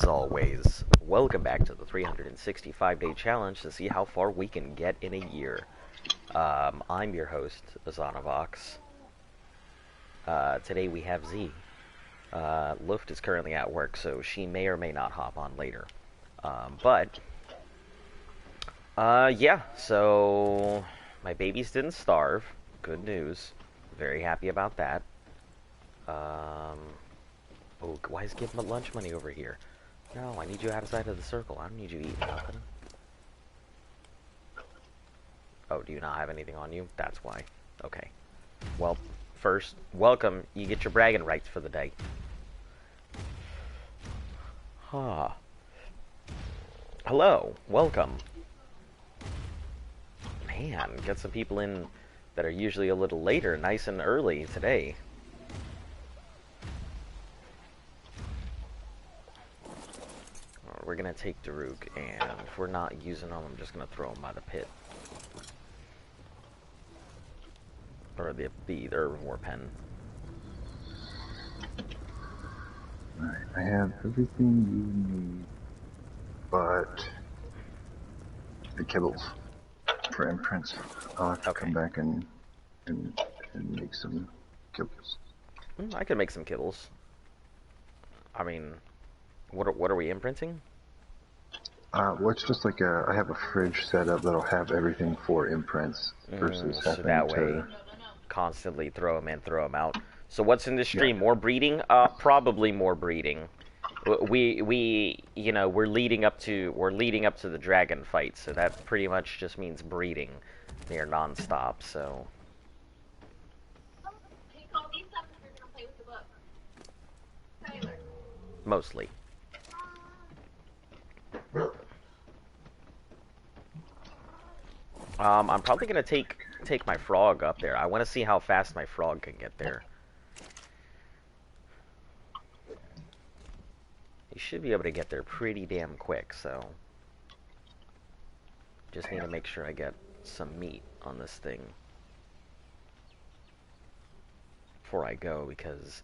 As always, welcome back to the 365-day challenge to see how far we can get in a year. I'm your host, Azonavox. Today we have Z. Luft is currently at work, so she may or may not hop on later. Yeah, so my babies didn't starve. Good news. Very happy about that. Oh, why is giving lunch money over here? No, I need you outside of the circle. I don't need you eating nothing. Oh, do you not have anything on you? That's why. Okay. Well, first, welcome. You get your bragging rights for the day. Huh. Hello. Welcome. Man, get some people in that are usually a little later, nice and early today. We're gonna take Daruk, and if we're not using them, I'm just gonna throw them by the pit. Or the herbivore pen. Alright, I have everything you need but the kibbles for imprints. I'll have to come back and make some kibbles. I can make some kibbles. I mean, what are we imprinting? Well, it's just like I have a fridge set up that'll have everything for imprints versus so having that to way, constantly throw them in, throw them out. So what's in this stream? Yeah. More breeding? Probably more breeding. You know, we're leading up to the dragon fight, so that pretty much just means breeding near non-stop. So. Mostly. I'm probably gonna take my frog up there. I want to see how fast my frog can get there. He should be able to get there pretty damn quick, so just need to make sure I get some meat on this thing before I go, because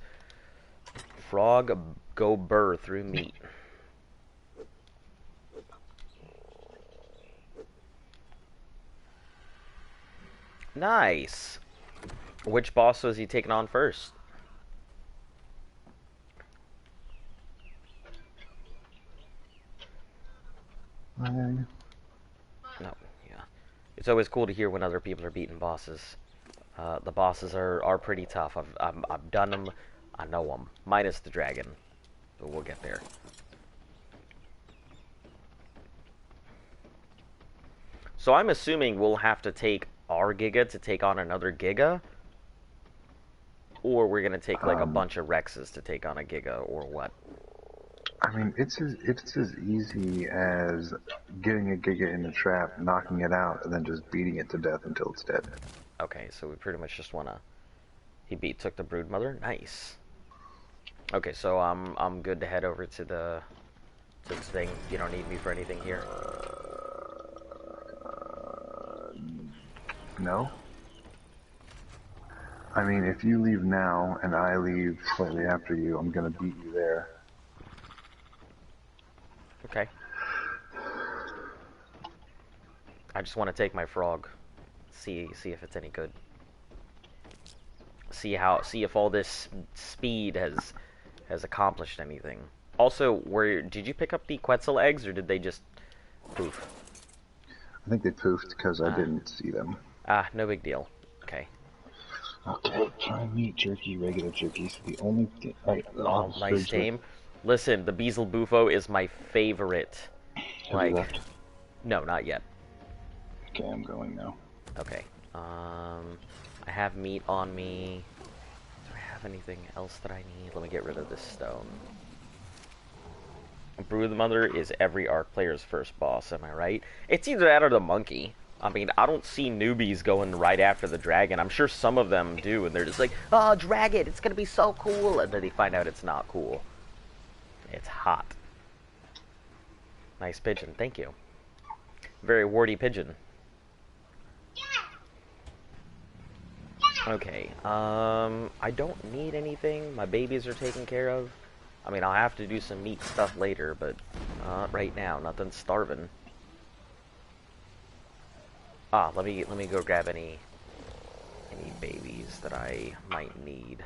frog go burr through meat. Nice. Which boss was he taking on first? No, yeah. It's always cool to hear when other people are beating bosses. The bosses are pretty tough. I've done them. I know them. Minus the dragon. But we'll get there. So I'm assuming we'll have to take our Giga to take on another Giga? Or we're going to take like a bunch of Rexes to take on a Giga, or what? I mean, it's as easy as getting a Giga in the trap, knocking it out, and then just beating it to death until it's dead. Okay, so we pretty much just want to... He took the Broodmother? Nice. Okay, so I'm good to head over to this thing. You don't need me for anything here? No. I mean, if you leave now and I leave slightly after you, I'm gonna beat you there. Okay. I just want to take my frog. See if it's any good. See if all this speed has accomplished anything. Also, did you pick up the Quetzal eggs, or did they just poof? I think they poofed because I didn't see them. Ah, no big deal. Okay. Okay, prime meat jerky, regular jerky. So the only thing... Oh, nice name. Listen, the Beezle Bufo is my favorite. Have you left? No, not yet. Okay, I'm going now. Okay. I have meat on me. Do I have anything else that I need? Let me get rid of this stone. Broodmother is every Ark player's first boss, am I right? It's either that or the monkey. I mean, I don't see newbies going right after the dragon. I'm sure some of them do, and they're just like, oh, dragon, it's gonna be so cool, and then they find out it's not cool. It's hot. Nice pigeon, thank you. Very warty pigeon. Okay, I don't need anything. My babies are taken care of. I mean, I'll have to do some meat stuff later, but right now, nothing's starving. Ah, let me go grab any babies that I might need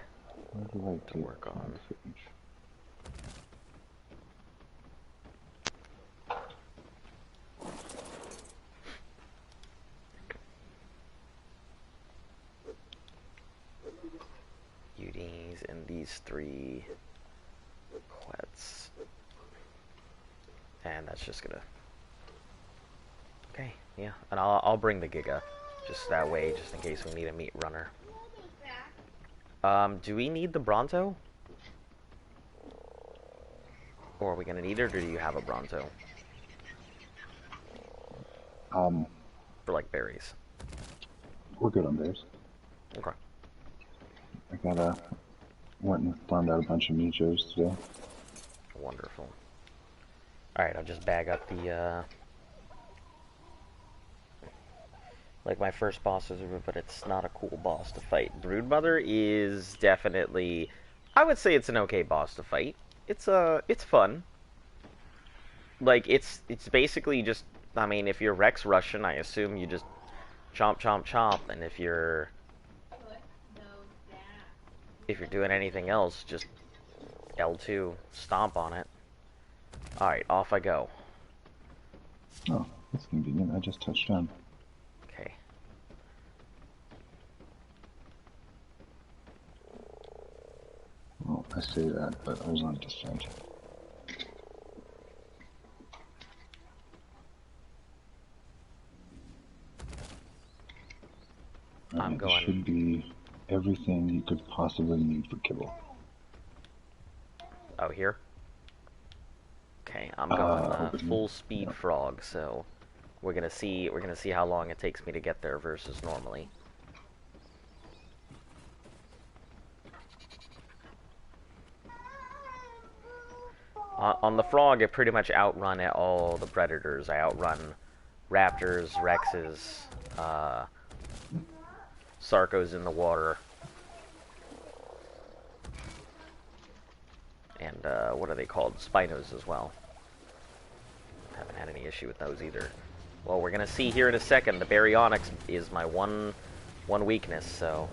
to work on. Unis and these 3 quets. And that's just gonna... Okay, yeah. And I'll bring the Giga. Just that way, just in case we need a meat runner. Do we need the Bronto? Or are we gonna need it, or do you have a Bronto? For, like, berries. We're good on berries. Okay. I went and found out a bunch of Mijos today. Wonderful. Alright, I'll just bag up the, like, my first boss is, but it's not a cool boss to fight. Broodmother is definitely... I would say it's an okay boss to fight. It's fun. Like, it's basically just... I mean, if you're Rex Russian, I assume you just chomp, chomp, chomp, and if you're doing anything else, just L2, stomp on it. Alright, off I go. Oh, that's convenient. I just touched down. Okay. Well, I say that, but I was on descent. I'm going... It should be everything you could possibly need for kibble. Oh, here? Okay, I'm going full speed yep. frog, so we're gonna see how long it takes me to get there versus normally. On the frog, I pretty much outrun all the predators. I outrun raptors, rexes, sarcos in the water, and what are they called? Spinos as well. Haven't had any issue with those either. Well, we're gonna see here in a second. The Baryonyx is my one weakness, so...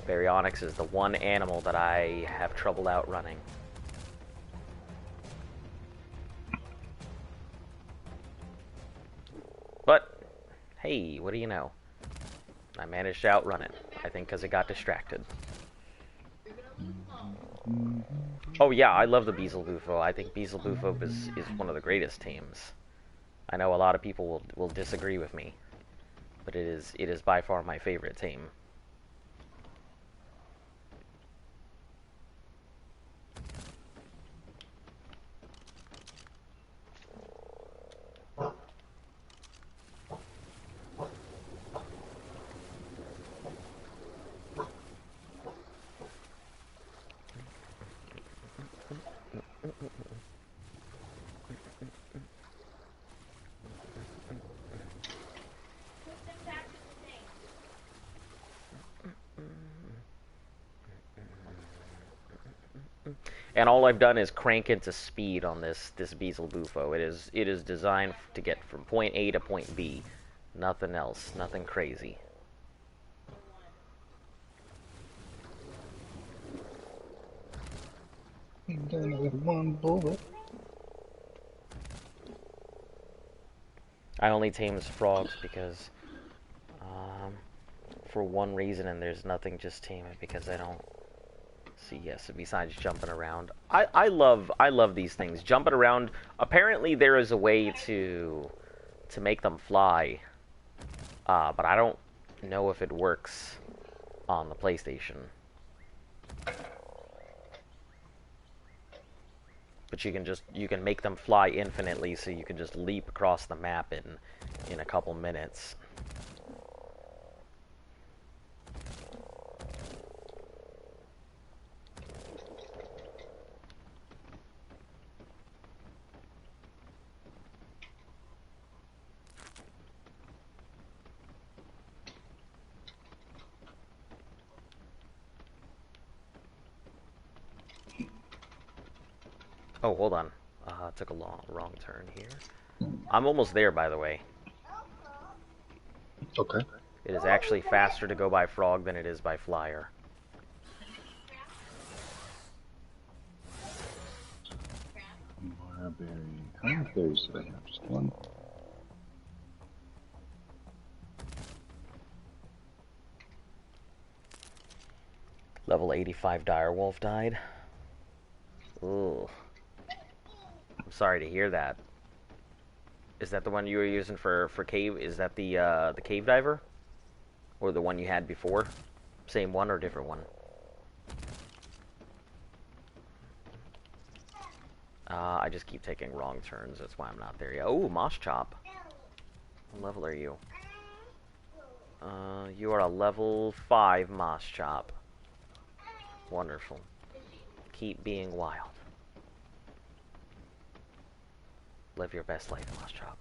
Baryonyx is the one animal that I have trouble outrunning. But, hey, what do you know? I managed to outrun it. I think because it got distracted. Oh yeah, I love the Beelzebufo. I think Beelzebufo is one of the greatest teams. I know a lot of people will disagree with me, but it is by far my favorite team. And all I've done is crank into speed on this Beelzebufo. It is designed to get from point A to point B. Nothing else. Nothing crazy. Done it with one bullet. I only tames frogs because, for one reason, and there's nothing just tame it because I don't see. Yes, besides jumping around, I love these things. Jumping around. Apparently, there is a way to make them fly, but I don't know if it works on the PlayStation. But you can make them fly infinitely, so you can just leap across the map in a couple minutes. Oh, hold on. Took a wrong turn here. I'm almost there, by the way. Okay. It is actually faster to go by frog than it is by flyer. Marberry. How many berries do I have? Just one? Level 85 direwolf died. Ooh. I'm sorry to hear that. Is that the one you were using for cave? Is that the cave diver? Or the one you had before? Same one or different one? I just keep taking wrong turns. That's why I'm not there yet. Oh, Moss Chop. What level are you? You are a level 5 Moss Chop. Wonderful. Keep being wild. Live your best life, Moss Chop.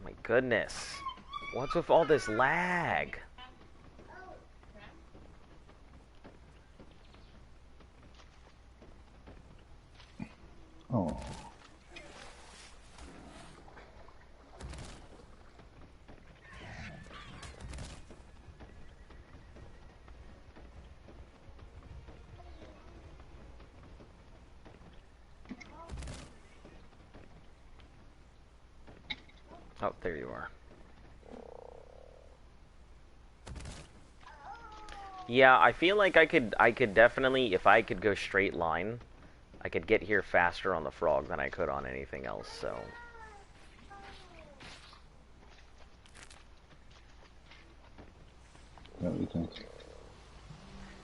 My goodness. What's with all this lag? Oh. Oh, there you are. Yeah, I feel like I could definitely, if I could go straight line, I could get here faster on the frog than I could on anything else, so. What do you think?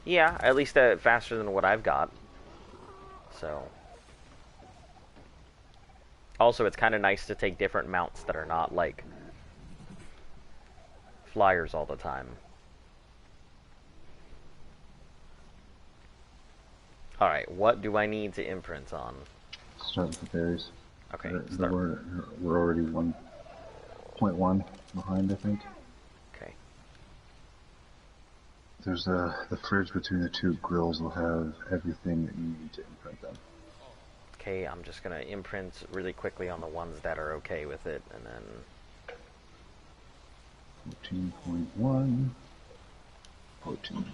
Yeah, at least faster than what I've got. So. Also, it's kind of nice to take different mounts that are not, like, flyers all the time. Alright, what do I need to imprint on? Start with the berries. Okay, Start. We're already 1.1 behind, I think. Okay. There's the fridge between the two grills will have everything that you need to imprint them. Okay, I'm just gonna imprint really quickly on the ones that are okay with it, and then... 14.1. 14.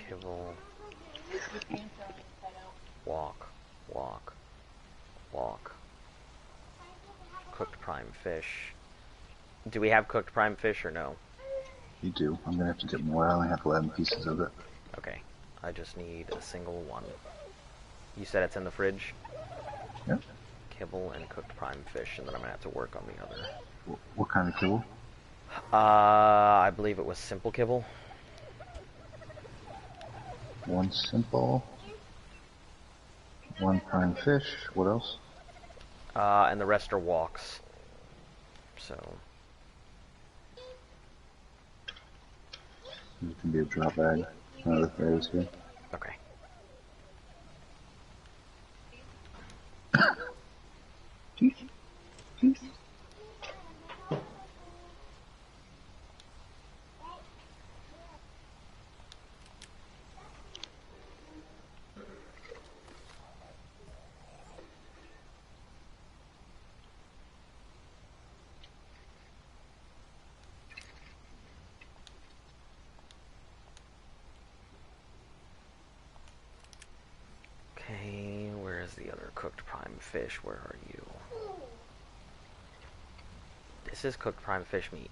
Kibble. Walk. Walk. Walk. Cooked prime fish. Do we have cooked prime fish or no? You do. I'm gonna have to get more. I only have 11 pieces of it. Okay. I just need a single one. You said it's in the fridge? Yep. Kibble and cooked prime fish, and then I'm gonna have to work on the other. What kind of kibble? I believe it was simple kibble. One simple. One prime fish. What else? And the rest are walks. So. You can be a drop bag. One of the fairies here. Okay. Okay, where is the other cooked prime fish? Where are you? This is cooked prime fish meat.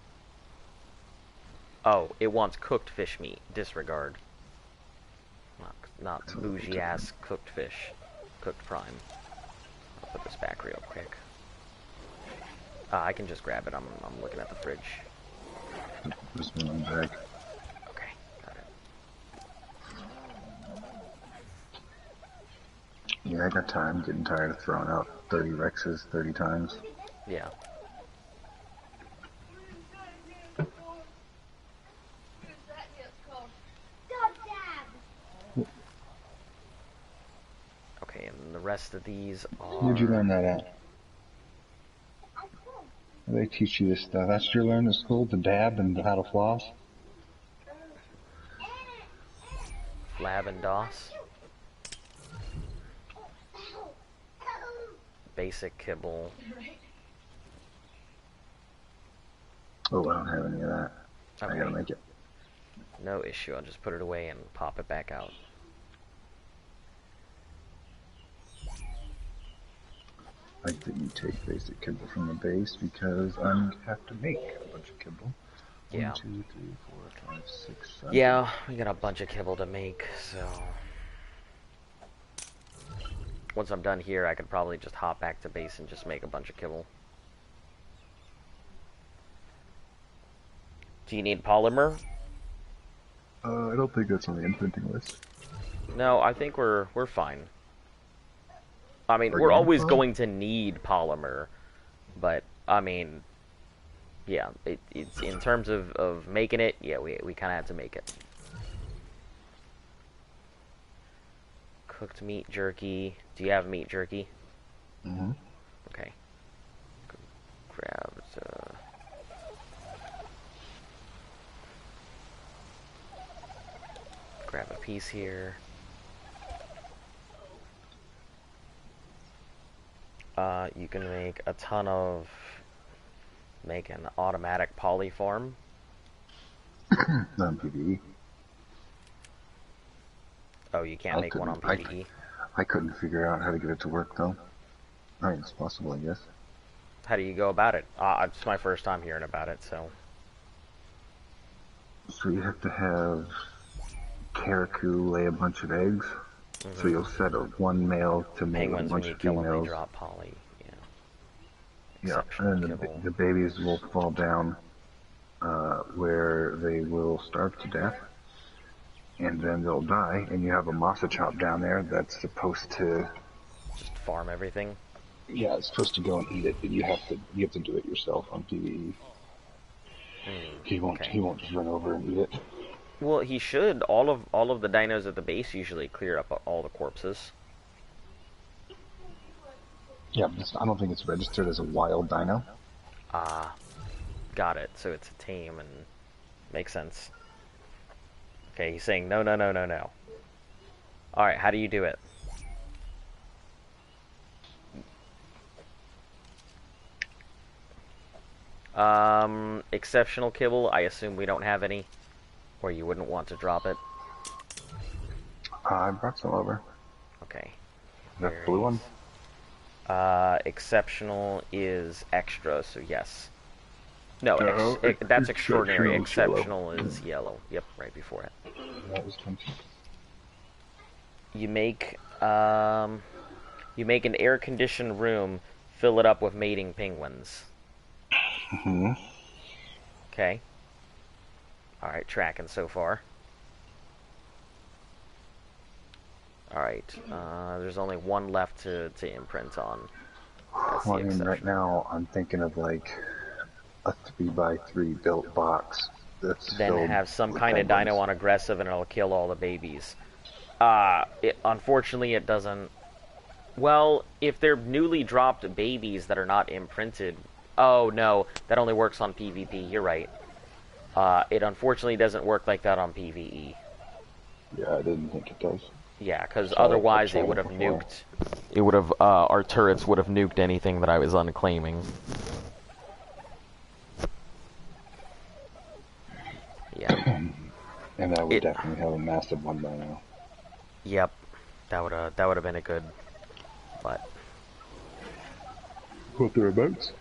Oh, it wants cooked fish meat. Disregard. Not bougie ass cooked fish. Cooked prime. I'll put this back real quick. I can just grab it. I'm looking at the fridge. This one on bag. Okay, got it. Yeah, I got time. I'm getting tired of throwing out 30 Rexes 30 times. Yeah. Okay, and the rest of these are... Where'd you learn that at? They teach you this stuff. That's what you learn in school, to dab and how to floss. Flab and DOS. Basic kibble. Oh, I don't have any of that. Okay. I gotta make it. No issue. I'll just put it away and pop it back out. I didn't take basic kibble from the base because I have to make a bunch of kibble. Yeah. 1, 2, 3, 4, 5, 6, 7. Yeah, we got a bunch of kibble to make, so... Once I'm done here, I could probably just hop back to base and just make a bunch of kibble. Do you need polymer? I don't think that's on the imprinting list. No, I think we're fine. I mean, we're Organic always polymer? going to need polymer, but, I mean, yeah, it's in terms of making it, yeah, we kind of had to make it. Cooked meat jerky. Do you have meat jerky? Mm-hmm. Okay. Grab grab a piece here. You can make a ton of... Make an automatic polyform. Not PvE. Oh, you can't make one on PvE? I couldn't figure out how to get it to work, though. I mean, it's possible, I guess. How do you go about it? It's my first time hearing about it, so... So you have to have Caracou lay a bunch of eggs. So you'll set one male to make a Penguins, when bunch you of kill them, they females. drop poly. Yeah. Yeah, and then the babies will fall down where they will starve to death, and then they'll die, and you have a masa chop down there that's supposed to... Just farm everything? Yeah, it's supposed to go and eat it, but you have to do it yourself on PvE. He won't just run over and eat it. Well, he should. All of the dinos at the base usually clear up all the corpses. Yeah, but I don't think it's registered as a wild dino. Ah, got it. So it's a tame and makes sense. Okay, he's saying no, no, no, no, no. All right, how do you do it? Exceptional kibble. I assume we don't have any, or you wouldn't want to drop it. I brought some over. Okay. The blue one? Exceptional is extra, so yes. No, that's extraordinary. extraordinary. Exceptional is yellow. Yep, right before it. That was 20. You make an air-conditioned room, fill it up with mating penguins. Mm-hmm. Okay. Alright, tracking so far. Alright, there's only one left to imprint on. That's Well, the I mean, right exceptional. now I'm thinking of like a 3x3 built box that's Then filled have some with kind of penguins. dino on aggressive and it'll kill all the babies. Unfortunately, it doesn't... Well, if they're newly dropped babies that are not imprinted... Oh, no, that only works on PvP, you're right. It unfortunately doesn't work like that on PvE. Yeah, I didn't think it does. Yeah, because I'll otherwise try it it would have before. nuked... It would have, our turrets would have nuked anything that I was unclaiming. Yeah. And I would definitely have a massive one by now. Yep. That would have been a good... But... Put the remotes.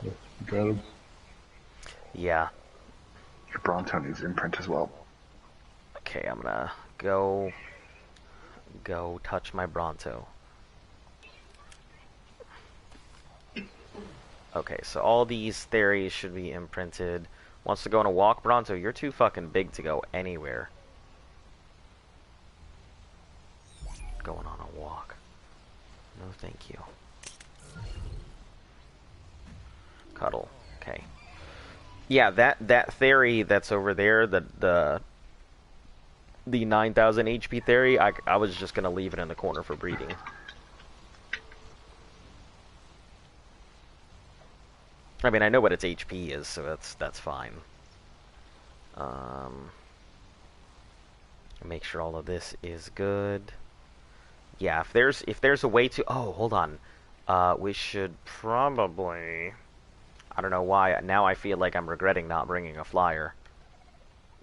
Yeah, you got them. Yeah. Your Bronto needs imprint as well. Okay, I'm gonna go touch my Bronto. Okay, so all these theories should be imprinted. Wants to go on a walk? Bronto, you're too fucking big to go anywhere. Going on a walk. No, thank you. Cuddle. Okay. Yeah, that theory that's over there, the 9,000 HP theory, I was just gonna leave it in the corner for breeding. I mean, I know what its HP is, so that's fine. Make sure all of this is good. Yeah, if there's a way to... Oh, hold on. We should probably... I don't know why. Now I feel like I'm regretting not bringing a flyer.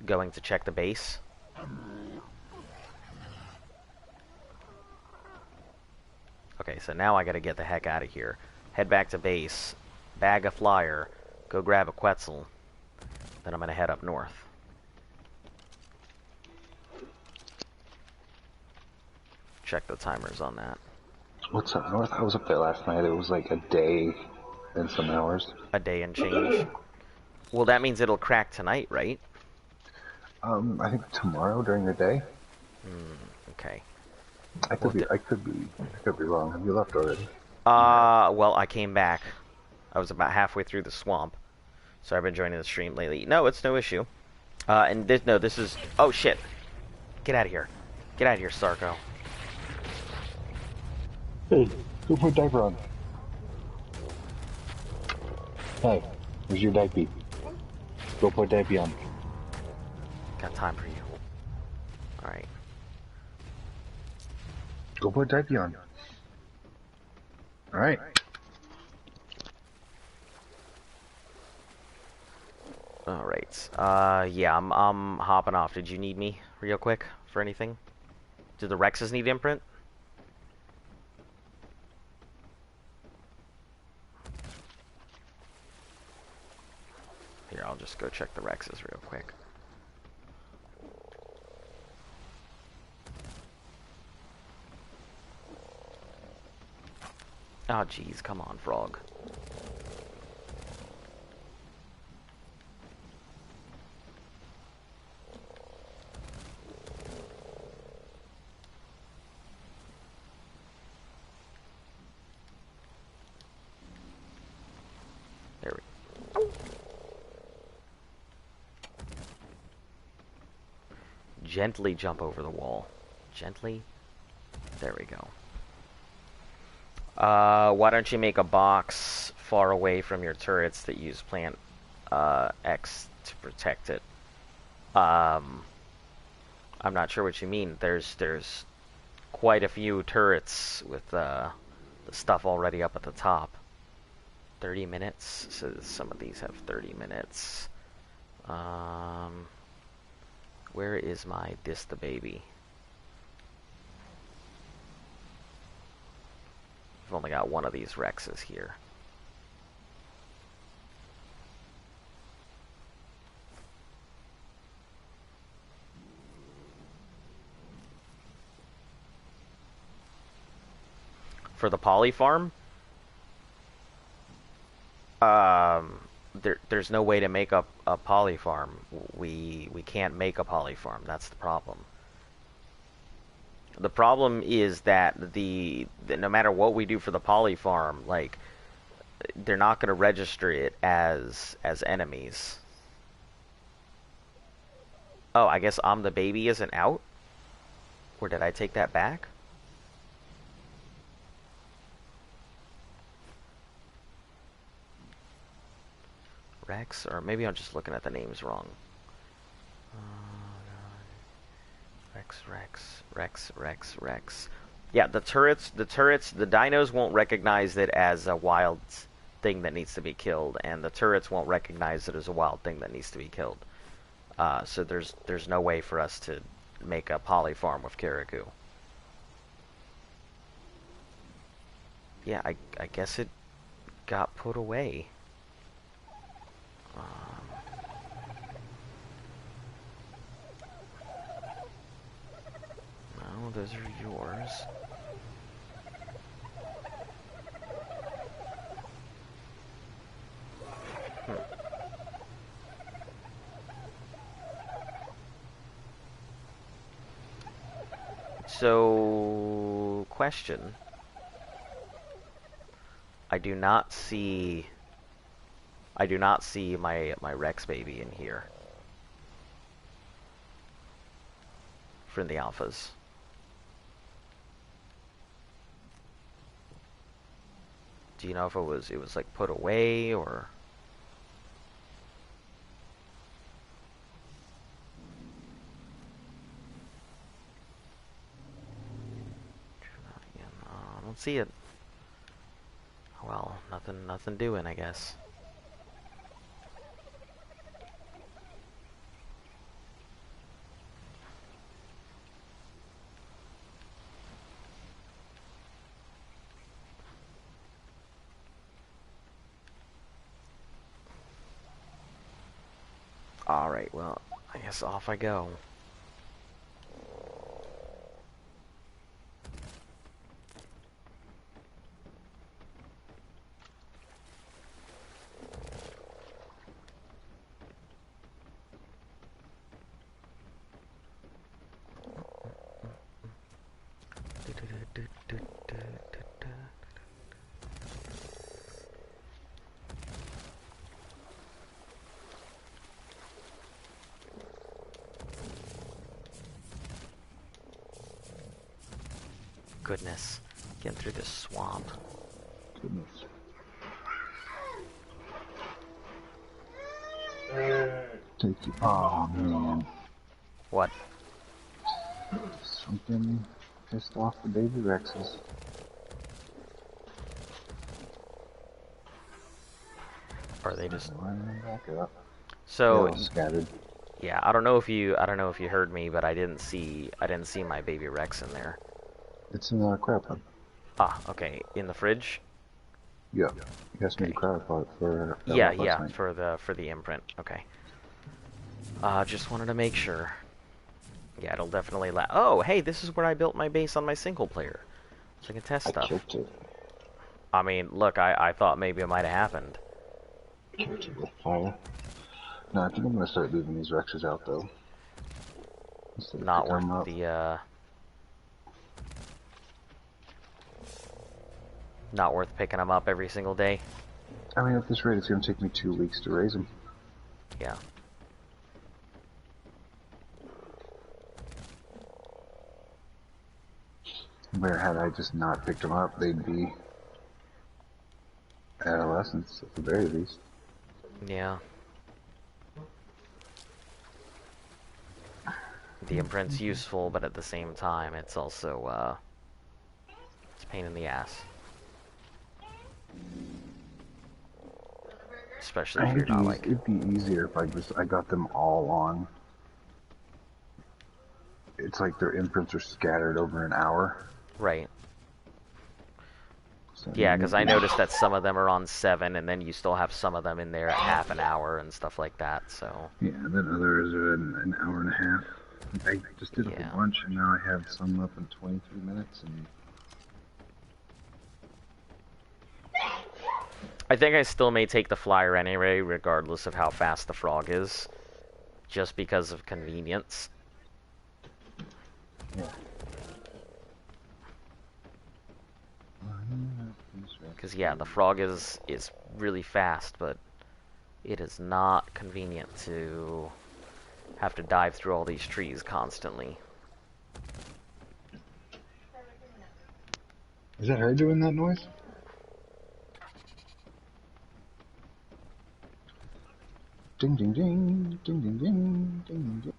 Going to check the base. Okay, so now I gotta get the heck out of here. Head back to base. Bag a flyer. Go grab a Quetzal. Then I'm gonna head up north. Check the timers on that. What's up north? I was up there last night. It was like a day and some hours. A day and change. Well, that means it'll crack tonight, right? I think tomorrow during the day. Okay. I could be wrong. Have you left already? Well, I came back. I was about halfway through the swamp, so I've been joining the stream lately. No, it's no issue. And this is... Oh, shit. Get out of here. Get out of here, Sarko. Hey, go put diaper on. Hey, where's your diaper? Go put diaper on. Got time for you. Alright. Go put diaper on. Alright. Alright. Yeah, I'm hopping off. Did you need me real quick for anything? Do the Rexes need imprint? Here, I'll just go check the Rexes real quick. Oh, jeez, come on, frog. There we go. Gently jump over the wall. Gently. There we go. Why don't you make a box far away from your turrets that use plant X to protect it? I'm not sure what you mean. There's quite a few turrets with the stuff already up at the top. 30 minutes. So some of these have 30 minutes. Where is my the baby? I've only got one of these Rexes here. For the poly farm, there's no way to make a poly farm. We can't make a poly farm. That's the problem. The problem is that no matter what we do for the poly farm, like, they're not going to register it as enemies. Oh, I guess I'm the baby isn't out? Or did I take that back? Rex? Or maybe I'm just looking at the names wrong. Rex. Yeah, the turrets, the dinos won't recognize it as a wild thing that needs to be killed, and the turrets won't recognize it as a wild thing that needs to be killed. So there's no way for us to make a poly farm with Caribou. Yeah, I guess it got put away. No, those are yours. So, question. I do not see my Rex baby in here from the alphas. Do you know if it was like put away or? don't see it. Well, nothing doing, I guess. Alright, well, I guess off I go. Goodness, getting through this swamp. Goodness. Take you. Oh man. What? Something pissed off the baby Rexes. Or they just lining back up. so Scattered. yeah, I don't know if you heard me, but I didn't see my baby Rex in there. It's in the crab pot. Ah, okay, in the fridge. Yeah, you asked me to crab pot for Yeah, for the imprint. Okay. Just wanted to make sure. Yeah, it'll definitely oh, hey, this is where I built my base on my single player. So I can test stuff. Killed it. I mean, look, I thought maybe it might have happened. Killed it with fire. No, I think I'm gonna start leaving these Rexes out though. Not worth the not worth picking them up every single day. I mean, at this rate, it's gonna take me 2 weeks to raise them. Yeah. Where had I just not picked them up, they'd be adolescents at the very least. Yeah. The imprint's useful, but at the same time, it's also, it's a pain in the ass. Especially if you're not like... It'd be easier if I got them all on. It's like their imprints are scattered over an hour. Right. So Yeah, because I noticed that some of them are on 7, and then you still have some of them in there at half an hour and stuff like that, so... Yeah, then others are an hour and a half. I just did a whole bunch, and now I have some up in 23 minutes, and... I think I still may take the flyer anyway, regardless of how fast the frog is. Just because of convenience. Yeah. Because, yeah, the frog is really fast, but it is not convenient to have to dive through all these trees constantly. Is that her doing that noise? Ding ding ding, ding ding ding, ding ding ding.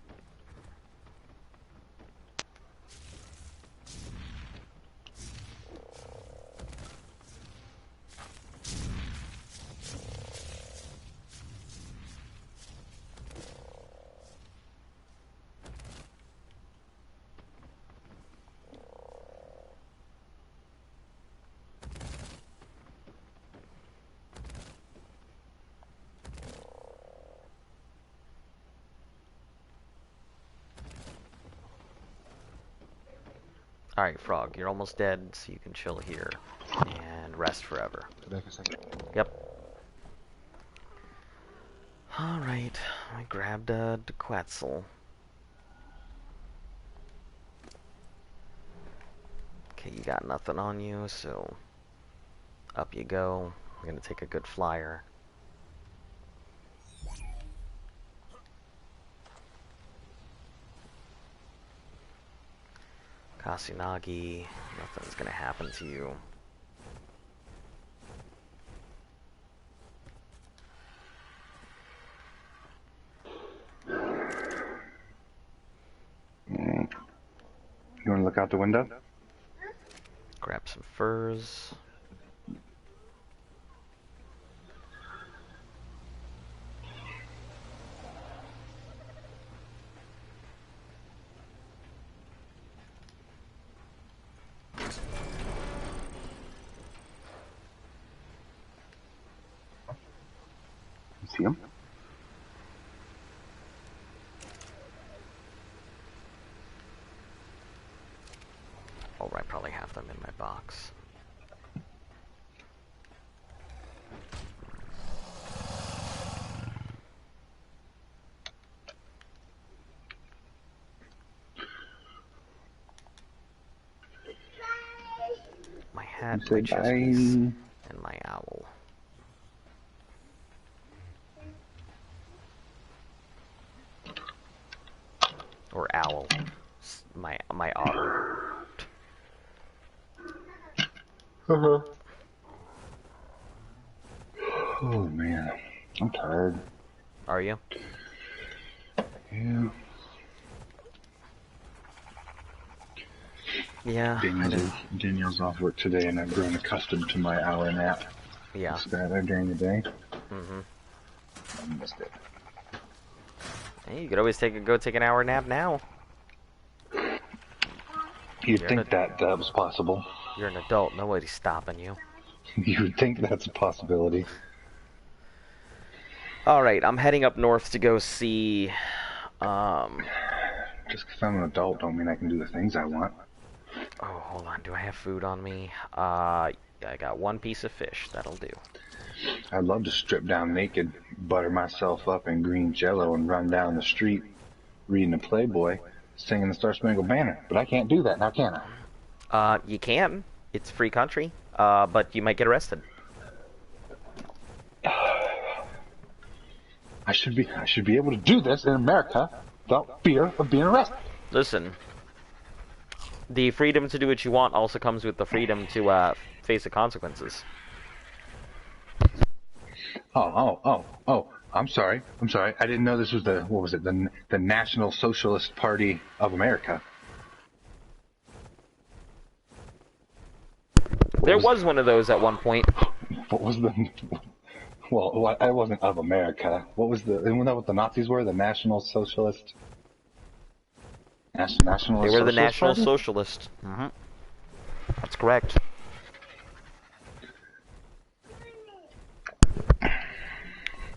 Alright, Frog, you're almost dead, so you can chill here and rest forever. Back a second. Yep. Alright, I grabbed a Quetzal. Okay, you got nothing on you, so up you go. I'm gonna take a good flyer. Kasunagi, nothing's gonna happen to you. You want to look out the window? Grab some furs. You see him? Oh, I probably have them in my box. My hat, my chest piece, and my owl. Or owl. My otter. Uh-huh. Oh man, I'm tired. Are you? Yeah. Yeah. Danielle's off work today, and I've grown accustomed to my hour nap. Yeah. Spare there during the day. Mm-hmm. I missed it. Hey, you could always go take an hour nap now. You'd think that was possible. You're an adult. Nobody's stopping you. You'd think that's a possibility. All right, I'm heading up north to go see. Just because I'm an adult don't mean I can do the things I want. Oh, hold on. Do I have food on me? I got one piece of fish. That'll do. I'd love to strip down naked, butter myself up in green jello, and run down the street reading a Playboy, singing the Star Spangled Banner. But I can't do that now, can I? You can. It's free country. But you might get arrested. I should be able to do this in America without fear of being arrested. Listen. The freedom to do what you want also comes with the freedom to face the consequences. Oh, I'm sorry. I didn't know this was the National Socialist Party of America. There was one of those at one point. What was the... Well, I wasn't of America. What was isn't that what the Nazis were? The National Socialist... National They were the National Party? Socialist. Mm-hmm. That's correct.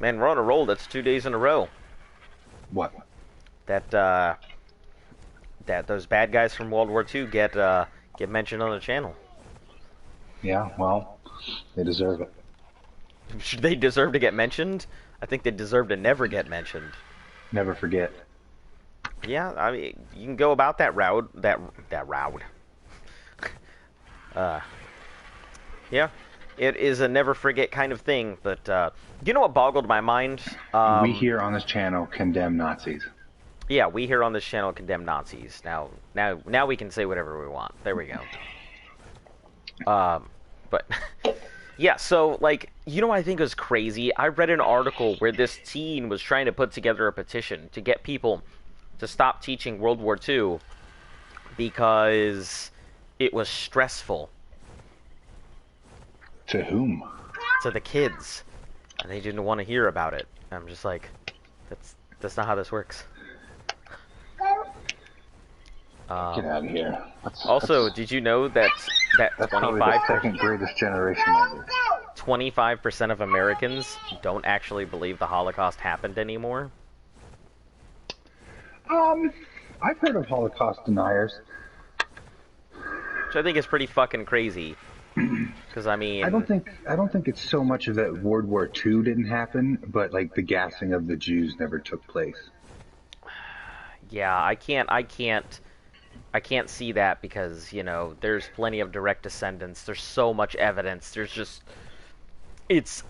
Man, we're on a roll. That's 2 days in a row. What? That those bad guys from World War II get mentioned on the channel. Yeah, well, they deserve it. Should they deserve to get mentioned? I think they deserve to never get mentioned. Never forget. Yeah, I mean, you can go about that route. That route. Yeah, it is a never forget kind of thing. But you know what boggled my mind? We here on this channel condemn Nazis. Yeah, we here on this channel condemn Nazis. Now we can say whatever we want. There we go. But yeah, so like, you know what I think was crazy? I read an article where this teen was trying to put together a petition to get people to stop teaching World War II because it was stressful. To whom? To the kids. And they didn't want to hear about it. I'm just like, that's not how this works. Get out of here. Did you know that that's probably the second greatest generation ever. 25% of Americans don't actually believe the Holocaust happened anymore? I've heard of Holocaust deniers. Which I think is pretty fucking crazy. Because I mean, I don't think it's so much of that World War II didn't happen, but like the gassing of the Jews never took place. Yeah, I can't see that because, you know, there's plenty of direct descendants. There's so much evidence. It's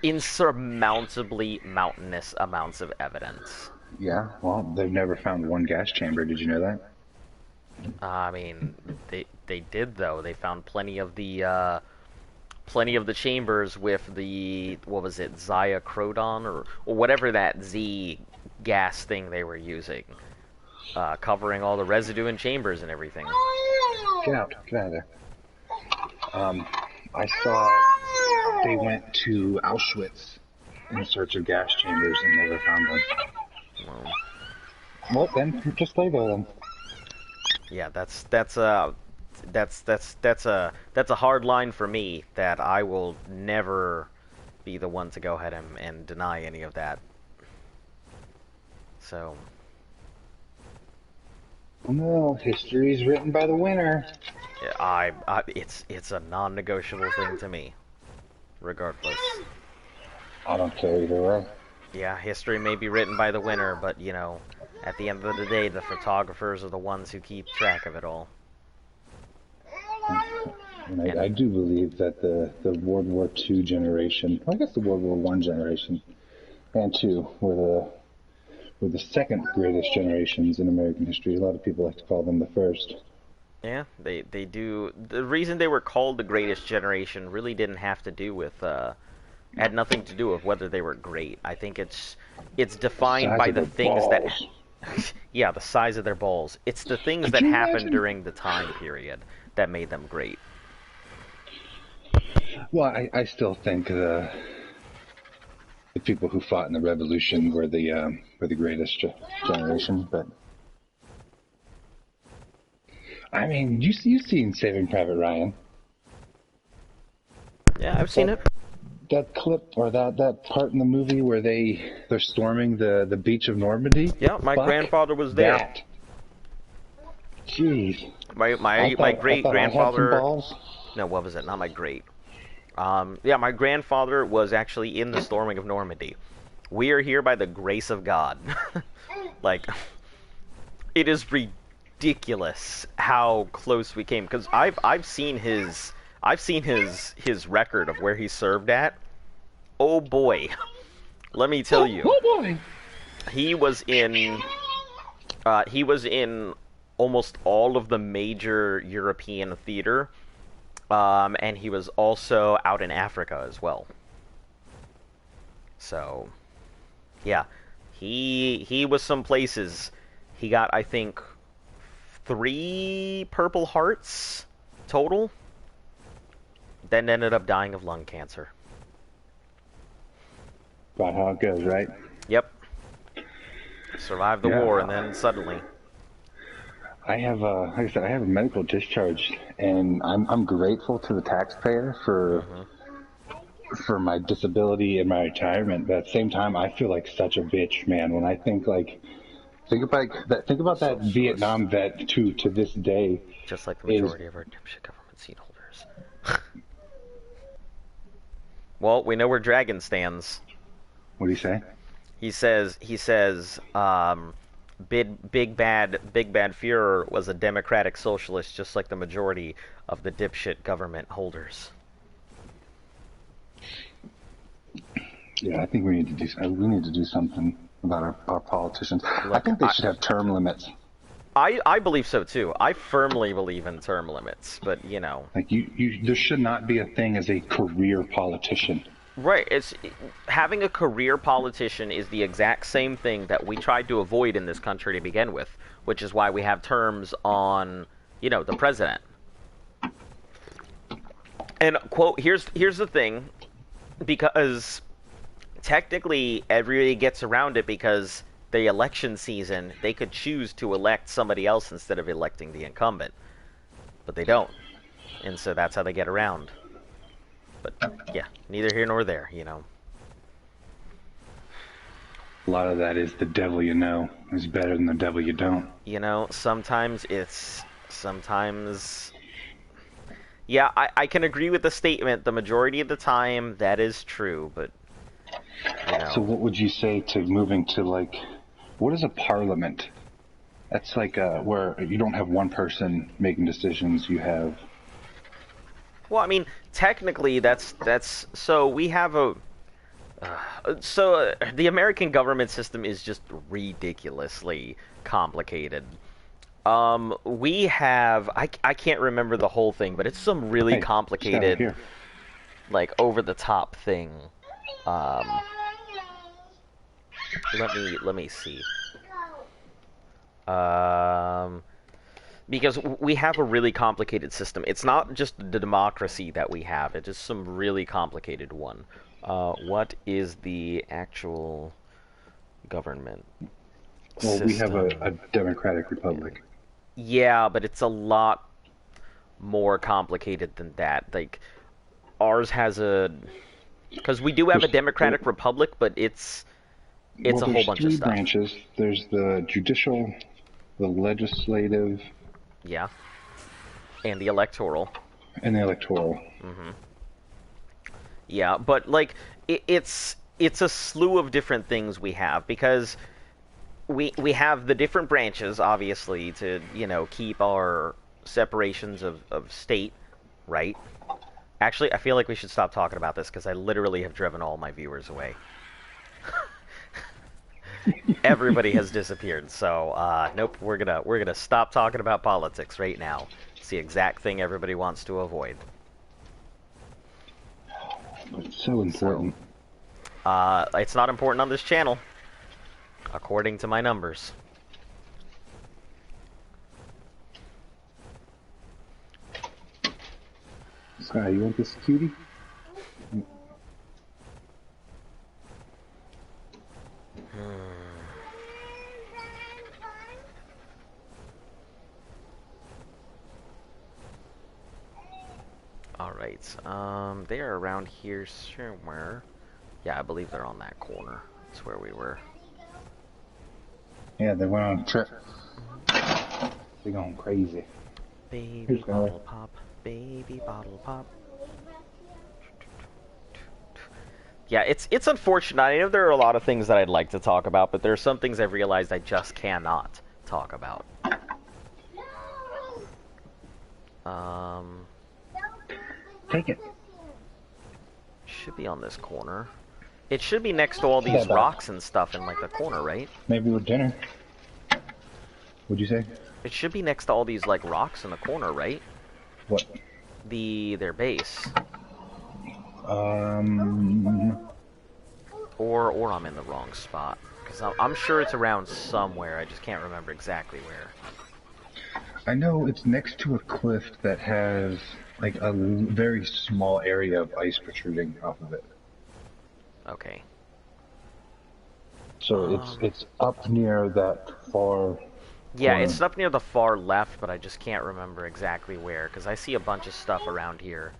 insurmountably mountainous amounts of evidence. Yeah, well, they've never found one gas chamber. Did you know that? I mean, they did though. They found plenty of the chambers with the, what was it, Ziacrodon or whatever that Z gas thing they were using, covering all the residue in chambers and everything. Get out of there. Um, I saw they went to Auschwitz in search of gas chambers and never found them. Well, Well, then just stay there then. yeah, that's a hard line for me that I will never be the one to go ahead and deny any of that. So, No, history is written by the winner. yeah, it's a non-negotiable thing to me, regardless. I don't care either way. Yeah, history may be written by the winner, but you know, at the end of the day, the photographers are the ones who keep track of it all. And And I do believe that the World War II generation, I guess the World War I generation, and two were the second greatest generations in American history. A lot of people like to call them the first. yeah, they do. The reason they were called the greatest generation really didn't have to do with had nothing to do with whether they were great. I think it's defined Size by of the their things balls. that yeah, the size of their balls. It's the things Could that you happened imagine? during the time period that made them great. Well, I still think the people who fought in the Revolution were the greatest generation. But I mean, you've seen Saving Private Ryan. Yeah, I've seen That it. that clip or that part in the movie where they're storming the beach of Normandy. Yeah, my Fuck grandfather was there. that. Jeez. My I great thought I had some grandfather. balls. No, what was it? Not my great. Yeah, my grandfather was actually in the storming of Normandy. We are here by the grace of God. Like, it is ridiculous how close we came. Because I've seen his record of where he served at. Oh boy, let me tell you, Oh boy. he was in almost all of the major European theater. And he was also out in Africa as well. So, yeah, he was some places. He got, I think, 3 Purple Hearts total. Then ended up dying of lung cancer. About how it goes, right? Yep. Survived the war, and then Yeah. suddenly. I have like I said, I have a medical discharge, and I'm grateful to the taxpayer Hmm. for my disability and my retirement. But at the same time, I feel like such a bitch, man. When I think about that Socialist, Vietnam vet to this day just like the is majority of our dipshit government seat holders. Well, we know where Dragon stands. what do you say? He says, Big Bad Führer was a democratic socialist, just like the majority of the dipshit government holders. Yeah, I think we need to do something about our politicians. I Look, think they should have term limits. I believe so too. I firmly believe in term limits, but you know, Like there should not be a thing as a career politician. right? It's having a career politician is the exact same thing that we tried to avoid in this country to begin with, which is why we have terms on, the president. And quote, here's the thing, because technically everybody gets around it because the election season they could choose to elect somebody else instead of electing the incumbent, but they don't, and so that's how they get around. But yeah, neither here nor there. A lot of that is the devil you know is better than the devil you don't. Sometimes yeah, I can agree with the statement. The majority of the time that is true, but So what would you say to moving to what is a parliament? That's like where you don't have one person making decisions. You have well, I mean, technically that's so we have a the American government system is just ridiculously complicated. We have I can't remember the whole thing, but it's some really hey, this guy right complicated, here. like over the top thing. Um, let me see. Um, because we have a really complicated system. It's not just the democracy that we have; it is some really complicated one. What is the actual government Well, we have system? a democratic republic. Yeah, but it's a lot more complicated than that. Like ours has a because we do have a democratic republic, but it's Well, a whole there's bunch of three stuff. branches. There's the judicial, the legislative, Yeah, and the electoral. and the electoral. Yeah, but like it's a slew of different things we have because we have the different branches obviously to keep our separations of state, right? Actually, I feel like we should stop talking about this because I literally have driven all my viewers away. Everybody has disappeared, so nope. We're gonna stop talking about politics right now. It's the exact thing everybody wants to avoid. But it's so important. It's not important on this channel, according to my numbers. Sky, you want this cutie? Alright, they are around here somewhere. Yeah, I believe they're on that corner. That's where we were. Yeah, they went on a trip. They're going crazy. Baby bottle pop, baby bottle pop. Yeah, it's unfortunate. I know there are a lot of things that I'd like to talk about, but there are some things I've realized I just cannot talk about. Take it. Should be on this corner. It should be next to all these rocks and stuff in like the corner, right? Maybe with dinner. What'd you say? It should be next to all these like rocks in the corner, right? What? Their base. Um. Or I'm in the wrong spot because I'm sure it's around somewhere. I just can't remember exactly where. I know it's next to a cliff that has like a very small area of ice protruding off of it. Okay. So it's up near that far. Yeah, corner. it's up near the far left, but I just can't remember exactly where because I see a bunch of stuff around here.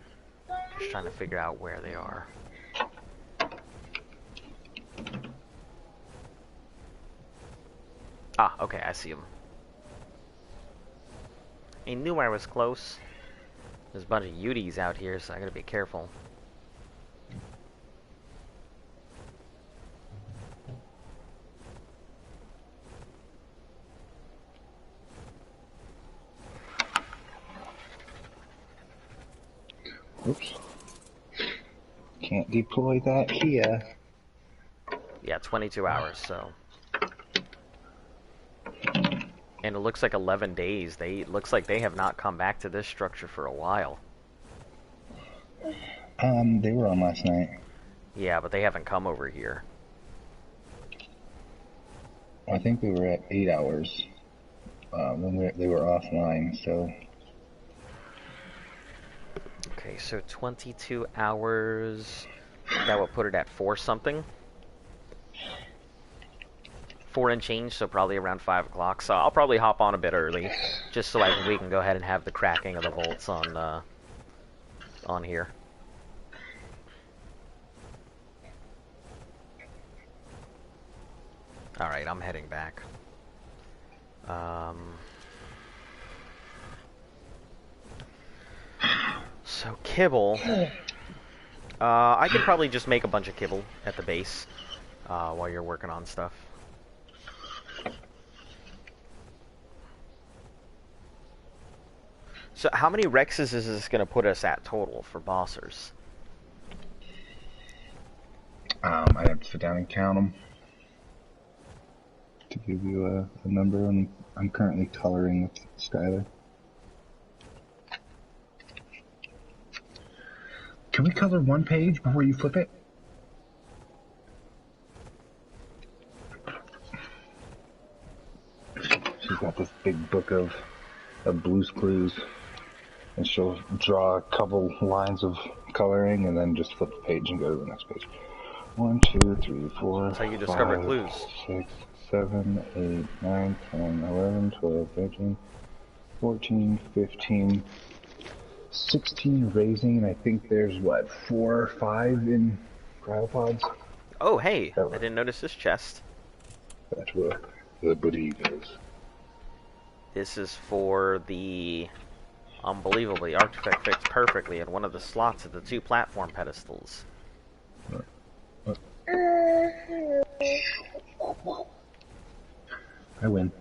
Just trying to figure out where they are. Ah, okay, I see them. I knew I was close. There's a bunch of Uties out here, so I gotta be careful. Oops. Can't deploy that here. Yeah, 22 hours, so. And it looks like 11 days. It looks like they have not come back to this structure for a while. They were on last night. Yeah, but they haven't come over here. I think we were at 8 hours when they were offline, so. Okay, so 22 hours. That would put it at 4 something. 4 and change, so probably around 5 o'clock. So I'll probably hop on a bit early, just so we can go ahead and have the cracking of the bolts on here. All right, I'm heading back. So kibble. I could probably just make a bunch of kibble at the base while you're working on stuff. So how many Rexes is this going to put us at total for bossers? I have to sit down and count them to give you a number, and I'm currently coloring with Skylar. Can we color one page before you flip it? She's got this big book of of Blue's Clues, and she'll draw a couple lines of coloring and then just flip the page and go to the next page. 1, 2, 3, 4, That's how you discover 5, clues. 6, 7, 8, 9, 10, 11, 12, 13, 14, 15, 16 raising, and I think there's, what, 4 or 5 in cryopods? Oh, hey, I didn't notice this chest. That's what the booty goes. This is for the... Unbelievably, artifact fits perfectly in one of the slots of the 2 platform pedestals. I win.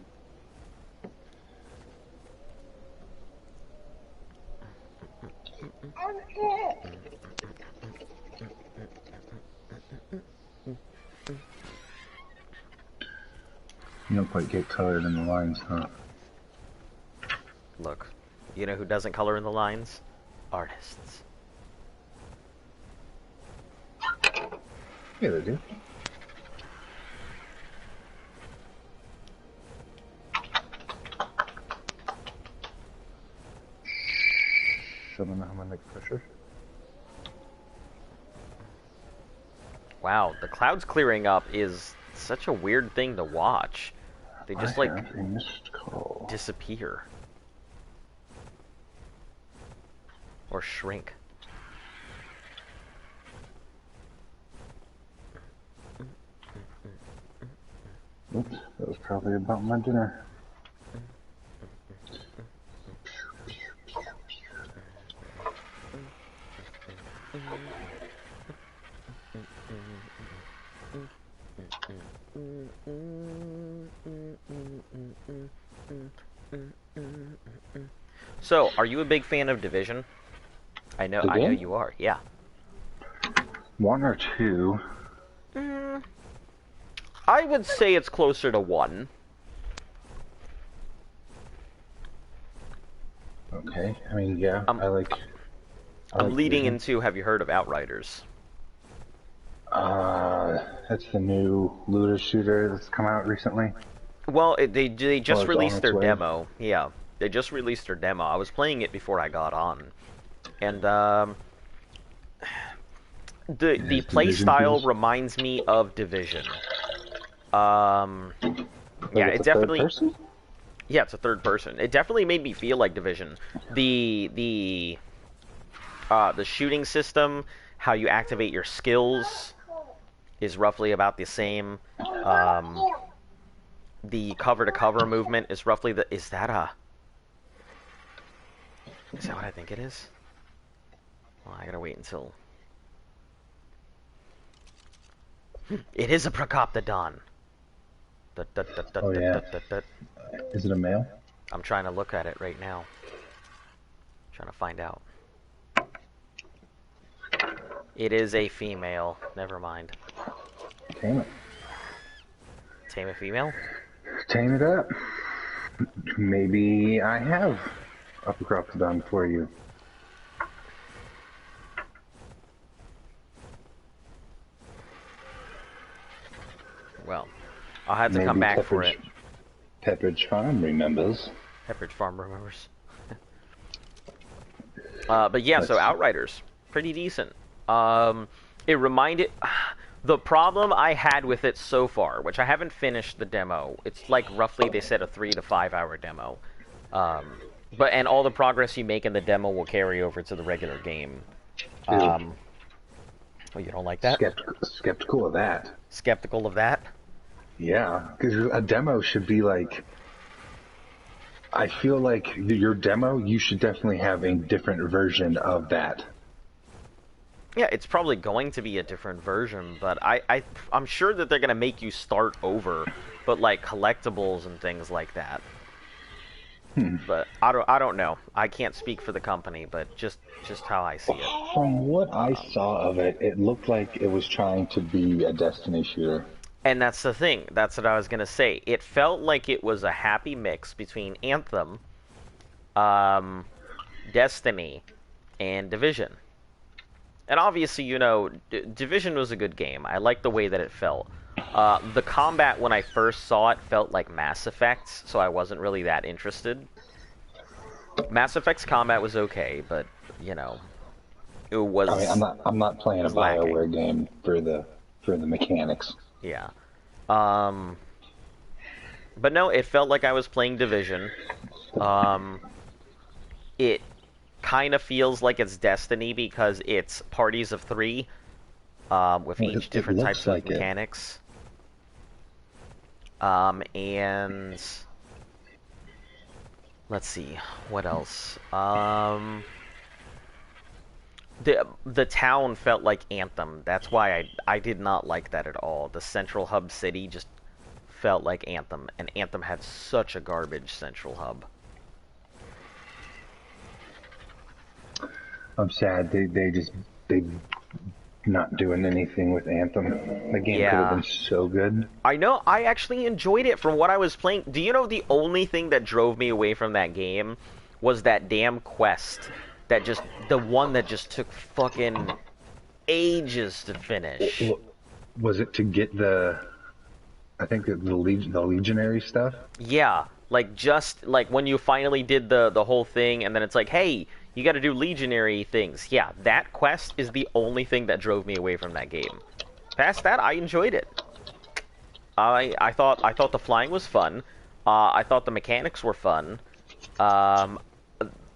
You don't quite get colored in the lines, huh? Look, you know who doesn't color in the lines? Artists. Yeah, they do. I don't know how to make pressure. Wow, the clouds clearing up is such a weird thing to watch. They just, like, disappear. Or shrink. Oops, that was probably about my dinner. So, are you a big fan of Division? I know you are. Yeah. 1 or 2. I would say it's closer to 1. Okay, I mean, yeah, I'm leading into, have you heard of Outriders? That's the new looter shooter that's come out recently. Well, they just released their demo. Yeah, they just released their demo. I was playing it before I got on, and the play style reminds me of Division. Yeah, it definitely. Yeah, it's a third person. It definitely made me feel like Division. The shooting system, how you activate your skills, is roughly about the same. The cover-to-cover movement is roughly the... Is that what I think it is? Well, I gotta wait until... It is a Procoptodon. Oh, yeah. Is it a male? I'm trying to look at it right now. Trying to find out. It is a female. Never mind. Tame it. Tame a female? Tame it up. Maybe I have a Procoptodon for you. Well, I'll have to come back for it. Pepperidge Farm remembers. Pepperidge Farm remembers. But yeah, so Outriders, pretty decent. It reminded... The problem I had with it so far, which I haven't finished the demo, it's like roughly, they said, a 3 to 5 hour demo. And all the progress you make in the demo will carry over to the regular game. Oh, you don't like that? Skeptical of that. Skeptical of that? Yeah, because a demo should be like... I feel like your demo, you should definitely have a different version of that. Yeah, it's probably going to be a different version, but I'm sure that they're going to make you start over, but like collectibles and things like that. But I don't know. I can't speak for the company, but just how I see it. From what I saw of it, it looked like it was trying to be a Destiny shooter. And that's the thing. That's what I was going to say. It felt like it was a happy mix between Anthem, Destiny, and Division. And obviously, you know, Division was a good game. I liked the way that it felt. The combat, when I first saw it, felt like Mass Effect, so I wasn't really that interested. Mass Effect's combat was okay, but you know, it I mean, was I'm not playing a lacking. BioWare game for the mechanics. Yeah. Um, but no, it felt like I was playing Division. Um, it kind of feels like it's Destiny because it's parties of three, with Well, each it different types looks of like it. mechanics. And let's see, what else? The town felt like Anthem. That's why I did not like that at all. The central hub city just felt like Anthem, and Anthem had such a garbage central hub. I'm sad they not doing anything with Anthem. The game could have Yeah. been so good. I know, I actually enjoyed it from what I was playing. Do you know the only thing that drove me away from that game was that damn quest that just, the one that just took fucking ages to finish. Was it to get I think the legionary stuff? Yeah, like just like when you finally did the whole thing and then it's like, "Hey, you got to do legionary things." Yeah, that quest is the only thing that drove me away from that game. Past that, I enjoyed it. I thought the flying was fun. I thought the mechanics were fun. Um,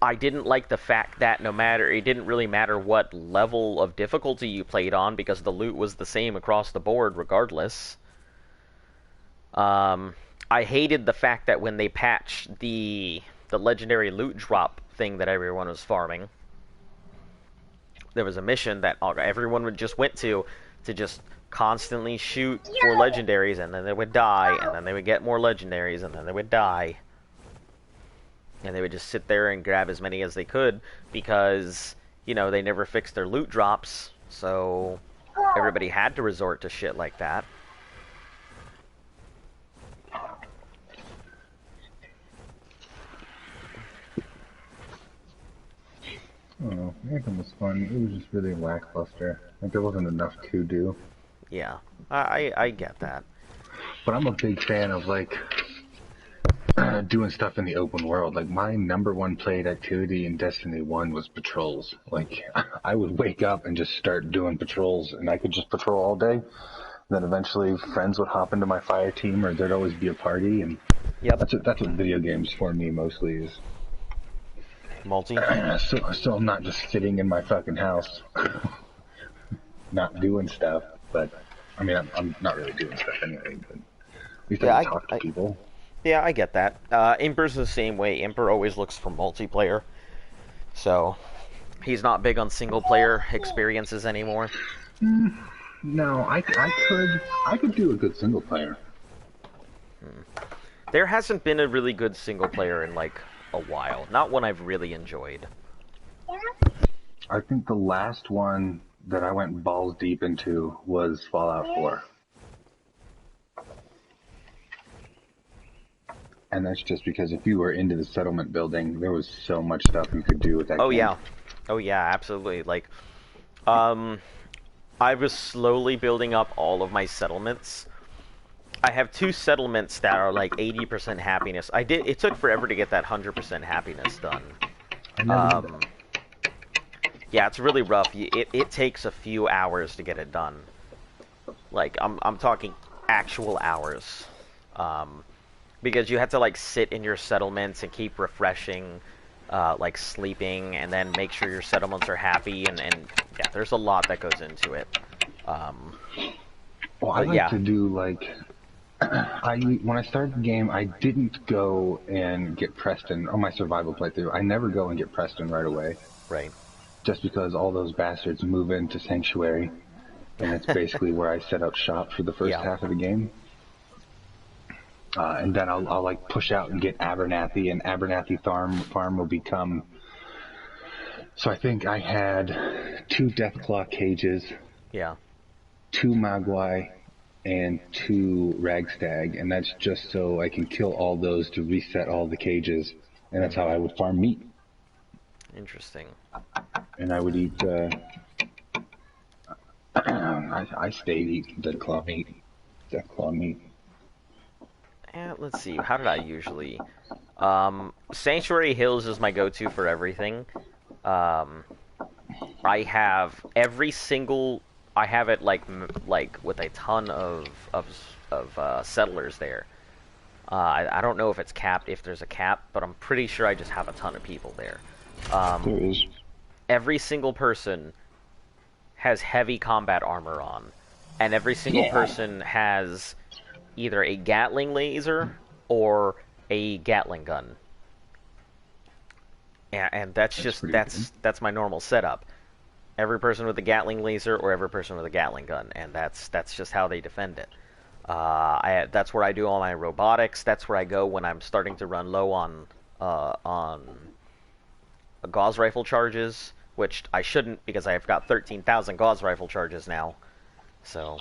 I didn't like the fact that it didn't really matter what level of difficulty you played on because the loot was the same across the board regardless. Um, I hated the fact that when they patched the legendary loot drop thing that everyone was farming, there was a mission that everyone would just went to just constantly shoot for legendaries, and then they would die, and then they would get more legendaries, and then they would die. And they would just sit there and grab as many as they could because, they never fixed their loot drops, so everybody had to resort to shit like that. I don't know. Anthem was fun. It was just really lackluster. Like there wasn't enough to do. Yeah, I get that. But I'm a big fan of like doing stuff in the open world. Like my number one played activity in Destiny 1 was patrols. Like I would wake up and just start doing patrols, and I could just patrol all day. Then eventually friends would hop into my fire team, or there'd always be a party, and Yep. that's what video games for me mostly is. Multi? So I'm not just sitting in my fucking house, not doing stuff. But I mean, I'm not really doing stuff anyway. But at least Yeah, I can talk to people. yeah, I get that. Imper's the same way. Imper always looks for multiplayer, so he's not big on single player experiences anymore. No, I could do a good single player. There hasn't been a really good single player in like a while. Not one I've really enjoyed. I think the last one that I went balls deep into was Fallout 4. And that's just because if you were into the settlement building, there was so much stuff you could do with that Oh game. yeah. Oh yeah, absolutely. Like, I was slowly building up all of my settlements. I have 2 settlements that are like 80% happiness. It took forever to get that 100% happiness done. I never did that. Yeah, it's really rough. It takes a few hours to get it done. Like, I'm talking actual hours. Because you have to like sit in your settlements and keep refreshing, like sleeping, and then make sure your settlements are happy, and yeah, there's a lot that goes into it. Well, I like Yeah. to do like when I started the game, I didn't go and get Preston on my survival playthrough. I never go and get Preston right away, Right. just because all those bastards move into Sanctuary, and it's basically where I set out shop for the first Yeah. half of the game. And then I'll like push out and get Abernathy, and Abernathy farm will become. So I think I had 2 Deathclaw cages, Yeah. 2 Mogwai, and 2 Ragstag, and that's just so I can kill all those to reset all the cages, and that's how I would farm meat. Interesting. And I would eat. I stayed eating Deathclaw meat. Deathclaw meat. Let's see. How did I usually? Sanctuary Hills is my go-to for everything. I have every single. I have it like with a ton of settlers there. I don't know if it's capped, if there's a cap, but I'm pretty sure I just have a ton of people there. There is. Every single person has heavy combat armor on, and every single person has either a Gatling laser or a Gatling gun. And that's that's my normal setup. Every person with a Gatling laser or every person with a Gatling gun, and that's just how they defend it. That's where I do all my robotics. That's where I go when I'm starting to run low on Gauss rifle charges, which I shouldn't because I've got 13,000 Gauss rifle charges now. So.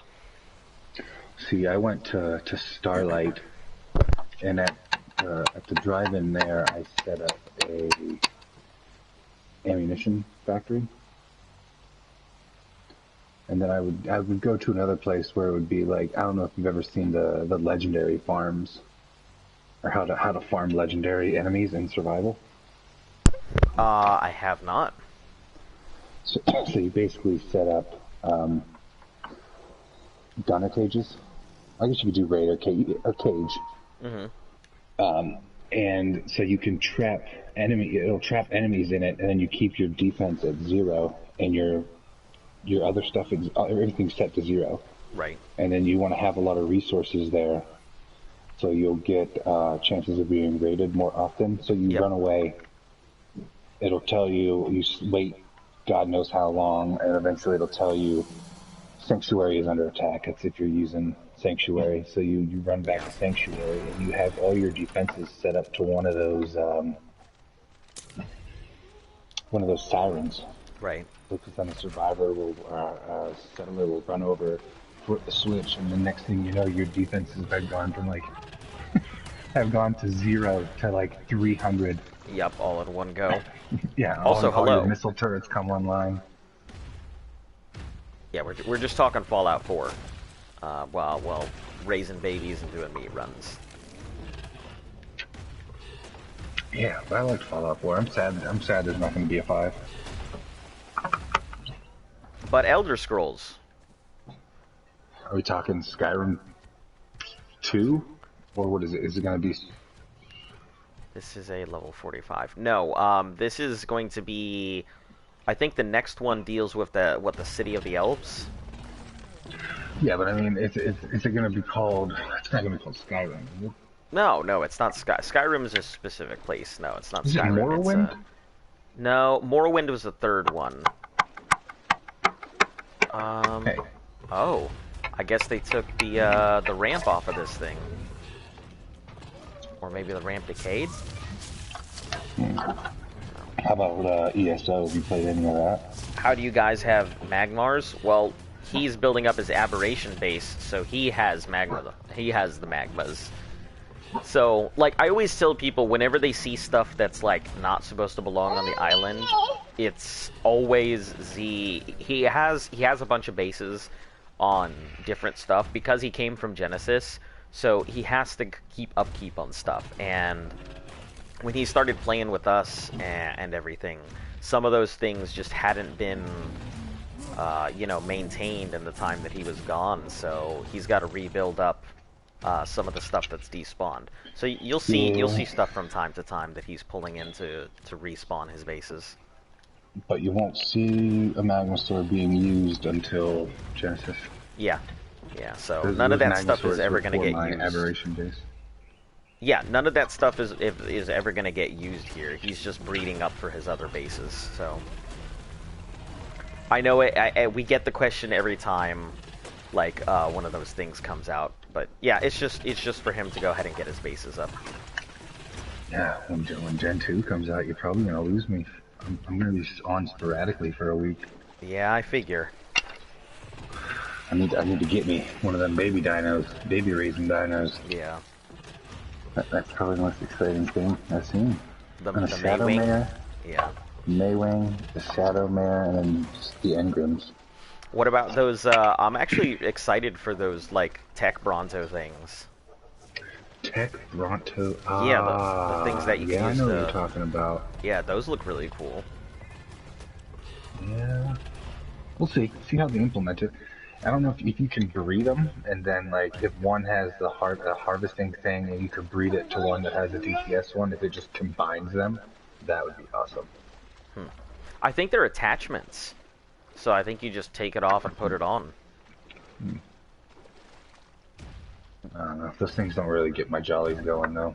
See, I went to Starlight, and at the drive-in there, I set up a ammunition factory. And then I would go to another place where it would be like, I don't know if you've ever seen the legendary farms, or how to farm legendary enemies in survival. I have not. So you basically set up gunner cages. I guess you could do raid or cage. Mm-hmm. And so you can trap it'll trap enemies in it, and then you keep your defense at 0 and your other stuff, everything's set to 0. Right. And then you want to have a lot of resources there, so you'll get chances of being raided more often. So you run away, it'll tell you wait God knows how long, and eventually it'll tell you Sanctuary is under attack. That's if you're using Sanctuary. So you run back to Sanctuary, and you have all your defenses set up to one of those sirens. Right. Because then a survivor settler will run over, flip the switch, and the next thing you know, your defenses have gone from have gone to 0 to 300. Yep, all in one go. Yeah. Also, all hello. your missile turrets come online. Yeah, we're just talking Fallout 4. While raising babies and doing meat runs. Yeah, but I like Fallout 4. I'm sad there's not going to be a 5. But Elder Scrolls. Are we talking Skyrim 2? Or what is it? Is it going to be... This is a level 45. No, this is going to be... I think the next one deals with the City of the Elves. Yeah, but I mean, is it going to be called... It's not going to be called Skyrim, is it? No, it's not Skyrim is a specific place. No, it's not Is Skyrim. It Morrowind? No, Morrowind was the third one. Hey. Oh, I guess they took the ramp off of this thing, or maybe the ramp decayed. How about ESO? Have you played any of that? How do you guys have Magmars? Well, he's building up his aberration base, so he has magma. He has the magmas. So, I always tell people, whenever they see stuff that's, not supposed to belong on the island, it's always he has a bunch of bases on different stuff, because he came from Genesis, so he has to keep upkeep on stuff, and when he started playing with us and everything, some of those things just hadn't been, maintained in the time that he was gone, so he's got to rebuild up some of the stuff that's despawned. So you'll see stuff from time to time that he's pulling in to respawn his bases. But you won't see a magma sword being used until Genesis. Yeah. So none of that stuff is ever going to get used. Aberration base. Yeah, none of that stuff is ever going to get used here. He's just breeding up for his other bases. So I know we get the question every time, one of those things comes out. But yeah, it's just for him to go ahead and get his bases up. Yeah, when Gen 2 comes out, you're probably gonna lose me. I'm gonna be on sporadically for a week. Yeah, I figure. I need to get me one of them baby raising dinos. Yeah. That's probably the most exciting thing I've seen. The Shadow Maywing? Mare. Yeah. Maywing, the Shadow Mare, and then just the Engrams. What about those, I'm actually excited for those, Tech Bronto things. Tech Bronto. Yeah, the things that you can Yeah, I use know what to... you're talking about. Yeah, those look really cool. Yeah. We'll see. See how they implement it. I don't know if you can breed them, and then like if one has the harvesting thing, and you could breed it to one that has a DPS one, if it just combines them, that would be awesome. I think they're attachments, so I think you just take it off and put it on. I don't know. Those things don't really get my jollies going though.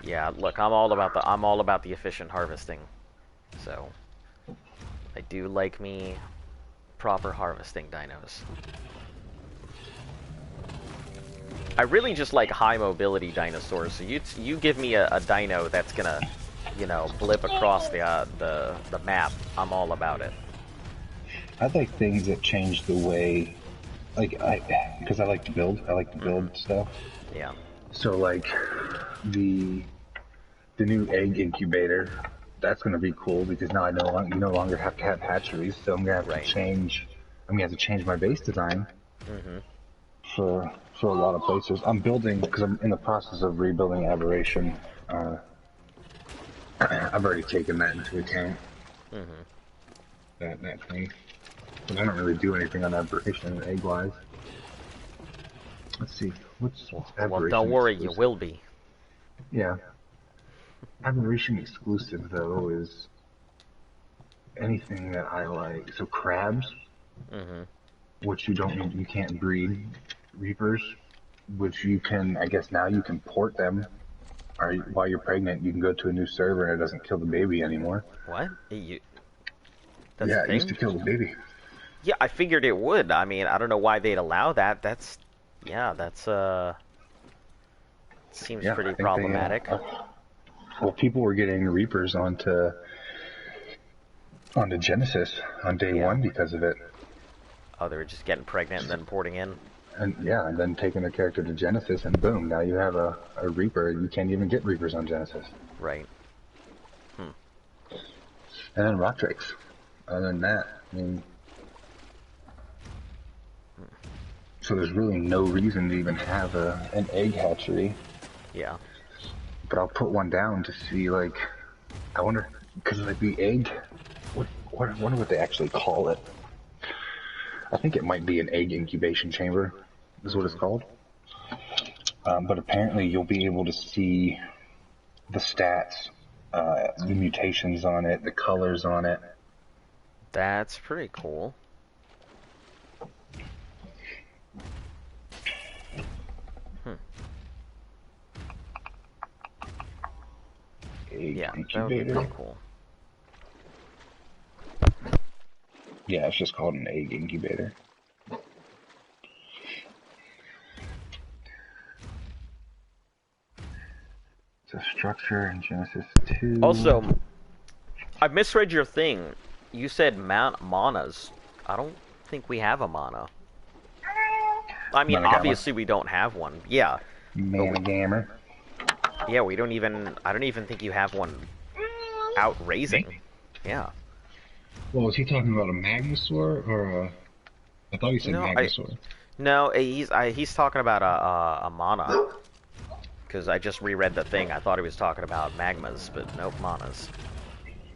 Yeah, look, I'm all about the efficient harvesting. So I do like me proper harvesting dinos. I really just like high mobility dinosaurs. So you give me a dino that's gonna, you know, blip across the map. I'm all about it. I like things that change the way, because I like to build. I like to build stuff. Yeah. So like the new egg incubator, that's going to be cool because now you no longer have to have hatcheries. So I'm going to have to change. I'm going to have to change my base design for a lot of places. I'm building because I'm in the process of rebuilding Aberration. I've already taken that into account. That thing. But I don't really do anything on Aberration egg-wise. Let's see. What's Aberration? Well, don't worry, exclusive? you will be. Yeah. Aberration exclusive though is anything that I like. So crabs, which you can't breed. Reapers, which you can, I guess now you can port them. Or while you're pregnant, you can go to a new server and it doesn't kill the baby anymore. What? That's yeah, it used to kill the baby. Yeah, I figured it would. I mean, I don't know why they'd allow that. Seems pretty problematic. Well, people were getting Reapers onto Genesis on day one because of it. Oh, they were just getting pregnant and then porting in? And then taking their character to Genesis, and boom, now you have a Reaper. You can't even get Reapers on Genesis. Right. And then Rock Drakes. Other than that, I mean... So there's really no reason to even have an egg hatchery. Yeah. But I'll put one down to see, like... I wonder... Because, like, the egg... I wonder what they actually call it. I think it might be an egg incubation chamber, is what it's called. But apparently you'll be able to see the stats, the mutations on it, the colors on it. That's pretty cool. Yeah, that would be pretty cool. Yeah, it's just called an egg incubator. It's a structure in Genesis 2. Also, I misread your thing. You said manas. I don't think we have a mana. I mean, obviously we don't have one. Yeah. Managammer. Yeah, we don't even... I don't even think you have one out raising. Yeah. Well, was he talking about a Magnosaur or a... I thought he said Magnosaur. No, he's talking about a mana. Because I just reread the thing. I thought he was talking about magmas, but nope, manas.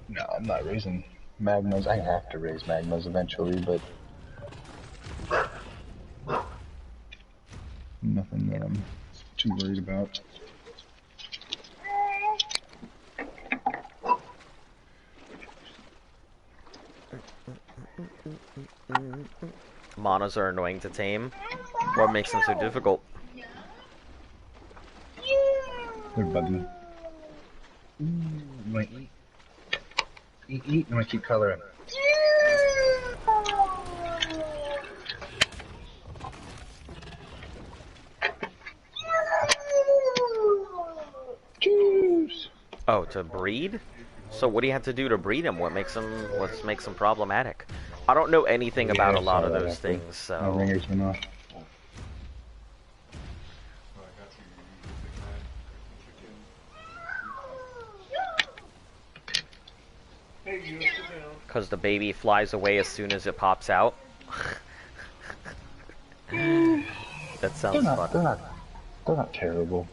No, I'm not raising magmas. I have to raise magmas eventually, but... Nothing that I'm too worried about. Manas are annoying to tame. What makes them so difficult? They're buggy. You wanna eat? Eat, you wanna keep coloring? Juice! Oh, to breed? So what do you have to do to breed them? What makes them problematic? I don't know anything about a lot of those things, so... Because the baby flies away as soon as it pops out. That sounds fun. They're not terrible.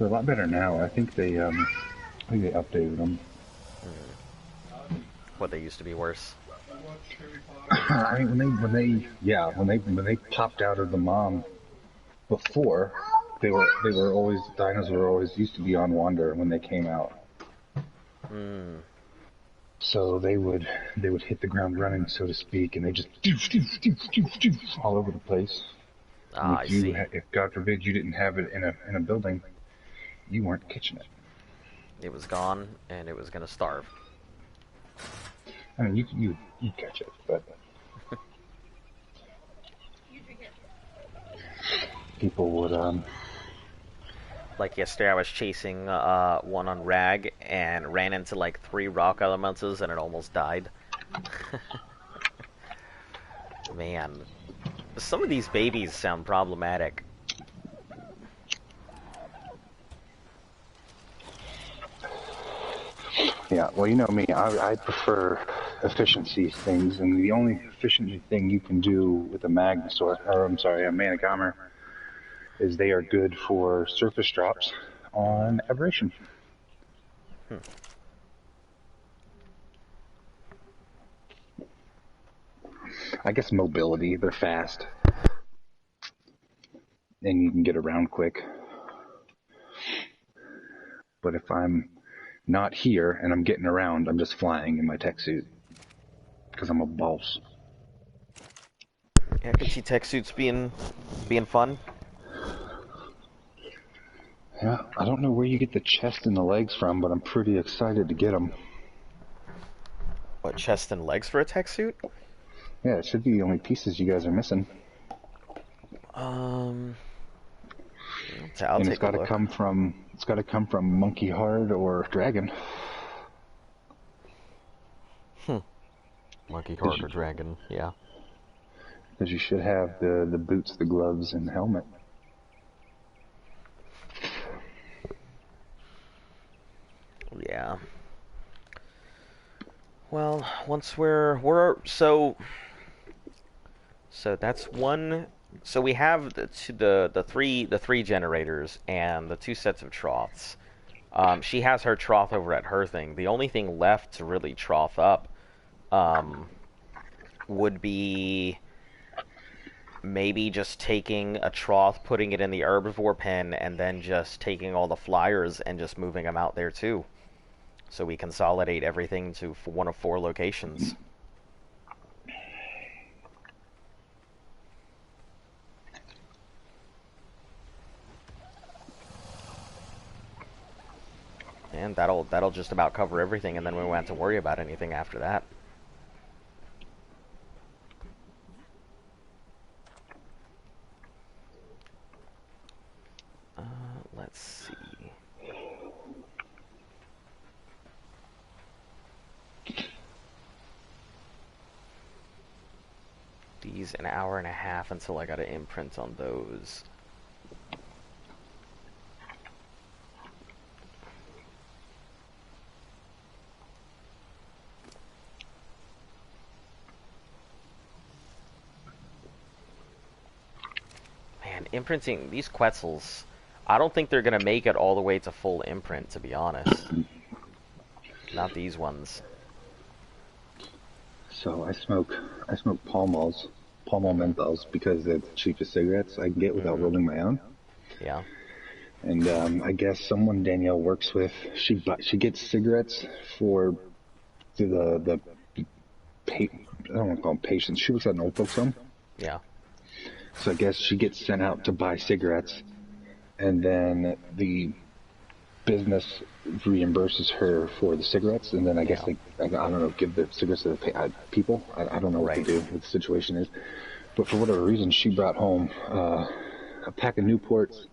They're a lot better now. I think they updated them. What, they used to be worse? I mean, when they popped out of the mom before, they were always dinos were always used to be on wander when they came out. Hmm. So they would hit the ground running, so to speak, and they just all over the place. And Ah, I see. if God forbid you didn't have it in a building, you weren't catching it. It was gone, and it was gonna starve. I mean, you catch it, but people would Like yesterday, I was chasing one on Rag and ran into like 3 rock elementals, and it almost died. Man, some of these babies sound problematic. Yeah, well, you know me, I prefer efficiency things, and the only efficiency thing you can do with a a Manigamer, is they are good for surface drops on aberration. Hmm. I guess mobility, they're fast, and you can get around quick. But if I'm not here and I'm getting around, I'm just flying in my tech suit because I'm a boss. Yeah, I can see tech suits being fun. Yeah, I don't know where you get the chest and the legs from, but I'm pretty excited to get them. What, chest and legs for a tech suit? Yeah, it should be the only pieces you guys are missing. Um, I'll And it's take a got to look. come from Monkey Hard or Dragon. Monkey card or dragon, yeah. Because you should have the boots, the gloves, and the helmet. Yeah. Well, once we're so that's one. So we have the three generators and the 2 sets of troughs. She has her trough over at her thing. The only thing left to really trough up um, would be maybe just taking a trough, putting it in the herbivore pen, and then just taking all the flyers and just moving them out there too. So we consolidate everything to one of 4 locations. And that'll just about cover everything, and then we won't have to worry about anything after that. Let's see. These an hour and a half until I gotta imprint on those. Man, imprinting these Quetzals, I don't think they're gonna make it all the way to full imprint, to be honest. Not these ones. So I smoke Pall Malls, Pall Mall menthols, because they're the cheapest cigarettes I can get without rolling my own. Yeah. And I guess someone Danielle works with, she gets cigarettes for the I don't want to call them patients. She works at an old folks home. Yeah. So I guess she gets sent out to buy cigarettes, and then the business reimburses her for the cigarettes, and then I guess I don't know, give the cigarettes to the people. I don't know what to do, what the situation is. But for whatever reason, she brought home a pack of Newports,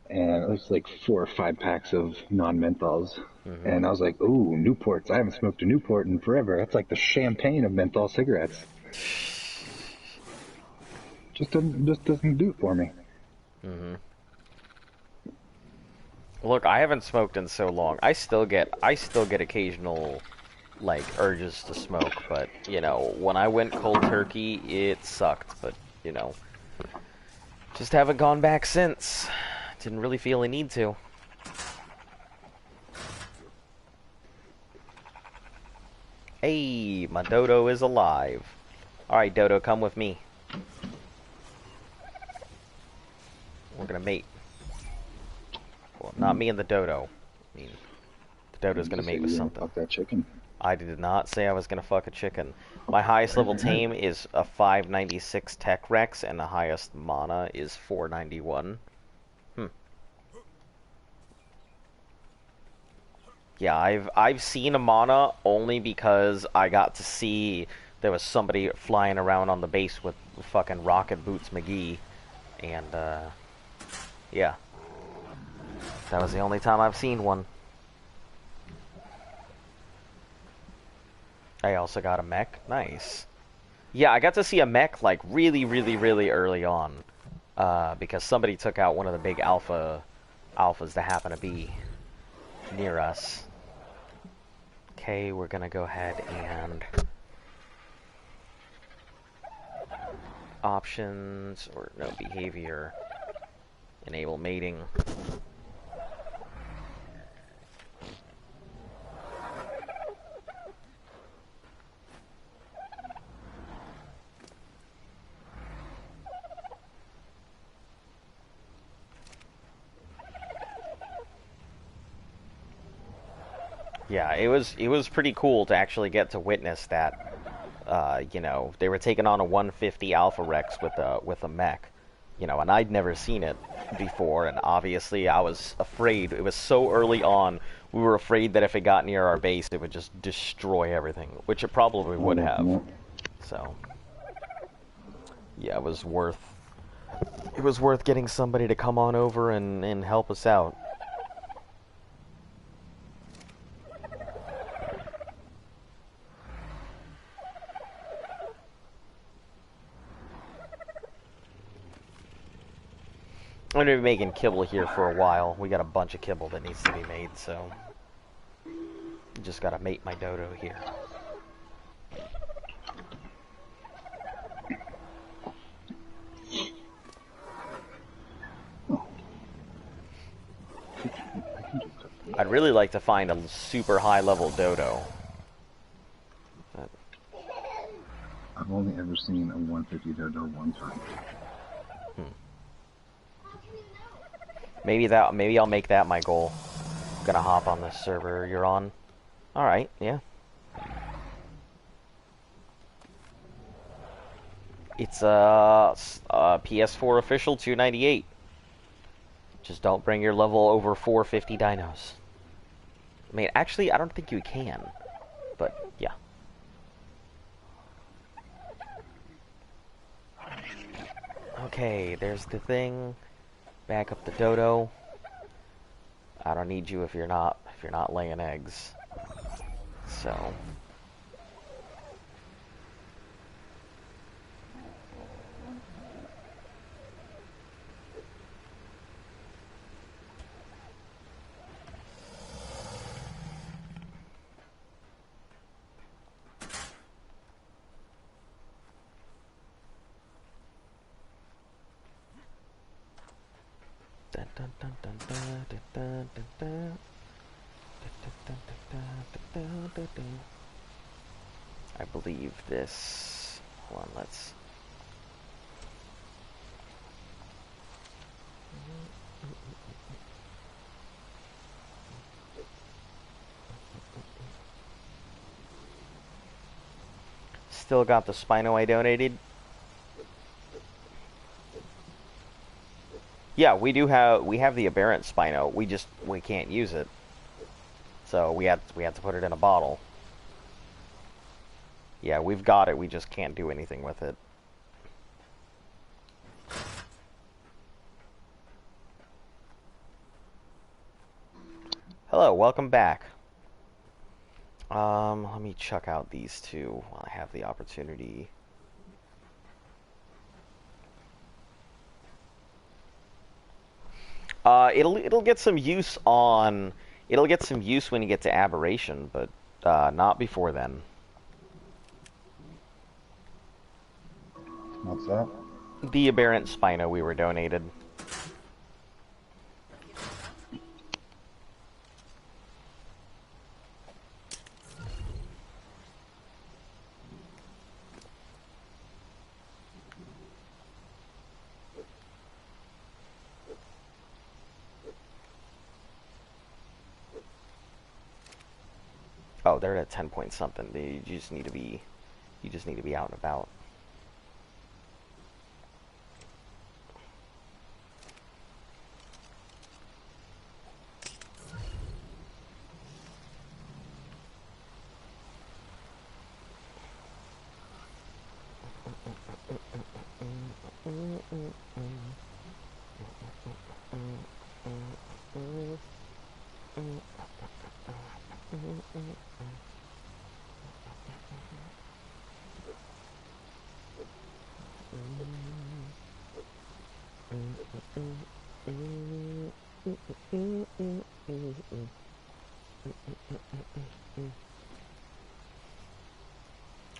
and it was like 4 or 5 packs of non-menthols. Mm-hmm. And I was like, ooh, Newports. I haven't smoked a Newport in forever. That's like the champagne of menthol cigarettes. Just doesn't do it for me. Mm-hmm. Look, I haven't smoked in so long. I still get occasional like urges to smoke, but you know, when I went cold turkey, it sucked, but you know, just haven't gone back since. Didn't really feel a need to. Hey, my dodo is alive. Alright, Dodo, come with me. We're gonna mate. Well, not me and the dodo. I mean, the dodo's gonna mate with something. Fuck that chicken. I did not say I was gonna fuck a chicken. My highest level tame is a 596 Tech Rex, and the highest mana is 491. Yeah, I've seen a mana only because I got to see there was somebody flying around on the base with fucking Rocket Boots McGee, and yeah, that was the only time I've seen one. I also got a mech. Nice. Yeah, I got to see a mech like really early on, because somebody took out one of the big alphas that happen to be near us. Okay, we're gonna go ahead and options or no behavior, enable mating. Yeah, it was pretty cool to actually get to witness that. You know, they were taking on a 150 Alpha Rex with a mech, you know, and I'd never seen it before, and obviously I was afraid. It was so early on, we were afraid that if it got near our base, it would just destroy everything, which it probably would have. So, yeah, it was worth getting somebody to come on over and help us out. I'm going to be making kibble here for a while. We got a bunch of kibble that needs to be made, so just got to mate my dodo here. I'd really like to find a super high level dodo. But I've only ever seen a 150 dodo one time. Maybe I'll make that my goal. I'm gonna hop on this server you're on. Alright, yeah. It's PS4 official 298. Just don't bring your level over 450 dinos. I mean, actually, I don't think you can. But, yeah. Okay, there's the thing. Back up the dodo. I don't need you if you're not laying eggs. So I believe this. Hold on, let's. Still got the Spino I donated. Yeah, we have the aberrant Spino. We can't use it. So we had to put it in a bottle. Yeah, we've got it. We just can't do anything with it. Hello, welcome back. Let me check out these two while I have the opportunity. It'll get some use on. It'll get some use when you get to aberration, but not before then. What's that? The aberrant Spino we were donated. Oh, they're at 10 point something. You just need to be out and about.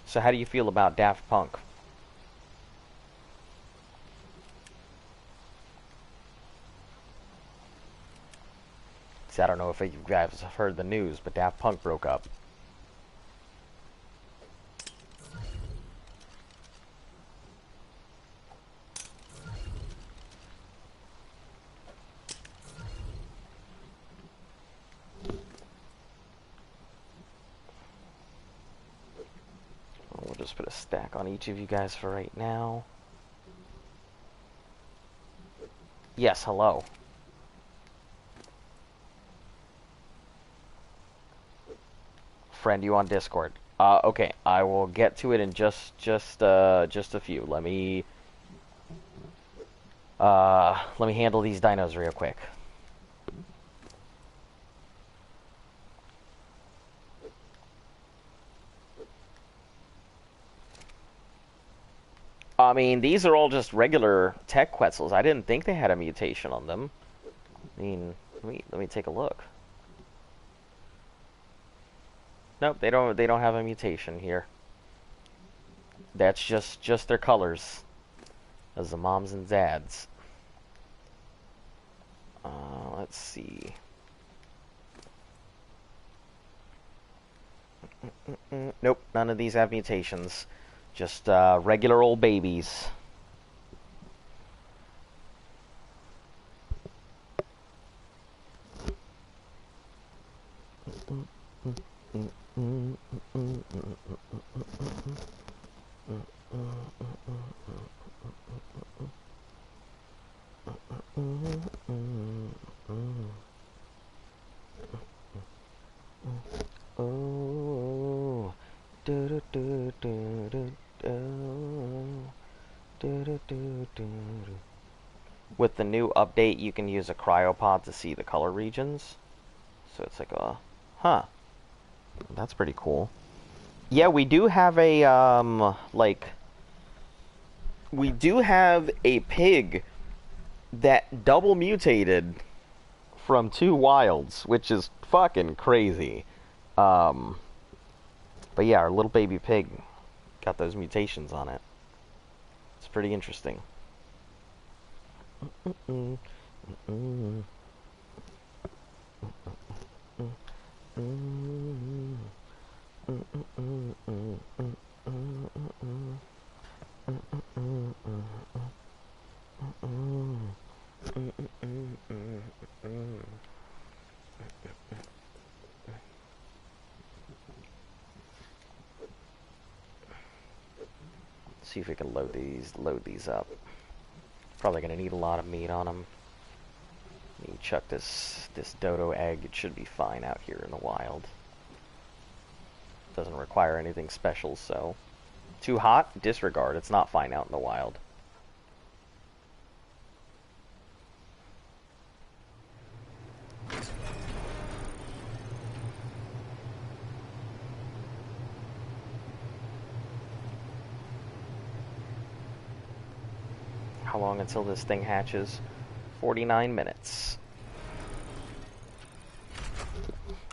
So how do you feel about Daft Punk? See, I don't know if you guys have heard the news, but Daft Punk broke up. We'll just put a stack on each of you guys for right now. Yes, hello. Friend you on Discord. Okay, I will get to it in just a few. Let me handle these dinos real quick. I mean, these are all just regular tech Quetzals. I didn't think they had a mutation on them. I mean, let me take a look. Nope, they don't have a mutation here. That's just their colors. As the moms and dads. Let's see. Nope, none of these have mutations. Just regular old babies. Oh, do do do do do do. With the new update, you can use a cryopod to see the color regions. So it's like a, huh? That's pretty cool. Yeah, we do have a we do have a pig that double mutated from 2 wilds, which is fucking crazy. But yeah, our little baby pig got those mutations on it. It's pretty interesting. See if we can load these up. Probably gonna need a lot of meat on them. Let me chuck this dodo egg. It should be fine out here in the wild. Doesn't require anything special, so too hot? Disregard. It's not fine out in the wild. How long until this thing hatches? 49 minutes.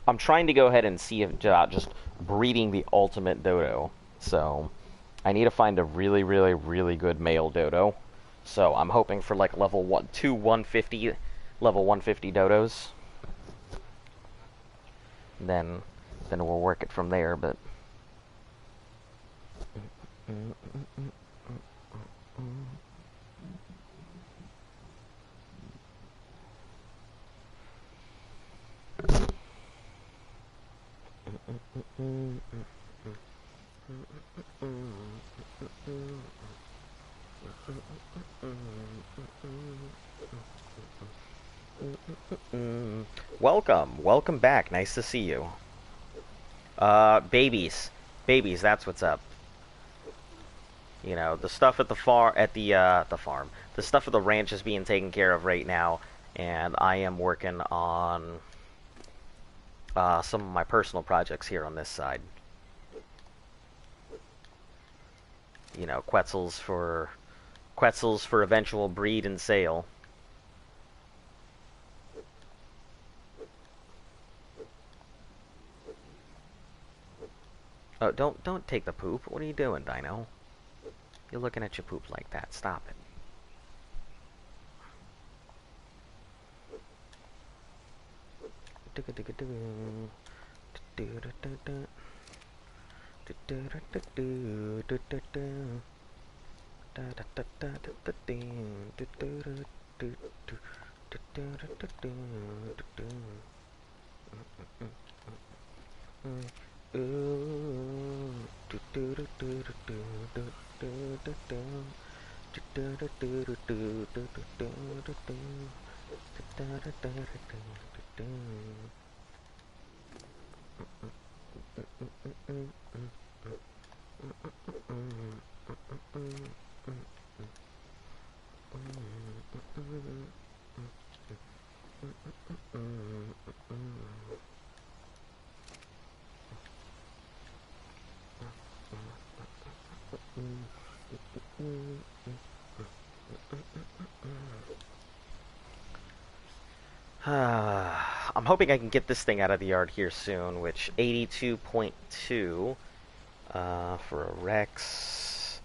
I'm trying to go ahead and see if just breeding the ultimate dodo. So I need to find a really, really, really good male dodo. So I'm hoping for like level 150 dodos. Then we'll work it from there, but Welcome back. Nice to see you. Babies, that's what's up. You know, the stuff at the farm. The stuff at the ranch is being taken care of right now, and I am working on some of my personal projects here on this side. You know, Quetzals for eventual breed and sale. Oh, don't take the poop. What are you doing, Dino? You're looking at your poop like that. Stop it. I'm hoping I can get this thing out of the yard here soon, which 82.2 for a Rex,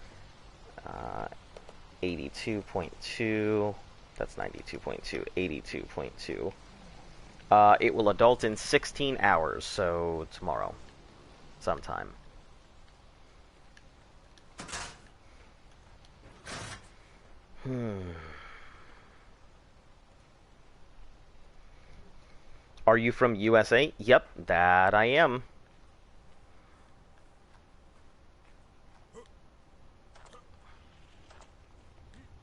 82.2, that's 92.2, 82.2. It will adult in 16 hours, so tomorrow, sometime. Are you from USA? Yep, that I am.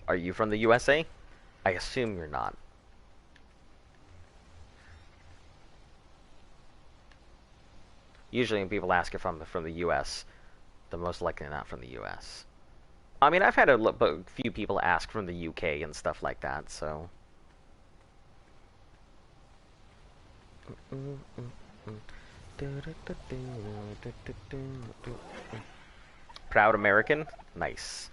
Are you from the USA? I assume you're not. Usually when people ask if I'm from the US, they're most likely not from the US. I mean, I've had a few people ask from the UK and stuff like that, so... Proud American? Nice.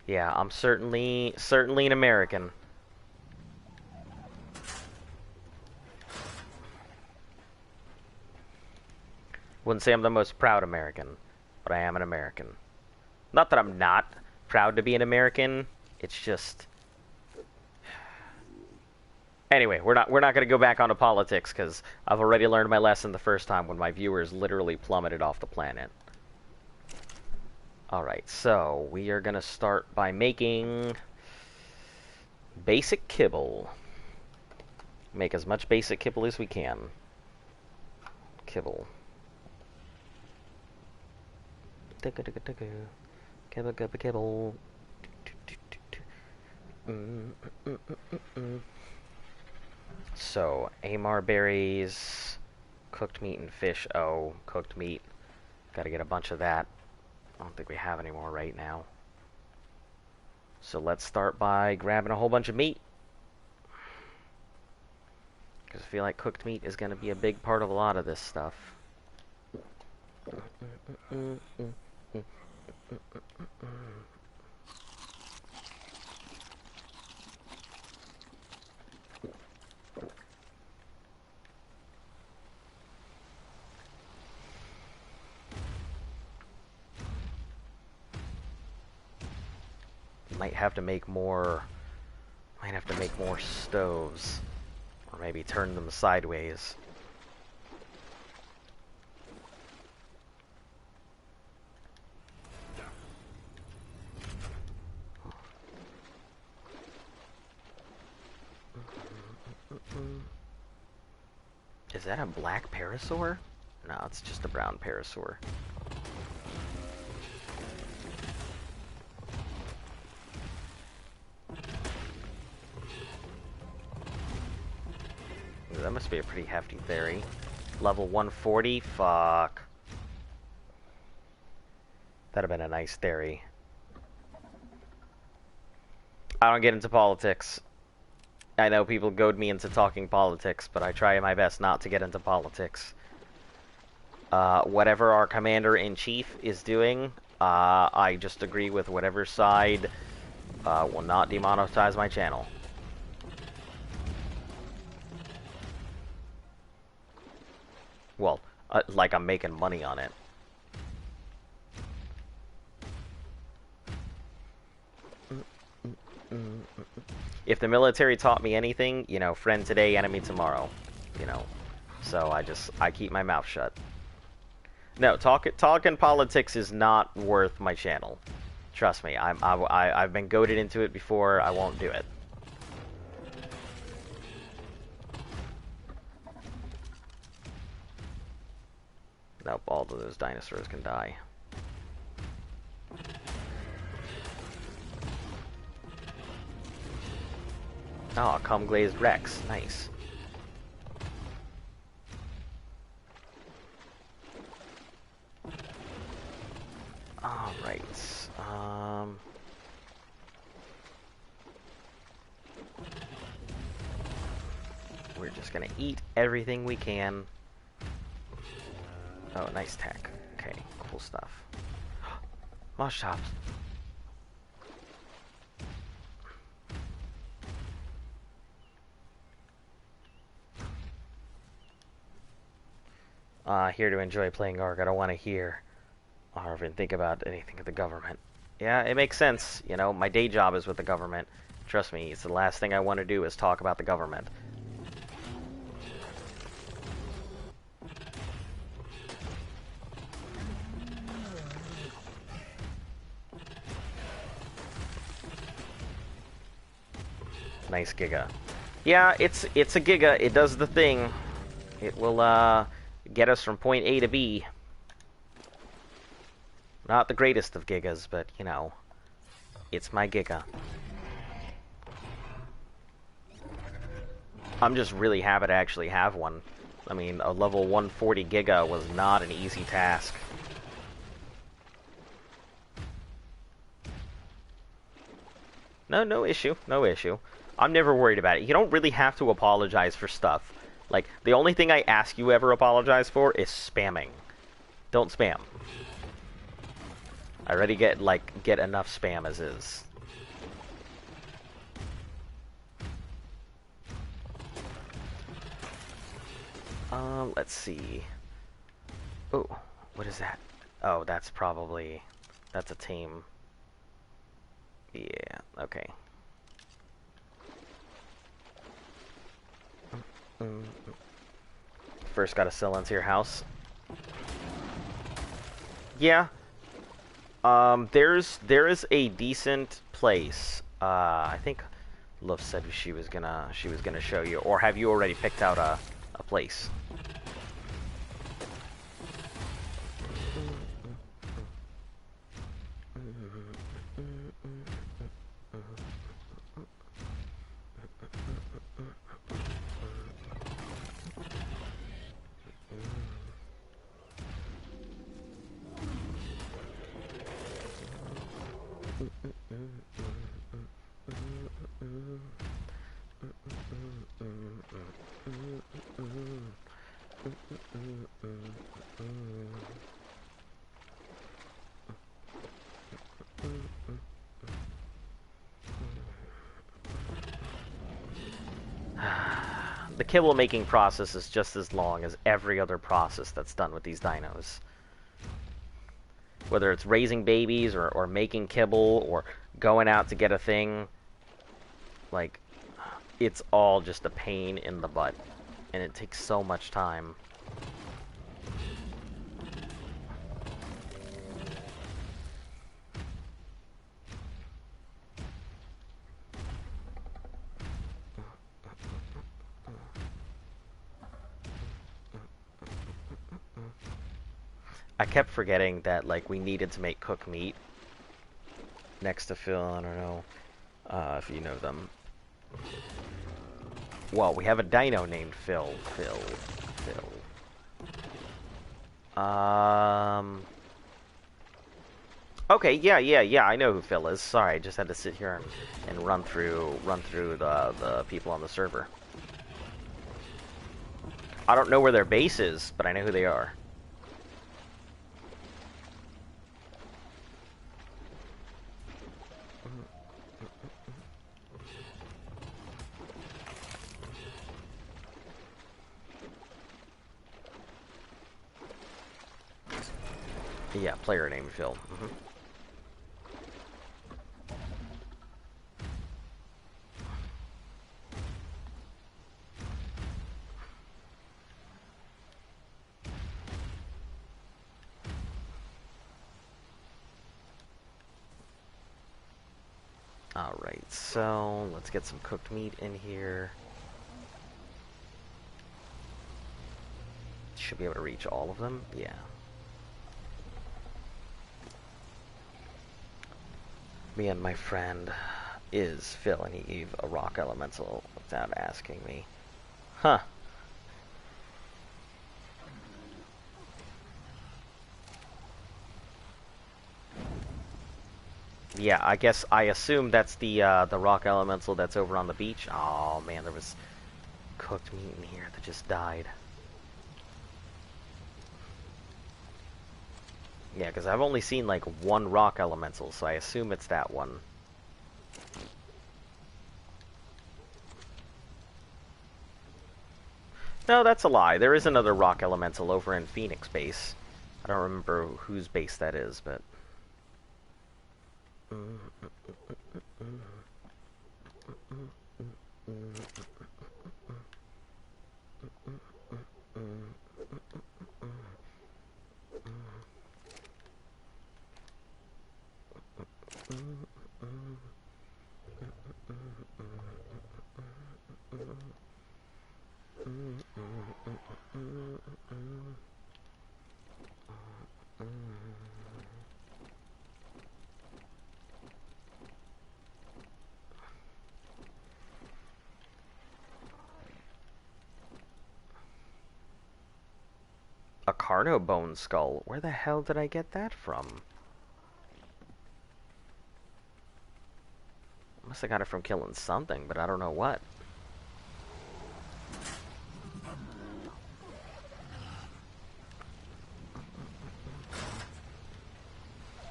Yeah, I'm certainly an American. Wouldn't say I'm the most proud American, but I am an American. Not that I'm not proud to be an American. It's just... Anyway, we're not going to go back onto politics because I've already learned my lesson the first time when my viewers literally plummeted off the planet. Alright, so we are going to start by making basic kibble. Make as much basic kibble as we can. Kibble. Kibble, kibble, kibble. So, Amar berries, cooked meat and fish. Oh, cooked meat. Gotta get a bunch of that. I don't think we have any more right now. So let's start by grabbing a whole bunch of meat. Because I feel like cooked meat is going to be a big part of a lot of this stuff. Might have to make more stoves, or maybe turn them sideways. Is that a black parasaur? No, it's just a brown parasaur. Ooh, that must be a pretty hefty theory. Level 140? Fuck. That'd have been a nice theory. I don't get into politics. I know people goad me into talking politics, but I try my best not to get into politics. Whatever our commander-in-chief is doing, I just agree with whatever side will not demonetize my channel. Well, like I'm making money on it. If the military taught me anything, you know, friend today, enemy tomorrow, you know. So I keep my mouth shut. No, talking politics is not worth my channel. Trust me, I've been goaded into it before. I won't do it. Nope, all of those dinosaurs can die. Oh, cum glazed Rex. Nice. Alright. We're just gonna eat everything we can. Oh, nice tech. Okay, cool stuff. Moss chops. Here to enjoy playing Ark. I don't want to hear or even think about anything of the government. Yeah, it makes sense. You know, my day job is with the government. Trust me, it's the last thing I want to do is talk about the government. Nice Giga. Yeah, it's a Giga. It does the thing. It will get us from point A to B. Not the greatest of Gigas, but you know, it's my Giga. I'm just really happy to actually have one. I mean, a level 140 Giga was not an easy task. No issue. No issue. I'm never worried about it. You don't really have to apologize for stuff. Like, the only thing I ask you ever apologize for is spamming. Don't spam. I already get enough spam as is. Let's see. Oh, what is that? Oh, that's a team. Yeah, okay. First gotta sell into your house. Yeah. There is a decent place. I think Love said she was gonna show you, or have you already picked out a place? The kibble making process is just as long as every other process that's done with these dinos. Whether it's raising babies or making kibble or going out to get a thing, like, it's all just a pain in the butt. And it takes so much time. I kept forgetting that, like, we needed to make cooked meat next to Phil. I don't know if you know them. Well, we have a dino named Phil. Okay, yeah, I know who Phil is. Sorry, I just had to sit here and run through the people on the server. I don't know where their base is, but I know who they are. Yeah, player named Phil. Alright, so let's get some cooked meat in here. Should be able to reach all of them. Yeah. Me and my friend is Phil, and he gave a rock elemental without asking me. Huh. Yeah, I assume that's the rock elemental that's over on the beach. Oh man, there was cooked meat in here that just died. Yeah, because I've only seen like one rock elemental, so I assume it's that one. No, that's a lie. There is another rock elemental over in Phoenix base. I don't remember whose base that is, but... A Carno bone skull? Where the hell did I get that from? Must have got it from killing something, but I don't know what.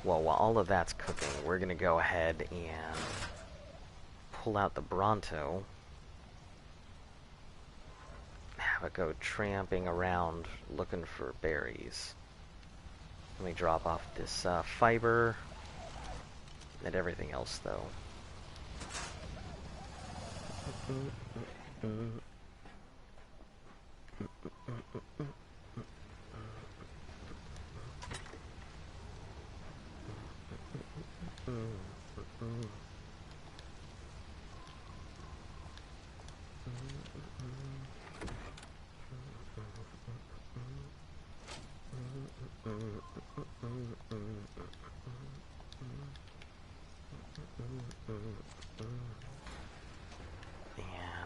Well, while all of that's cooking, we're gonna go ahead and pull out the Bronto. Have it go tramping around looking for berries. Let me drop off this fiber and everything else, though.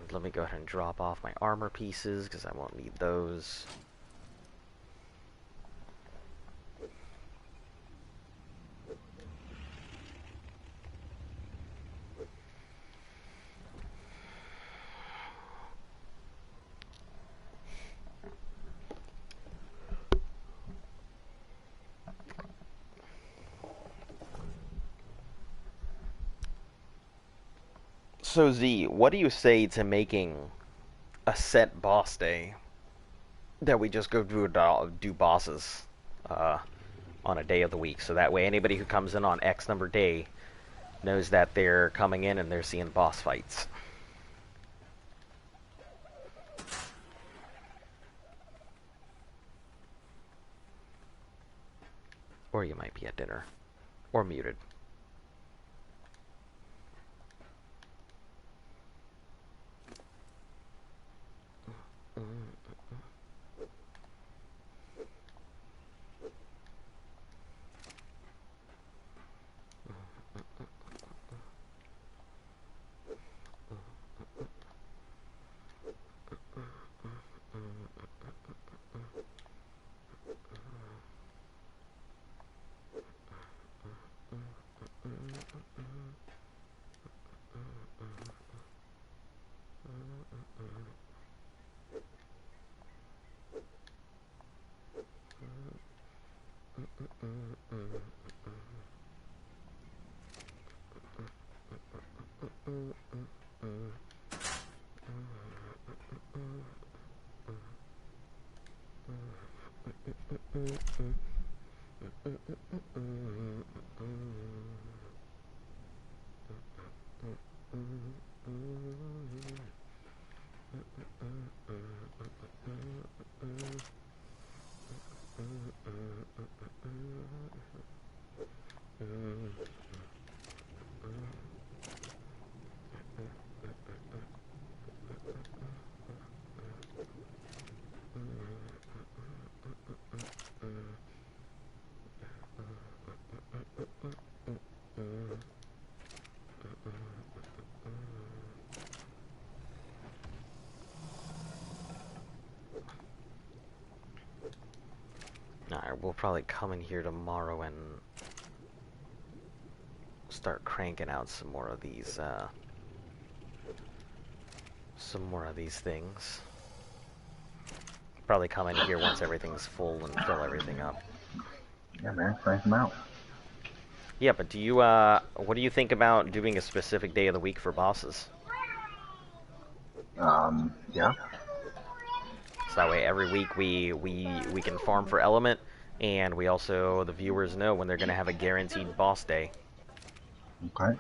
And let me go ahead and drop off my armor pieces, because I won't need those. So Z, what do you say to making a set boss day that we just go do bosses on a day of the week, so that way anybody who comes in on X number day knows that they're coming in and they're seeing boss fights. Or you might be at dinner. Or muted. Alright, we'll probably come in here tomorrow and start cranking out some more of these things. Probably come in here once everything's full and fill everything up. Yeah, man, crank them out. Yeah, but do you what do you think about doing a specific day of the week for bosses? Yeah. So that way every week we can farm for element, and we also, the viewers know when they're going to have a guaranteed boss day. Okay.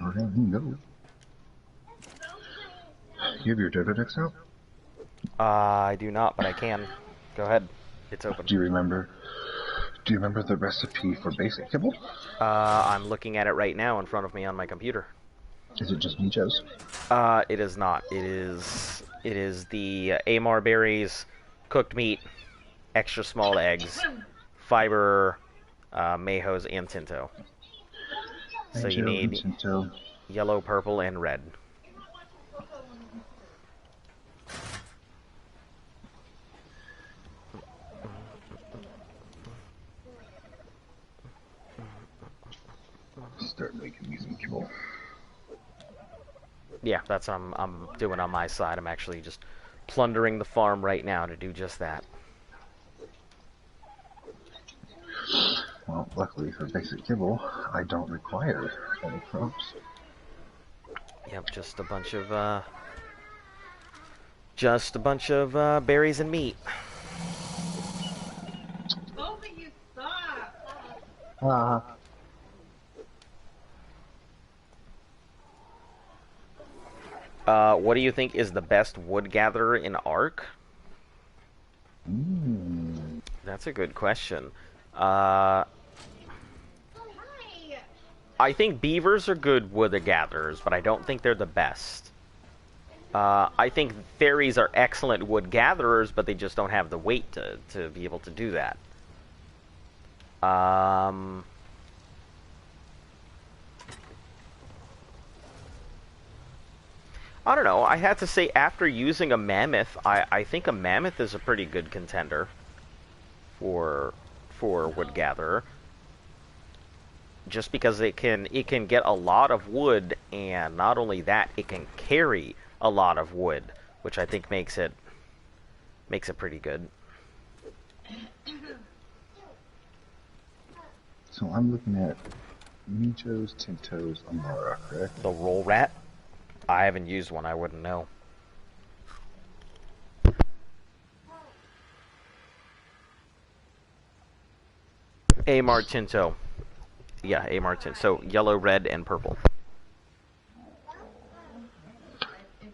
Okay, go. You have your Devodex out? I do not, but I can. Go ahead. It's open. Do you remember the recipe for basic kibble? I'm looking at it right now in front of me on my computer. Is it just Michos? It is not. It is the Amar berries, cooked meat, extra small eggs, fiber, mayhos, and tinto. So you need yellow, purple, and red. Start making me some kibble. Yeah, that's what I'm doing on my side. I'm actually just plundering the farm right now to do just that. Well, luckily for basic kibble, I don't require any crops. Yep, just a bunch of berries and meat. Oh, but you suck. What do you think is the best wood gatherer in Ark? That's a good question. I think beavers are good wood gatherers, but I don't think they're the best. I think fairies are excellent wood gatherers, but they just don't have the weight to be able to do that. I don't know. I had to say, after using a mammoth, I think a mammoth is a pretty good contender for wood gatherer. Just because it can get a lot of wood, and not only that, it can carry a lot of wood, which I think makes it pretty good. So I'm looking at Michos, Tintos, Amara, correct? The roll rat? I haven't used one, I wouldn't know. Amar Tinto. Yeah, Amar Tinto. So yellow, red, and purple.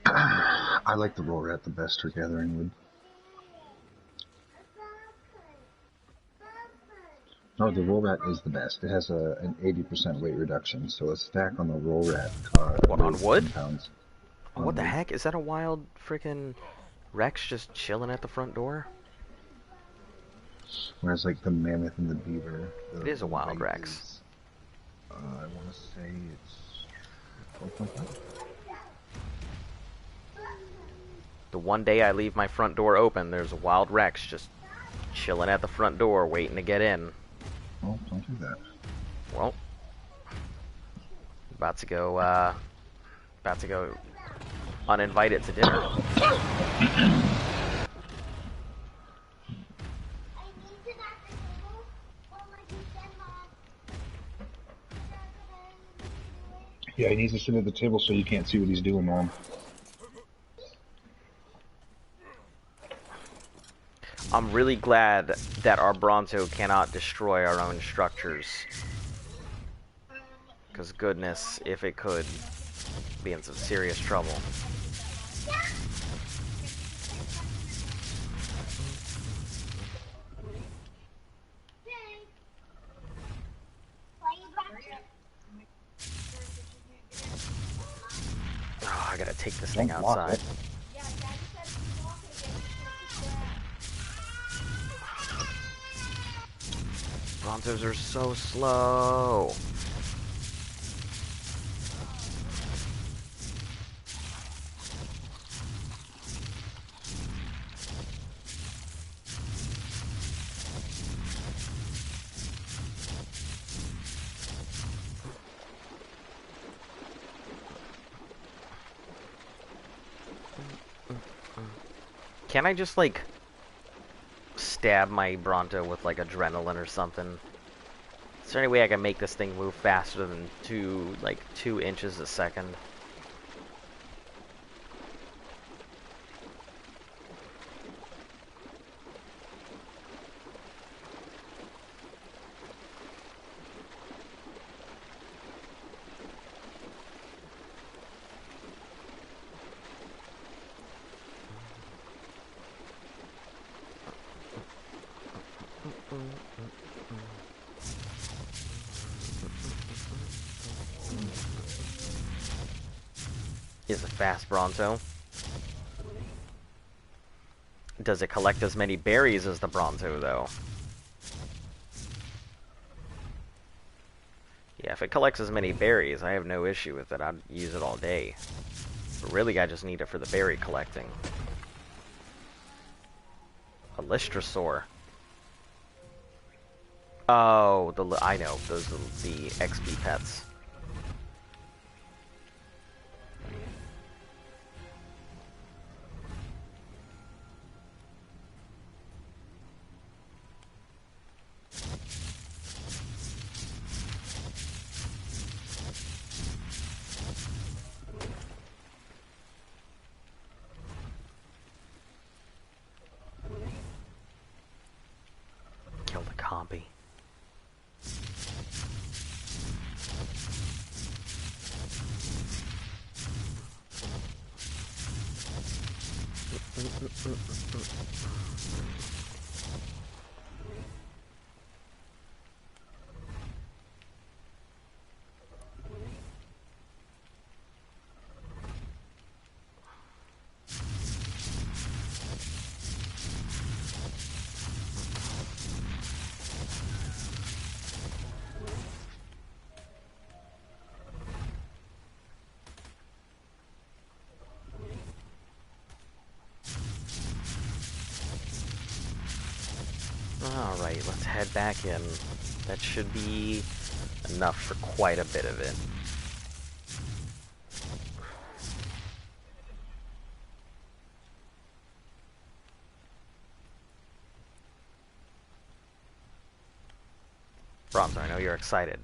I like the roll rat the best for gathering wood. No, the roll rat is the best. It has an 80% weight reduction, so a stack on the roll rat What, on wood? Pounds Oh, what the heck? Is that a wild freaking Rex just chilling at the front door? Whereas like the mammoth and the beaver. It is a wild Rex. I want to say it's 12.5. The one day I leave my front door open, there's a wild Rex just chilling at the front door waiting to get in. Oh, don't do that. Well, about to go uninvited to dinner. Yeah, he needs to sit at the table so you can't see what he's doing, Mom. I'm really glad that our Bronto cannot destroy our own structures. Because goodness, if it could, be in some serious trouble. Oh, I gotta take this thing outside. Brontos are so slow. Can I just, like, stab my Bronto with, like, adrenaline or something? Is there any way I can make this thing move faster than 2 inches a second? Is a fast Bronto. Does it collect as many berries as the Bronto, though? Yeah, if it collects as many berries, I have no issue with it. I'd use it all day. But really, I just need it for the berry collecting. A Listrasaur. Oh, I know. Those are the XP pets. Kill the compy. Alright, let's head back in. That should be enough for quite a bit of it. Bronzo, I know you're excited,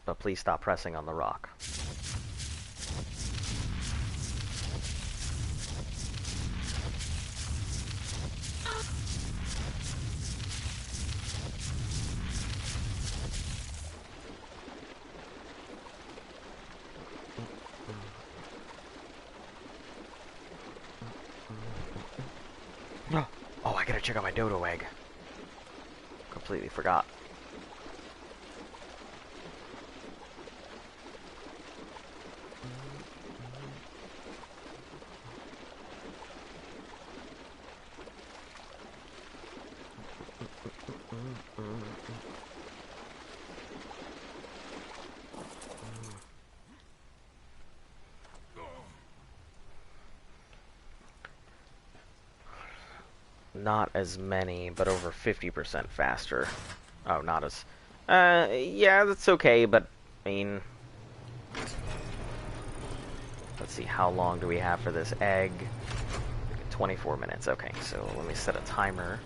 but please stop pressing on the rock. Oh, I gotta check out my dodo egg. Completely forgot. Not as many, but over 50% faster. Oh, not as... yeah, that's okay, but, I mean... Let's see, how long do we have for this egg? 24 minutes, okay, so let me set a timer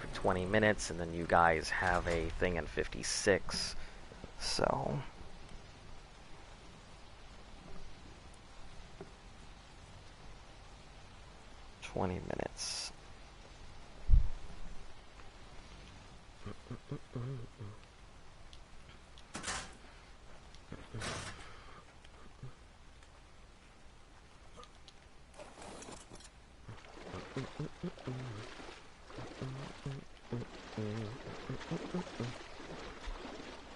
for 20 minutes, and then you guys have a thing in 56, so... 20 minutes.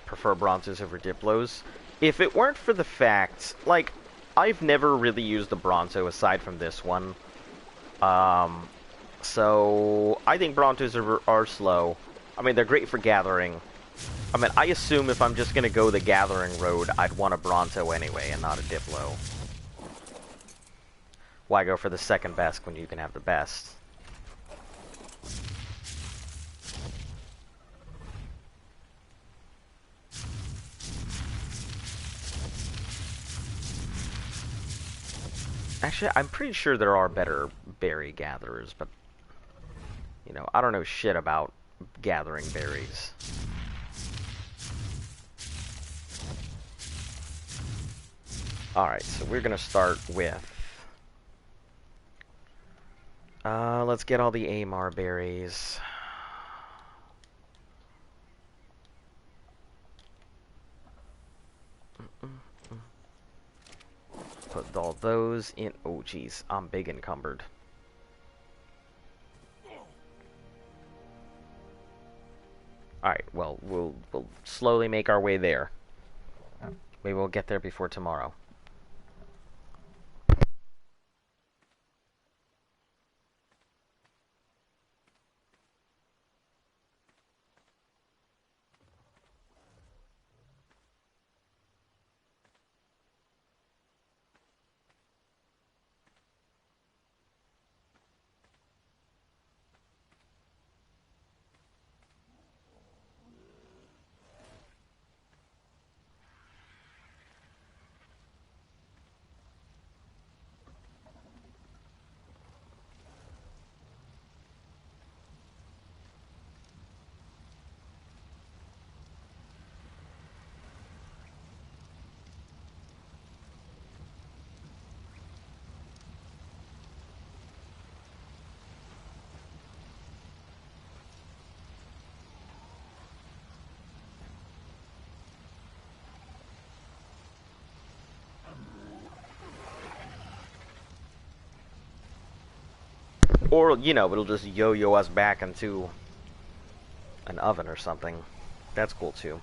Prefer Bronzos over Diplos. If it weren't for the fact, like, I've never really used a Bronzo aside from this one. So I think Bronzos are slow. I mean, they're great for gathering. I mean, I assume if I'm just going to go the gathering road, I'd want a Bronto anyway and not a Diplo. Why go for the second best when you can have the best? Actually, I'm pretty sure there are better berry gatherers, but, you know, I don't know shit about gathering berries. Alright, so we're gonna start with... let's get all the Amar berries. Put all those in... Oh, jeez, I'm big encumbered. Alright, well, we'll slowly make our way there. Maybe we'll get there before tomorrow. Or, you know, it'll just yo-yo us back into an oven or something. That's cool, too.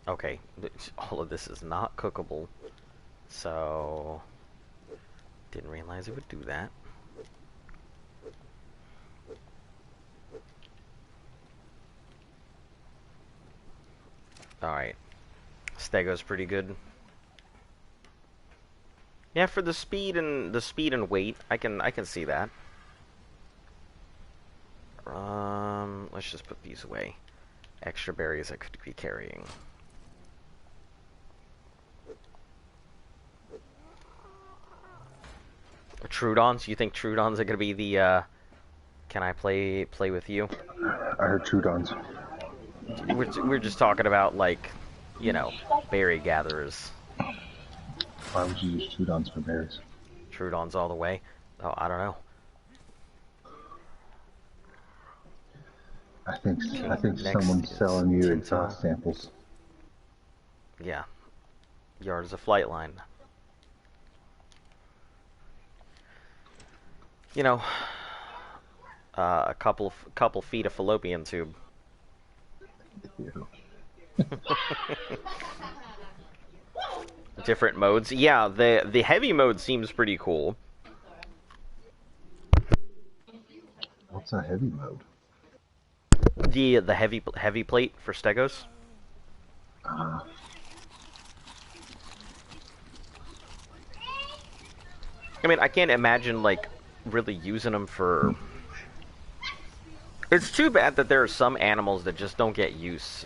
Okay, all of this is not cookable, so didn't realize it would do that. Alright, Stego's pretty good. Yeah, for the speed and weight, I can see that. Let's just put these away. Extra berries I could be carrying. Trudons? You think Trudons are gonna be the, can I play with you? I heard Trudons. We're just talking about, like, you know, berry gatherers. Why would you use Trudons for berries? Trudons all the way. Oh, I don't know. I think someone's selling you exhaust samples. Yeah. Yard is a flight line. You know, a couple feet of fallopian tube. Different modes. Yeah, the heavy mode seems pretty cool. What's a heavy mode? The heavy plate for Stegos. I mean, I can't imagine, like, really using them for... It's too bad that there are some animals that just don't get use,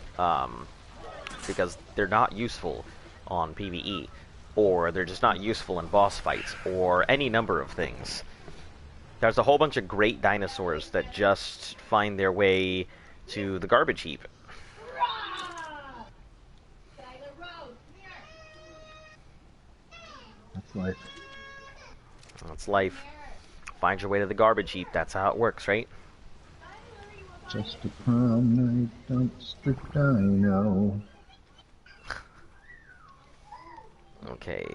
because they're not useful on PvE, or they're just not useful in boss fights, or any number of things. There's a whole bunch of great dinosaurs that just find their way to the garbage heap. That's life. That's life. Find your way to the garbage heap. That's how it works, right? Just a prom night dumpster dino. Okay.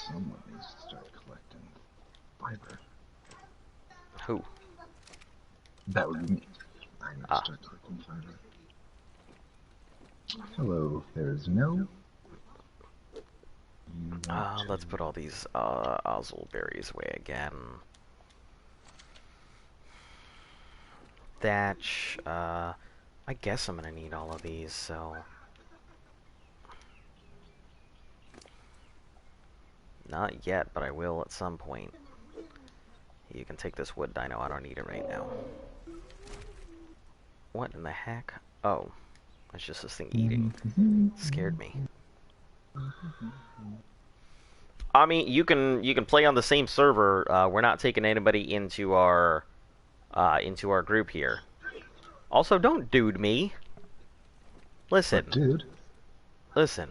Someone needs to start collecting fiber. Who? That would be me. I need to start collecting fiber. Hello, there's no. Let's put all these Ozol berries away again. Thatch. I guess I'm gonna need all of these, so... Not yet, but I will at some point. You can take this wood dino, I don't need it right now. What in the heck? Oh. It's just this thing eating. Scared me. I mean, you can play on the same server. We're not taking anybody into our group here. Also, don't dude me. Listen. What, dude? Listen.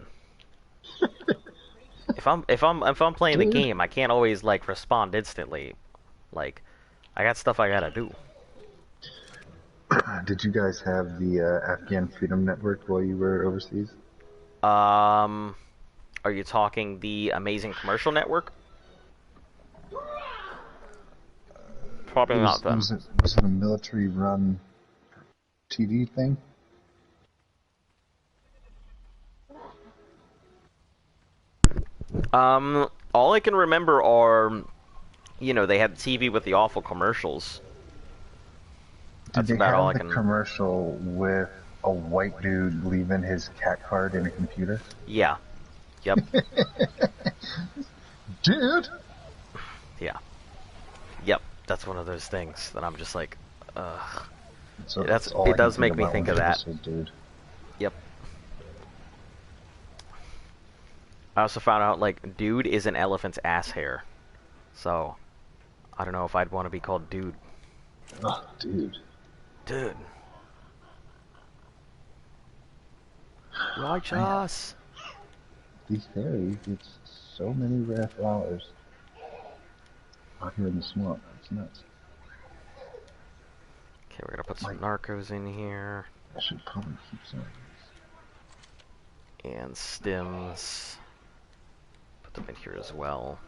If I'm playing the game, I can't always like respond instantly. Like, I got stuff I gotta do. Did you guys have the Afghan Freedom Network while you were overseas? Are you talking the Amazing Commercial Network? Probably not them. Was it a military-run TV thing? All I can remember are, you know, they had TV with the awful commercials. Did they have the commercial with a white dude leaving his cat card in a computer? Yeah. Yep. Dude! Yeah. Yep. That's one of those things that I'm just like, ugh. So it does make me think of that. Dude. Yep. I also found out, like, dude is an elephant's ass hair. So, I don't know if I'd want to be called dude. Oh, dude. Dude. Righteous. These fairies get so many rare flowers out here in the swamp. It's nuts. Okay, we're gonna put some narcos in here. I should probably keep some of these. And stims. Put them in here as well.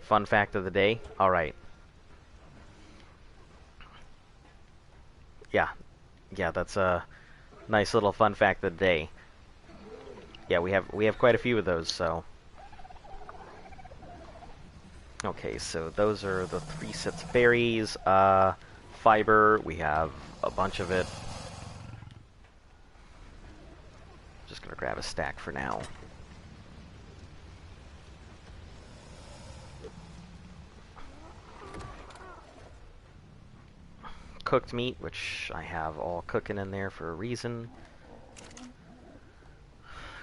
Fun fact of the day. Alright. Yeah, that's a nice little fun fact of the day. Yeah, we have quite a few of those, so. Okay, so those are the 3 sets of berries. Fiber, we have a bunch of it. Just gonna grab a stack for now. Cooked meat, which I have all cooking in there for a reason.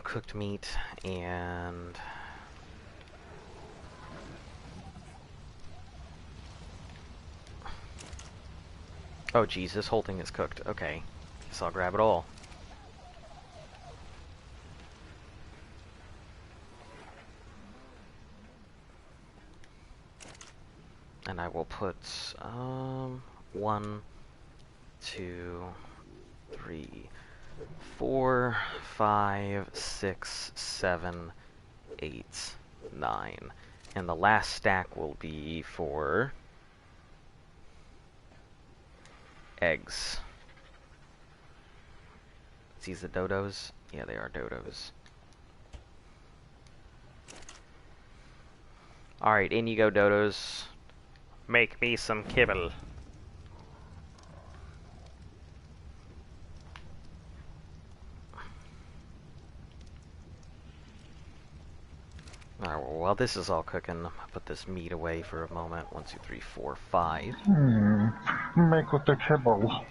Cooked meat and oh geez, this whole thing is cooked. Okay, guess I'll grab it all. And I will put 1, 2, 3, 4, 5, 6, 7, 8, 9. And the last stack will be for eggs. Are these the dodos? Yeah, they are dodos. Alright, in you go, dodos. Make me some kibble. Alright, well, while this is all cooking, I'm gonna put this meat away for a moment. 1, 2, 3, 4, 5. Make with the kibble.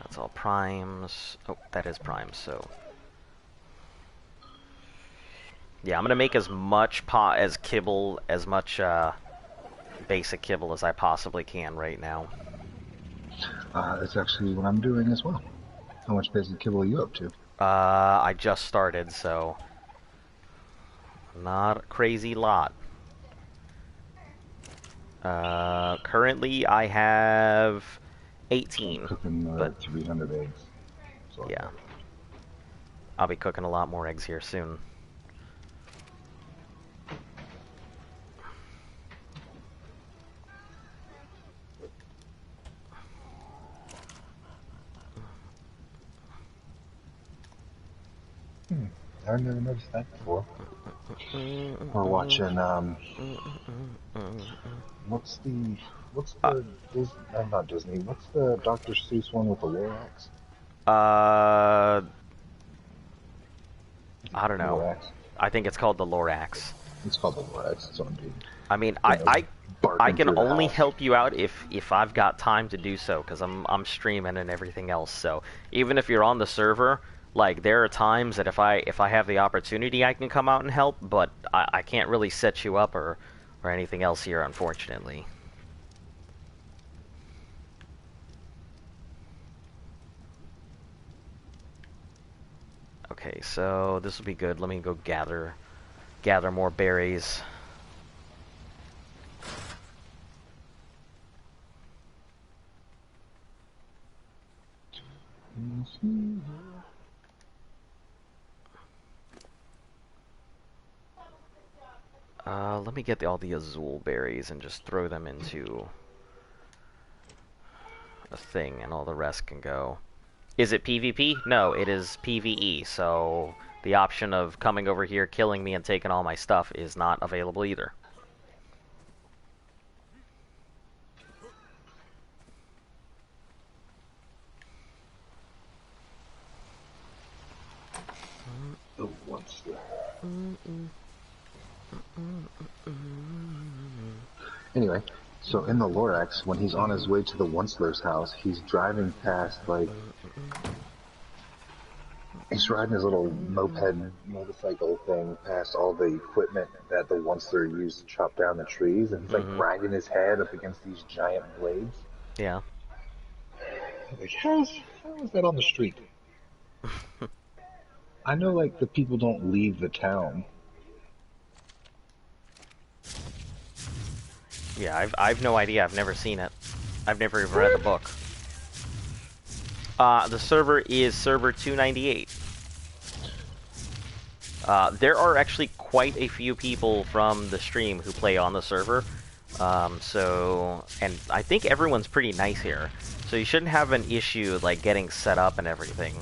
That's all primes. Oh, that is primes, so... Yeah, I'm gonna make as much kibble, as much basic kibble as I possibly can right now. That's actually what I'm doing as well. How much basic kibble are you up to? I just started, so... Not a crazy lot. Currently I have 18. I'm cooking but 300 eggs. So yeah. I'll be cooking a lot more eggs here soon. I've never noticed that before. We're watching, what's the not Disney, what's the Dr. Seuss one with the Lorax? I don't know. Lorax? I think it's called the Lorax. It's called the Lorax, it's on I mean, I can only help you out if I've got time to do so, because I'm streaming and everything else. So even if you're on the server, like there are times that if I have the opportunity, I can come out and help, but I can't really set you up or anything else here, unfortunately. Okay, so this will be good. Let me go gather more berries. Let me get all the azul berries and just throw them into a thing, and all the rest can go. Is it PvP? No, it is PvE, so the option of coming over here, killing me, and taking all my stuff is not available either. The Once-Ler. Anyway, so in the Lorax, when he's on his way to the Once-Ler's house, he's driving past, like, he's riding his little motorcycle thing past all the equipment that the Once-Ler used to chop down the trees, and he's like grinding his head up against these giant blades. Yeah. Like, how is that on the street? I know, like, the people don't leave the town. Yeah, I've no idea. I've never seen it. I've never even read the book. The server is server 298. There are actually quite a few people from the stream who play on the server. And I think everyone's pretty nice here. So you shouldn't have an issue, like, getting set up and everything.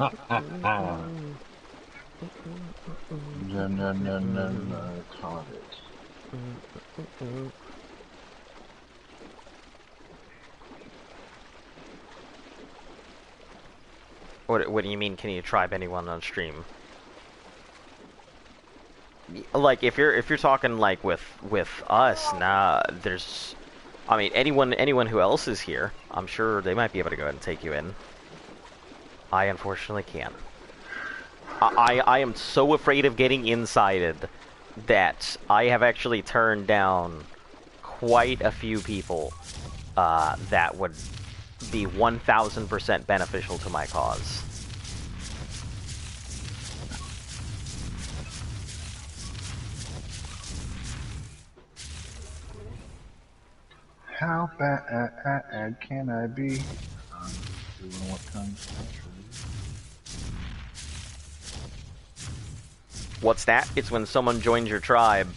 No, caught it. What do you mean? Can you tribe anyone on stream? Like if you're talking like with us, nah. There's, I mean, anyone who else is here, I'm sure they might be able to go ahead and take you in. I unfortunately can't. I am so afraid of getting insided that I have actually turned down quite a few people that would be 1000% beneficial to my cause. How bad can I be? What comes naturally. What's that? It's when someone joins your tribe.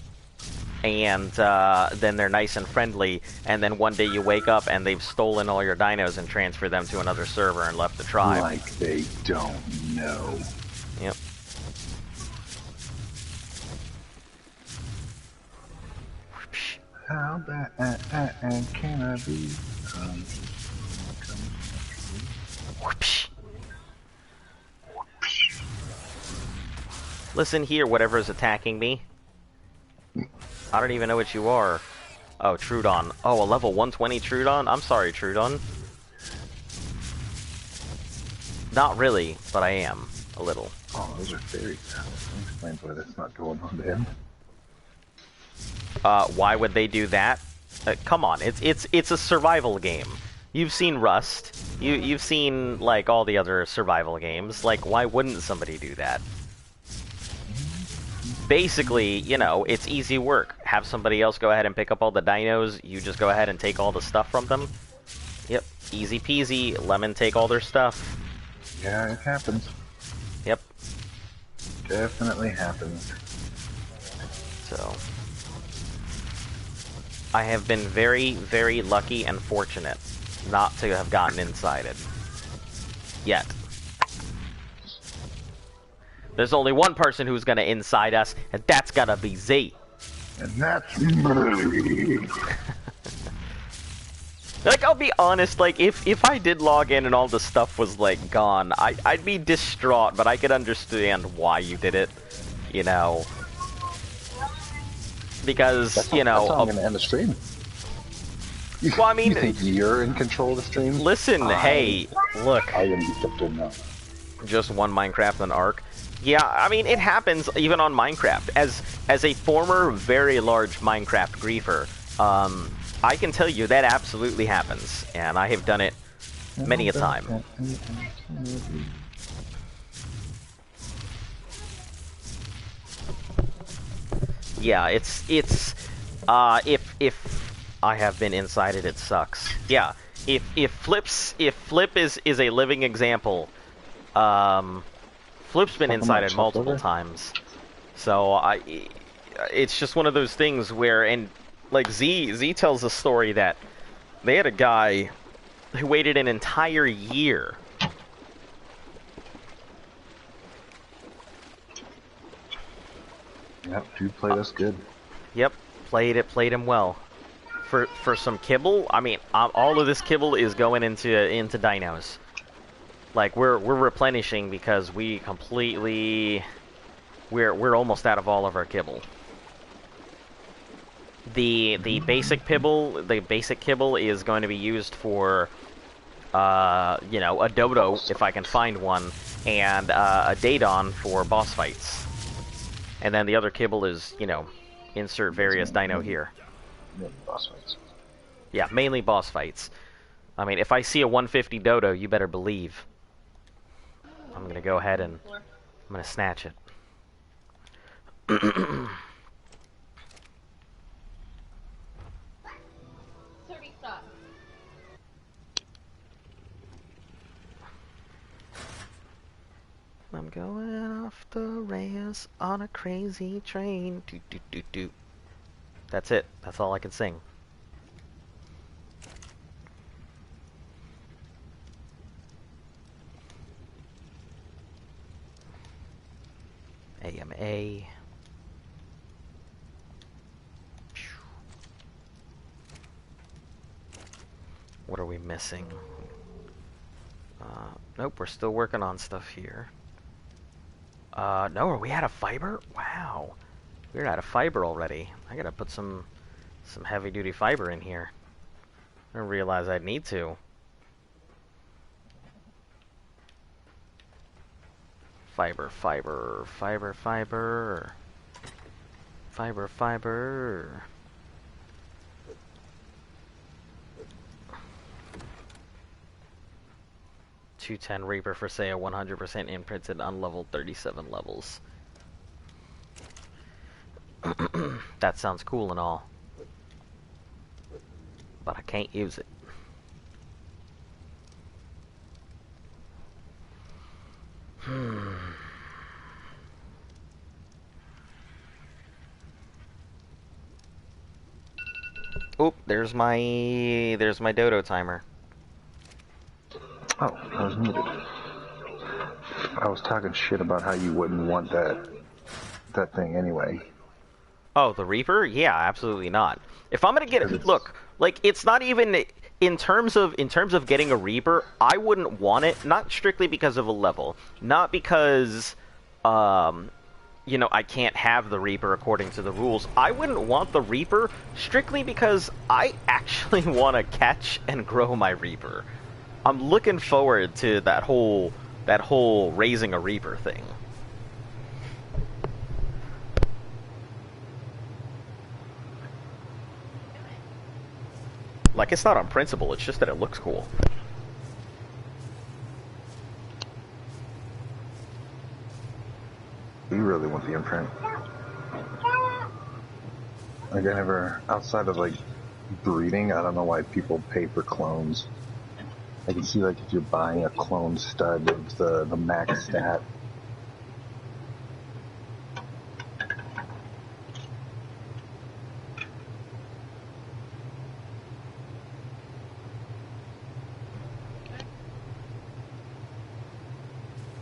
and then they're nice and friendly, and then one day you wake up and they've stolen all your dinos and transferred them to another server and left the tribe. Like they don't know. Yep. How bad can I be? Listen here, whatever's attacking me. I don't even know what you are. Oh, Trudon. Oh, a level 120 Trudon? I'm sorry, Trudon. Not really, but I am. A little. Oh, those are fairies. That explains why that's not going on to him. Why would they do that? Come on, it's a survival game. You've seen Rust. You've seen, like, all the other survival games. Like, why wouldn't somebody do that? Basically, you know, it's easy work. Have somebody else go ahead and pick up all the dinos. You just go ahead and take all the stuff from them. Yep, easy peasy. Lemon take all their stuff. Yeah, it happens. Yep. Definitely happens. So, I have been very, very lucky and fortunate not to have gotten insided. Yet. There's only one person who's gonna inside us, and that's gonna be Z. And that's me. Like, I'll be honest, like, if I did log in and all the stuff was, like, gone, I'd be distraught, but I could understand why you did it, you know. Because, you know... That's how I'm gonna end the stream. Well, I mean... You think you're in control of the stream? Listen, hey, look. I'm gonna be kept in now. Just one Minecraft and Ark. Yeah, I mean, it happens even on Minecraft. As a former, very large Minecraft griefer, I can tell you that absolutely happens, and I have done it many a time. Yeah, if I have been insided, it sucks. Yeah, if Flip is a living example, Flip's been insided multiple times, so it's just one of those things where, and like Z tells a story that they had a guy who waited an entire year. Yep, dude played us good. Yep, played him well. For some kibble, I mean, all of this kibble is going into dinos. Like, we're replenishing because we completely... We're almost out of all of our kibble. The basic kibble is going to be used for, you know, a dodo, if I can find one, and a Daedon for boss fights. And then the other kibble is, you know, insert various dino here. Boss fights. Yeah, mainly boss fights. I mean, if I see a 150 dodo, you better believe I'm gonna go ahead and I'm gonna snatch it. I'm going off the rails on a crazy train. Doot, doot, doot, doot. That's it. That's all I can sing. AMA. What are we missing? Nope, we're still working on stuff here. No, are we out of fiber? Wow. We're out of fiber already. I gotta put some heavy-duty fiber in here. I didn't realize I'd need to. Fiber. Fiber. 210 Reaper for sale, 100% imprinted, unleveled, 37 levels. That sounds cool and all, but I can't use it. Oop, there's my dodo timer. Oh, I was muted. I was talking shit about how you wouldn't want that thing anyway. Oh, the Reaper? Yeah, absolutely not. If I'm gonna get it, look, like it's not even in terms of getting a Reaper, I wouldn't want it, not strictly because of a level, not because you know, I can't have the Reaper according to the rules. I wouldn't want the Reaper strictly because I actually want to catch and grow my Reaper. I'm looking forward to that whole raising a Reaper thing. Like, it's not on principle, it's just that it looks cool. You really want the imprint. Like, I never, outside of, like, breeding, I don't know why people pay for clones. I can see, like, if you're buying a clone stud of the max stat.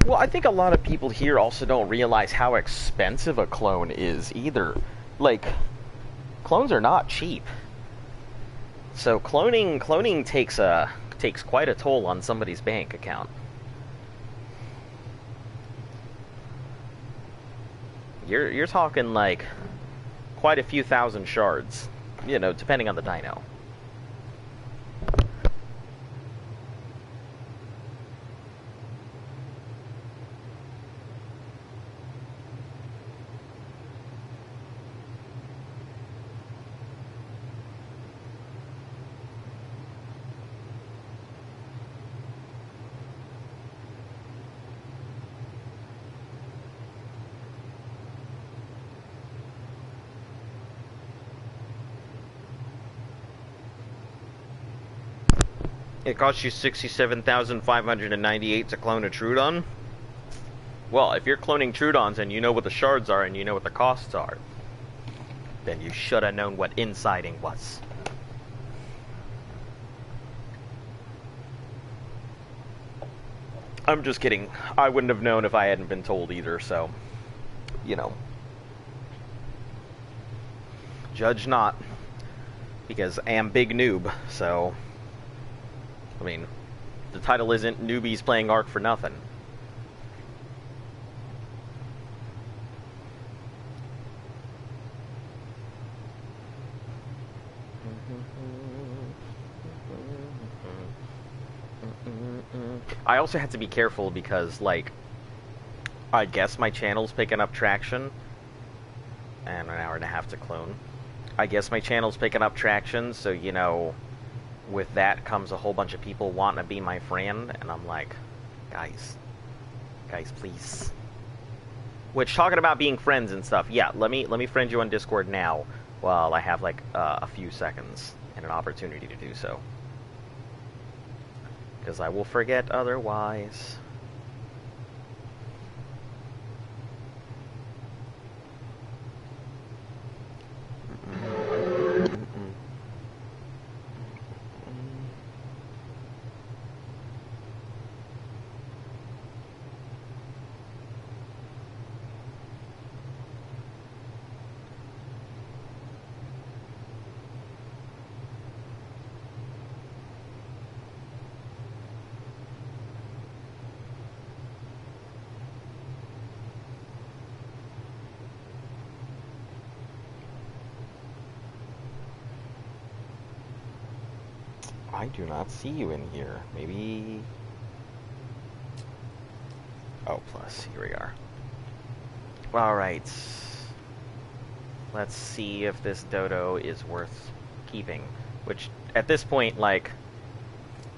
Well, I think a lot of people here also don't realize how expensive a clone is either. Like, clones are not cheap. So cloning takes quite a toll on somebody's bank account. You're talking like quite a few thousand shards, you know, depending on the dino. It costs you 67,598 to clone a Trudon? Well, if you're cloning Trudons and you know what the shards are and you know what the costs are, then you should have known what insiding was. I'm just kidding. I wouldn't have known if I hadn't been told either, so, you know. Judge not. Because I am big noob, so... I mean, the title isn't Newbies Playing Ark for nothing. I also have to be careful because, like, I guess my channel's picking up traction. And an hour and a half to clone. I guess my channel's picking up traction, so, you know... with that comes a whole bunch of people wanting to be my friend, and I'm like, guys, please. Which, talking about being friends and stuff, yeah, let me friend you on Discord now, while I have, like, a few seconds and an opportunity to do so. Because I will forget otherwise. I do not see you in here. Maybe... oh, plus. Here we are. Alright. Let's see if this dodo is worth keeping. Which, at this point, like,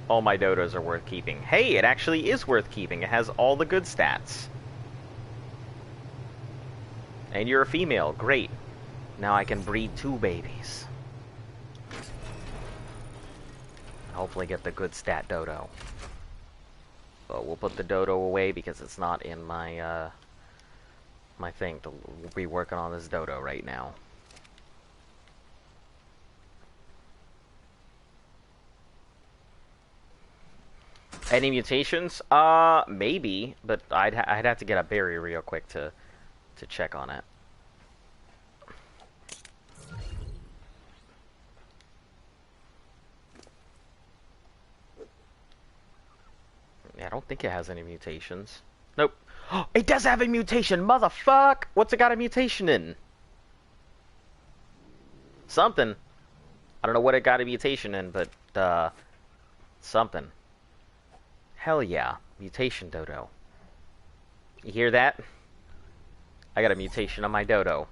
all my dodos are worth keeping. Hey, it actually is worth keeping. It has all the good stats. And you're a female. Great. Now I can breed 2 babies. Hopefully get the good stat dodo. But we'll put the dodo away because it's not in my, my thing to be working on this dodo right now. Any mutations? Maybe, but I'd have to get a berry real quick to check on it. Yeah, I don't think it has any mutations. Nope. It does have a mutation, motherfuck! What's it got a mutation in? Something. I don't know what it got a mutation in, but, something. Hell yeah. Mutation dodo. You hear that? I got a mutation on my dodo.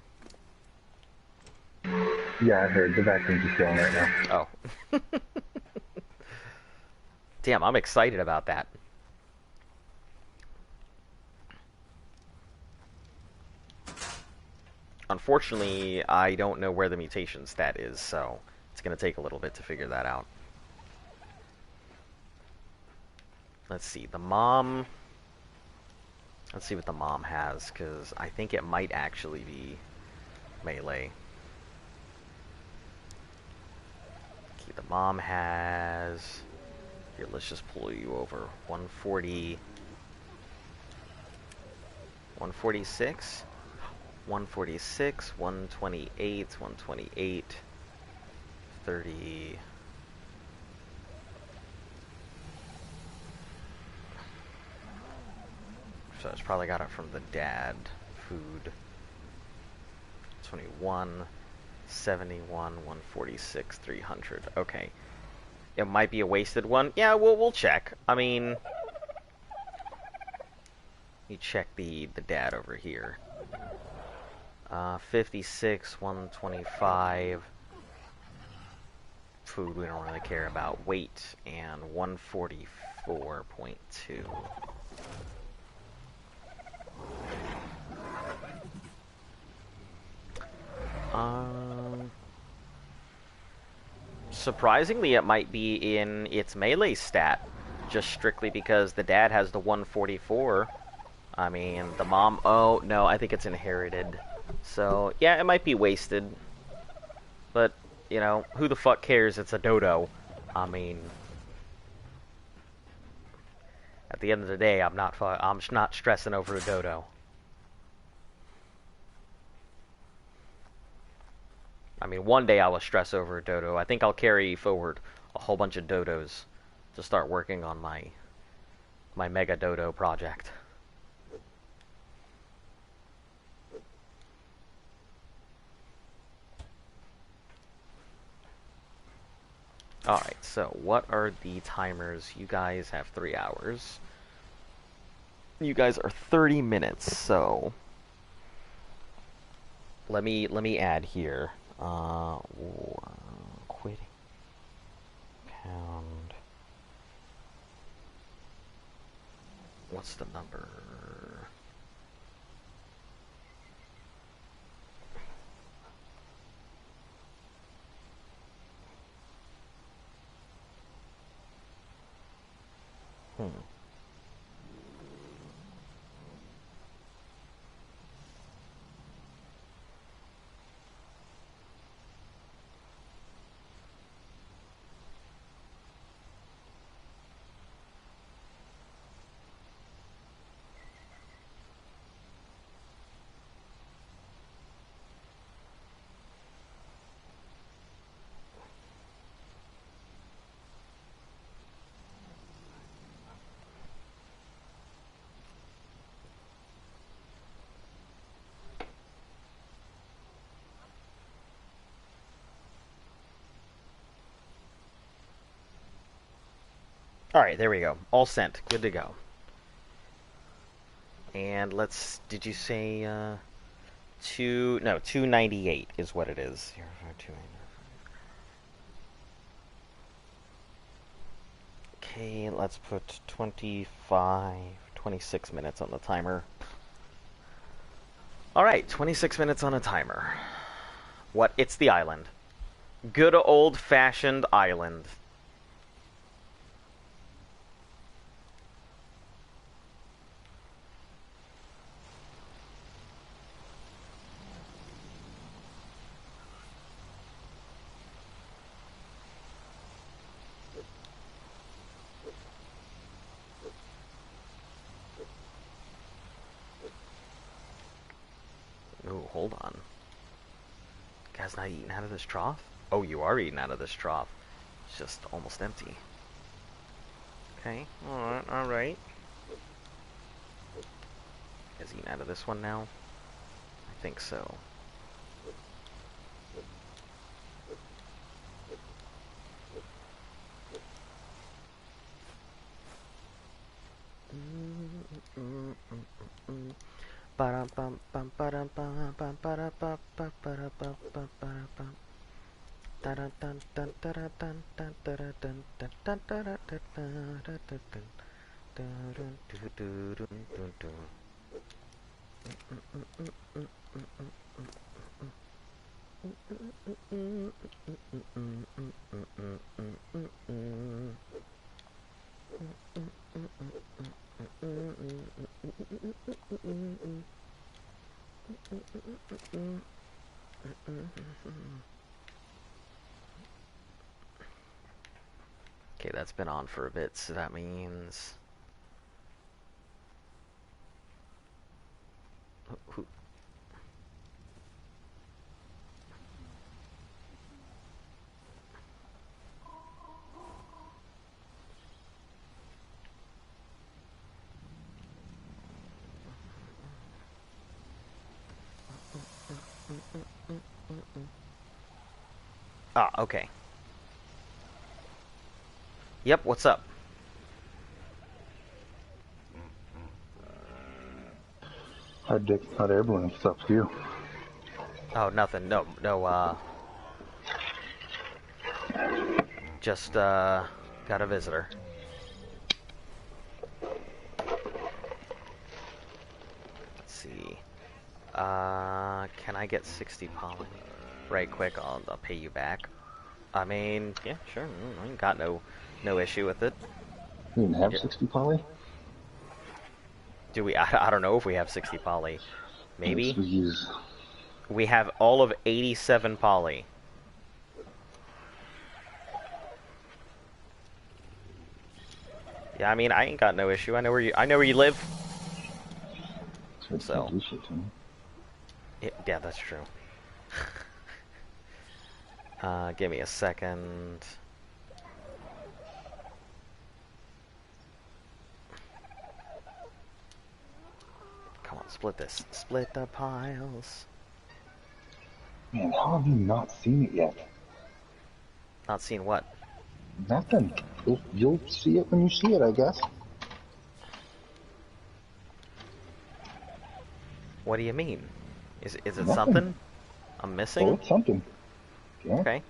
Yeah, I heard. The vacuum's just going right now. Oh. Damn, I'm excited about that. Unfortunately, I don't know where the mutation stat is, so it's going to take a little bit to figure that out. Let's see, the mom... Let's see what the mom has, because I think it might actually be melee. Okay, the mom has... Here, let's just pull you over. 140... 146? 146, 128, 128, 30... So it's probably got it from the dad. Food. 21, 71, 146, 300. Okay. It might be a wasted one. Yeah, we'll check. I mean... Let me check the dad over here. 56, 125. Food we don't really care about. Weight, and 144.2. Surprisingly, it might be in its melee stat, just strictly because the dad has the 144. I mean, the mom... Oh, no, I think it's inherited. So, yeah, it might be wasted. But, you know, who the fuck cares? It's a dodo. I mean... At the end of the day, I'm not stressing over a dodo. I mean, one day I will stress over a dodo. I think I'll carry forward a whole bunch of dodos to start working on my mega dodo project. Alright, so what are the timers? You guys have 3 hours. You guys are 30 minutes, so let me add here. Quitting. Pound. What's the number? Alright, there we go. All sent. Good to go. And let's... Did you say, 298 is what it is. 298. Okay, let's put 26 minutes on the timer. Alright, 26 minutes on a timer. What? It's the island. Good old-fashioned island. Oh, hold on. Guy's not eating out of this trough? Oh, you are eating out of this trough. It's just almost empty. Okay, alright, alright. Is he eating out of this one now? I think so. Okay, that's been on for a bit, so that means... Who? Ah, okay. Yep, what's up? How'd Airborne and stuff to you? Oh, nothing. No, just, got a visitor. Let's see. Can I get 60 poly? Right quick, I'll pay you back. I mean, yeah, sure. I ain't got no issue with it. You didn't have 60 poly? Do we? I don't know if we have 60 poly. Maybe. Yes, we have all of 87 poly. Yeah, I mean, I ain't got no issue. I know where you live. So. Yeah, that's true. Give me a second. Come on, split this. Split the piles. Man, how have you not seen it yet? Not seen what? Nothing. You'll see it when you see it, I guess. What do you mean? Is it Nothing. something I'm missing? Oh, it's something. Yeah. Okay.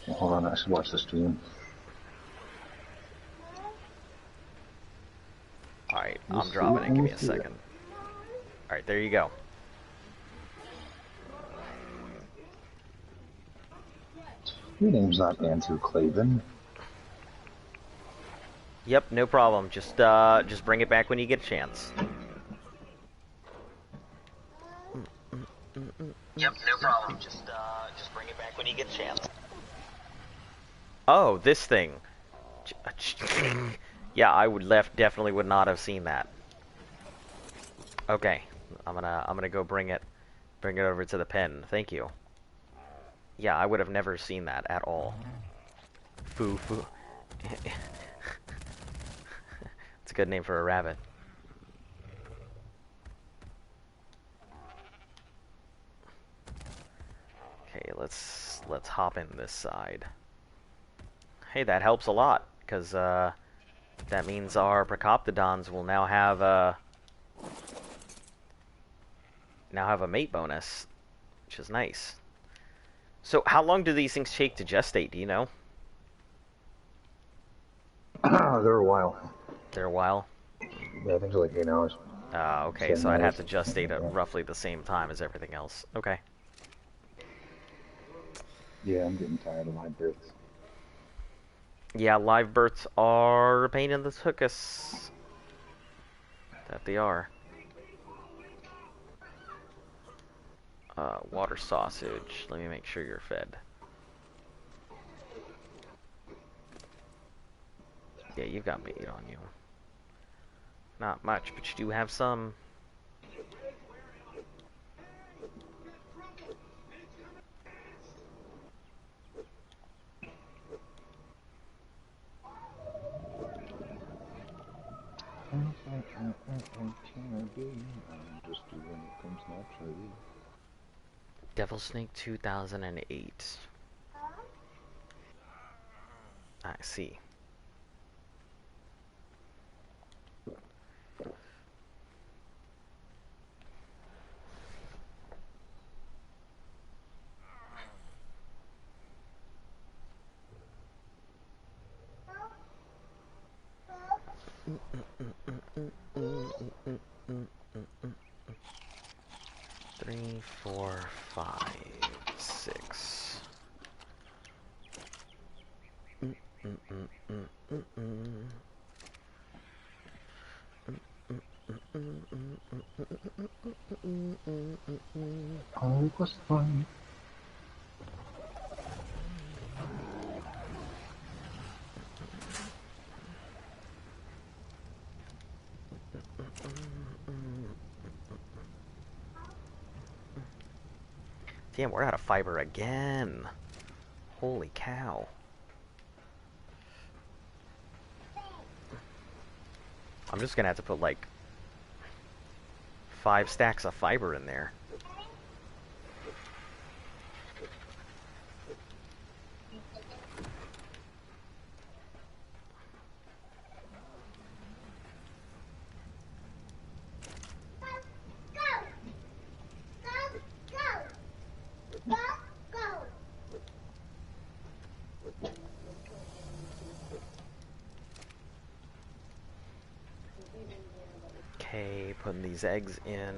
Well, hold on, I should watch the stream. Alright, I'm dropping it. Give me a second. Alright, there you go. Your name's not Andrew Clavin. Yep, no problem. Just bring it back when you get a chance. Yep, no problem. Just bring it back when you get a chance. Oh, this thing. Yeah, I definitely would not have seen that. Okay, I'm gonna go bring it over to the pen. Thank you. Yeah, I would have never seen that at all. Foo foo. It's a good name for a rabbit. Okay, let's hop in this side. Hey, that helps a lot, because that means our Procoptodons will now have a mate bonus, which is nice. So, how long do these things take to gestate? Do you know? They're a while. They're a while. Yeah, I think they're like 8 hours. Okay, so I'd have to gestate at roughly the same time as everything else. Okay. Yeah, I'm getting tired of live births. Yeah, live births are a pain in the tuchus. That they are. Water sausage. Let me make sure you're fed. Yeah, you've got meat on you. Not much, but you do have some. I'm just doing things naturally. Devil Snake 2008. I see. Three, four, five, six. All was fine. Damn, we're out of fiber again. Holy cow. I'm just gonna have to put like 5 stacks of fiber in there. Okay, putting these eggs in.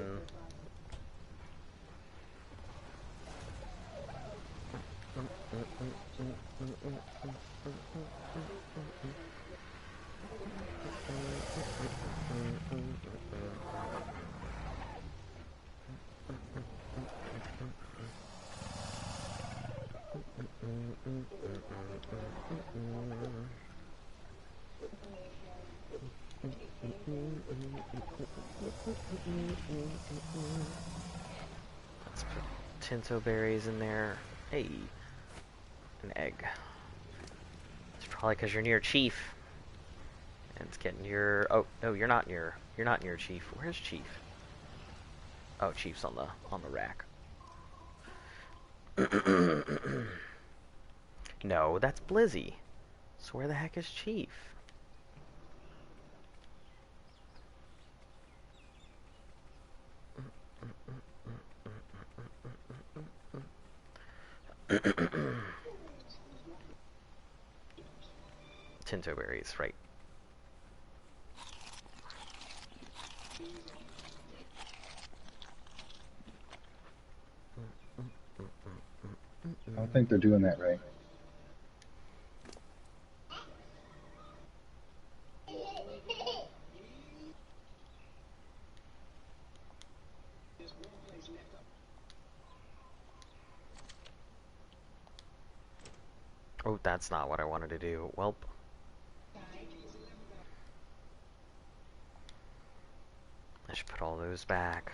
Let's put tinto berries in there. Hey, an egg. It's probably because you're near Chief. And it's getting your... Oh, no, you're not near Chief. Where's Chief? Oh, Chief's on the rack. No, that's Blizzy. So where the heck is Chief? Tinto berries, right. I don't think they're doing that right. Oh, that's not what I wanted to do. Welp. I should put all those back.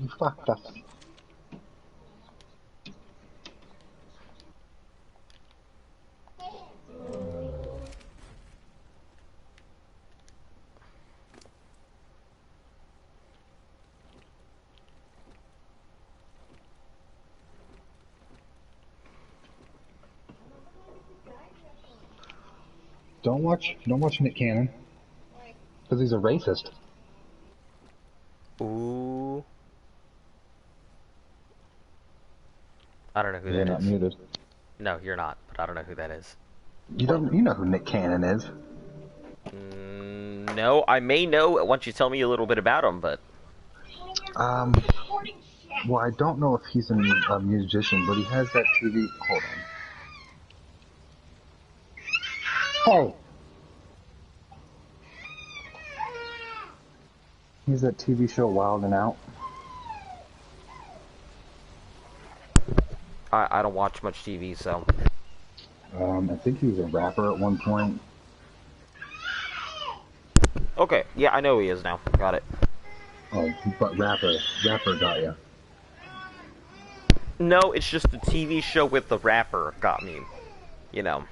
You fucked us. Don't watch Nick Cannon. Because he's a racist. Ooh. I don't know who You're that not is. muted. No, you're not, but I don't know who that is. You know who Nick Cannon is. No, I may know once you tell me a little bit about him, but... Well, I don't know if he's a musician, but he has that TV... Hold on. Hey! He's that TV show Wild and Out. I don't watch much TV, so... I think he was a rapper at one point. Okay, yeah, I know who he is now. Got it. Oh, but rapper got ya. No, it's just the TV show with the rapper got me. You know.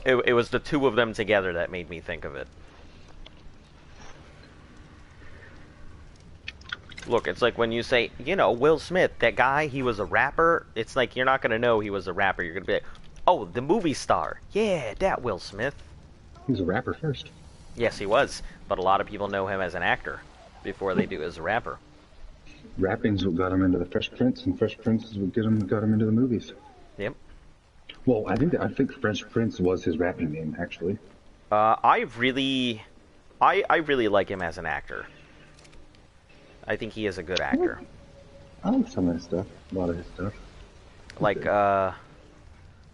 It was the two of them together that made me think of it. Look, it's like when you say, Will Smith, that guy, he was a rapper. It's like you're not going to know he was a rapper. You're going to be like, oh, the movie star. Yeah, that Will Smith. He was a rapper first. Yes, he was. But a lot of people know him as an actor before they do as a rapper. Rapping's what got him into the Fresh Prince, and Fresh Prince is what got him into the movies. Yep. Well, I think Fresh Prince was his rapping name, actually. I really like him as an actor. I think he is a good actor. I like some of his stuff. A lot of his stuff. Like,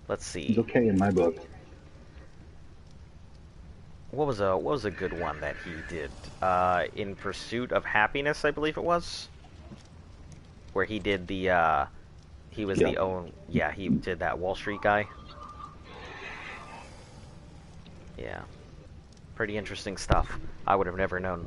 let's see. He's okay in my book. What was a good one that he did? In Pursuit of Happiness, I believe it was. Where he did the, he was the own, yeah, he did that Wall Street guy. Yeah. Pretty interesting stuff. I would have never known.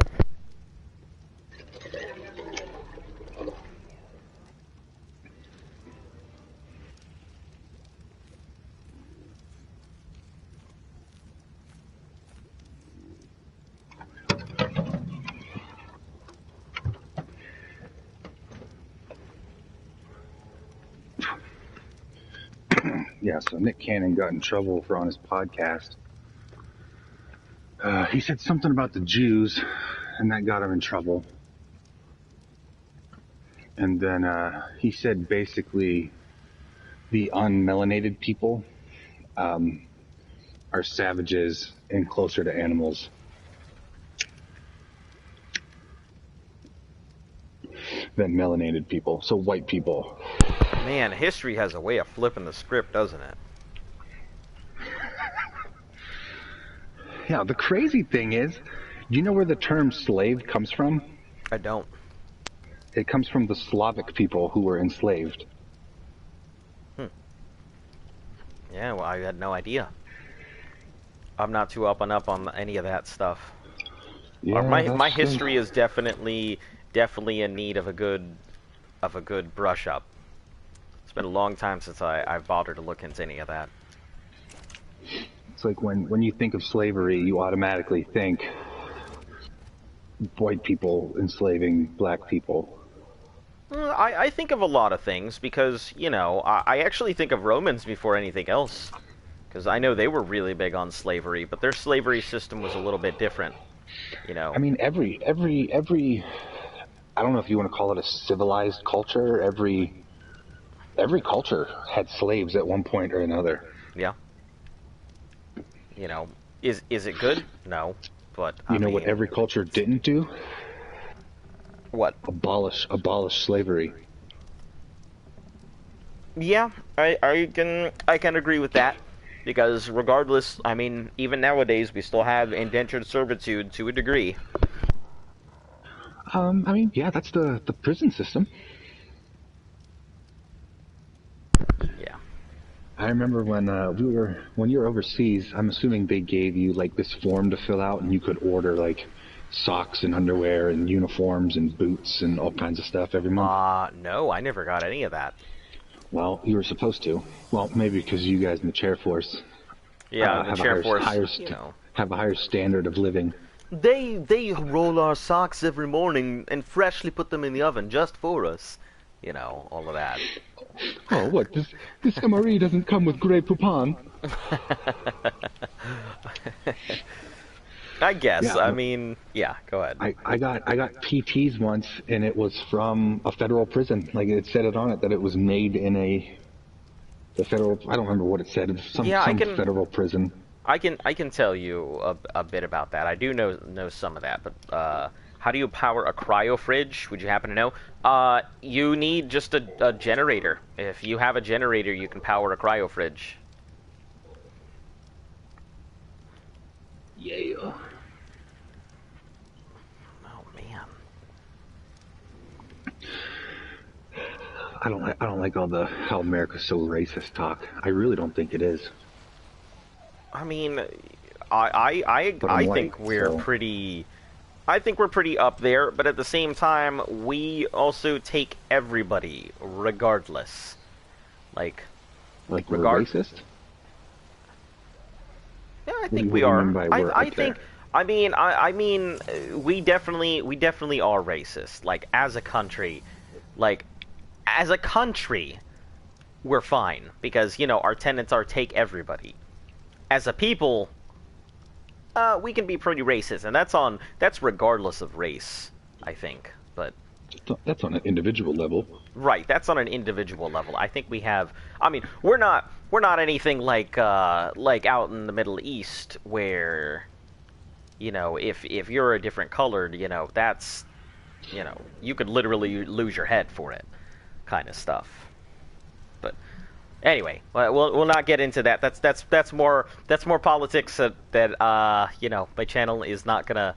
Yeah, so Nick Cannon got in trouble on his podcast. He said something about the Jews, and that got him in trouble. And then he said basically the unmelanated people are savages and closer to animals than melanated people, so white people. Man, history has a way of flipping the script, doesn't it? Yeah, the crazy thing is, do you know where the term slave comes from? I don't. It comes from the Slavic people who were enslaved. Yeah, well, I had no idea. I'm not too up on any of that stuff. Yeah, my history is definitely in need of a good brush up. It's been a long time since I've bothered to look into any of that. It's like when you think of slavery, you automatically think white people enslaving black people. I think of a lot of things because, I actually think of Romans before anything else. Because I know they were really big on slavery, but their slavery system was a little bit different, I mean, every I don't know if you want to call it a civilized culture, every culture had slaves at one point or another. Yeah. Is it good? No. But you know what every culture didn't do? What? Abolish slavery. Yeah, I can agree with that. Because regardless, I mean, even nowadays we still have indentured servitude to a degree. I mean, yeah, that's the prison system. Yeah. I remember when you were overseas, I'm assuming they gave you like this form to fill out and you could order like socks and underwear and uniforms and boots and all kinds of stuff every month. No, I never got any of that. Well, you were supposed to. Well, maybe because you guys in the chair force the chair force, have a higher standard of living. They roll our socks every morning and freshly put them in the oven just for us. All of that. Oh, what? This MRE doesn't come with Grey Poupon? I guess. Yeah, I mean, yeah, go ahead. I got PTs once, and it was from a federal prison. Like, it said it on it that it was made in the federal. I don't remember what it said. It was some federal prison. I can tell you a bit about that. I do know some of that, but how do you power a cryo fridge? Would you happen to know? You need just a generator. If you have a generator, you can power a cryo fridge. Yeah. Oh man. I don't like all how America's so racist talk. I really don't think it is. I mean, I think we're pretty. I think we're pretty up there, but at the same time, we also take everybody, regardless. Like we're racist? Yeah, I think we are. I mean, we definitely are racist. Like, as a country, like, as a country, we're fine because our tenets are take everybody. As a people, we can be pretty racist, and that's regardless of race, I think. But That's on an individual level. right, that's on an individual level. I think we have. I mean, we're not anything like out in the Middle East where, if you're a different colored, that's, you could literally lose your head for it, kind of stuff. But anyway, we'll not get into that. That's more politics that my channel is not gonna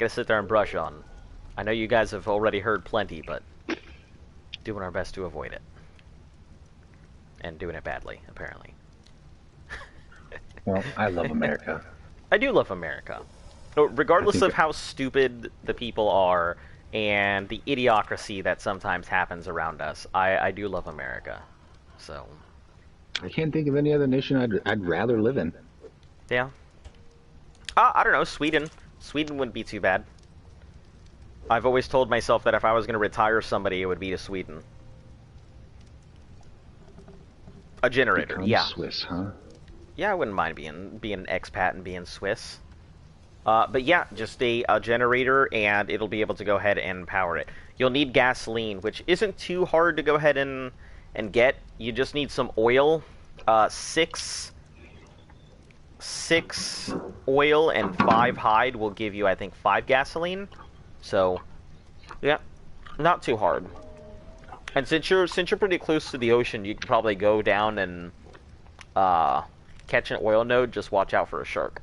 sit there and brush on. I know you guys have already heard plenty, but doing our best to avoid it, and doing it badly, apparently. Well, I love America. I do love America, regardless of how stupid the people are and the idiocracy that sometimes happens around us. I do love America, so. I can't think of any other nation I'd rather live in. Yeah. I don't know, Sweden. Sweden wouldn't be too bad. I've always told myself that if I was going to retire somebody, it would be to Sweden. A generator, Become yeah. Swiss, huh? Yeah, I wouldn't mind being an expat and being Swiss. But yeah, just a generator, and it'll be able to go ahead and power it. You'll need gasoline, which isn't too hard to go ahead and get. You just need some oil. Six oil and 5 hide will give you, I think, 5 gasoline. So, yeah, not too hard. And since you're pretty close to the ocean, you can probably go down and catch an oil node. Just watch out for a shark.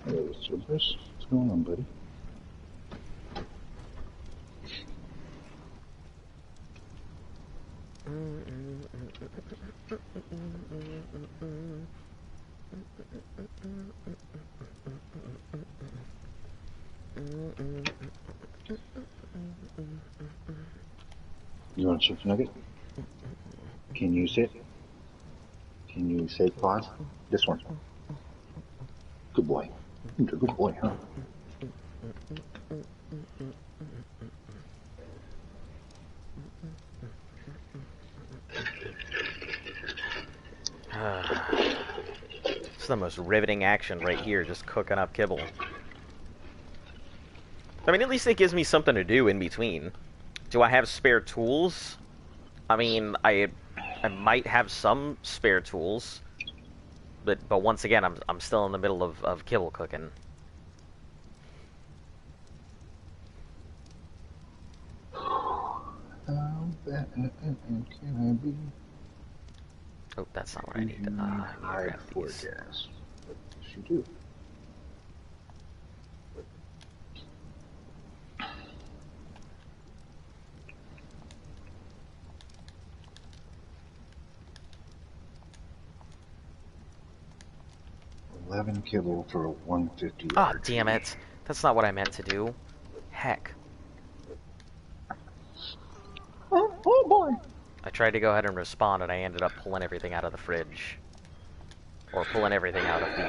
Hello, Cerberus. What's going on, buddy? You want a chicken nugget? Can you sit? Can you say pause? This one. Good boy. You're a good boy, huh? It's the most riveting action right here, just cooking up kibble. I mean, at least it gives me something to do in between. Do I have spare tools? I mean, I might have some spare tools, but once again, I'm still in the middle of kibble cooking. How bad can I be? Oh, that's not what I need. I need to grab these. Gas. Yes, you do. $11 kilo for a 150. Ah, damn it! That's not what I meant to do. Heck. Oh boy! I tried to go ahead and respond, and I ended up pulling everything out of the fridge. Or pulling everything out of the,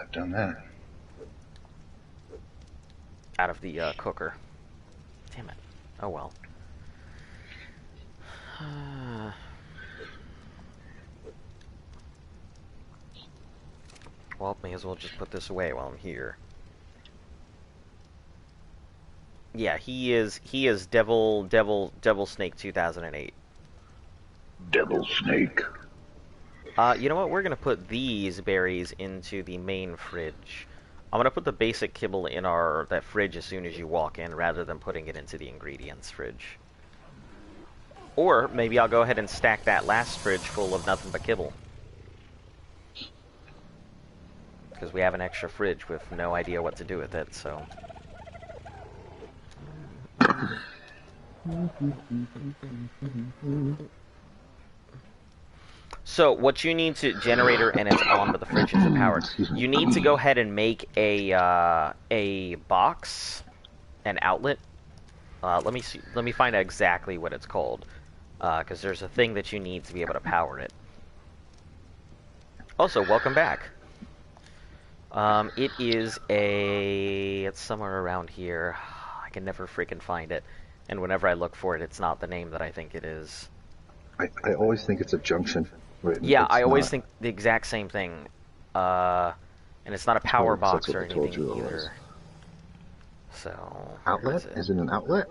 I've done that. out of the, cooker. Damn it. Oh well. Well, may as well just put this away while I'm here. Yeah, he is Devil Snake 2008. Devil Snake. You know what? We're gonna put these berries into the main fridge. I'm gonna put the basic kibble in that fridge as soon as you walk in, rather than putting it into the ingredients fridge. Or maybe I'll go ahead and stack that last fridge full of nothing but kibble. Because we have an extra fridge with no idea what to do with it, so. So what you need to generator, and it's on, but the fridge isn't powered. You need to go ahead and make a box, an outlet. Let me see. Let me find out exactly what it's called, because there's a thing that you need to be able to power it. Also, welcome back. It's somewhere around here. I can never freaking find it. And whenever I look for it, it's not the name that I think it is. I always think it's a junction. Yeah, It's I always not. think the exact same thing. And it's not a power That's box what or I told anything you it was. either. So, where Outlet? is it? Is it an outlet?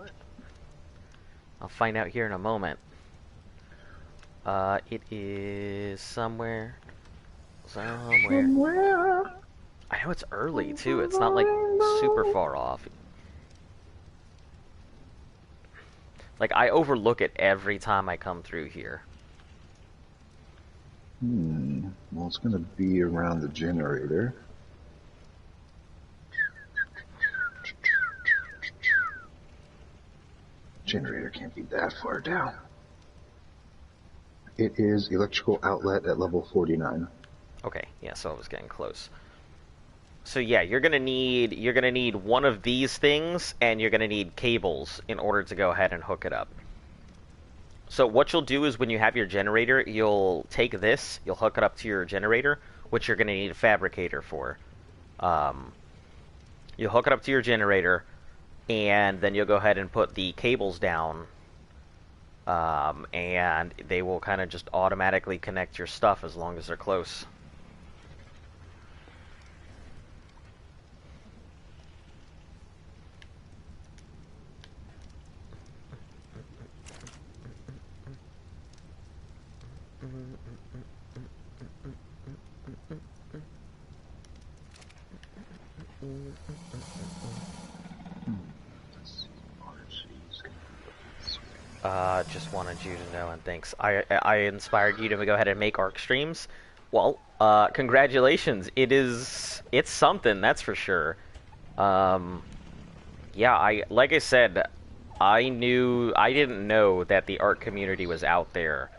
I'll find out here in a moment. It is somewhere. Somewhere. I know it's early, too. It's not, like, super far off. Like, I overlook it every time I come through here. Well, it's going to be around the generator. Generator can't be that far down. It is electrical outlet at level 49. Okay, yeah, so I was getting close. So yeah, you're gonna need one of these things, and you're gonna need cables in order to go ahead and hook it up. So what you'll do is when you have your generator, you'll take this, you'll hook it up to your generator, which you're gonna need a fabricator for. You'll hook it up to your generator, and then you'll go ahead and put the cables down, and they will kind of just automatically connect your stuff as long as they're close. Just wanted you to know, and thanks. I inspired you to go ahead and make ARC streams. Well, congratulations. It's something, that's for sure. Yeah, like I said, I didn't know that the ARC community was out there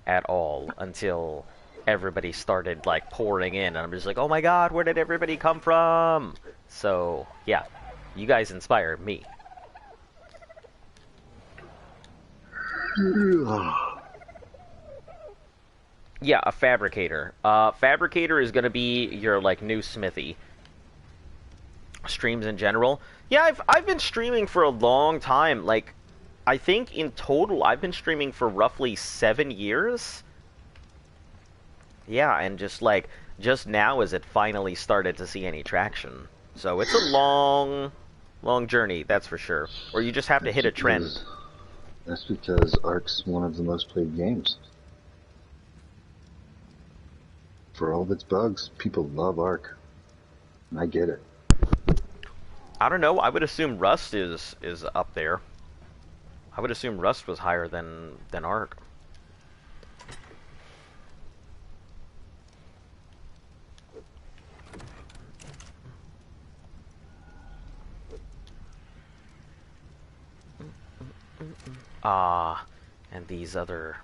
at all until everybody started like pouring in, and I'm just like, oh my god, where did everybody come from? So yeah, you guys inspired me. Yeah, a fabricator. Fabricator is gonna be your like new smithy. Streams in general. Yeah, I've been streaming for a long time. Like, I think in total I've been streaming for roughly 7 years. Yeah, and just now as it finally started to see any traction. So it's a long journey, that's for sure. Or you just have to hit a trend. That's because ARC's one of the most played games. For all of its bugs, people love ARC. And I get it. I don't know, I would assume Rust is up there. I would assume Rust was higher than ARC. And these other...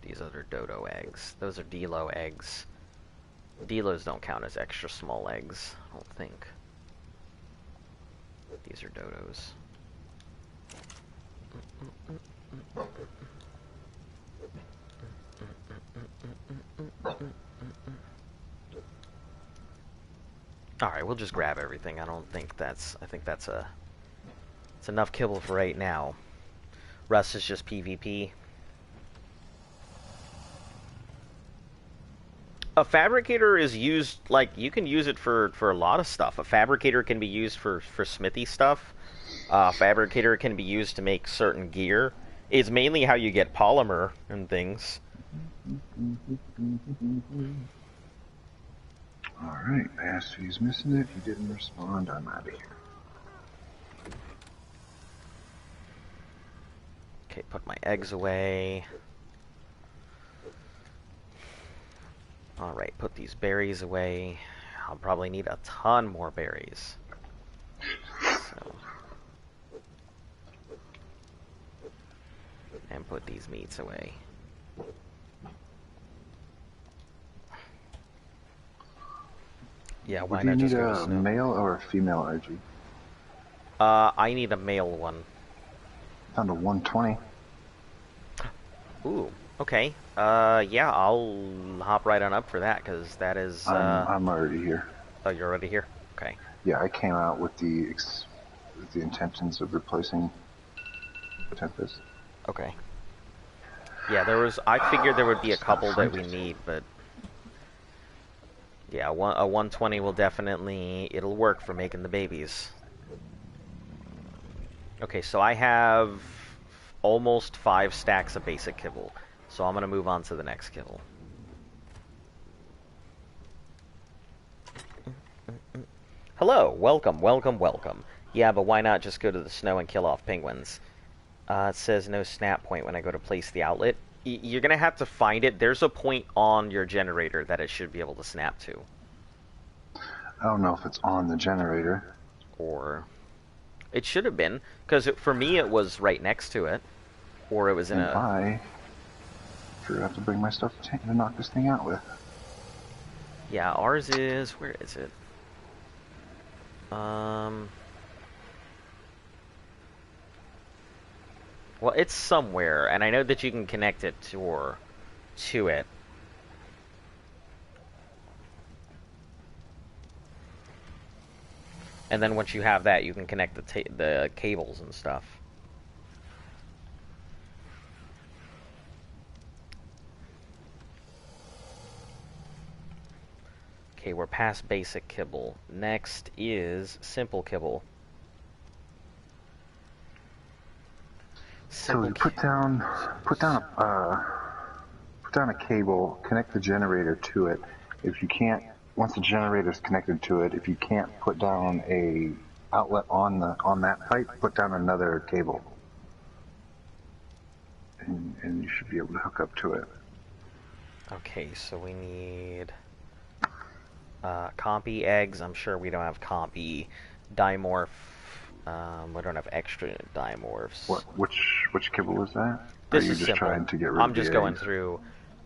These other dodo eggs. Those are Delo eggs. Delos don't count as extra small eggs, I don't think. These are dodos. Alright, we'll just grab everything. I think that's it's enough kibble for right now. Rust is just PvP. A fabricator is used, like, you can use it for a lot of stuff. A fabricator can be used for smithy stuff. A fabricator can be used to make certain gear. It's mainly how you get polymer and things. Alright, Basty's missing it. If you didn't respond, I'm out of here. Okay, put my eggs away. Alright, put these berries away. I'll probably need a ton more berries. So. And put these meats away. Yeah, why Do you not need just go to a snow? male or a female RG? I need a male one. Down to 120. Ooh, okay. Yeah, I'll hop right on up for that, because that is, I'm already here. Oh, you're already here? Okay. Yeah, I came out with the intentions of replacing Tempest. Okay. Yeah, I figured there would be a couple that we need, but... Yeah, a 120 will definitely... It'll work for making the babies. Okay, so I have almost 5 stacks of basic kibble. So I'm going to move on to the next kibble. Hello, welcome, welcome, welcome. Yeah, but why not just go to the snow and kill off penguins? It says no snap point when I go to place the outlet. You're going to have to find it. There's a point on your generator that it should be able to snap to. I don't know if it's on the generator. Or... It should have been, because for me it was right next to it. Or it was in I forgot to bring my stuff to knock this thing out with. Yeah, ours is... Where is it? Well, it's somewhere, and I know that you can connect it to it. And then once you have that, you can connect the cables and stuff. Okay, we're past basic kibble. Next is simple kibble. So you put down a cable, connect the generator to it. If you can't, once the generator is connected to it, if you can't put down a outlet on that pipe, put down another cable, and you should be able to hook up to it. Okay, so we need compy eggs. I'm sure we don't have compy dimorph. We don't have extra dimorphs. Which kibble is that? This Are you is just simple. trying to get rid I'm of just the going eggs? through.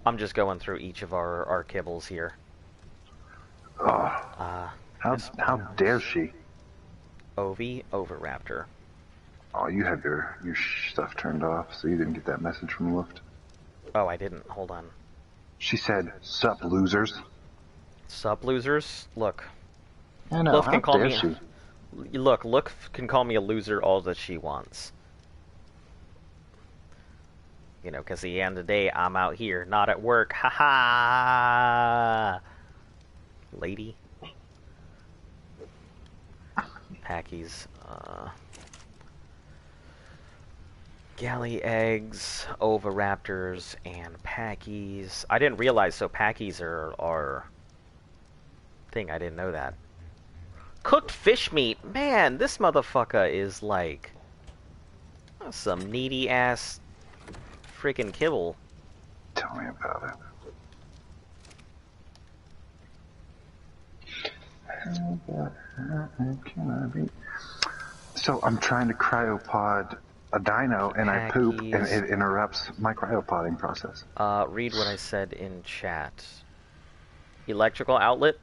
I'm just going through each of our kibbles here. How dare she? Ovi Overraptor. Oh, you have your stuff turned off, so you didn't get that message from Luft. Oh, I didn't. Hold on. She said, "Sup, losers." Sup, losers? Look. I know. How dare she? Look can call me a loser all that she wants. You know, because at the end of the day, I'm out here, not at work. Ha ha! Lady. Packies. Galley eggs, oviraptors, and packies. I didn't realize, so packies are thing. I didn't know that. Cooked fish meat. Man, this motherfucker is like some needy ass freaking kibble. Tell me about it. How can I be? So I'm trying to cryopod a dino, and I poop, and it interrupts my cryopodding process. Read what I said in chat. Electrical outlet.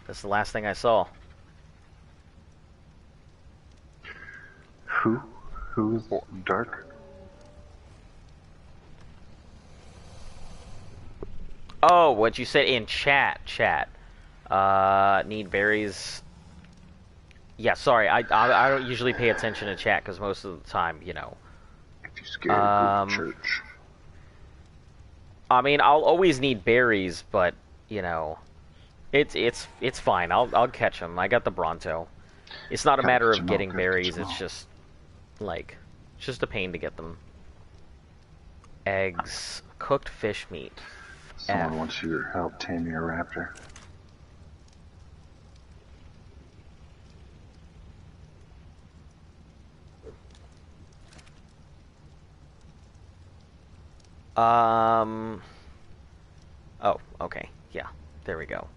That's the last thing I saw. Who's dark? Oh, what you said in chat. Need berries. Yeah, sorry. I don't usually pay attention to chat because most of the time, you know. If you're scared, go to church. I mean, I'll always need berries, but you know, it's fine. I'll catch them. I got the Bronto. It's not a matter of getting berries. It's just like, it's just a pain to get them. Eggs, cooked fish meat. Someone wants your help taming a raptor. Oh, okay. Yeah, there we go.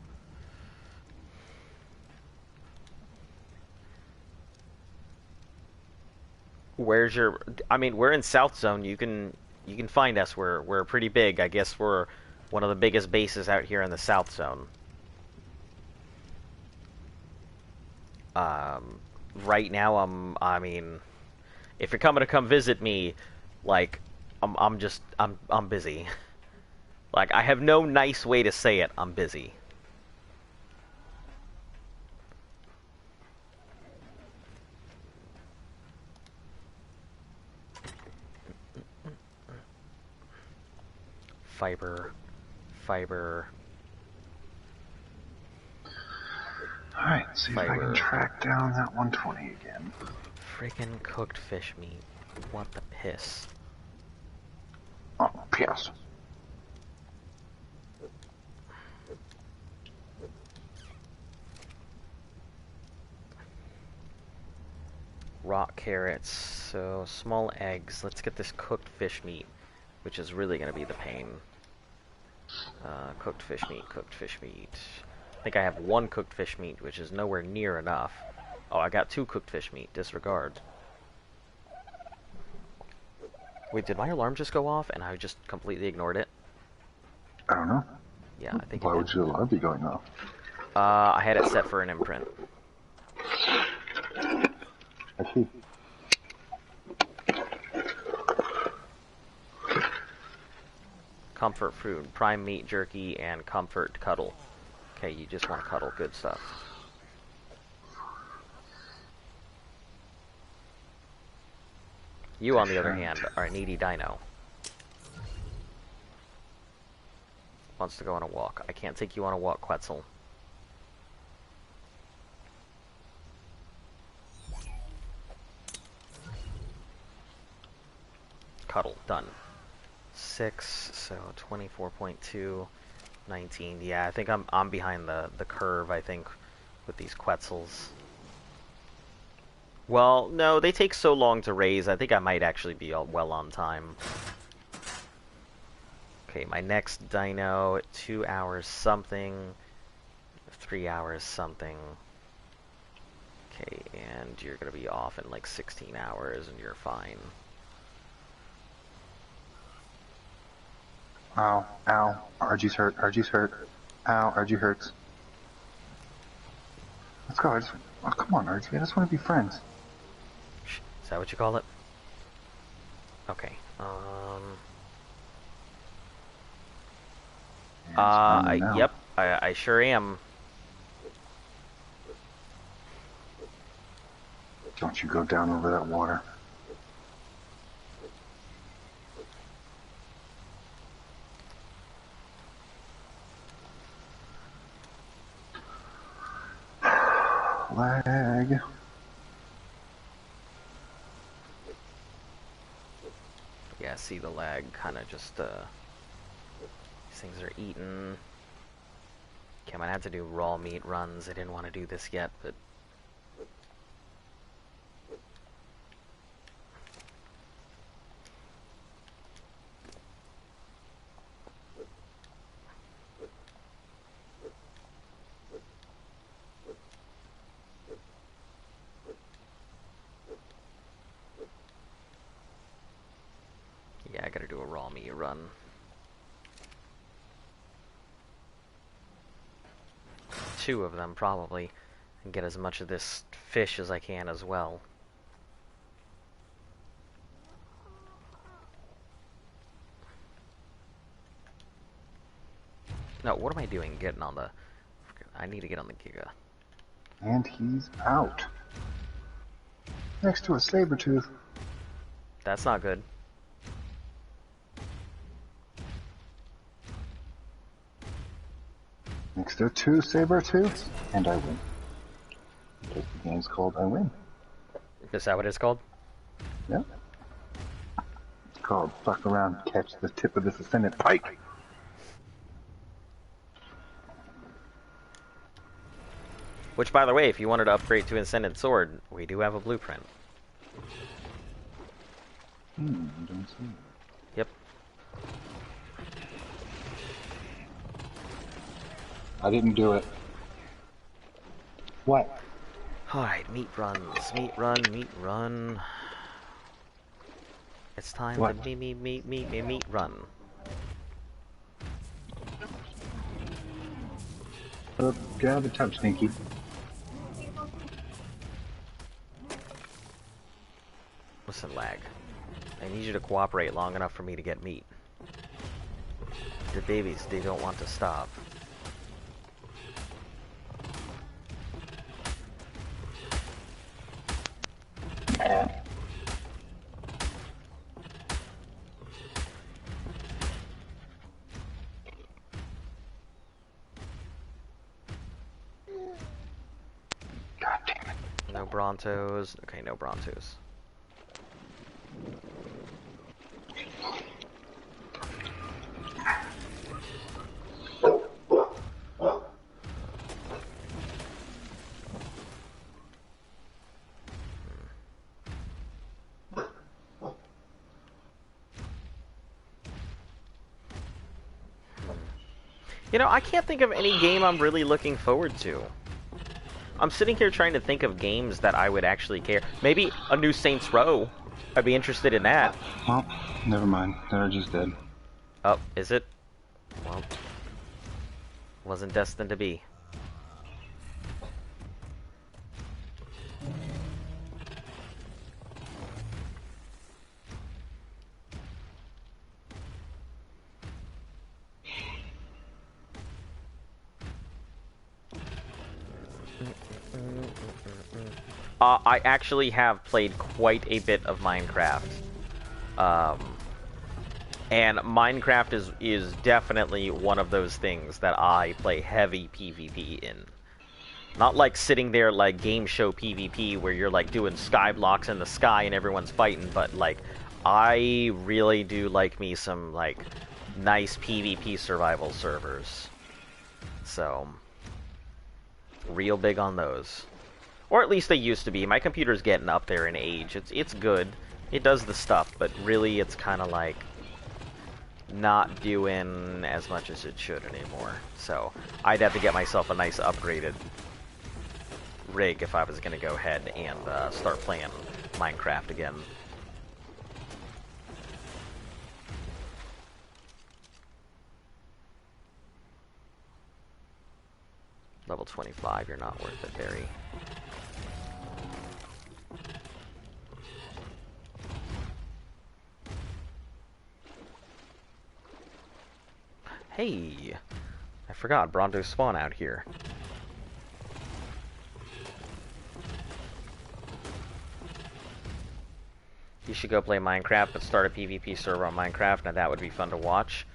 Where's your... I mean, we're in South Zone. You can find us. We're pretty big. I guess we're one of the biggest bases out here in the South Zone. Right now, I mean, if you're coming to come visit me, like, I'm busy. Like, I have no nice way to say it. I'm busy. Fiber. Alright, see if I can track down that 120 again. Freaking cooked fish meat. What the piss? Oh, piss. Rock carrots. So, small eggs. Let's get this cooked fish meat, which is really going to be the pain. Cooked fish meat. I think I have one cooked fish meat, which is nowhere near enough. Oh, I got 2 cooked fish meat. Disregard. Wait, did my alarm just go off and I just completely ignored it? I don't know. Yeah, I think Why would your alarm be going off? I had it set for an imprint. I see. Comfort food, prime meat jerky, and comfort cuddle. Okay, you just want to cuddle. Good stuff. You, on the other hand, are a needy dino. Wants to go on a walk. I can't take you on a walk, Quetzal. Cuddle. Done. 6, so 24.2, 19. Yeah, I think I'm behind the curve, I think, with these Quetzals. Well, no, they take so long to raise. I think I might actually be well on time. Okay, my next dino, 2 hours something, 3 hours something. Okay, and you're gonna be off in like 16 hours, and you're fine. Ow, ow, RG's hurt, Ow, RG hurts. Let's go, oh, come on, RG, I just want to be friends. Is that what you call it? Okay, yep, I sure am. Don't you go down over that water. Lag. Yeah, see the lag kind of just, these things are eaten. Okay, I'm gonna have to do raw meat runs. I didn't want to do this yet, but... yeah, I gotta do a raw meat run. Two of them, probably, and get as much of this fish as I can as well. No, what am I doing getting on the... I need to get on the Giga. And he's out. Next to a saber-tooth. That's not good. Next to 2 saber-tooths, and I win. Because the game's called I Win. Is that what it's called? Yep. It's called Fuck Around, Catch the Tip of this Ascendant Pike. Which, by the way, if you wanted to upgrade to Ascendant Sword, we do have a blueprint. I don't see it. Yep. I didn't do it. What? Alright, meat runs. Meat run. It's time What? to meat run. Get out of the tub, Stinky. Listen, lag. I need you to cooperate long enough for me to get meat. The babies, they don't want to stop. God damn it. No Brontos. Okay, no Brontos. You know, I can't think of any game I'm really looking forward to. I'm sitting here trying to think of games that I would actually care. Maybe a new Saints Row. I'd be interested in that. Well, never mind. They're just dead. Oh, is it? Well, wasn't destined to be. I actually have played quite a bit of Minecraft. And Minecraft is definitely one of those things that I play heavy PvP in. Not like sitting there like game show PvP where you're like doing sky blocks in the sky and everyone's fighting, but like I really do like me some like nice PvP survival servers. So, real big on those. Or at least they used to be. My computer's getting up there in age. It's good. It does the stuff, but really it's kind of like not doing as much as it should anymore. So I'd have to get myself a nice upgraded rig if I was going to go ahead and start playing Minecraft again. Level 25, you're not worth it, Barry. Hey, I forgot Brontos spawn out here. You should go play Minecraft, but start a PvP server on Minecraft, and that would be fun to watch.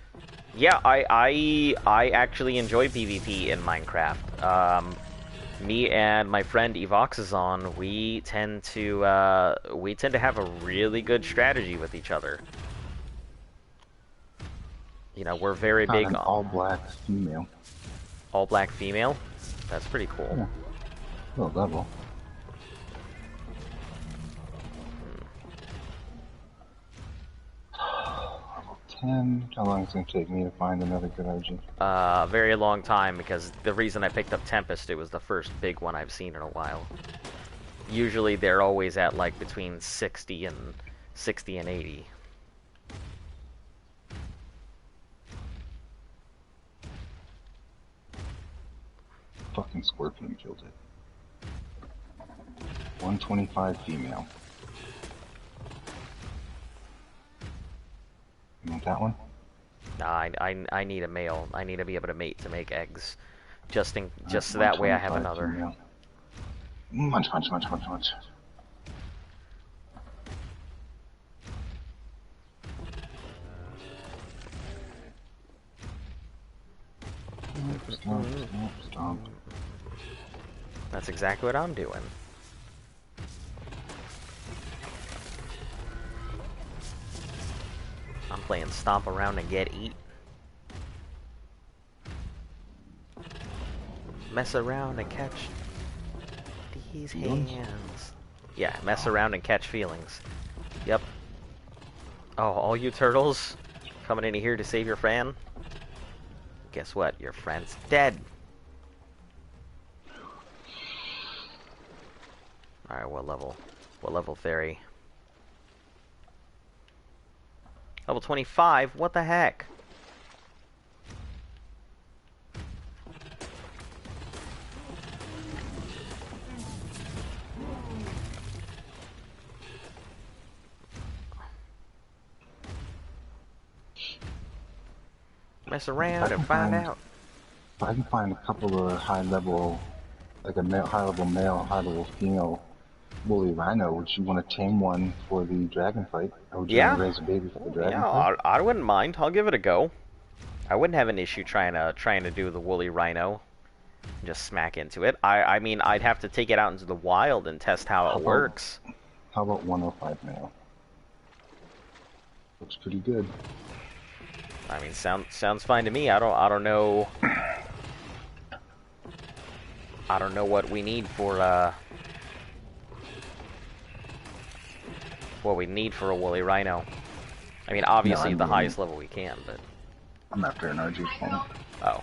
Yeah, I actually enjoy PvP in Minecraft. Me and my friend Evoxazon, we tend to have a really good strategy with each other. You know, we're very big An on all-black female. all-black female. That's pretty cool. Yeah. Low level. Level 10. How long is it going to take me to find another good RG? Very long time, because the reason I picked up Tempest, it was the first big one I've seen in a while. Usually they're always at like between 60 and 80. Fucking scorpion killed it. 125 female. You want that one? Nah, I need a male. I need to be able to mate to make eggs. Just so that way I have another. Female. Munch, munch, munch, munch, munch. Stomp, stomp, stomp. That's exactly what I'm doing. I'm playing stomp around and get eat. Mess around and catch these hands. Yeah, mess around and catch feelings. Yep. Oh, all you turtles coming in here to save your friend? Guess what? Your friend's dead. Alright, what level? What level fairy? Level 25? What the heck? Mess If I around and can find find, out. if I can find a couple of high level, like a high level male, high level female woolly rhino, would you want to tame one for the dragon fight, or would you want to Yeah. raise a baby for the Oh, dragon yeah, fight? I wouldn't mind. I'll give it a go. I wouldn't have an issue trying to do the woolly rhino. Just smack into it. I mean, I'd have to take it out into the wild and test how How it about works. how about 105 male? Looks pretty good. I mean, sounds fine to me. I don't know what we need for what we need for a woolly rhino. I mean, No, obviously the highest level we can, but I'm after an RG point. oh.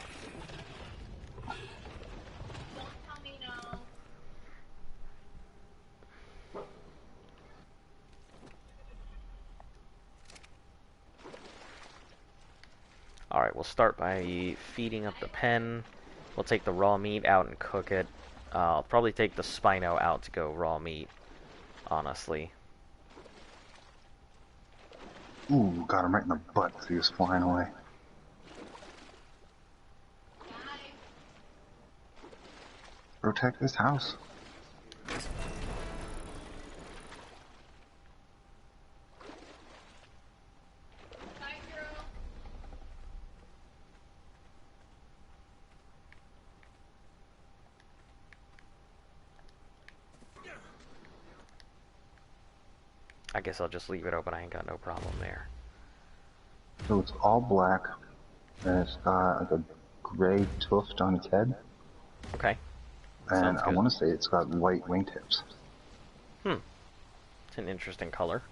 Alright, we'll start by feeding up the pen. We'll take the raw meat out and cook it. I'll probably take the Spino out to go raw meat, honestly. Ooh, got him right in the butt as he was flying away. Protect this house. I guess I'll just leave it open. I ain't got no problem there. So it's all black, and it's got like a gray tuft on its head, Okay. and Sounds I good. want to say it's got white wingtips. It's an interesting color.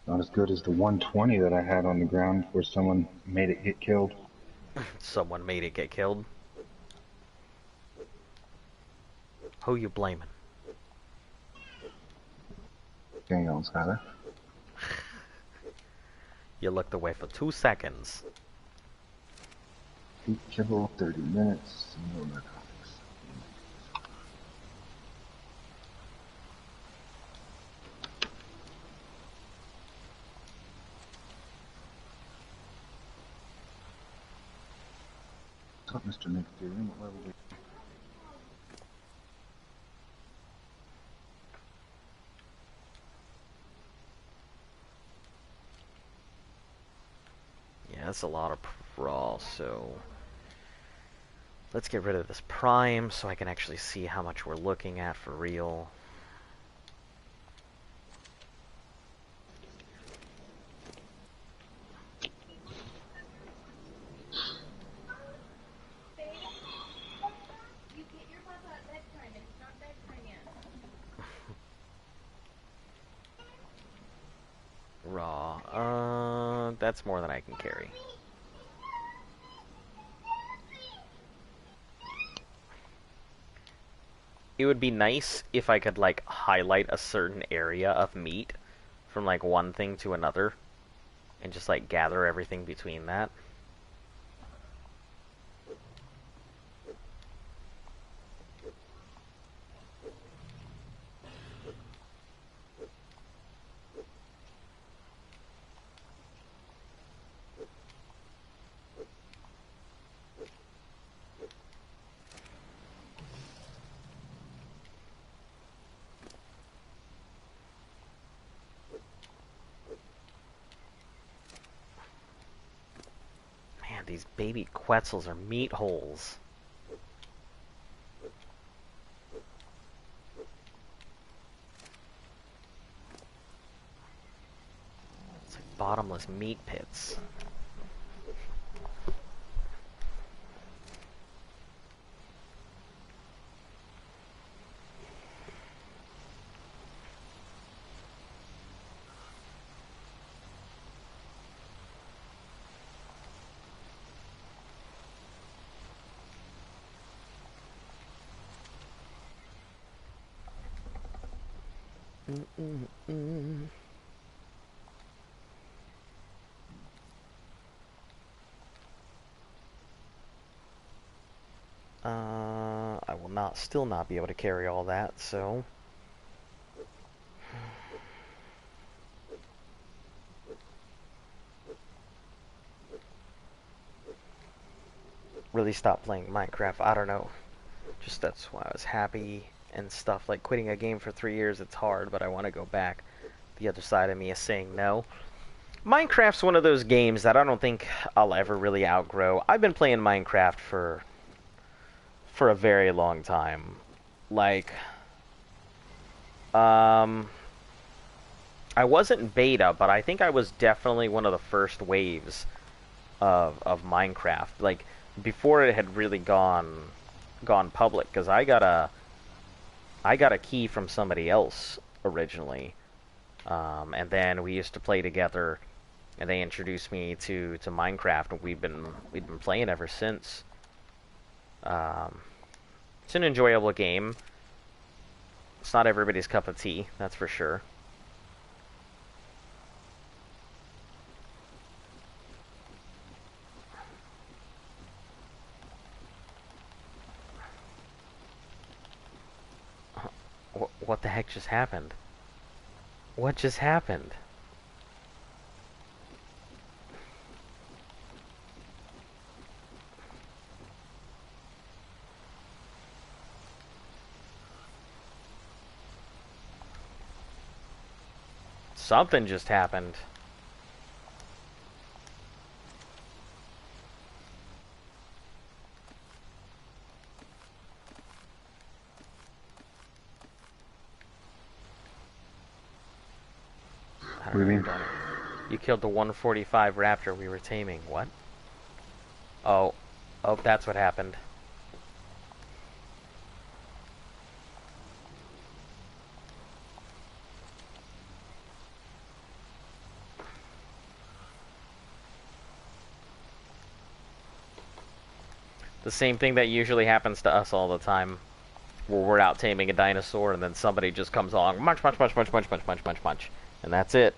Not as good as the 120 that I had on the ground where someone made it get killed. Someone made it get killed. Who you blaming? Hang on, Skyler. You looked away for 2 seconds. Heat kibble, 30 minutes, no narcotics. What's up, Mr. McDoom? What level are you? Yeah, that's a lot of raw, so let's get rid of this prime so I can actually see how much we're looking at for real. Raw. That's more than I can carry. It would be nice if I could, like, highlight a certain area of meat from, like, one thing to another and just, like, gather everything between that. Man, these baby Quetzals are meat holes. It's like bottomless meat pits. I will still not be able to carry all that, so really stop playing Minecraft. I don't know. Just that's why I was happy and stuff. Like quitting a game for 3 years, it's hard, but I want to go back. The other side of me is saying no. Minecraft's one of those games that I don't think I'll ever really outgrow. I've been playing Minecraft for a very long time. Like, I wasn't beta, but I think I was definitely one of the first waves of Minecraft. Like, before it had really gone public, because I got a key from somebody else originally, and then we used to play together, and they introduced me to Minecraft, and we've been playing ever since. It's an enjoyable game. It's not everybody's cup of tea, that's for sure. What the heck just happened? What just happened? Something just happened. What do you mean? You killed the 145 raptor we were taming. What? Oh, that's what happened. The same thing that usually happens to us all the time, where we're out taming a dinosaur and then somebody just comes along, munch, munch, munch, munch, munch, munch, munch, munch, munch, and that's it.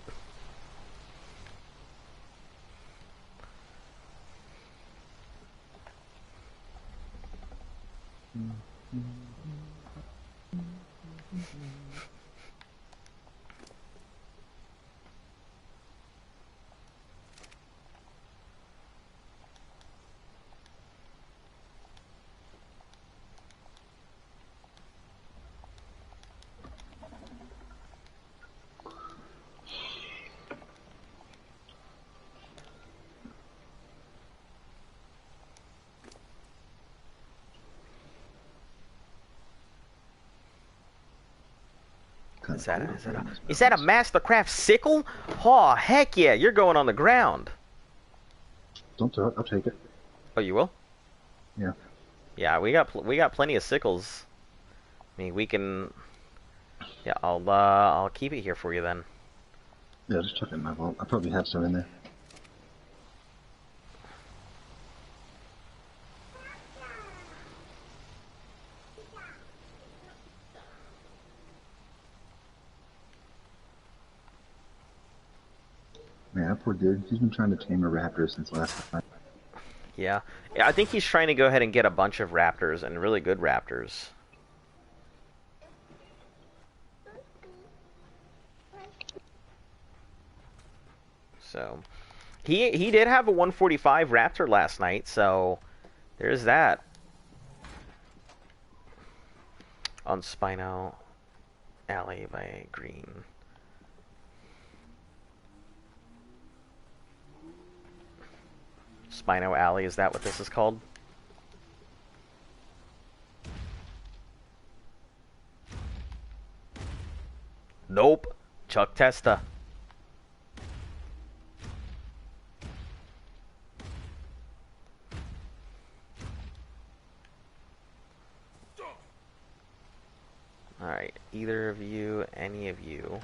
Is that a Mastercraft sickle? Oh, heck yeah, you're going on the ground. Don't throw it, I'll take it. Oh, you will? Yeah. Yeah, we got plenty of sickles. I mean, we can. Yeah, I'll keep it here for you then. Yeah, just chuck it in my vault. I probably have some in there. Man, that poor dude. He's been trying to tame a raptor since last night. Yeah, I think he's trying to go ahead and get a bunch of raptors, and really good raptors. So, he did have a 145 raptor last night, so there's that. On Spino Alley by Green. Spino Alley, is that what this is called? Nope. Chuck Testa. Alright, either of you, any of you.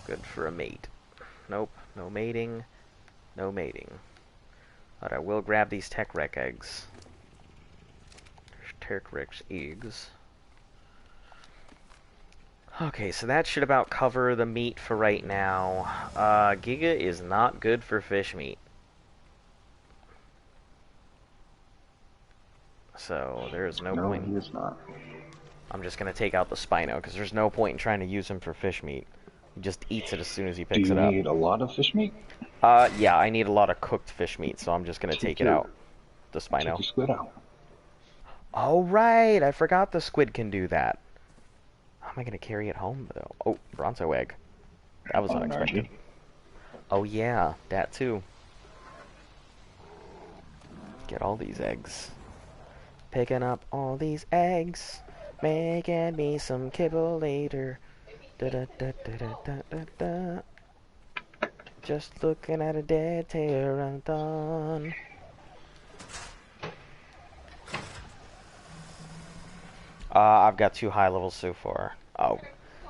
Good for a mate. Nope, no mating. No mating. But I will grab these Tech Wreck eggs. Tech Wreck's eggs. Okay, so that should about cover the meat for right now. Giga is not good for fish meat. So there's no point. No, he is not. I'm just gonna take out the Spino because there's no point in trying to use him for fish meat. He just eats it as soon as he picks it up. Do you need a lot of fish meat? Yeah, I need a lot of cooked fish meat, so I'm just gonna take it out. The Check Spino. your squid out. Oh, right. I forgot the squid can do that. How am I going to carry it home, though? Oh, Bronzo egg. That was On an unexpected. RG. Oh, yeah. That, too. Get all these eggs. Picking up all these eggs. Making me some kibble later. Da da da da da da da da. Just looking at a dead pteranodon. I've got 2 high levels so far. Oh,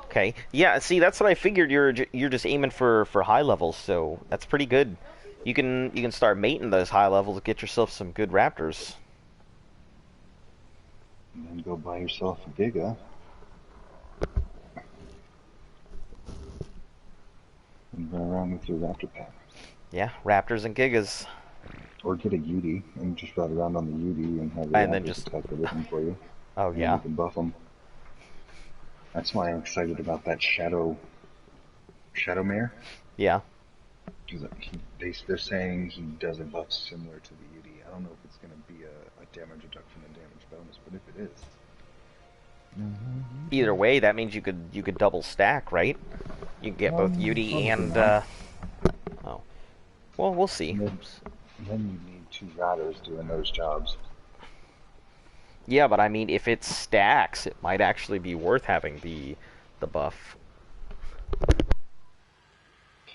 okay. Yeah, see, that's what I figured. You're just aiming for high levels, so that's pretty good. You can start mating those high levels, get yourself some good raptors. And then go buy yourself a Giga. And run around with your Raptor pack. Yeah, raptors and gigas, Or get a Yudi and just ride around on the Yudi and have the and then Raptors just attack everything for you. oh And then you yeah, can buff them. That's why I'm excited about that Shadow Mare. yeah. Because they're saying he does a buff similar to the Yudi. I don't know if it's going to be a damage reduction and damage bonus, but if it is. Either way, that means you could double stack, right? You can get both UD and oh, well, we'll see. Then you need 2 riders doing those jobs. Yeah, but I mean, if it stacks, it might actually be worth having the buff.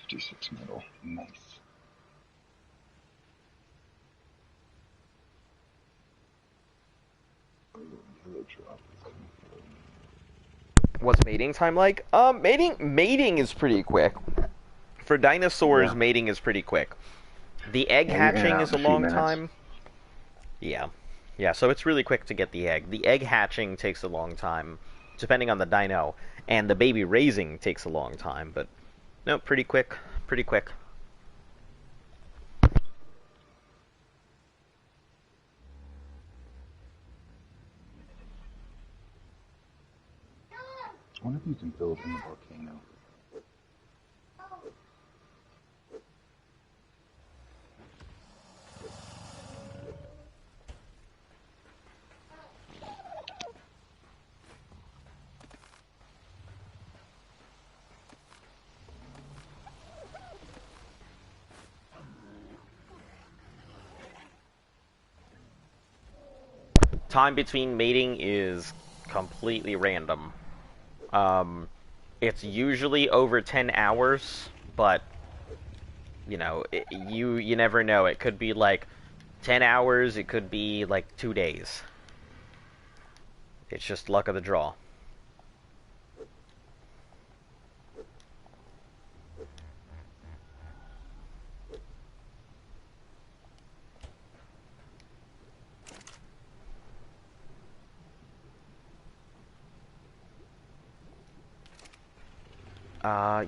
56 metal. Nice. Yellow drop is coming through. What's mating time like? Mating is pretty quick. For dinosaurs, Yeah. mating is pretty quick. The egg Yeah, you're in and hatching out is in a a few long minutes. time. Yeah. Yeah, so it's really quick to get the egg. The egg hatching takes a long time, depending on the dino, and the baby raising takes a long time, but no, pretty quick. Pretty quick. I wonder if you can build in the volcano. Time between mating is completely random. It's usually over 10 hours, but you never know. It could be like 10 hours, it could be like 2 days. It's just luck of the draw.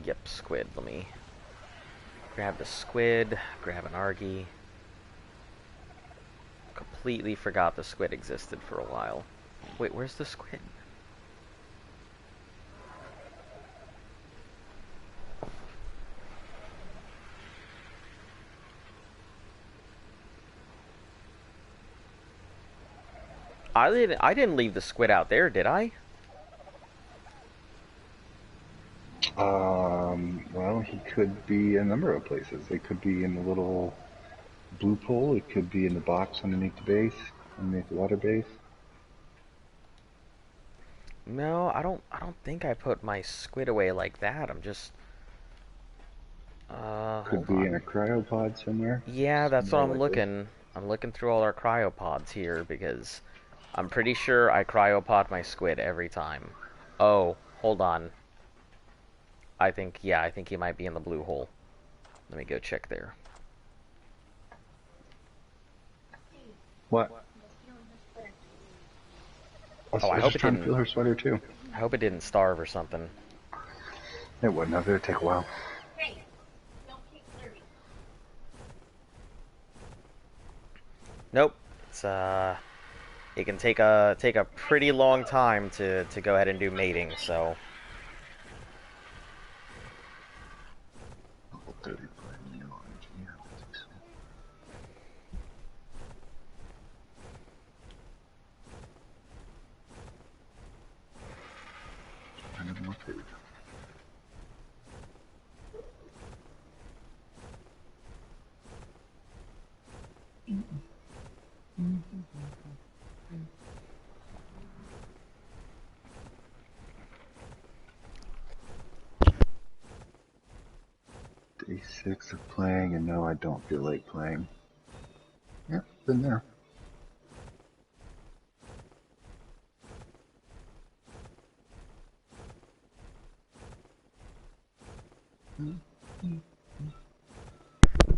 Yep, squid. Let me grab the squid, grab an argy. Completely forgot the squid existed for a while. Wait, where's the squid? I didn't leave the squid out there, did I? Well, he could be a number of places. It could be in the little blue pool. It could be in the box underneath the base, underneath the water base. No, I don't think I put my squid away like that. I'm just Could hold be in on. a cryopod somewhere. Yeah, that's what More I'm likely. looking. I'm looking through all our cryopods here because I'm pretty sure I cryopod my squid every time. Oh, hold on. I think he might be in the blue hole. Let me go check there. What? I Oh, I was hope just it trying to didn't. feel her sweater too. I hope it didn't starve or something. It wouldn't have. It'd take a while. Nope. It's it can take a pretty long time to go ahead and do mating, so Level 35 neon. Yeah, that takes Day 6 of playing, and no, I don't feel like playing. Yep, been there.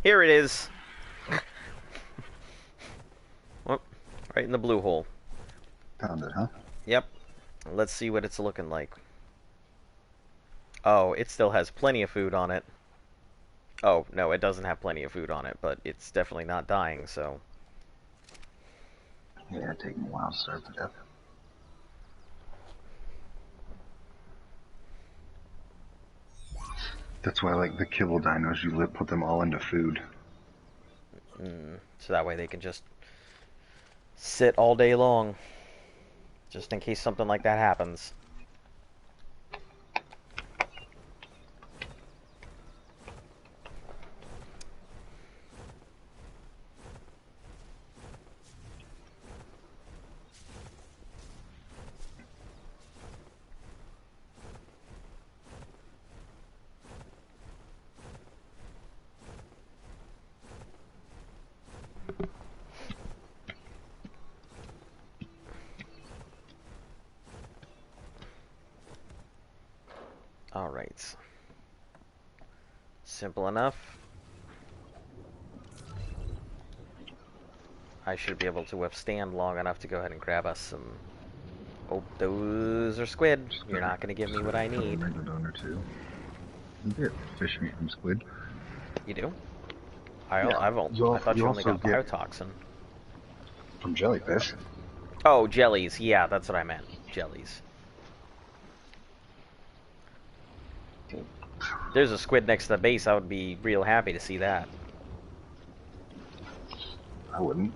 Here it is. Oh, right in the blue hole. Found it, huh? Yep. Let's see what it's looking like. Oh, it still has plenty of food on it. Oh, no, it doesn't have plenty of food on it, but it's definitely not dying, so... Yeah, it's taking a while to starve to death. That's why, like, the kibble dinos, you put them all into food. So that way they can just sit all day long. Just in case something like that happens. Alright. Simple enough. I should be able to withstand long enough to go ahead and grab us some... Oh, those are squid. You're not going to give me what I need. Megalodon or two. You get fish meat from squid. You do? Yeah. I thought you only also got get biotoxin. from jellyfish. Oh, jellies. Yeah, that's what I meant. Jellies. There's a squid next to the base. I would be real happy to see that. I wouldn't.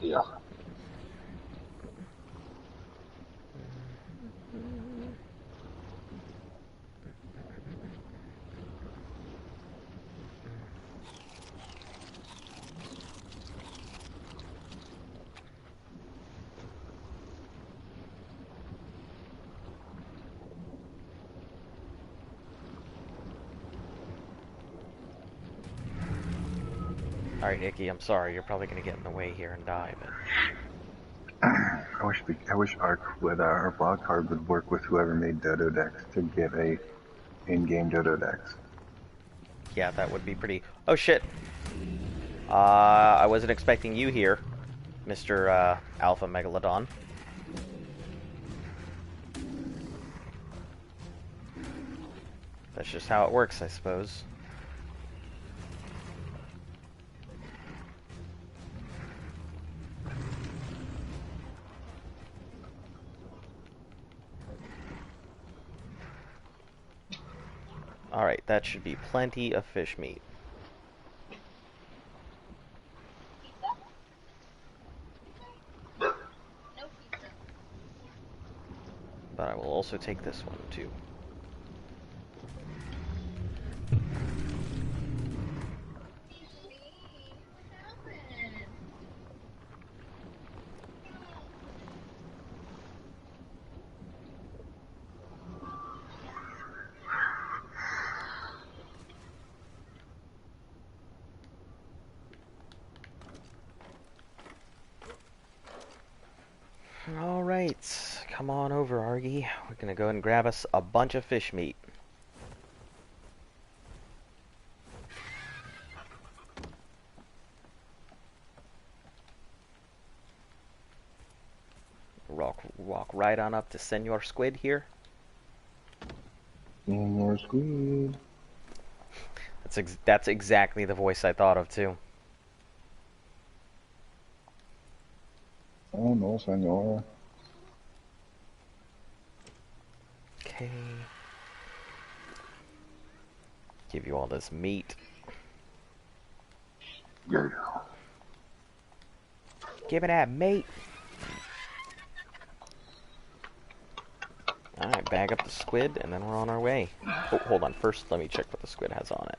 Yeah. Alright, Icky, I'm sorry. You're probably going to get in the way here and die, but... I wish Arc would, our blog card would work with whoever made Dodo decks to get a in-game Dodo decks. Yeah, that would be pretty... Oh, shit! I wasn't expecting you here, Mr. Alpha Megalodon. That's just how it works, I suppose. Alright, that should be plenty of fish meat. But I will also take this one, too. Alright, come on over, Argy. We're gonna go and grab us a bunch of fish meat. Walk right on up to Senor Squid here. Senor Squid. That's exactly the voice I thought of, too. Oh no, senor. Okay. Give you all this meat. Yeah. Give me that meat. Alright, bag up the squid, and then we're on our way. Oh, hold on. First, let me check what the squid has on it.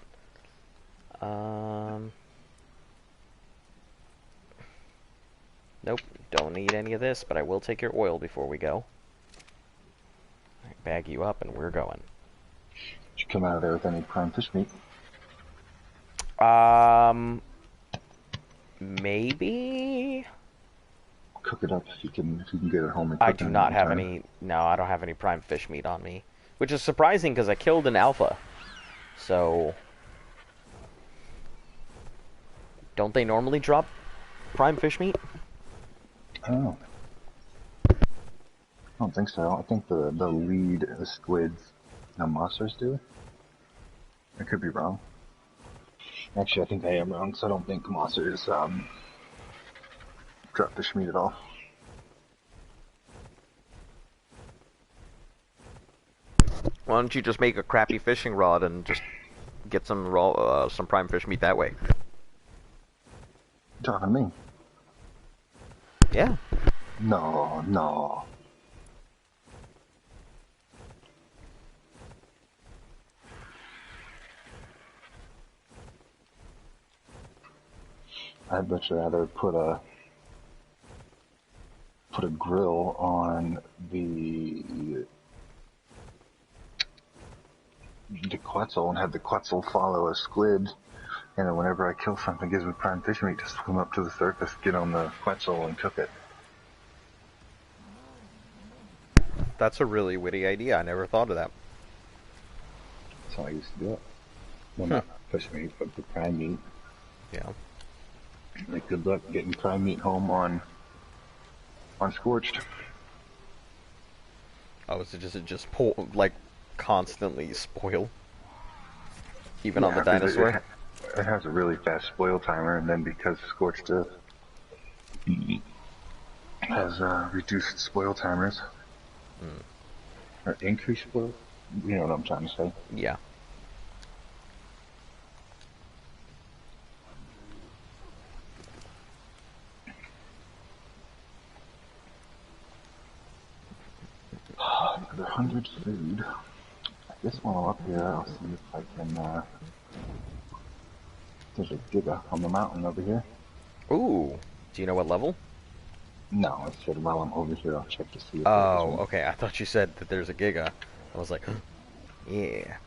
Nope, don't need any of this, but I will take your oil before we go. Alright, bag you up, and we're going. Did you come out of there with any prime fish meat? Maybe? Cook it up if you can get it home and I cook it do in not no have time. any, no, I don't have any prime fish meat on me. Which is surprising, because I killed an alpha. So... Don't they normally drop prime fish meat? I don't know. I don't think so. I think the lead squids, the monsters do. I could be wrong. Actually, I think I am wrong, so I don't think monsters drop fish meat at all. Why don't you just make a crappy fishing rod and just get some raw, some prime fish meat that way? Talking to me? Yeah. No, no. I'd much rather put a grill on the Quetzal and have the Quetzal follow a squid, and then whenever I kill something that gives me prime fish meat, just swim up to the surface, get on the Quetzal, and cook it. That's a really witty idea. I never thought of that. That's how I used to do it. Well, Hmm. not fish meat, but the prime meat. Yeah. Like, good luck getting prime meat home on scorched. Oh, is it just like constantly spoil? Even on the Yeah, because dinosaur? it has a really fast spoil timer, and then because scorched has reduced spoil timers, Mm. or increased spoil, you know what I'm trying to say. Yeah. Another 100 food. I guess while I'm up here, I'll see if I can, there's a giga on the mountain over here. Ooh. Do you know what level? No, I said while I'm over here, I'll check to see if there is Oh, one. okay. I thought you said that there's a Giga. I was like, yeah.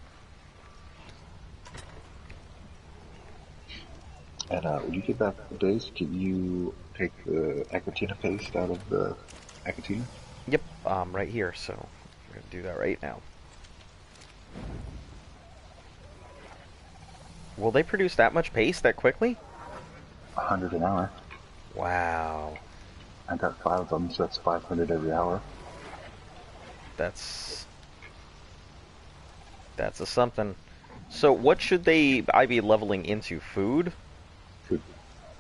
And when you get back to the base, can you take the Aquatina paste out of the Aquatina? Yep, right here, so we're gonna do that right now. Will they produce that much paste that quickly? 100 an hour. Wow. I got 5 of them, so that's 500 every hour. That's a something. So what should I be leveling into? Food? Food.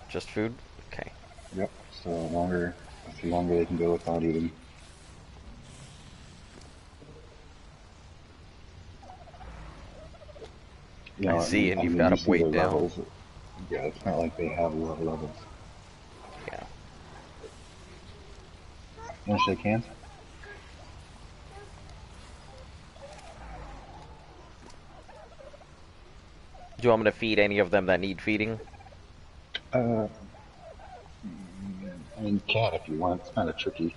Just food? Okay. Yep. So the longer they can go without eating. You I know, see, and I you've mean, got you them see their weighed down. levels. Yeah, it's not like they have low levels. Yeah. You want to shake hands? Do you want me to feed any of them that need feeding? Uh, I mean, cat if you want. It's kind of tricky.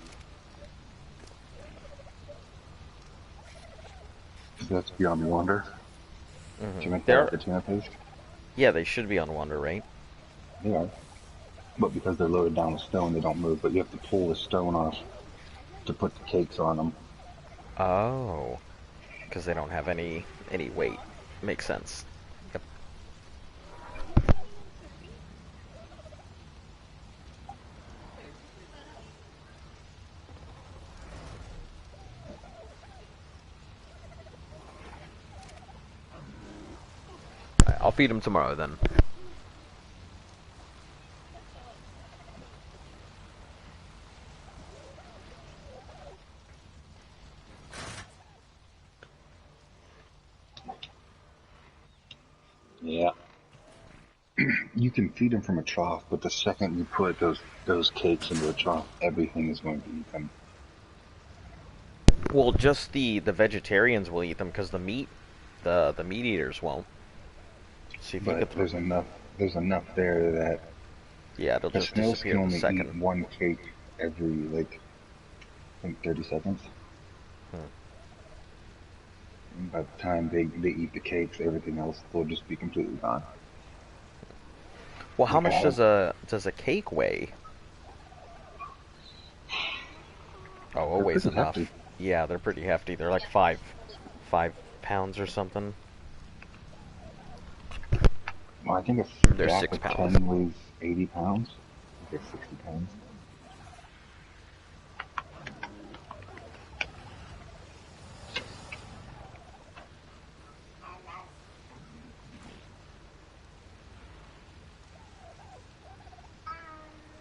So that's Beyond Wonder. Did you make that They're Aquatina paste? Yeah, they should be on Wonder, right? They are. But because they're loaded down with stone, they don't move. But you have to pull the stone off to put the cakes on them. Oh, because they don't have any weight. Makes sense. Yep. Alright, I'll feed them tomorrow then. You can feed them from a trough, but the second you put those cakes into a trough, everything is going to eat them. Well, just the vegetarians will eat them because the meat eaters won't. See if you But could. there's enough there that Yeah, it'll the just snails disappear can the only eat second. one cake every like I think 30 seconds. Hmm. And by the time they eat the cakes, everything else will just be completely gone. Well, how Like I much have, does a cake weigh? Oh, it they're weighs pretty hefty. enough. Yeah, they're pretty hefty. They're like 5 pounds or something. Well, I think a They're stack six of pounds. 10 weighs 80 pounds. I guess 60 pounds.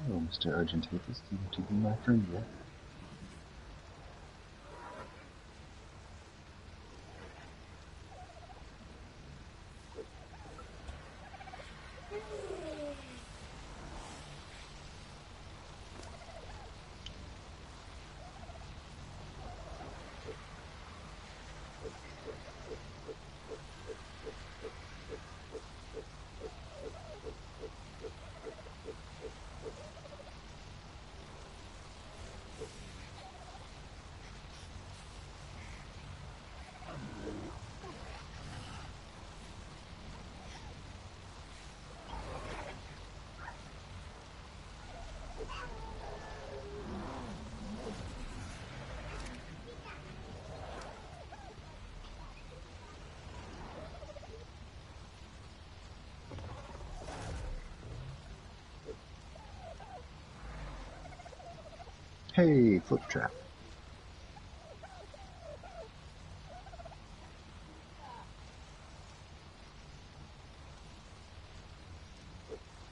Oh, Mr. Argentatus, do you want to be my friend yet? Hey, flip trap.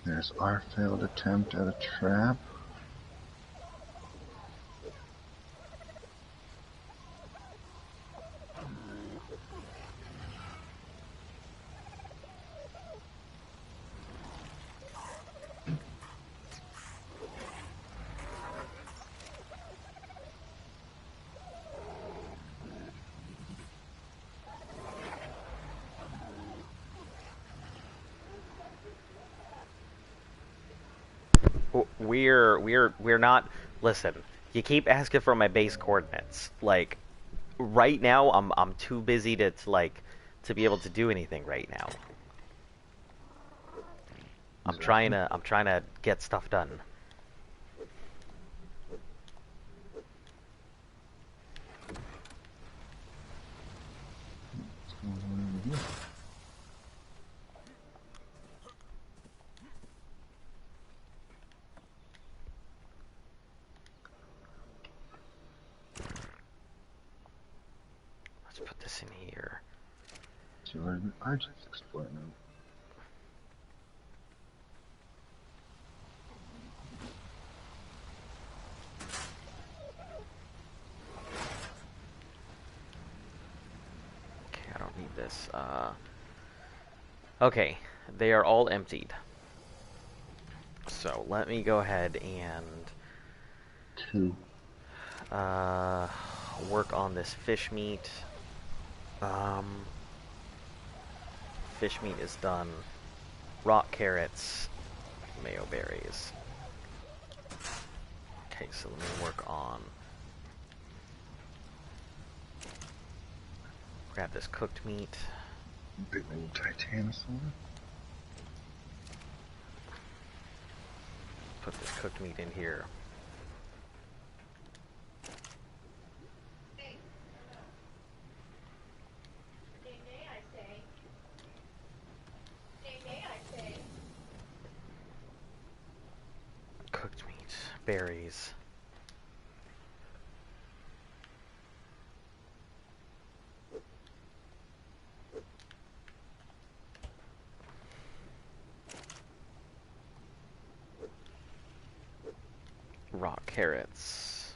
There's our failed attempt at a trap. We're not. Listen, you keep asking for my base coordinates. Like right now, I'm too busy to be able to do anything right now. Exactly. I'm trying to get stuff done. What's going on over here? Let's put this in here. Jordan Argent's explaining. Okay, I don't need this. Okay, they are all emptied. So let me go ahead and Two. uh, work on this fish meat. Um, Fish meat is done. Rock carrots, mayo berries. Okay, so let me work on. Grab this cooked meat. Big old Titanosaur. Put this cooked meat in here. Cooked meat, berries. Rock carrots.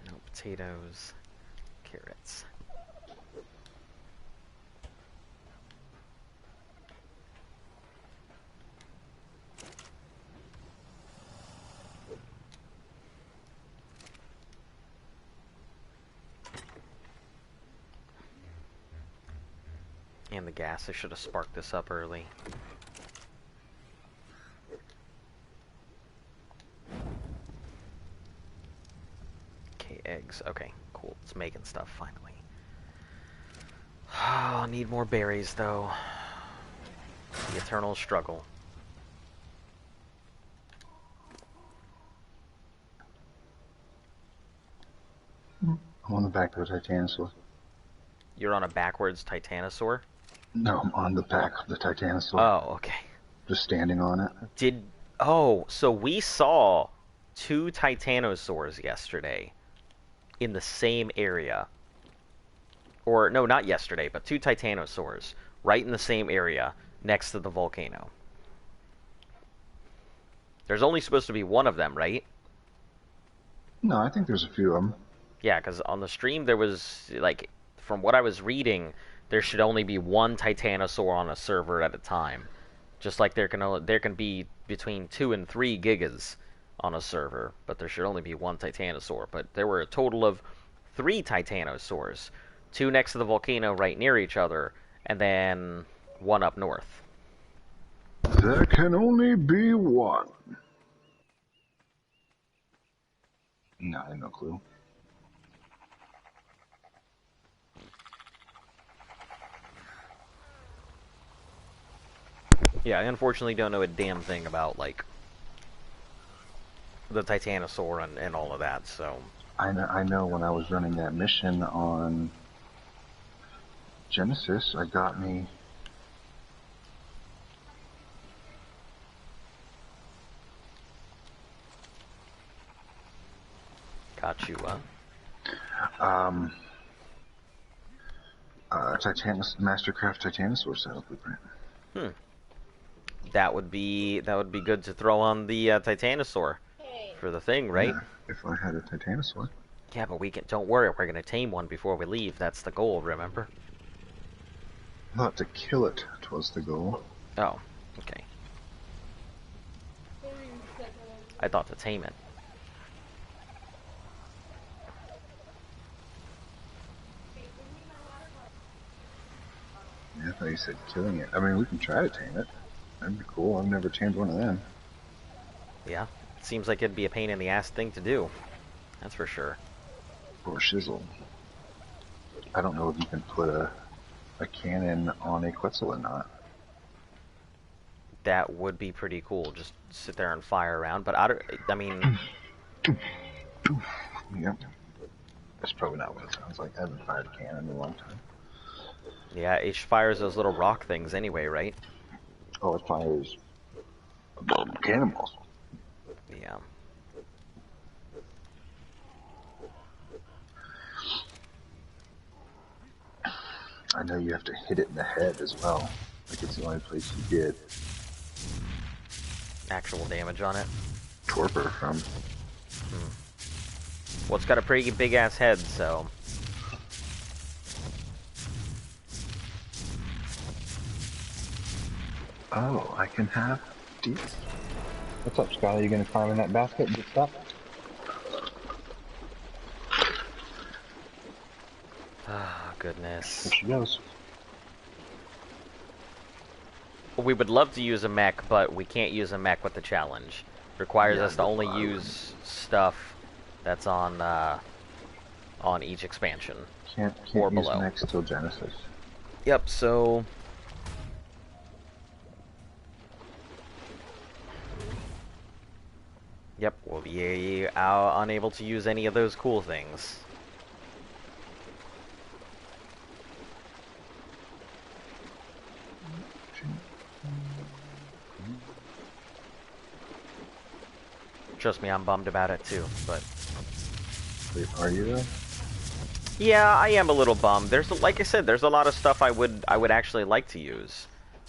No potatoes. Carrots. And the gas, I should have sparked this up early. Okay, eggs. Okay, cool. It's making stuff finally. Oh, need more berries though. The eternal struggle. I'm on the back of a Titanosaur. You're on a backwards Titanosaur? No, I'm on the back of the Titanosaur. Oh, okay. Just standing on it. So we saw 2 Titanosaurs yesterday in the same area. Or, no, not yesterday, but 2 Titanosaurs right in the same area next to the volcano. There's only supposed to be one of them, right? No, I think there's a few of them. Yeah, because on the stream there was, like, from what I was reading, there should only be 1 Titanosaur on a server at a time. Just like there can be between 2 and 3 gigas on a server, but there should only be 1 Titanosaur. But there were a total of 3 Titanosaurs. 2 next to the volcano right near each other, and then 1 up north. There can only be 1. No, I have no clue. Yeah, I unfortunately don't know a damn thing about, like, the Titanosaur and all of that, so... I know when I was running that mission on Genesis, I got me... Got you, Mastercraft Titanosaur setup blueprint. That would be good to throw on the Titanosaur for the thing, right? Yeah, if I had a Titanosaur. Yeah, but don't worry, we're gonna tame one before we leave. That's the goal, remember? Not to kill it was the goal. Oh, okay. I thought to tame it. Yeah, I thought you said killing it. I mean, we can try to tame it. That'd be cool. I've never tamed one of them. Yeah, it seems like it'd be a pain in the ass thing to do. That's for sure. Or shizzle. I don't know if you can put a cannon on a Quetzal or not. That would be pretty cool. Just sit there and fire around. But I mean... Yep. That's probably not what it sounds like. I haven't fired a cannon in a long time. Yeah, it fires those little rock things anyway, right? Oh, it fires cannonballs. Yeah. I know you have to hit it in the head as well. Like it's the only place you get Actual damage on it. torpor from. Well, it's got a pretty big ass head, so... Oh, I can have these. What's up, Skylar? You gonna climb in that basket and get stuff? Ah, goodness. There she goes. We would love to use a mech, but we can't use a mech with the challenge. Requires us to only use stuff that's on each expansion. Can't or use below. mechs till Genesis. Yep, so... Yep, we'll be unable to use any of those cool things. Trust me, I'm bummed about it too, but... Wait, are you though? Yeah, I am a little bummed. There's, like I said, there's a lot of stuff I would actually like to use.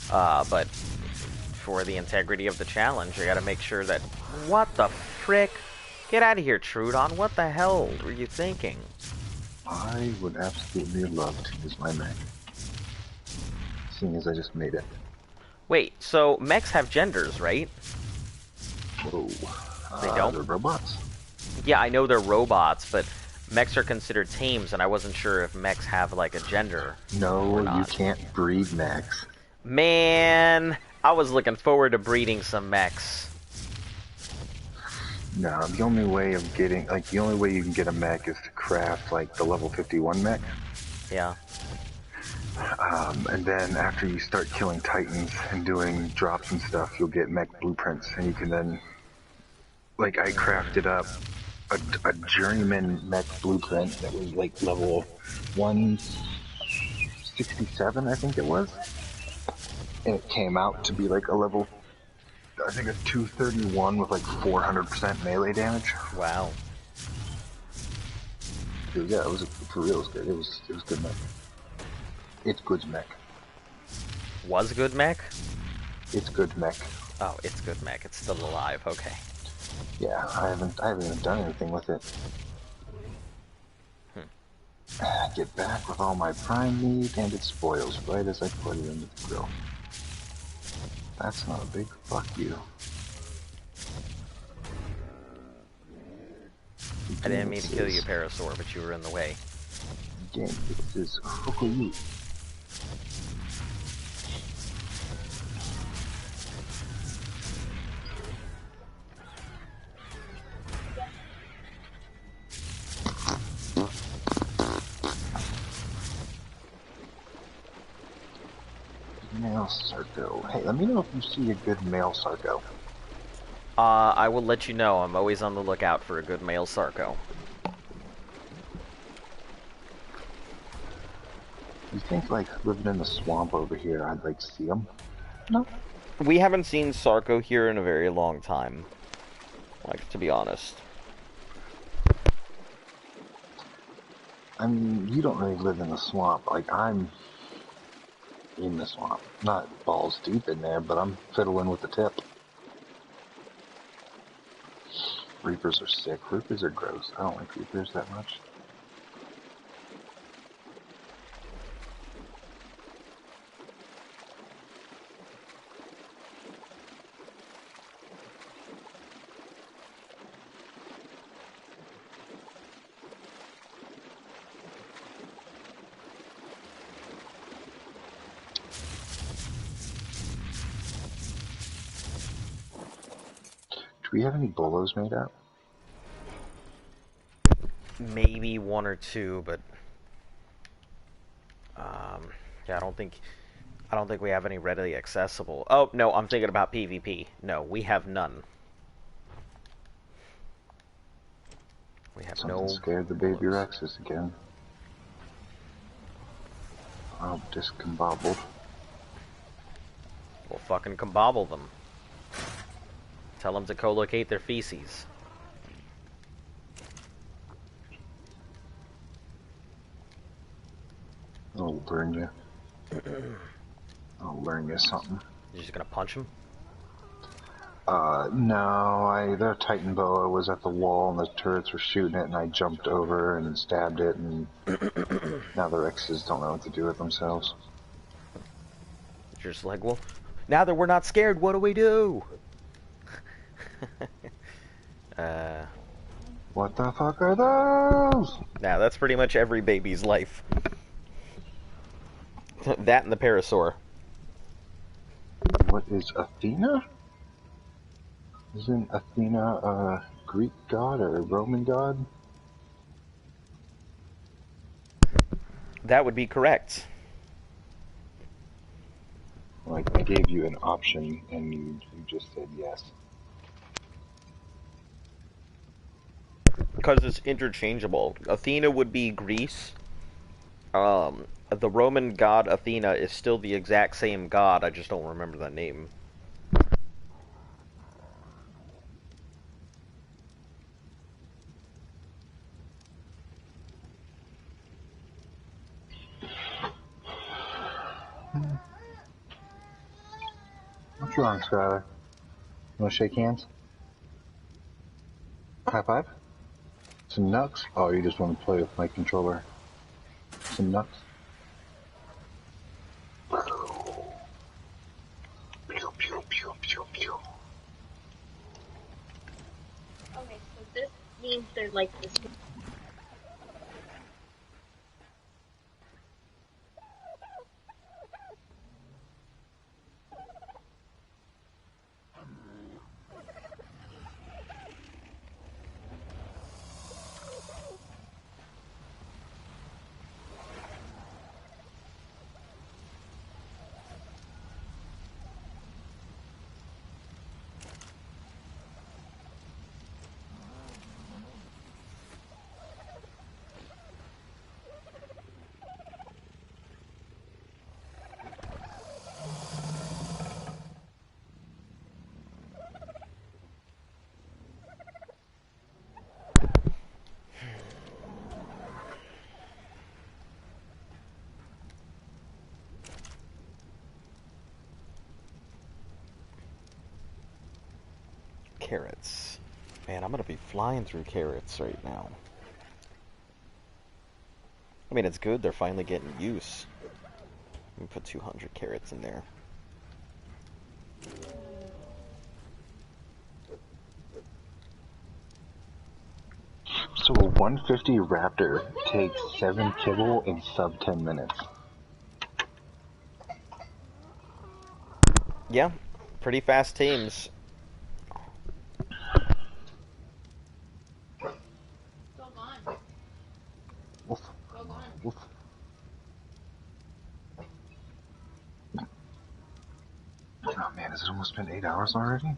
But for the integrity of the challenge, I gotta make sure that... What the frick? Get out of here, Trudon. What the hell were you thinking? I would absolutely love to use my mech. Seeing as I just made it. Wait, so mechs have genders, right? Whoa. They don't? They're robots. Yeah, I know they're robots, but mechs are considered tames, and I wasn't sure if mechs have like a gender or No, you not. can't breed mechs. Man, I was looking forward to breeding some mechs. No, the only way of getting, like, the only way you can get a mech is to craft, like, the level 51 mech. Yeah. And then after you start killing titans and doing drops and stuff, you'll get mech blueprints, and you can then, like, I crafted up a journeyman mech blueprint that was, like, level 167, I think it was. And it came out to be, like, a level, I think a 231 with, like, 400% melee damage. Wow. Yeah, it was, for real, it was good. It was good mech. It's good mech. Was good mech? It's good mech. Oh, it's good mech. It's still alive. Okay. Yeah, I haven't even done anything with it. Get back with all my prime meat, and it spoils right as I put it into the grill. That's not a big fuck you. I didn't mean to kill you, Parasaur, but you were in the way. Again, this is fuck you. Male Sarco. Hey, let me know if you see a good male Sarco. I will let you know. I'm always on the lookout for a good male Sarco. You think, like, living in the swamp over here, I'd, like, see them? No. We haven't seen Sarco here in a very long time. Like, to be honest. I mean, you don't really live in the swamp. Like, I'm in the swamp. Not balls deep in there, but I'm fiddling with the tip. Reapers are sick. Reapers are gross. I don't like Reapers that much. Do we have any bolos made up? Maybe one or two, but yeah, I don't think we have any readily accessible. Oh no, I'm thinking about PvP. No, we have none. We have Something no. scared the baby bullets. Rexes again. Oh, discombobbled. We'll fucking combobble them. Tell them to co-locate their feces. I'll burn you. I'll learn you something. You're just gonna punch him? No, the Titan Boa was at the wall and the turrets were shooting it and I jumped over and stabbed it and now the Rexes don't know what to do with themselves. You're just like, well, now that we're not scared, what do we do? What the fuck are those? Now, that's pretty much every baby's life. That and the Parasaur. What is Athena? Isn't Athena a Greek god or a Roman god? That would be correct. Like, I gave you an option and you just said yes. Because it's interchangeable. Athena would be Greece. The Roman god Athena is still the exact same god, I just don't remember the name. What's wrong, Skylar? You wanna shake hands? High five? Some nuts? Oh, you just want to play with my controller. Some nuts? Pew, pew, pew, pew, pew. Okay, so this means they're like this. carrots. Man, I'm gonna be flying through carrots right now. I mean, it's good. They're finally getting use. Let me put 200 carrots in there. So a 150 Raptor takes 7 kibble in sub 10 minutes. Yeah, pretty fast teams. Woof. Woof. Oh man, has it almost been 8 hours already?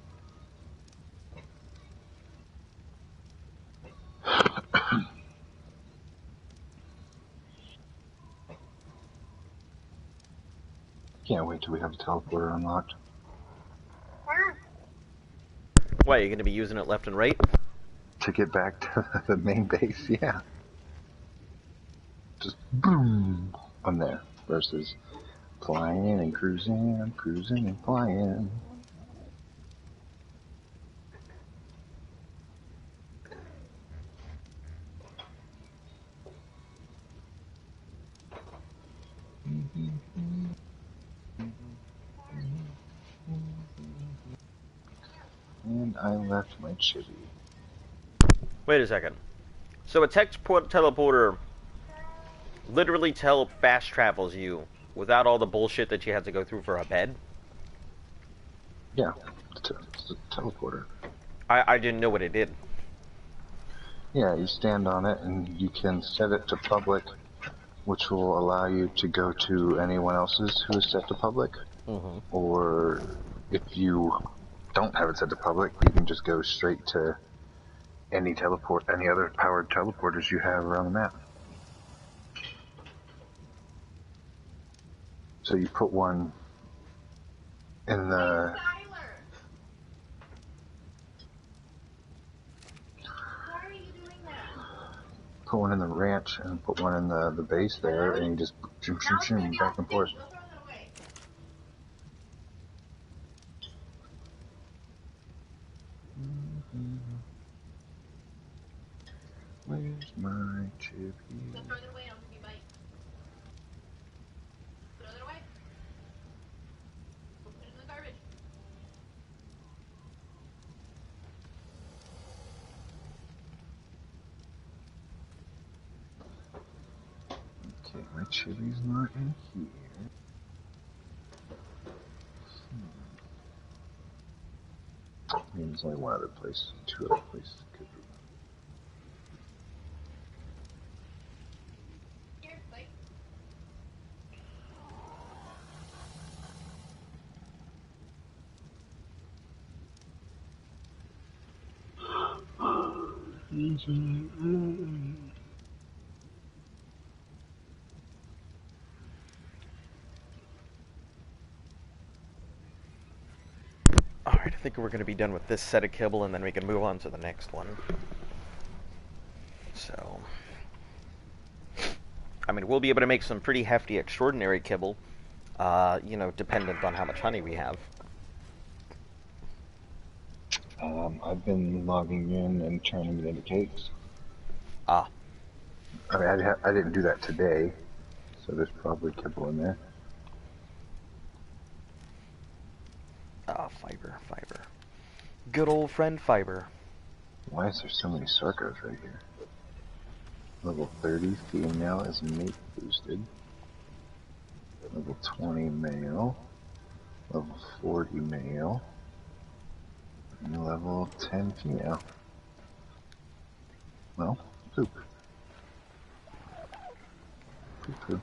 Can't wait till we have the teleporter unlocked. What, you're going to be using it left and right? To get back to the main base, yeah. Just boom, I'm there. Versus flying and cruising, I'm cruising and flying. And I left my chibi. Wait a second. So a teleporter literally fast travels you without all the bullshit that you had to go through for a bed? Yeah, it's a teleporter. I didn't know what it did. Yeah, you stand on it and you can set it to public, which will allow you to go to anyone else's who is set to public. Mm-hmm. Or if you don't have it set to public, you can just go straight to any other powered teleporters you have around the map. So you put one in the... Put one in the ranch and put one in the base there, and you just shoom, shoom, shoom, back and forth. Where's my chippy? Don't throw it away, I'll give you a bite. Throw it away. Put it in the garbage. Okay, my chibi's not in here. I mean, there's only one other place, 2 other places it could be. Here, bite. Alright, I think we're going to be done with this set of kibble, and then we can move on to the next one. So, I mean, we'll be able to make some pretty hefty, extraordinary kibble, you know, dependent on how much honey we have. I've been logging in and turning it into cakes. Ah. I mean, I didn't do that today, so there's probably kibble in there. Ah, fiber. Good old friend fiber. Why is there so many circos right here? Level 30 female is mate boosted. Level 20 male. Level 40 male. And level 10 female. Well, poop. Poop. Put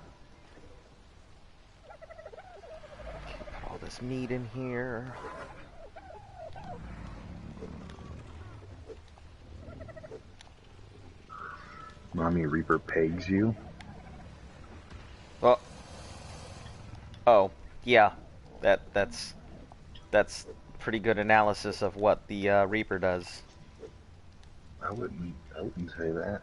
all this meat in here. Mommy Reaper pegs you. Well, oh, yeah, that's pretty good analysis of what the Reaper does. I wouldn't say that.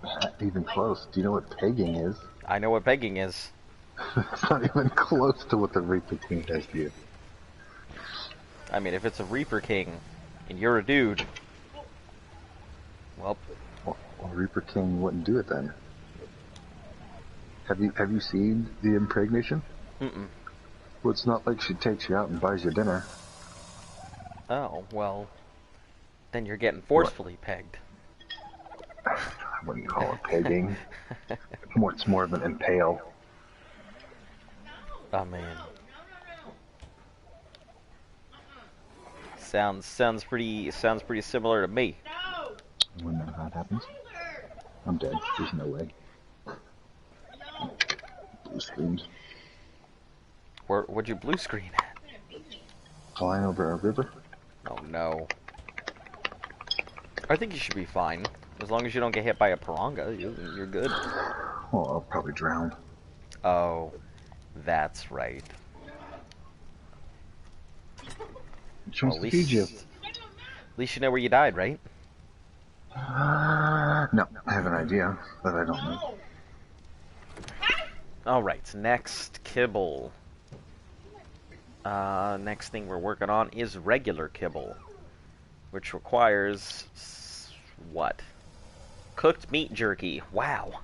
Not even close. Do you know what pegging is? I know what pegging is. It's not even close to what the Reaper team does to you. I mean, if it's a Reaper King, and you're a dude, well, Reaper King wouldn't do it then. Have you seen the impregnation? mm-mm. Well, it's not like she takes you out and buys you dinner. Oh, well, then you're getting forcefully pegged. I wouldn't call it pegging. It's more of an impale. Oh man. Sounds pretty similar to me. When that happens, I'm dead. There's no way. Blue screened. What'd you blue screen at? Flying over a river. Oh no. I think you should be fine. As long as you don't get hit by a piranha, you're good. Well, I'll probably drown. Oh, that's right. She wants to feed you. At least you know where you died, right? No, I have an idea, but I don't know. Alright, next kibble. Next thing we're working on is regular kibble, which requires what? Cooked meat jerky. Wow.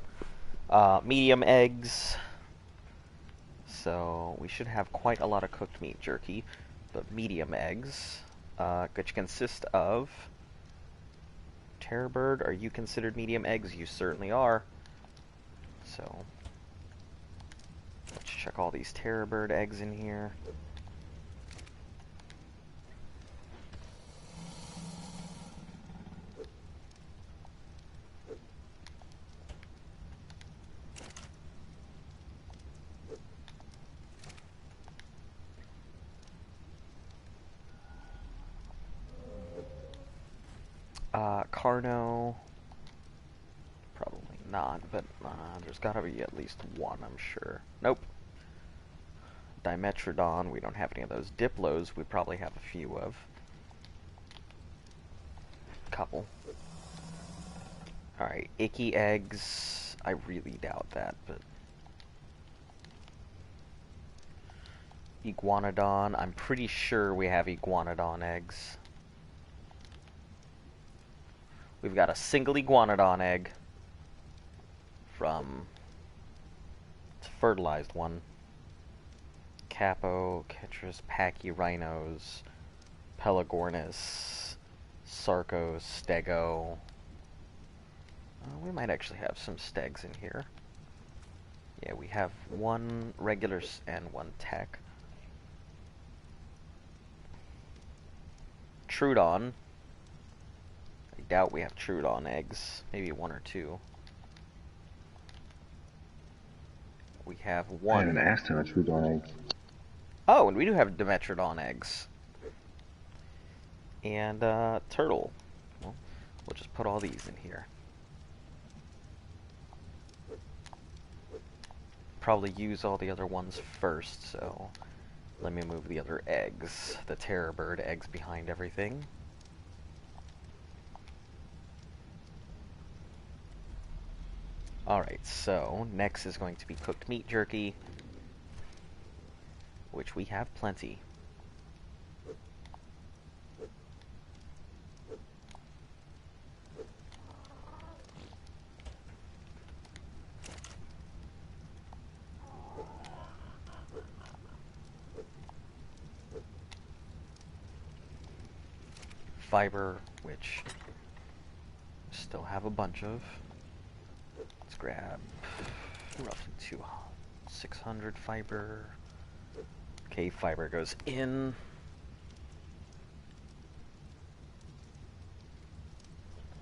Medium eggs. So we should have quite a lot of cooked meat jerky, but medium eggs, which consist of Terrorbird. Are you considered medium eggs? You certainly are. So let's check all these Terrorbird eggs in here. Carno, probably not, but there's gotta be at least one, I'm sure. Nope. Dimetrodon, we don't have any of those. Diplos, we probably have a few of. Couple. Alright, icky eggs, I really doubt that, but... Iguanodon, I'm pretty sure we have Iguanodon eggs. We've got a single Iguanodon egg from, it's a fertilized one. Capo, Ketras, Pachyrhinos, Pelagornis, Sarcos, Stego. We might actually have some Stegs in here. Yeah, we have one regular and one tech. Trudon. I doubt we have Trudon eggs. Maybe one or two. We have one. I haven't asked how much Trudon eggs. Oh, and we do have Dimetrodon eggs. And turtle. Well, we'll just put all these in here. Probably use all the other ones first, so let me move the other eggs. The Terrorbird eggs behind everything. Alright, so next is going to be cooked meat jerky, which we have plenty. Fiber, which still have a bunch of. Let's grab roughly 600 fiber. Okay, fiber goes in.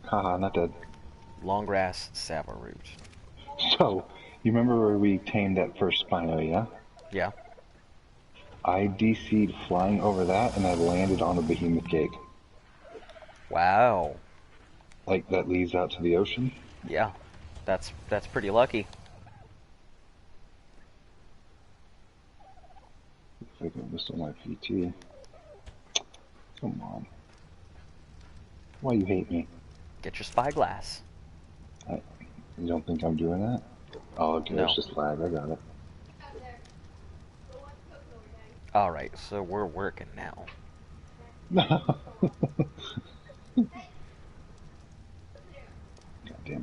Haha, not dead. Long grass, Sava root. So, you remember where we tamed that first Spino, yeah? Yeah. I DC'd flying over that and I landed on a behemoth cake. Wow. Like that leads out to the ocean? Yeah. That's pretty lucky. Looks like I missed on my PT. Come on. Why you hate me? Get your spyglass. You don't think I'm doing that? Oh, okay, No. it's just flag. I got it. Alright, so we're working now. Goddamn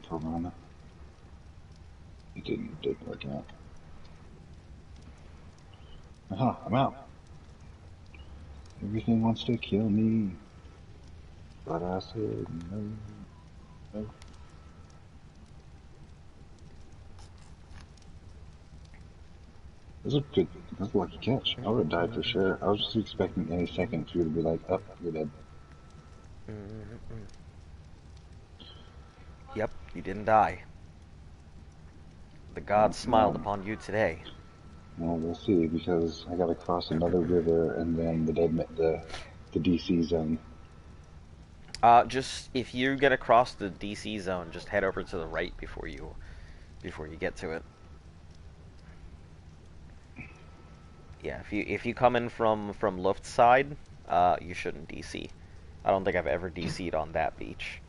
piranha. It didn't work out. Aha, I'm out. Everything wants to kill me. But I said no, no. This is good. That's a lucky catch. I would have died for sure. I was just expecting any second for you to be like, up, oh, you're dead. Yep, you didn't die. The gods smiled upon you today. Well, we'll see, because I gotta cross another river and then the DC zone. Just if you get across the DC zone, just head over to the right before you get to it. Yeah, if you come in from Luft side, you shouldn't DC. I don't think I've ever DC'd on that beach.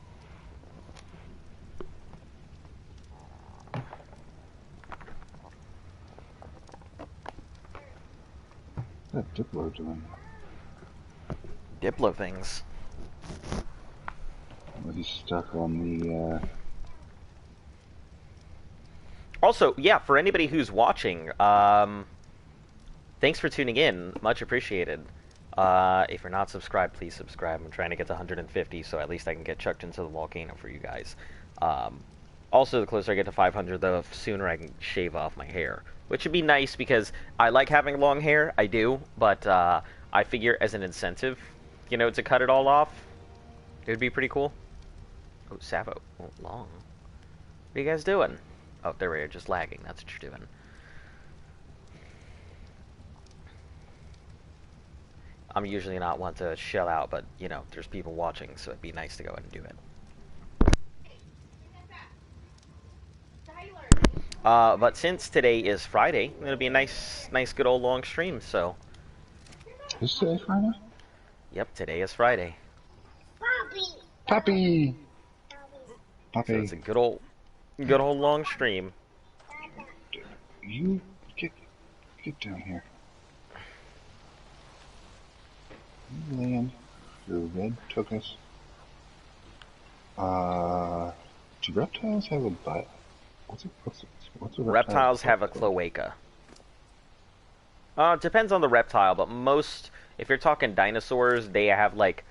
What's that Diplo doing? Diplo things. Well, he's stuck on the, Also, yeah, for anybody who's watching, thanks for tuning in. Much appreciated. If you're not subscribed, please subscribe. I'm trying to get to 150, so at least I can get chucked into the volcano for you guys. Also, the closer I get to 500, the sooner I can shave off my hair. Which would be nice, because I like having long hair, I do, but I figure as an incentive, you know, to cut it all off, it would be pretty cool. Oh, Savo. Oh, long. What are you guys doing? Oh, there we are, just lagging. That's what you're doing. I'm usually not one to shell out, but, you know, there's people watching, so it'd be nice to go ahead and do it. But since today is Friday, it'll be a nice good old long stream, so... Is today Friday? Yep, today is Friday. Puppy! Puppy. So it's a good old long stream. You get down here. You land. Your red took us. Do reptiles have a butt? What's a reptile? Reptiles have a cloaca. It depends on the reptile, but most, if you're talking dinosaurs, they have like,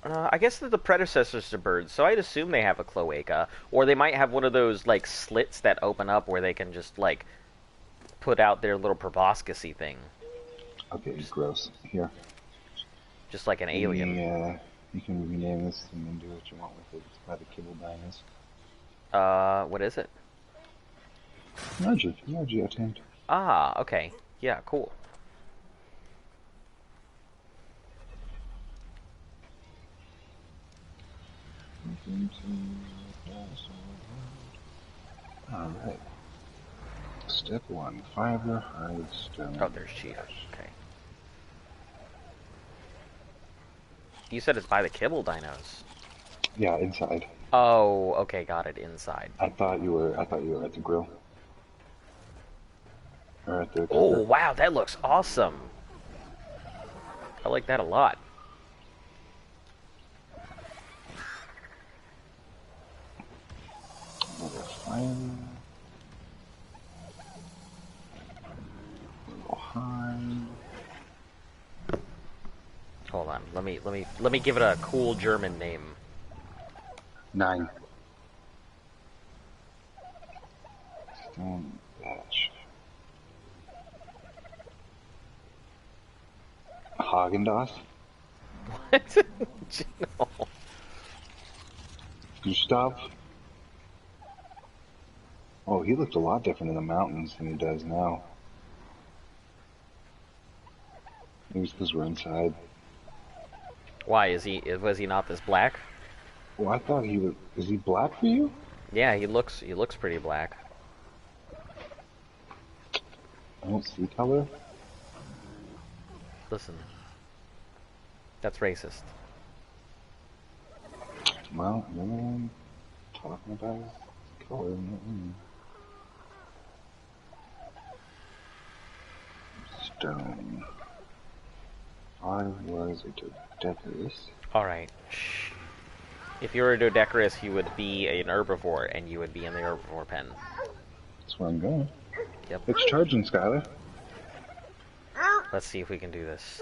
I guess they're the predecessors to birds, so I'd assume they have a cloaca. Or they might have one of those, like, slits that open up where they can just, like, put out their little proboscis-y thing. Okay, gross. Here. Just like an alien. Yeah, you can rename this and then do what you want with it. It's by the kibble dinos. What is it? Energy attained. Ah, okay. Yeah, cool. Alright. Step 1. Fiber, hide, stone. Oh, there's Chief. Okay. You said it's by the kibble dinos. Yeah, inside. Oh, okay, got it. Inside. I thought you were at the grill. Or at the Oh, wow, that looks awesome. I like that a lot. Another fire. Little hide. Hold on. Let me give it a cool German name. 9. Stone batch. Haagen-Dazs? What? No. Gustav? Oh, he looked a lot different in the mountains than he does now. Maybe it's because we're inside. Why was he not this black? Well, I thought he was. Is he black for you? Yeah, he looks pretty black. I don't see color. Listen. That's racist. Well, I'm talking about color. Stone. I was a Dodecarus. Alright. Shh. If you were a Dodecarus, you would be an herbivore, and you would be in the herbivore pen. That's where I'm going. Yep. It's charging, Skylar. Let's see if we can do this.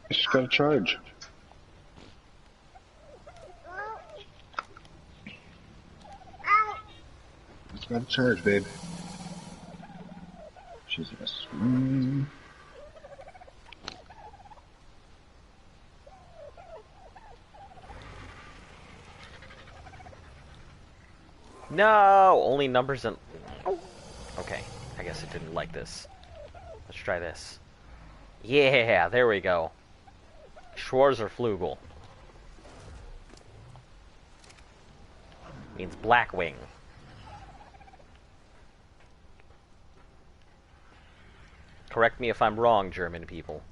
It's just gotta charge. It's gotta charge, babe. She's gonna swing. No! Only numbers and... Okay, I guess it didn't like this. Let's try this. Yeah, there we go. Schwarzerflugel. Means Blackwing. Correct me if I'm wrong, German people.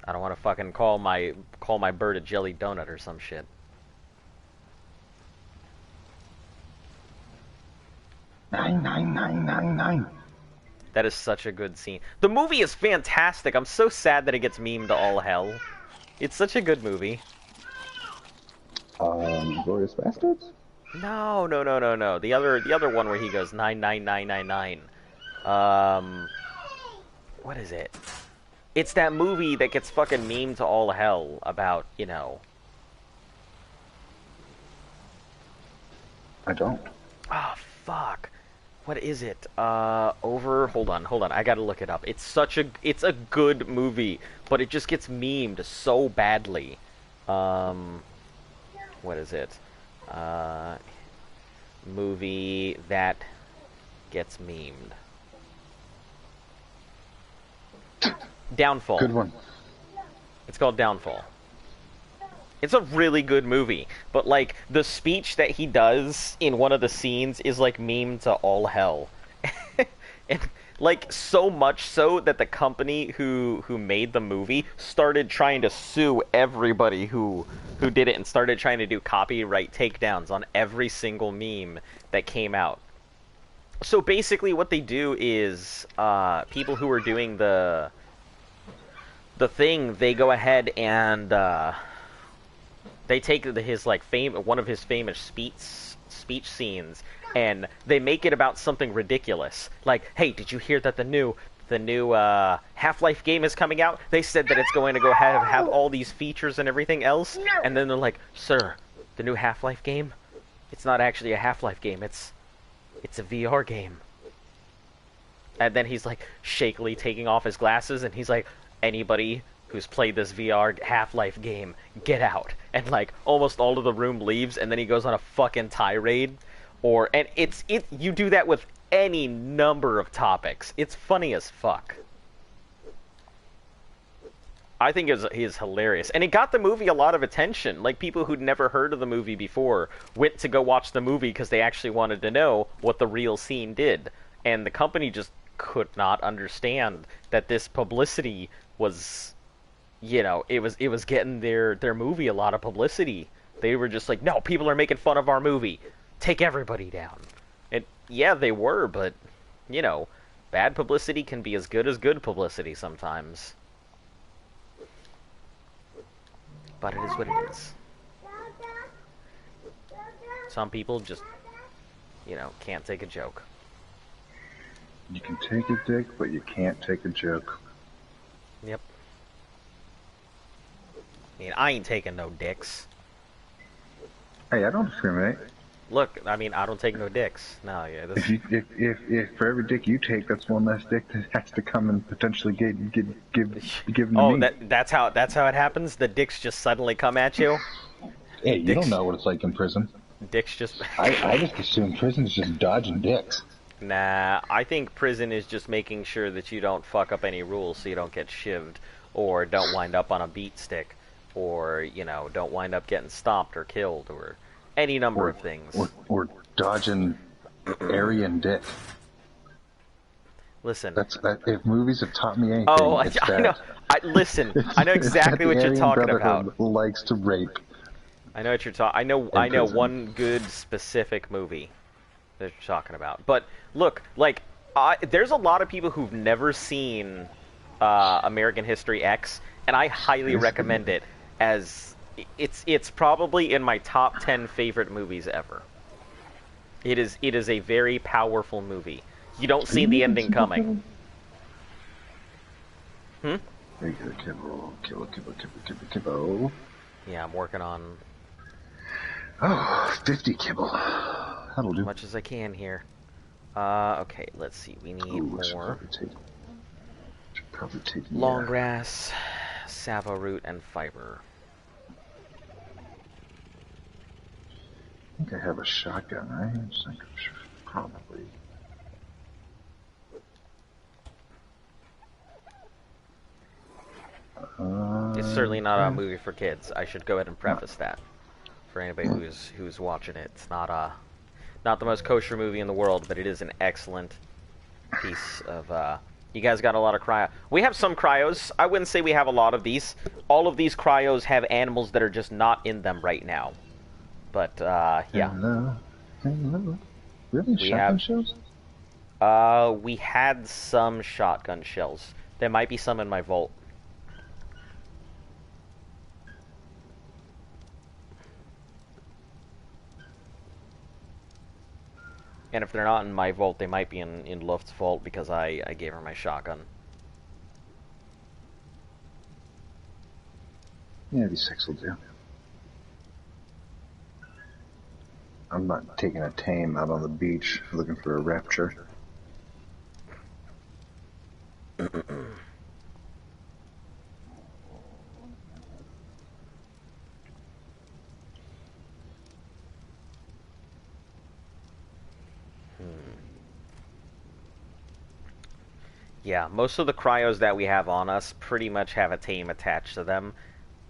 I don't want to fucking call my bird a jelly donut or some shit. Nine. That is such a good scene. The movie is fantastic. I'm so sad that it gets memed to all hell. It's such a good movie. Glorious Bastards? No. The other one where he goes 99999. What is it? It's that movie that gets fucking memed to all hell about, you know. I don't. Oh, fuck. What is it? Hold on. I gotta look it up. It's a good movie, but it just gets memed so badly. What is it? Movie that gets memed. Downfall. Good one. It's called Downfall. It's a really good movie, but like the speech that he does in one of the scenes is like meme to all hell. And like so much so that the company who made the movie started trying to sue everybody who did it and started trying to do copyright takedowns on every single meme that came out. So basically what they do is people who are doing the thing, they go ahead and they take one of his famous speech scenes and they make it about something ridiculous. Like, hey, did you hear that the new Half-Life game is coming out? They said that it's going to go have all these features and everything else. And then they're like, sir, the new Half-Life game? It's not actually a Half-Life game. It's a VR game. And then he's like shakily taking off his glasses and he's like, anybody who's played this VR Half-Life game, get out. And like almost all of the room leaves and then he goes on a fucking tirade. You do that with any number of topics. It's funny as fuck. I think he is hilarious. And it got the movie a lot of attention. Like, people who'd never heard of the movie before went to go watch the movie because they actually wanted to know what the real scene did. And the company just could not understand that this publicity was, you know, it was getting their movie a lot of publicity. They were just like, no, people are making fun of our movie. Take everybody down. And yeah, they were, but, you know, bad publicity can be as good publicity sometimes. But it is what it is. Some people just, you know, can't take a joke. You can take a dick, but you can't take a joke. Yep. I mean, I ain't taking no dicks. Hey, I don't discriminate. Look, I mean, I don't take no dicks. No, yeah. This... If for every dick you take, that's one less dick that has to come and potentially give given to oh, me. that's how it happens. The dicks just suddenly come at you. Hey, you don't know what it's like in prison. Dicks just. I just assume prison's just dodging dicks. Nah, I think prison is just making sure that you don't fuck up any rules, so you don't get shivved, or don't wind up on a beat stick, or you know, don't wind up getting stomped or killed, or any number of things. Or dodging Aryan dick. Listen. If movies have taught me anything, I know. Listen, I know exactly what you're talking about. Likes to rape. I know what you're talking. I know one good specific movie that you're talking about. But look, like, there's a lot of people who've never seen American History X, and I highly recommend it. As it's probably in my top 10 favorite movies ever. It is a very powerful movie. You don't see the ending coming. Regular kibble, kibble. Yeah, I'm working on Oh, 50 kibble. That'll do. as much as I can here. Okay, let's see. We need more Should probably take long grass, savo root, and fiber. I think I have a shotgun, right? I think I should probably. It's certainly not a movie for kids. I should go ahead and preface that for anybody who's watching it. It's not the most kosher movie in the world, but it is an excellent piece of. You guys got a lot of cryo. We have some cryos. I wouldn't say we have a lot of these. All of these cryos have animals that are just not in them right now. But yeah. Hello. Really? We Shotgun have- shells? We had some shotgun shells. There might be some in my vault. And if they're not in my vault, they might be in Luft's vault because I gave her my shotgun. Yeah, these 6 will do. I'm not taking a tame out on the beach looking for a rapture. Yeah, most of the cryos that we have on us pretty much have a tame attached to them.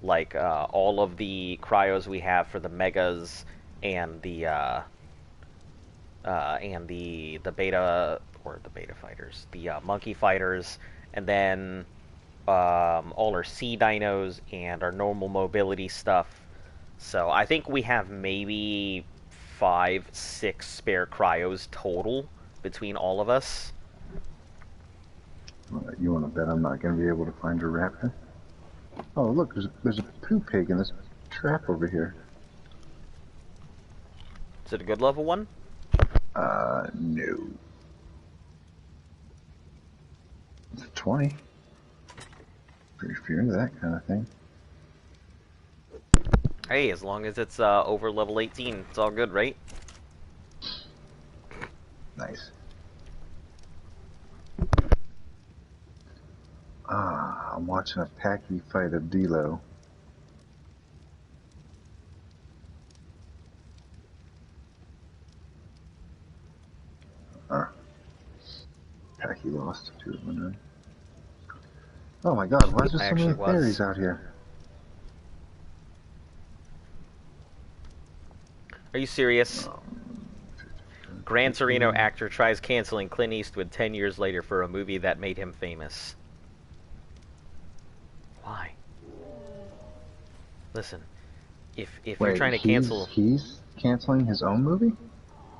Like, all of the cryos we have for the megas and the beta, or the beta fighters, the monkey fighters, and then all our sea dinos and our normal mobility stuff. So I think we have maybe 5, 6 spare cryos total between all of us. You want to bet I'm not going to be able to find your raptor? Oh, look, there's a poo pig in this trap over here. Is it a good level one? No. It's a 20. If you're into that kind of thing. Hey, as long as it's over level 18, it's all good, right? Nice. I'm watching a Packy fight a Dilo. Packy lost 2-1. Oh my god, why is there so many fairies out here? Are you serious? Gran Torino actor tries canceling Clint Eastwood 10 years later for a movie that made him famous. Why? Listen, if you're trying to cancel, he's canceling his own movie?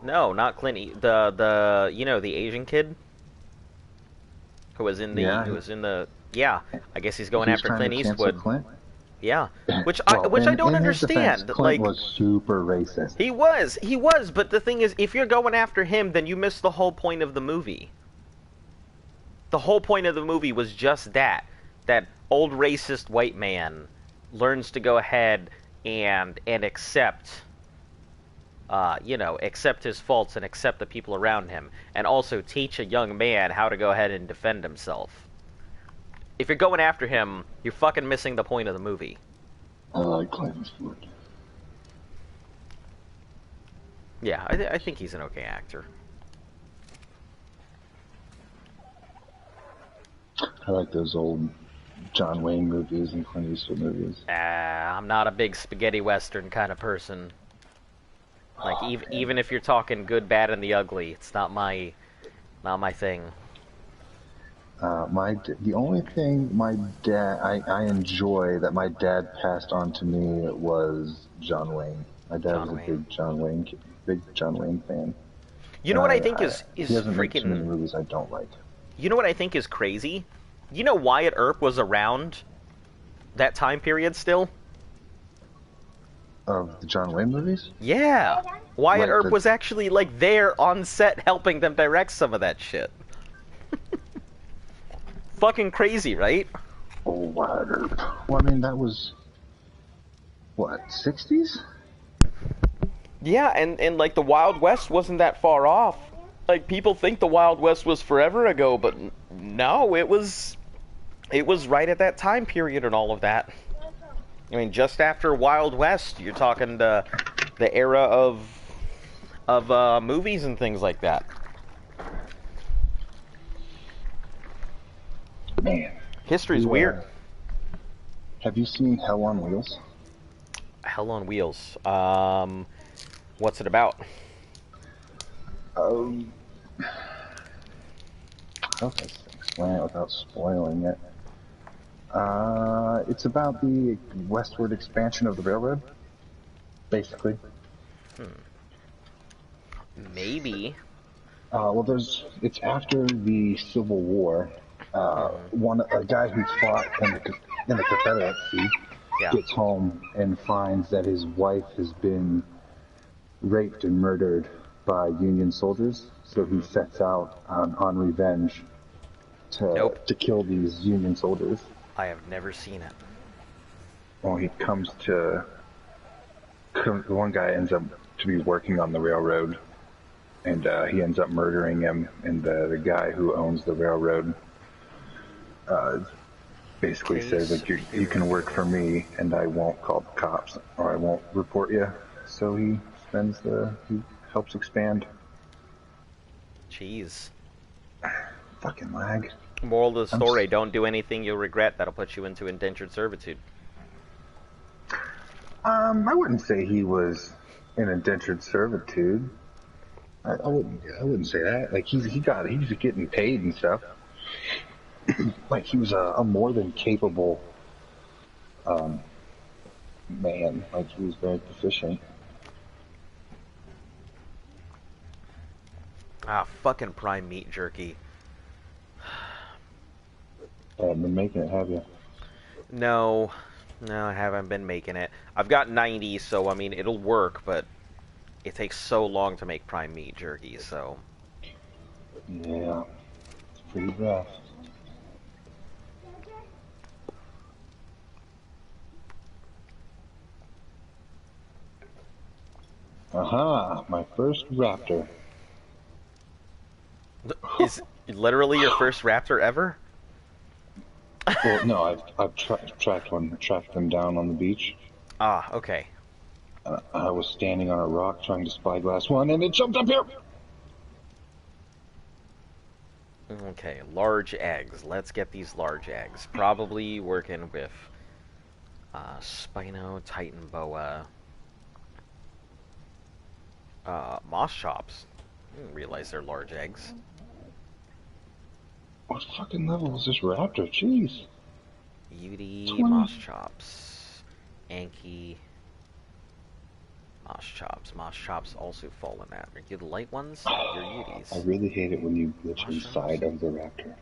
no, not Clint. The the Asian kid who was in the yeah. I guess he's going after Clint Eastwood. Clint? Yeah, which I don't understand. Defense, like, Clint was super racist. He was, but the thing is, if you're going after him, then you miss the whole point of the movie. The whole point of the movie was just that old racist white man learns to go ahead and accept, accept his faults and accept the people around him, and also teach a young man how to go ahead and defend himself. If you're going after him, you're fucking missing the point of the movie. I like Clint Eastwood. Yeah, I think he's an okay actor. I like those old John Wayne movies and Clint Eastwood movies. I'm not a big spaghetti western kind of person. Like, even if you're talking good, bad, and the ugly, it's not my thing. The only thing my dad I enjoy that my dad passed on to me was John Wayne. My dad was a big John Wayne fan. You know what I think is he doesn't make too many freaking. movies I don't like. You know what I think is crazy? You know Wyatt Earp was around that time period still? Of the John Wayne movies? Yeah. Wyatt Like Earp the was actually, like, there on set helping them direct some of that shit. Fucking crazy, right? oh, Wyatt Earp. Well, I mean, that was what, 60s? Yeah, and like, the Wild West wasn't that far off. Like, people think the Wild West was forever ago, but no, it was right at that time period and all of that. I mean, just after Wild West, you're talking the era of movies and things like that. Man. History's weird. Have you seen Hell on Wheels? Hell on Wheels. What's it about? How can I explain it without spoiling it? It's about the westward expansion of the railroad, basically. Maybe. Well, it's after the Civil War. A guy who fought in the Confederacy gets home and finds that his wife has been raped and murdered by Union soldiers. So he sets out on revenge to kill these Union soldiers. I have never seen it. Well, the one guy ends up to be working on the railroad, and he ends up murdering him, and the guy who owns the railroad basically says, like, you can work for me, and I won't call the cops, or I won't report you. So he helps expand. Jeez. Fucking lag. Moral of the story, don't do anything you'll regret. That'll put you into indentured servitude. I wouldn't say he was in indentured servitude. I wouldn't say that. Like, he was getting paid and stuff. Like, he was a more than capable man. Like, he was very proficient. Ah, fucking prime meat jerky. I've been making it, have you? No, I haven't been making it. I've got 90, so I mean, it'll work, but it takes so long to make prime meat jerky, so. Yeah, it's pretty rough. Aha, my first raptor. Is literally your first raptor ever? Well, no, I've tracked them down on the beach. Ah, okay. I was standing on a rock trying to spyglass one, and it jumped up here. Okay, large eggs. Let's get these large eggs. Probably working with Spino, Titan Boa, moss chops. I didn't realize they're large eggs. What fucking level is this raptor? Jeez. Beauty, 20. moss chops, Anki, moss chops. Moss chops also fall in that. Are you the light ones? You're Uties. I really hate it when you glitch Moss inside chops? of the raptor.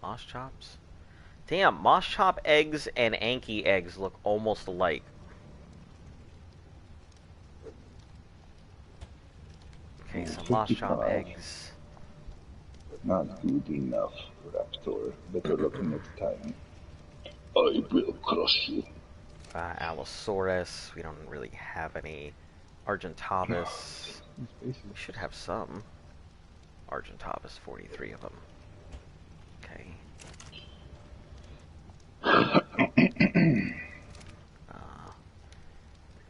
Moss chops? Damn, moss chop eggs and Anki eggs look almost alike. Okay, so moss chop 55. eggs. Not good enough, raptor. Better looking at the Titan. I will crush you. Allosaurus. We don't really have any. Argentavis. We should have some. Argentavis, 43 of them. Okay.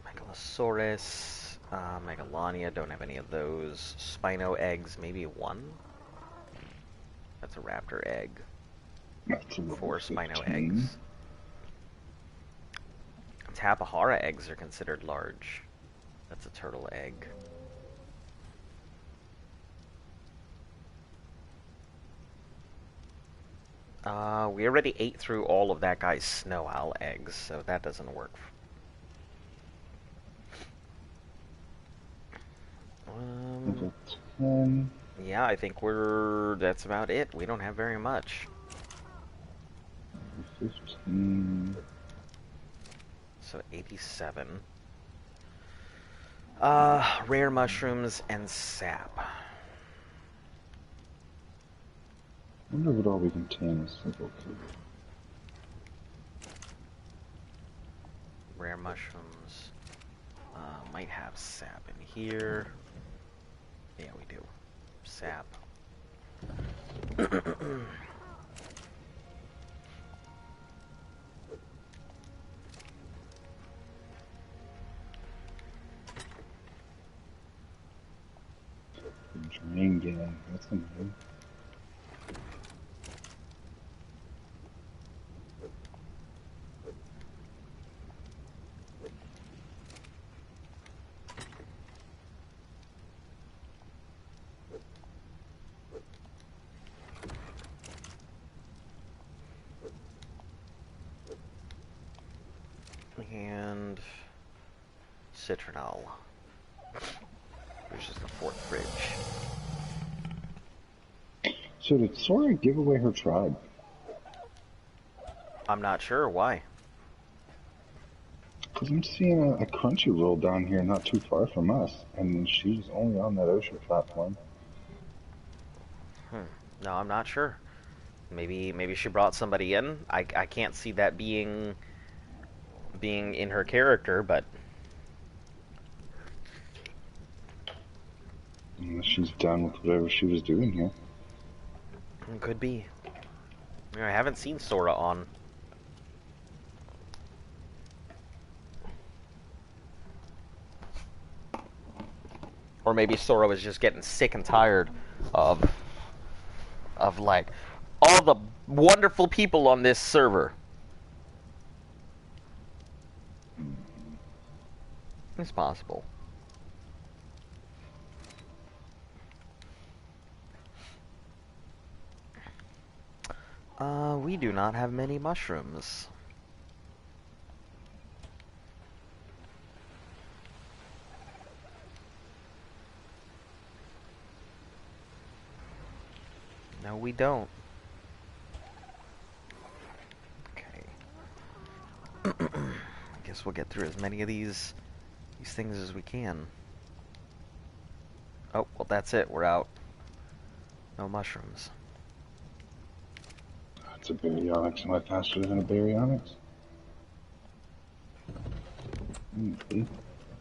Megalosaurus. Megalania, don't have any of those. Spino eggs, maybe one? That's a raptor egg. 4 Spino 15. eggs. Tapahara eggs are considered large. That's a turtle egg. We already ate through all of that guy's snow owl eggs, so that doesn't work. Level 10. Yeah, I think that's about it. We don't have very much. 15. So 87. Rare mushrooms and sap. I wonder what all we contain is simple food. Rare mushrooms. Might have sap in here. Yeah, we do. Sap. Drain gang, that's a name. And citronal. Which is the fourth fridge. So did Sora give away her tribe? I'm not sure why. Because I'm seeing a Crunchyroll down here not too far from us, and she's only on that ocean platform. No, I'm not sure. Maybe she brought somebody in. I can't see that being in her character, but Unless she's done with whatever she was doing here. it could be. I haven't seen Sora on. Or maybe Sora was just getting sick and tired of like all the wonderful people on this server. It's possible. We do not have many mushrooms. No, we don't. Okay. I guess we'll get through as many of these things as we can. Oh, well, that's it. We're out. No mushrooms. That's a baryonyx. Am I faster than a baryonyx?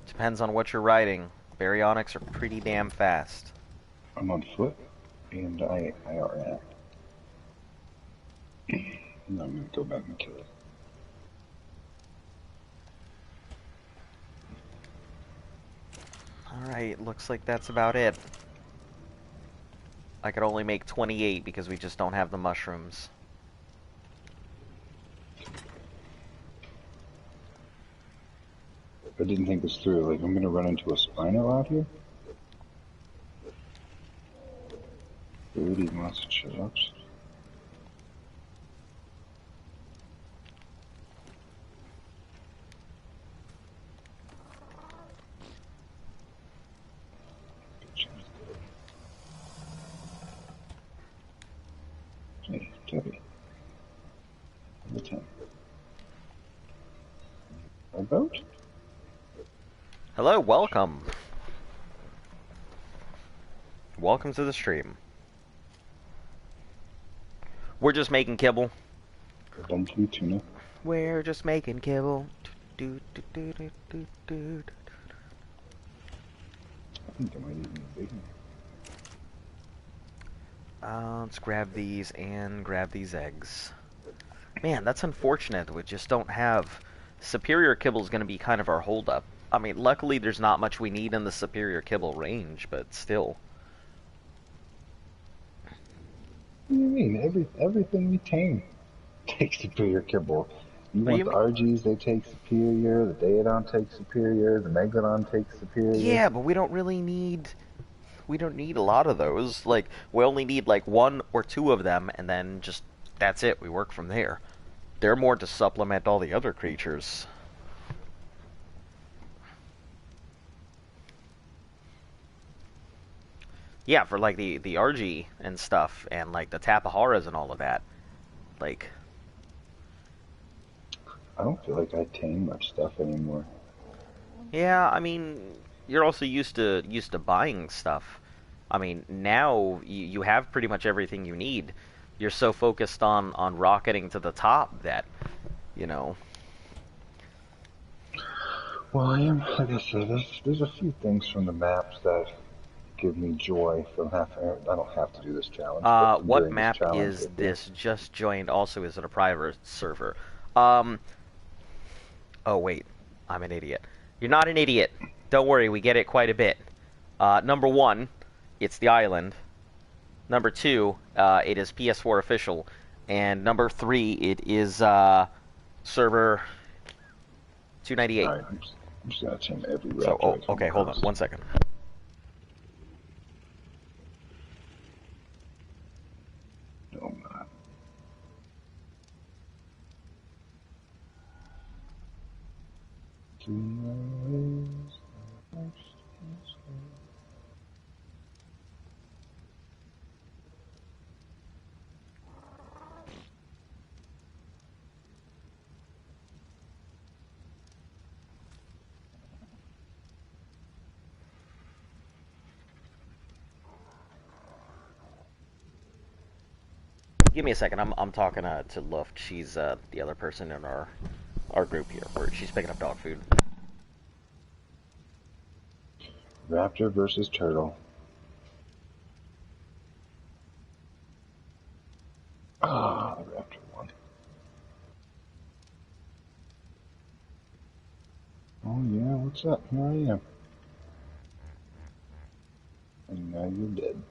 Depends on what you're riding. Baryonyx are pretty damn fast. I'm on foot, and I are at. I'm gonna go back and kill it. Alright, looks like that's about it. I could only make 28 because we just don't have the mushrooms. I didn't think this through. Like, I'm gonna run into a Spino out here. 30 monster shops. Hey, Debbie. Number 10. A boat? Hello, welcome. Welcome to the stream. We're just making kibble. Barbecue tuna. We're just making kibble. Do, do, do, do, do, do. I think I might even be big one. Let's grab these and grab these eggs. Man, that's unfortunate. We just don't have... Superior kibble is going to be kind of our holdup. I mean, luckily there's not much we need in the superior kibble range, but still. What do you mean? Everything we tame takes superior kibble. You want the RGs, they take superior, the Daedon takes superior, the Megalodon takes superior. Yeah, but we don't really need... We don't need a lot of those. Like, we only need like 1 or 2 of them, and then just... That's it. We work from there. They're more to supplement all the other creatures. Yeah, for like the RG and stuff, and like the Tapaharas and all of that. Like, I don't feel like I tame much stuff anymore. Yeah, I mean, you're also used to buying stuff. I mean, now you have pretty much everything you need. You're so focused on rocketing to the top that, you know. Well, I am, like I said, there's a few things from the maps that give me joy from having. I don't have to do this challenge, but from What doing this map challenge, is I do. this? Just joined. Also, is it a private server? Um. Oh wait, I'm an idiot. You're not an idiot. Don't worry, we get it quite a bit. Number one, it's the island. Number two, it is PS4 official, and number three, it is server All 298. right, I'm just gonna tame every So, raptor oh, I come okay, hold on, across. 1 second. No, I'm not. Give me a second. I'm talking to Luft. She's the other person in our group here. Where she's picking up dog food. Raptor versus turtle. Ah, the raptor won. Oh yeah, what's up? Here I am. And now you're dead.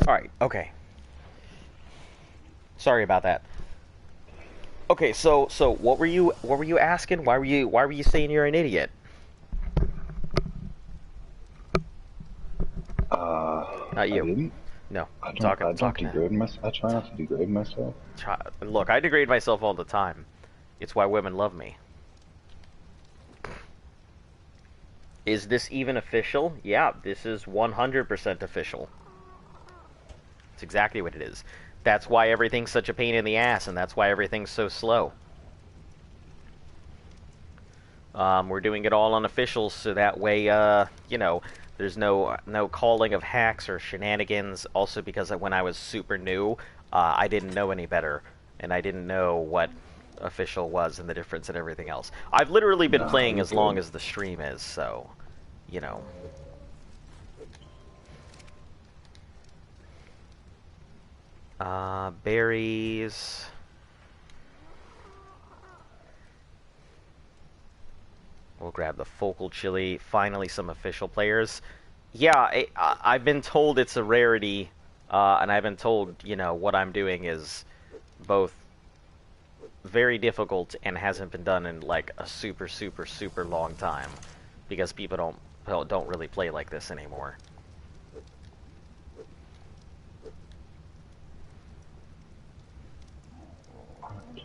All right. Okay. Sorry about that. Okay, so what were you asking? Why were you saying you're an idiot? Not I you. didn't. No, I I'm don't. talking I don't talking degrade myself. I try not to degrade myself. Look, I degrade myself all the time. It's why women love me. Is this even official? Yeah, this is 100% official. It's exactly what it is. That's why everything's such a pain in the ass, and that's why everything's so slow. We're doing it all unofficial, so that way, there's no calling of hacks or shenanigans. Also, because when I was super new, I didn't know any better, and I didn't know what official was and the difference and everything else. I've literally been Nah, playing you're as long good. as the stream is, so, you know. Berries. We'll grab the focal chili. Finally, some official players. Yeah, I've been told it's a rarity, and I've been told, what I'm doing is both very difficult and hasn't been done in like a super, super, super long time, because people don't really play like this anymore.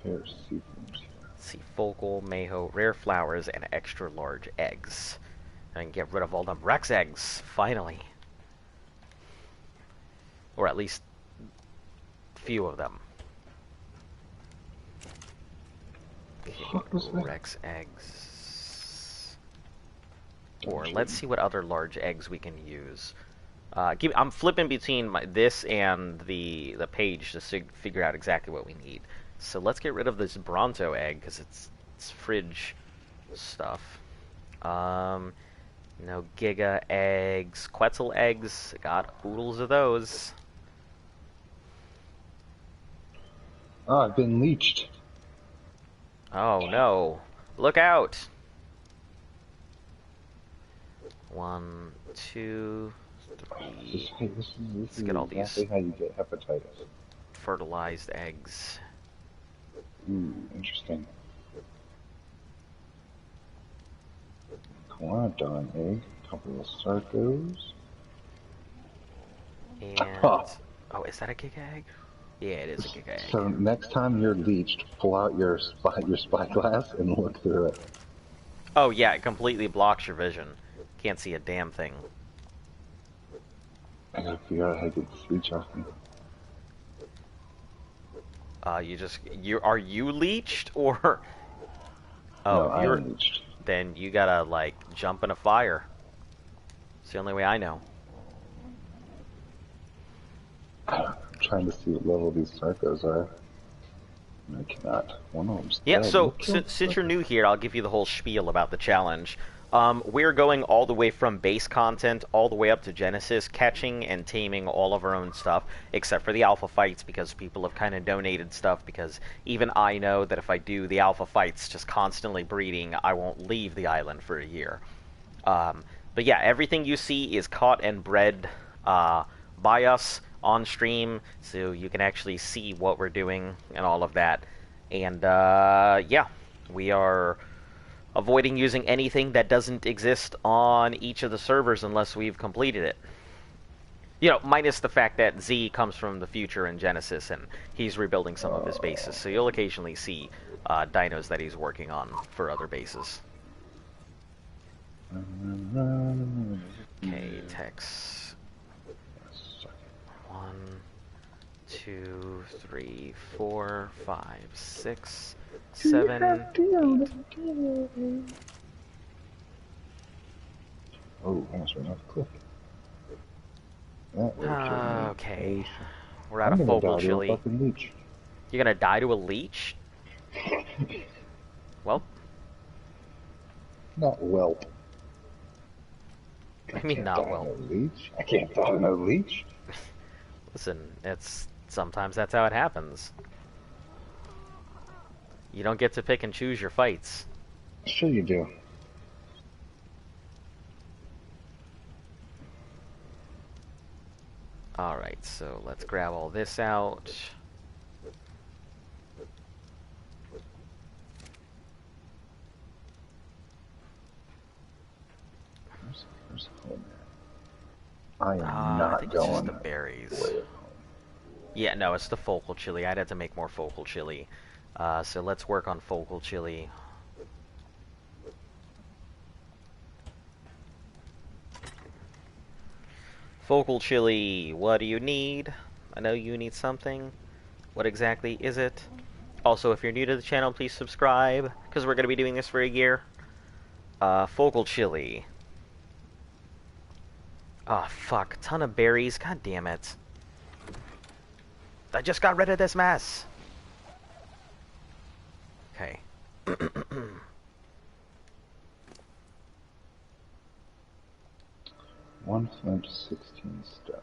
Here's seafood. Let's see, focal, mayho, rare flowers, and extra large eggs. I can get rid of all them Rex eggs, finally. Or at least few of them. What was that? Rex eggs. Or let's see what other large eggs we can use. I'm flipping between this and the page to figure out exactly what we need. So let's get rid of this Bronto egg because it's fridge stuff. No Giga eggs, Quetzal eggs. Got oodles of those. Oh, I've been leached. Oh no! Look out! 1, 2, 3. This is Let's get all exactly these. how you get hepatitis. fertilized eggs. Interesting. Quadon egg, couple of Sarcos. And oh, is that a Giga egg? Yeah, it is a Giga egg. So next time you're leeched, pull out your spyglass and look through it. Oh yeah, it completely blocks your vision. Can't see a damn thing. I gotta figure out how to get this leech off me. Are you leeched or? Oh, No, you're I'm leeched. then you gotta like jump in a fire. It's the only way I know. I'm trying to see what level these Sarcos are. I cannot. One of them's Yeah, dead. so since you're new here, I'll give you the whole spiel about the challenge. We're going all the way from base content all the way up to Genesis, catching and taming all of our own stuff, except for the alpha fights, because people have kind of donated stuff, because even I know that if I do the alpha fights just constantly breeding, I won't leave the island for a year. But yeah, everything you see is caught and bred by us on stream, so you can actually see what we're doing and all of that. And yeah, we are avoiding using anything that doesn't exist on each of the servers unless we've completed it. You know, minus the fact that Z comes from the future in Genesis, and he's rebuilding some of his bases, so you'll occasionally see dinos that he's working on for other bases. Okay, text. 1, 2, 3, 4, 5, 6, 7, 8. Oh, I almost went off the cliff. Okay. We're out of focal chili. You're gonna die to a leech? Well. Not whelp. I mean not well. No leech. I can't die to no leech. Listen, sometimes that's how it happens. You don't get to pick and choose your fights. Sure you do. Alright, so let's grab all this out. Where's home at? I am not I think going. it's just the berries. Yeah, no, it's the focal chili. I'd have to make more focal chili. So let's work on focal chili. Focal chili, what do you need? I know you need something. What exactly is it? Also, if you're new to the channel, please subscribe, because we're going to be doing this for a year. Focal chili. Oh, fuck. Ton of berries. God damn it. I just got rid of this mess. Okay. One flint, 16 stone.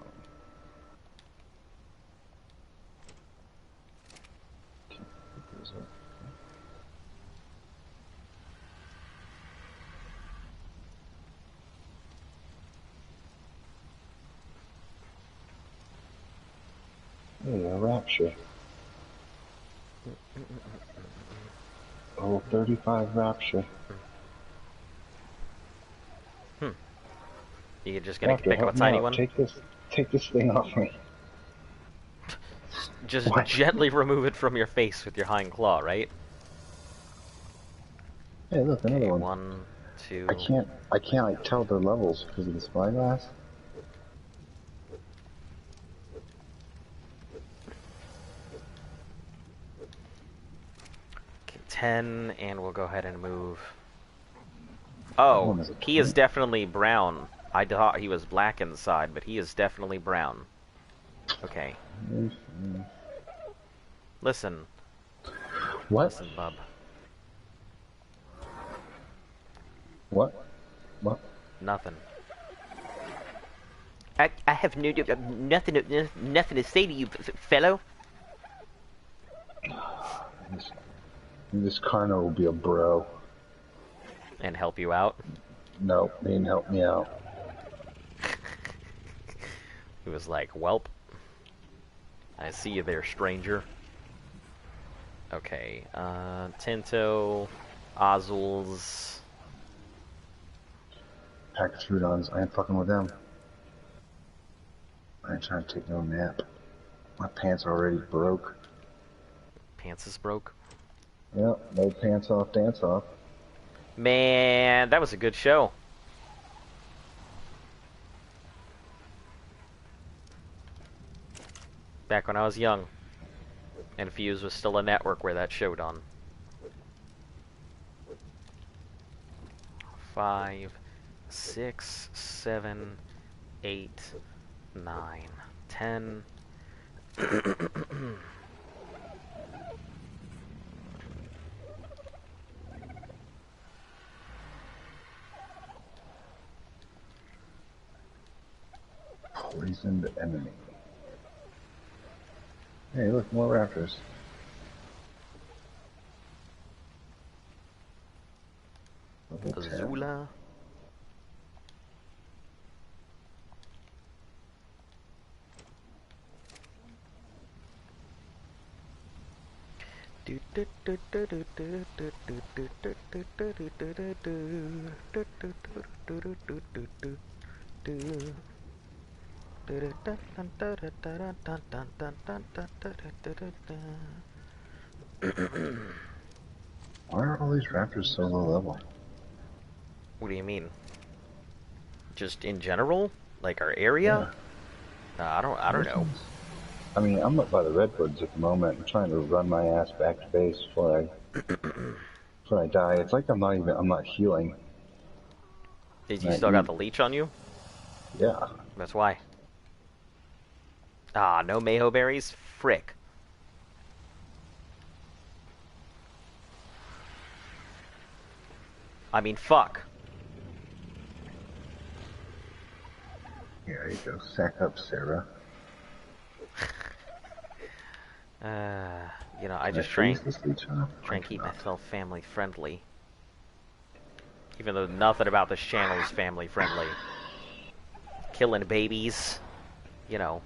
Okay, put those up. Hey, a rapture. Oh, 35 rapture. You're just gonna Doctor, pick up help a me tiny out. one? Take this thing off me. Just What? gently remove it from your face with your hind claw, right? Hey, look, another Okay, one. 1, 2... I can't like tell their levels because of the spyglass. Okay, 10, and we'll go ahead and move. Oh, he is definitely brown. I thought he was black inside, but he is definitely brown. Okay. Listen. What? Listen, bub. What? What? Nothing. I have nothing to say to you, fellow. This Carno will be a bro. And help you out. Nope, they didn't help me out. He was like, welp. I see you there, stranger. Okay, Tinto, Ozzles. Pack of Trudons. I ain't fucking with them. I ain't trying to take no nap. My pants already broke. Pants is broke. Yep, no pants off, dance off. Man, that was a good show. Back when I was young. And Fuse was still a network where that showed on. 5, 6, 7, 8, 9, 10. Poisoned enemy. Hey, look, more raptors. Level 10. Azula. Why are all these raptors so low level? What do you mean? Just in general? Like our area? Yeah. I don't know. I mean, I'm up by the redwoods at the moment. I'm trying to run my ass back to base before I die. It's like I'm not healing. Did you still got the leech on you? Yeah. That's why. Ah, no Mayho berries? Frick. I mean, fuck. Here you go. Sack up, Sarah. You know, I just try and keep myself family friendly. Even though nothing about this channel is family friendly. Killing babies, you know.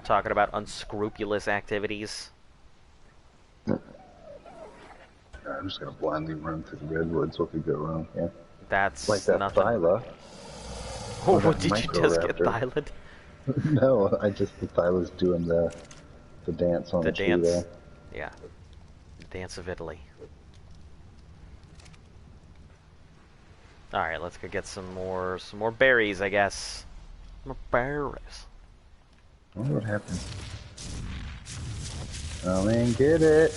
Talking about unscrupulous activities. I'm just gonna blindly run through the redwoods. What could go wrong? Yeah. That's like that nothing. Thyla. Oh, what did you just get, Thyla? No, the Thyla's doing the dance on the tree dance. there. Yeah. The dance of Italy. Alright, let's go get some more berries, I guess. More berries. I wonder what happened. Oh man, get it!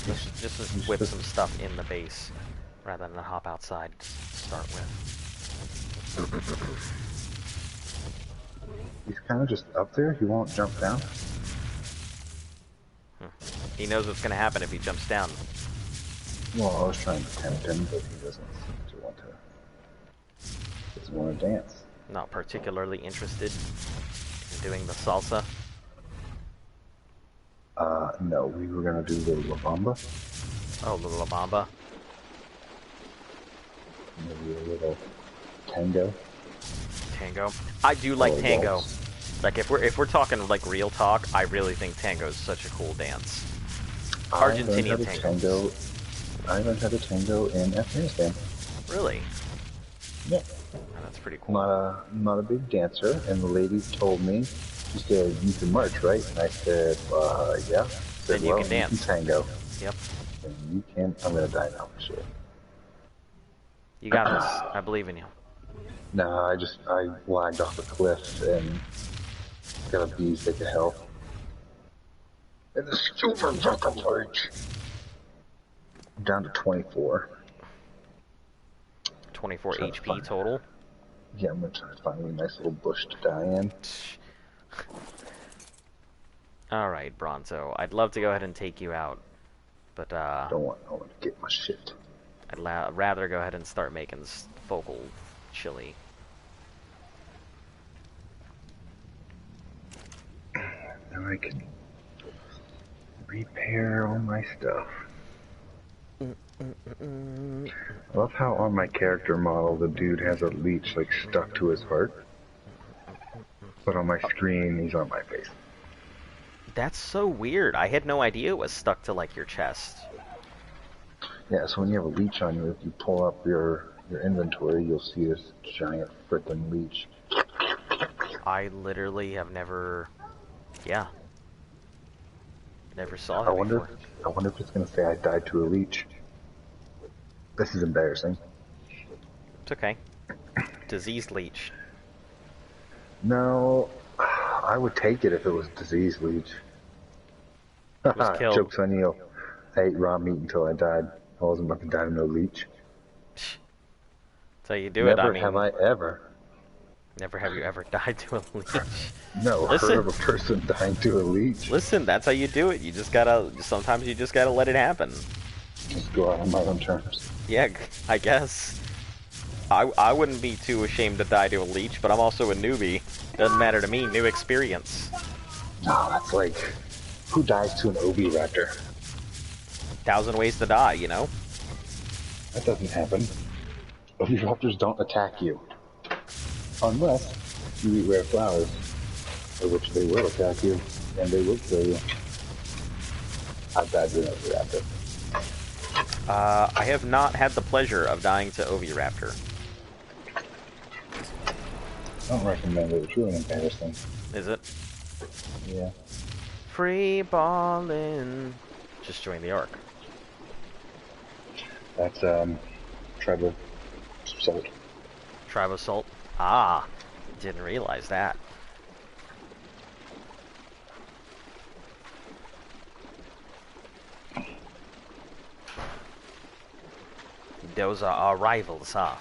Just whip some stuff in the base, rather than hop outside to start with. He's kind of just up there, he won't jump down. He knows what's going to happen if he jumps down. Well, I was trying to tempt him, but he doesn't want to dance. Not particularly interested in doing the salsa. No, we were gonna do the La Bamba. Oh, the La Bamba. Maybe a little tango. Tango. I do like tango. Waltz. Like if we're talking like real talk, I really think tango is such a cool dance. Argentinian tango. I learned how to tango in Afghanistan. Really? Yeah. Oh, that's pretty cool. Not a big dancer, and the lady told me, she said, "You can march, right?" And I said, "Yeah." Then you can dance. You can tango. Yep. And you can. I'm gonna die now for sure. You got this. I believe in you. No, I lagged off a cliff and got a bee's dick of hell. And the super fucking large. I'm down to 24. 24 HP total. Yeah, I'm gonna try to find a nice little bush to die in. Alright, Bronzo. I'd love to go ahead and take you out. But, Don't want to get my shit. I'd rather go ahead and start making focal chili. Now I can repair all my stuff. I love how on my character model the dude has a leech like stuck to his heart. but on my screen, he's on my face. That's so weird. I had no idea it was stuck to, like, your chest. Yeah, so when you have a leech on you, if you pull up your inventory, you'll see this giant frickin' leech. I literally have never... Yeah. Never saw that I wonder if it's gonna say I died to a leech. This is embarrassing. It's okay. Disease leech. No, I would take it if it was disease leech. It was killed. Joke's on you. I ate raw meat until I died. I wasn't about to die to no leech. That's how you do it, I mean... Never have I ever. Never have you ever died to a leech. No, heard of a person dying to a leech. Listen, that's how you do it. You just gotta... Sometimes you just gotta let it happen. Just go out on my own terms. Yeah, I guess. I wouldn't be too ashamed to die to a leech, but I'm also a newbie. Doesn't matter to me, new experience. No, that's like... Who dies to an oviraptor? 1,000 ways to die, you know? That doesn't happen. Oviraptors don't attack you. Unless you eat rare flowers, or which they will attack you, and they will kill you. I've died to an oviraptor. I have not had the pleasure of dying to oviraptor. I don't recommend it. It's really embarrassing. Is it? Yeah. Free ballin'. Just join the arc. That's, Trevor Salt. Tribe Assault. Ah, didn't realize that. Those are our rivals, huh?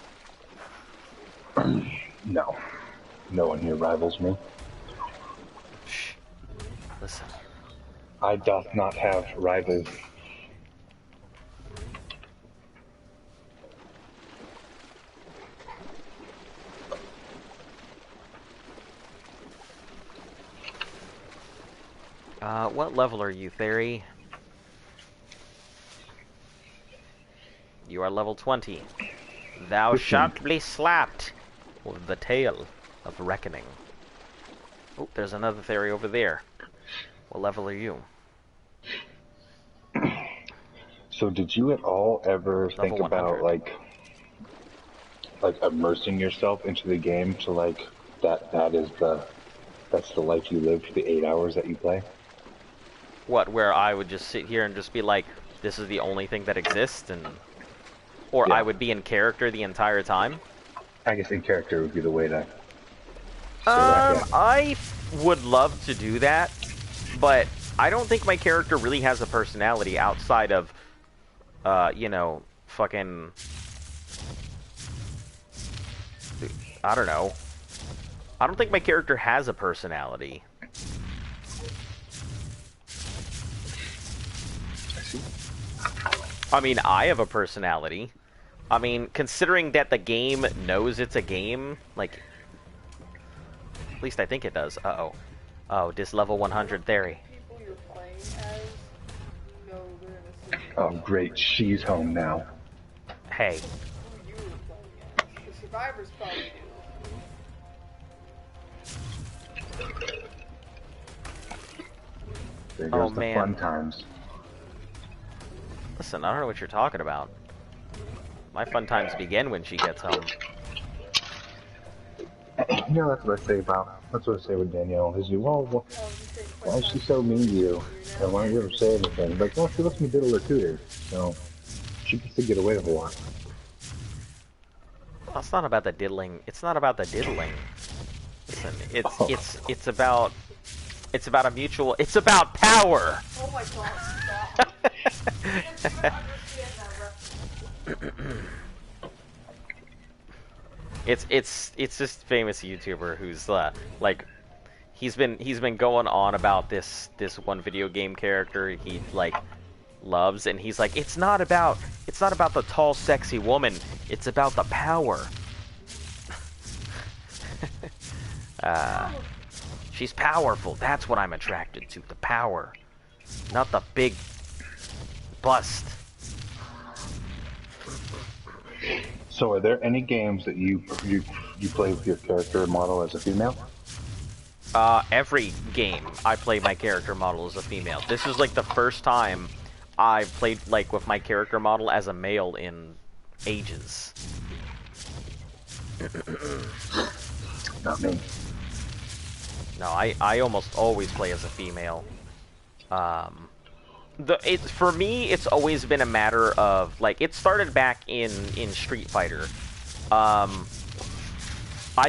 No. No one here rivals me. Shh. Listen. I doth not have rivals. What level are you, Theory? You are level 20. Thou shalt be slapped with the tail of reckoning. Oh, there's another Theory over there. What level are you? So did you at all ever Level think about 100. like immersing yourself into the game to like that's the life you live for the 8 hours that you play? What, where I would just sit here and just be like, this is the only thing that exists, and... Or Yeah. I would be in character the entire time? I guess in character would be the way to say that, yeah. I would love to do that, but I don't think my character really has a personality outside of, you know, fucking... I don't know. I don't think my character has a personality. I see. I mean, I have a personality. I mean, considering that the game knows it's a game, like... At least I think it does. Uh-oh. Oh, this level 100 Theory. People you're playing as know they're in a situation Oh great, she's home now. Hey. who you were playing as. The survivors probably do. There Oh, goes the man. fun times. Listen, I don't know what you're talking about. My fun times begin when she gets home. You know, that's what I say about, that's what I say with Danielle, is you, well, why is she so mean to you? And why don't you ever say anything? Like, well, she lets me diddle her tutor, so she gets to get away with a lot. Well, it's not about the diddling. It's not about the diddling. Listen, Oh. it's about a mutual. It's about power. Oh my god, stop. I didn't understand that reference. It's this famous YouTuber who's like he's been going on about this one video game character he like loves, and he's like, it's not about the tall sexy woman, it's about the power. She's powerful, that's what I'm attracted to, the power, not the big bust. So are there any games that you play with your character model as a female? Every game I play my character model as a female. This is like the first time I've played like with my character model as a male in ages. Not me. No, I almost always play as a female. For me, it's always been a matter of like it started back in Street Fighter. I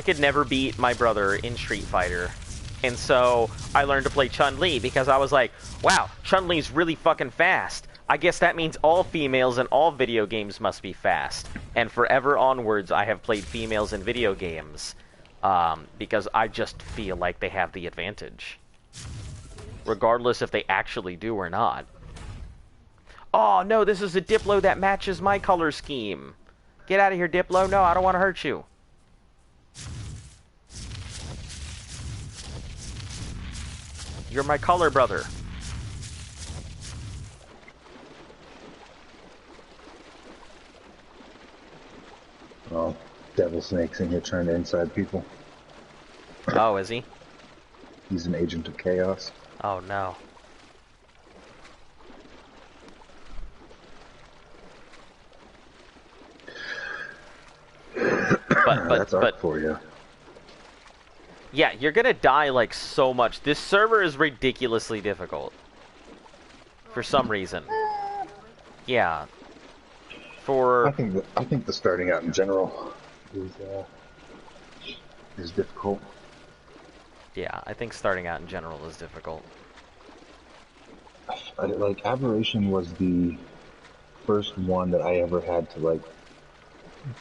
could never beat my brother in Street Fighter, and so I learned to play Chun-Li because I was like, wow, Chun-Li's really fucking fast. I guess that means all females in all video games must be fast. And forever onwards, I have played females in video games because I just feel like they have the advantage, regardless if they actually do or not. Oh, no, this is a Diplo that matches my color scheme. Get out of here, Diplo. No, I don't want to hurt you. You're my color brother. Oh, Devil Snake's in here trying to inside people. Oh, is he? He's an agent of chaos. Oh, no. That's art for you. Yeah, you're gonna die like so much. This server is ridiculously difficult. For some reason. Yeah. I think the starting out in general is difficult. Yeah, I think starting out in general is difficult. Like Aberration was the first one that I ever had to like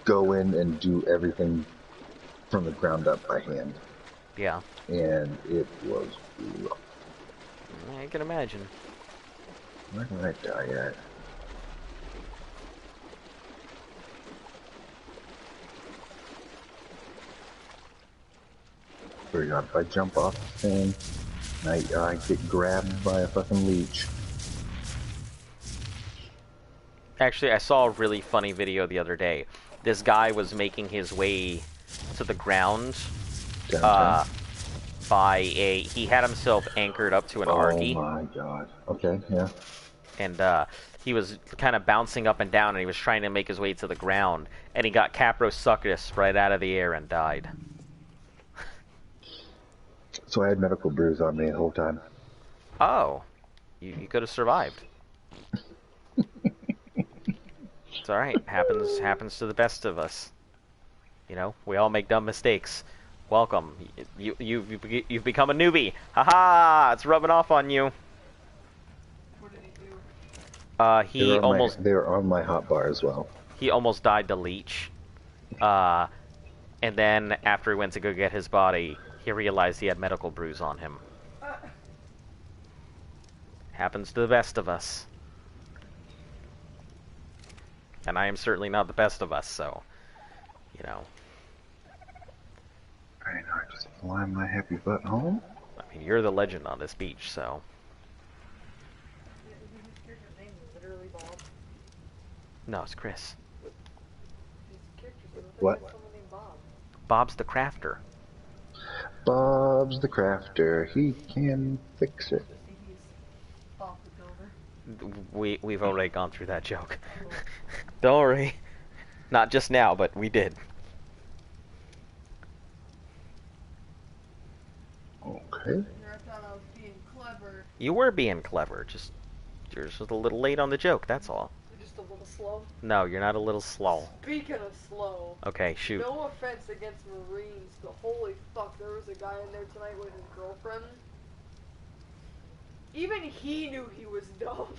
go in and do everything from the ground up by hand. Yeah. And it was rough. I can imagine. Where did I die at? God, if I jump off the thing, I get grabbed by a fucking leech. Actually, I saw a really funny video the other day. This guy was making his way to the ground he had himself anchored up to an Argy. Oh my god. Okay, yeah. And he was kind of bouncing up and down, and he was trying to make his way to the ground, and he got Caprosuchus right out of the air and died. So I had medical brews on me the whole time. Oh. You could have survived. It's alright. Happens to the best of us. You know, we all make dumb mistakes. Welcome. You've become a newbie. Haha! It's rubbing off on you. What did he do? They were on my hotbar as well. He almost died to leech. And then after he went to go get his body, he realized he had medical brews on him. Happens to the best of us. And I am certainly not the best of us, so, you know. Alright, now I just fly my happy butt home. I mean, you're the legend on this beach, so. His name is literally Bob. No, it's Chris. What? Bob. Bob's the crafter. Bob's the crafter. He can fix it. Bob the builder. We've already gone through that joke. Don't worry. Not just now, but we did. Okay. I thought I was being clever. You were being clever. You're just a little late on the joke, that's all. You're just a little slow. No, you're not a little slow. Speaking of slow. Okay, shoot. No offense against Marines, but holy fuck, there was a guy in there tonight with his girlfriend. Even he knew he was dumb.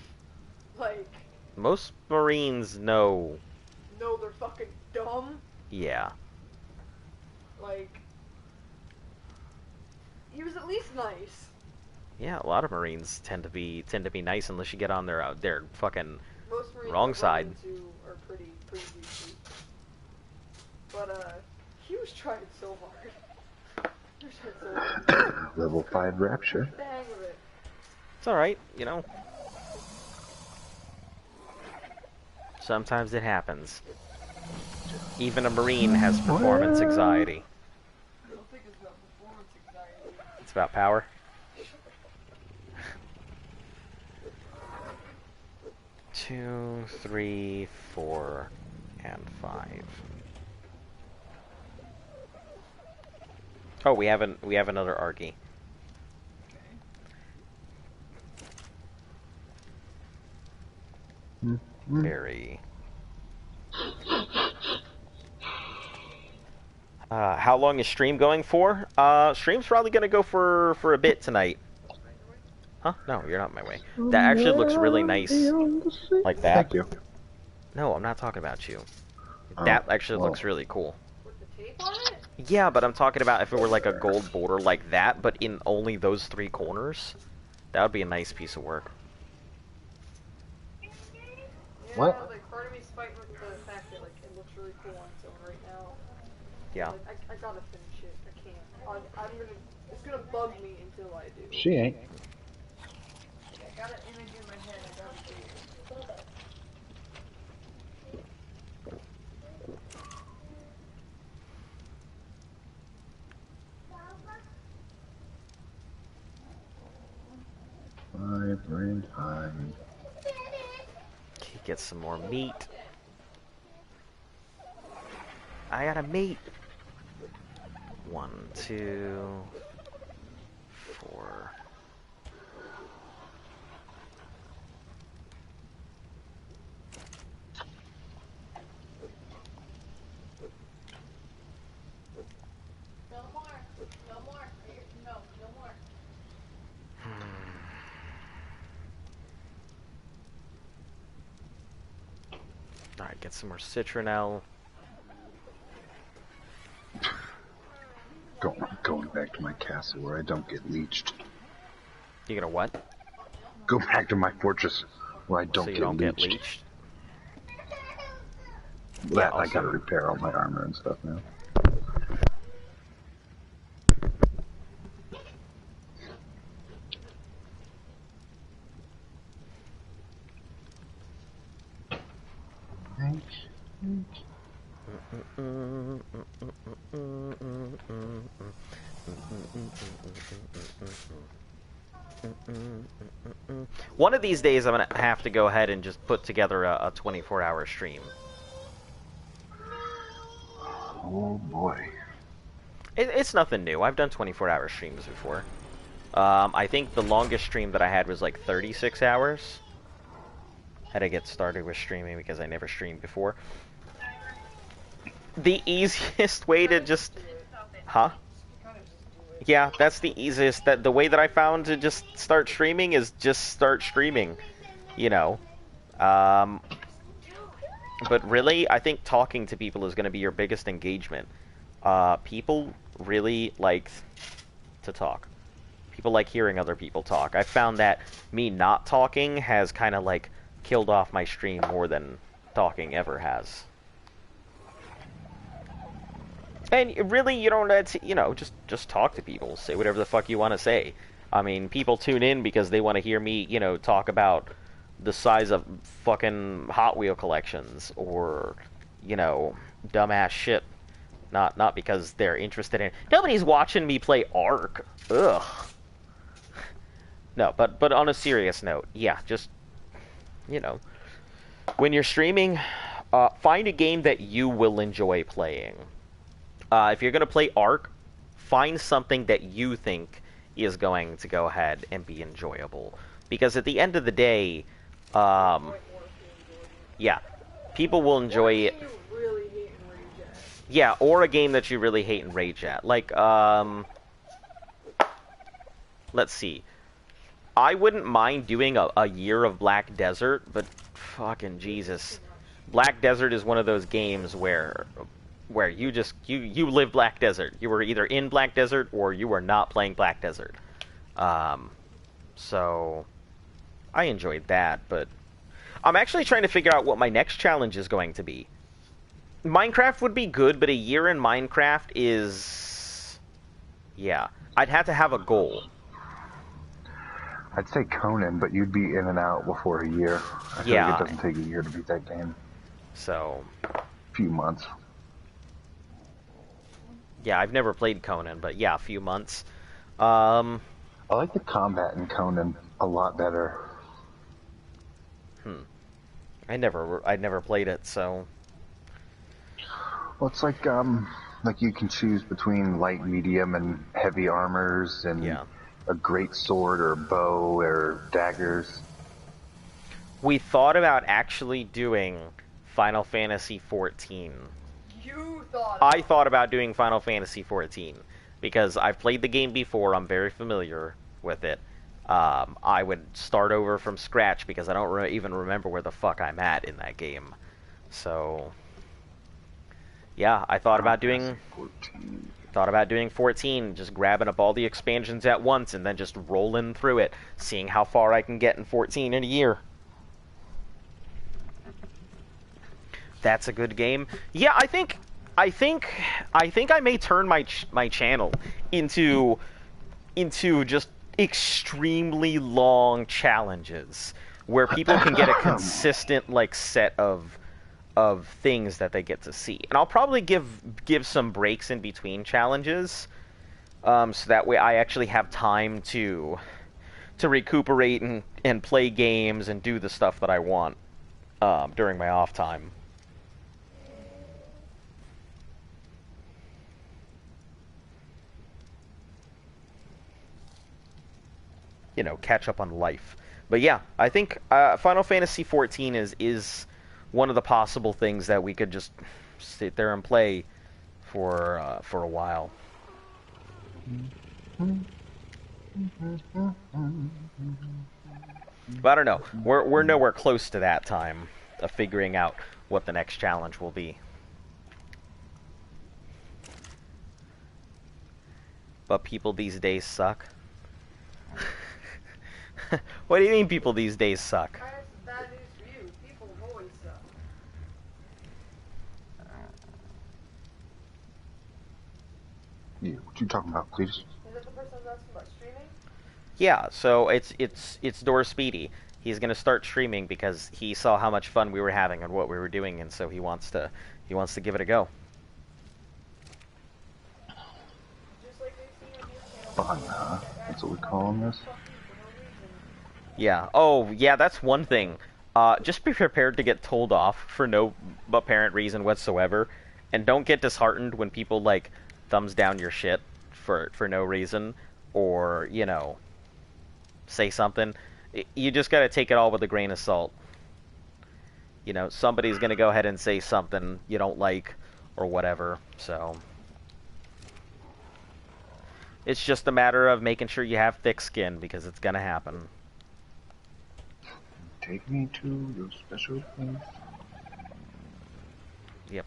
Like, Most Marines know. no, they're fucking dumb. Yeah. Like, he was at least nice. Yeah, a lot of Marines tend to be nice unless you get on their fucking Most Marines wrong I've side. run into are pretty decent. But he was trying so hard. He was trying so hard. Level 5 rapture. The hang of it. It's alright, you know. Sometimes it happens. Even a Marine has performance anxiety. I don't think it's about performance anxiety. It's about power. Two, three, 4, and 5. Oh, we have another Argy. Berry. How long is stream going for? Stream's probably gonna go for a bit tonight. Huh? No, you're not in my way. That actually looks really nice. Like that. Thank you. No, I'm not talking about you. Oh, That actually well. looks really cool. With the tape on it? Yeah, but I'm talking about if it were like a gold border like that, but in only those 3 corners. That would be a nice piece of work. Yeah, What? like part of me's fighting with the fact that like it looks really cool on its own right now. Yeah. Like, I gotta finish it. I can't. I'm gonna. It's gonna bug me until I do. She ain't. I got an image in my head. I gotta do it. Vibrant hide. Get some more meat. I got a meat. 1, 2, 4. No more. No more. No. No more. Alright, get some more citronelle. Going back to my castle where I don't get leeched. You gonna what? Go back to my fortress where I don't, So you get, don't leeched. get leeched? That, I also- gotta repair all my armor and stuff now. One of these days I'm gonna have to go ahead and just put together a 24-hour stream. Oh boy. It's nothing new. I've done 24-hour streams before. I think the longest stream that I had was like 36 hours. Had to get started with streaming because I never streamed before. The easiest way to just... Huh? Yeah, that's the easiest. The way that I found to just start streaming is just start streaming. You know. But really, I think talking to people is going to be your biggest engagement. People really like to talk. People like hearing other people talk. I found that me not talking has kind of like killed off my stream more than talking ever has. And really, you don't have to, you know, just talk to people. Say whatever the fuck you want to say. I mean, people tune in because they want to hear me, you know, talk about the size of fucking Hot Wheel collections or, you know, dumbass shit. Not because they're interested in... Nobody's watching me play Ark. Ugh. No, but on a serious note, yeah, just, you know, when you're streaming, find a game that you will enjoy playing. If you're going to play Ark, find something that you think is going to go ahead and be enjoyable. Because at the end of the day, yeah, people will enjoy it. Yeah, or a game that you really hate and rage at. Like, let's see. I wouldn't mind doing a year of Black Desert, but fucking Jesus. Black Desert is one of those games where you just, you live Black Desert. You were either in Black Desert or you were not playing Black Desert. So, I enjoyed that, but I'm actually trying to figure out what my next challenge is going to be. Minecraft would be good, but a year in Minecraft is... Yeah. I'd have to have a goal. I'd say Conan, but you'd be in and out before a year. I feel like it doesn't take a year to beat that game. So... A few months. Yeah, I've never played Conan, but yeah, a few months. Um, I like the combat in Conan a lot better. I never played it, so Well, it's like you can choose between light, medium, and heavy armors, and yeah. a great sword or bow or daggers. We thought about actually doing Final Fantasy 14. You thought. I thought about doing Final Fantasy 14 because I've played the game before. I'm very familiar with it. I would start over from scratch because I don't even remember where the fuck I'm at in that game. So, yeah, I thought about doing 14, just grabbing up all the expansions at once and then just rolling through it, seeing how far I can get in 14 in a year. That's a good game. Yeah, I think I may turn my channel into just extremely long challenges where people can get a consistent like set of things that they get to see. And I'll probably give some breaks in between challenges, so that way I actually have time to recuperate and play games and do the stuff that I want during my off time. You know, catch up on life. But yeah, I think Final Fantasy 14 is one of the possible things that we could just sit there and play for a while. But I don't know. We're nowhere close to that time of figuring out what the next challenge will be. But people these days suck. What do you mean people these days suck? I have some bad news for you. People always suck. Yeah, what you talking about, please? Is that the person that's asking about streaming? Yeah, so it's Door Speedy. He's gonna start streaming because he saw how much fun we were having and what we were doing, and so he wants to give it a go. Just like they've seen on your channel. Fun, huh? That's what we're calling this? Yeah. Oh, yeah. That's one thing. Just be prepared to get told off for no apparent reason whatsoever, and don't get disheartened when people like thumbs down your shit for no reason, or you know, say something. You just gotta take it all with a grain of salt. You know, somebody's gonna go ahead and say something you don't like, or whatever. So it's just a matter of making sure you have thick skin because it's gonna happen. Take me to your special place. Yep.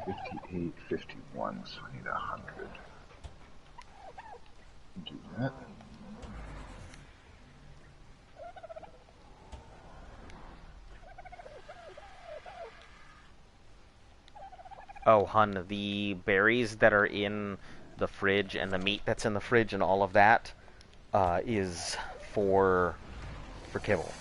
58, 51, so I need 100. Do that. Oh, hun, the berries that are in the fridge and the meat that's in the fridge and all of that is for kibble.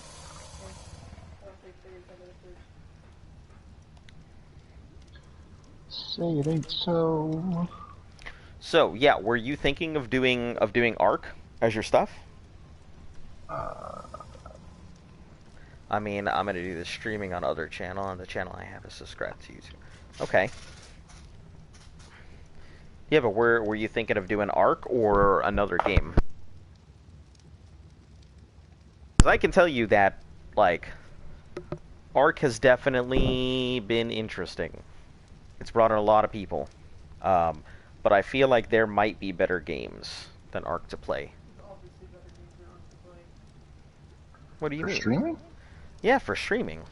Say it ain't so. So, yeah, were you thinking of doing Ark as your stuff? I mean, I'm gonna do the streaming on other channel, and the channel I have is subscribed to YouTube. Okay. Yeah, but were you thinking of doing Ark or another game? Because I can tell you that, like, Ark has definitely been interesting. It's brought in a lot of people. But I feel like there might be better games than Ark to play. Obviously, better games than Ark to play. What do you For mean? streaming? Yeah, for streaming.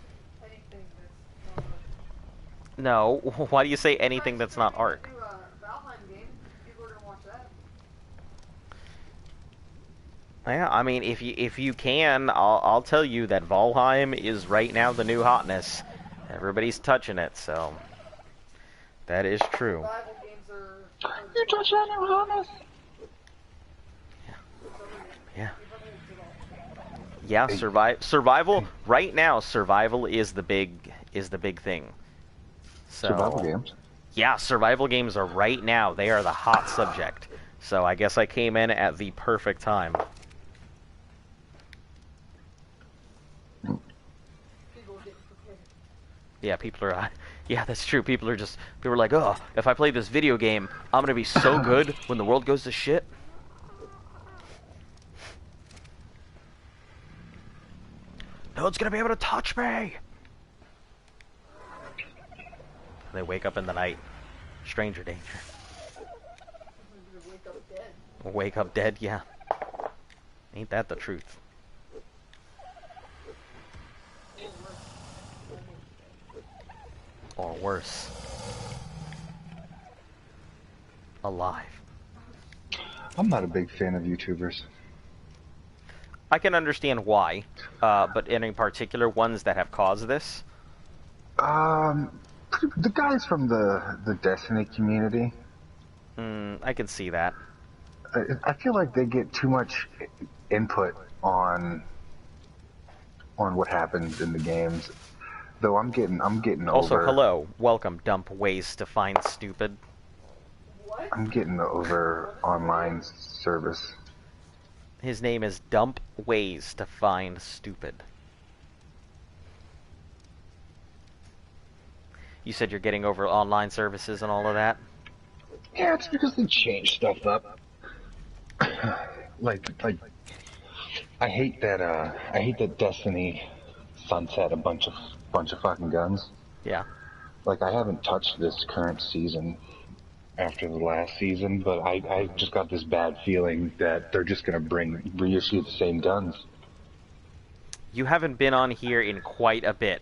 Anything that's not Ark. No, why do you say anything that's not Ark? Do a Valheim game. People are gonna watch that. Yeah, I mean, if you can, I'll tell you that Valheim is right now the new hotness. Everybody's touching it, so that is true. Survival games are. You touch that new hotness? Yeah. Yeah, survival right now. Survival is the big thing. So, Survival games. Yeah, survival games are right now. They are the hot subject. So I guess I came in at the perfect time. Yeah, people are... yeah, that's true. People are like, oh, if I play this video game, I'm gonna be so good when the world goes to shit. No one's gonna be able to touch me! They wake up in the night. Stranger danger. Wake up dead, yeah. Ain't that the truth? Or worse. Alive. I'm not a big fan of YouTubers. I can understand why, but in particular, ones that have caused this. The guys from the Destiny community. I can see that. I feel like they get too much input on what happens in the games. Though I'm getting Also, over. hello, welcome. Dump ways to find stupid. What? I'm getting over online service. His name is Dump Ways to Find Stupid. You said you're getting over online services and all of that? Yeah, it's because they change stuff up. like I hate that Destiny sunset a bunch of fucking guns. Yeah. Like, I haven't touched this current season after the last season, but I just got this bad feeling that they're just gonna reissue the same guns. You haven't been on here in quite a bit.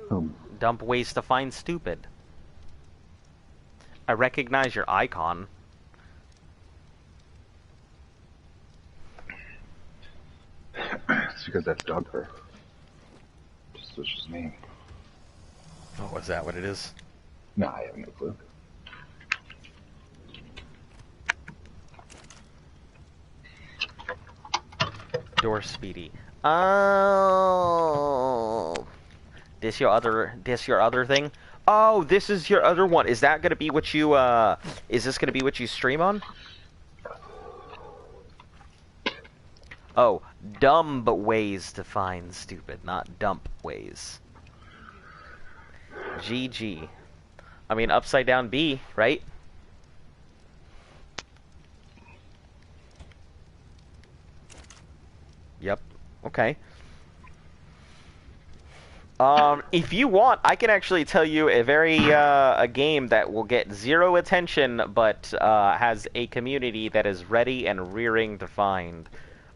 Hmm. Dump Ways to Find Stupid. I recognize your icon. It's because that's dog fur. Just switch his name. Oh, is that what it is? Nah, I have no clue. Door Speedy. Oh, this your other thing? Oh, this is your other one. Is that gonna be what you is this gonna be what you stream on? Oh, dumb ways to find stupid, not dump ways. GG. I mean, upside down B, right? Yep. Okay. If you want, I can actually tell you a game that will get 0 attention, but has a community that is ready and rearing to find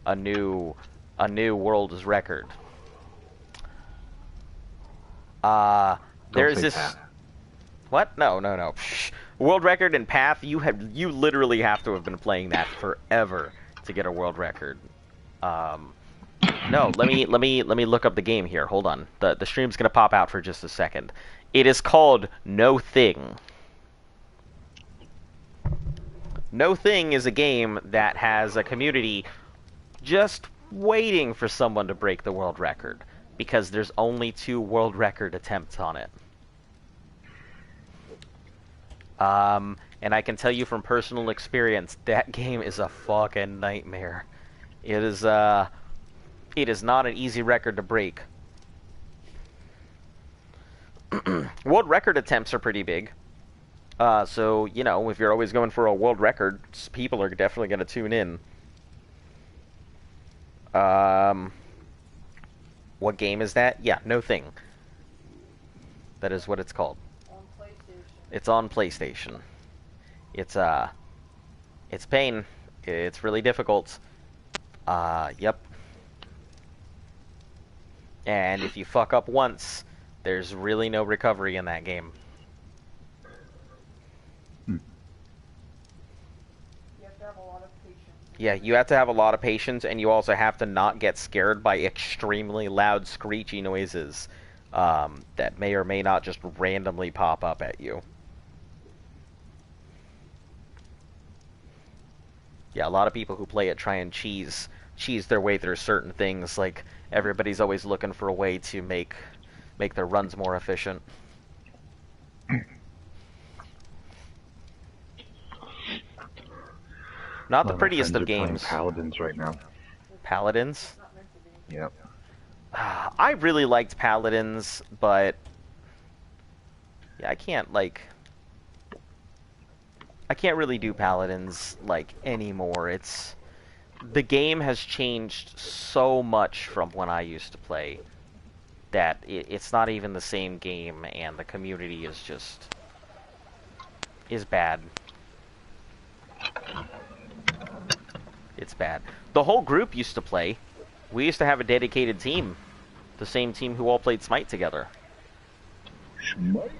a new world's record. There's this. Path. What? No. Psh. World record in Path. You literally have to have been playing that forever to get a world record. No, let me look up the game here. Hold on. The stream's gonna pop out for just a second. It is called No Thing. No Thing is a game that has a community just waiting for someone to break the world record because there's only 2 world record attempts on it. And I can tell you from personal experience, that game is a fucking nightmare. It is not an easy record to break. World record attempts are pretty big. So, you know, if you're always going for a world record, people are definitely going to tune in. What game is that? Yeah, No Thing. That is what it's called. On PlayStation. It's on PlayStation. It's pain. It's really difficult. Yep. And if you fuck up once, there's really no recovery in that game. You have to have a lot of patience. Yeah, you have to have a lot of patience, and you also have to not get scared by extremely loud, screechy noises that may or may not just randomly pop up at you. Yeah, a lot of people who play it try and cheese their way through certain things. Like, everybody's always looking for a way to make their runs more efficient. Not A the lot of my prettiest friends of are playing games. Paladins right now. Paladins. Yep. I really liked Paladins, but yeah, I can't really do Paladins like anymore. The game has changed so much from when I used to play that it's not even the same game, and the community is bad. It's bad. The whole group used to play. We used to have a dedicated team. The same team who all played Smite together. Smite.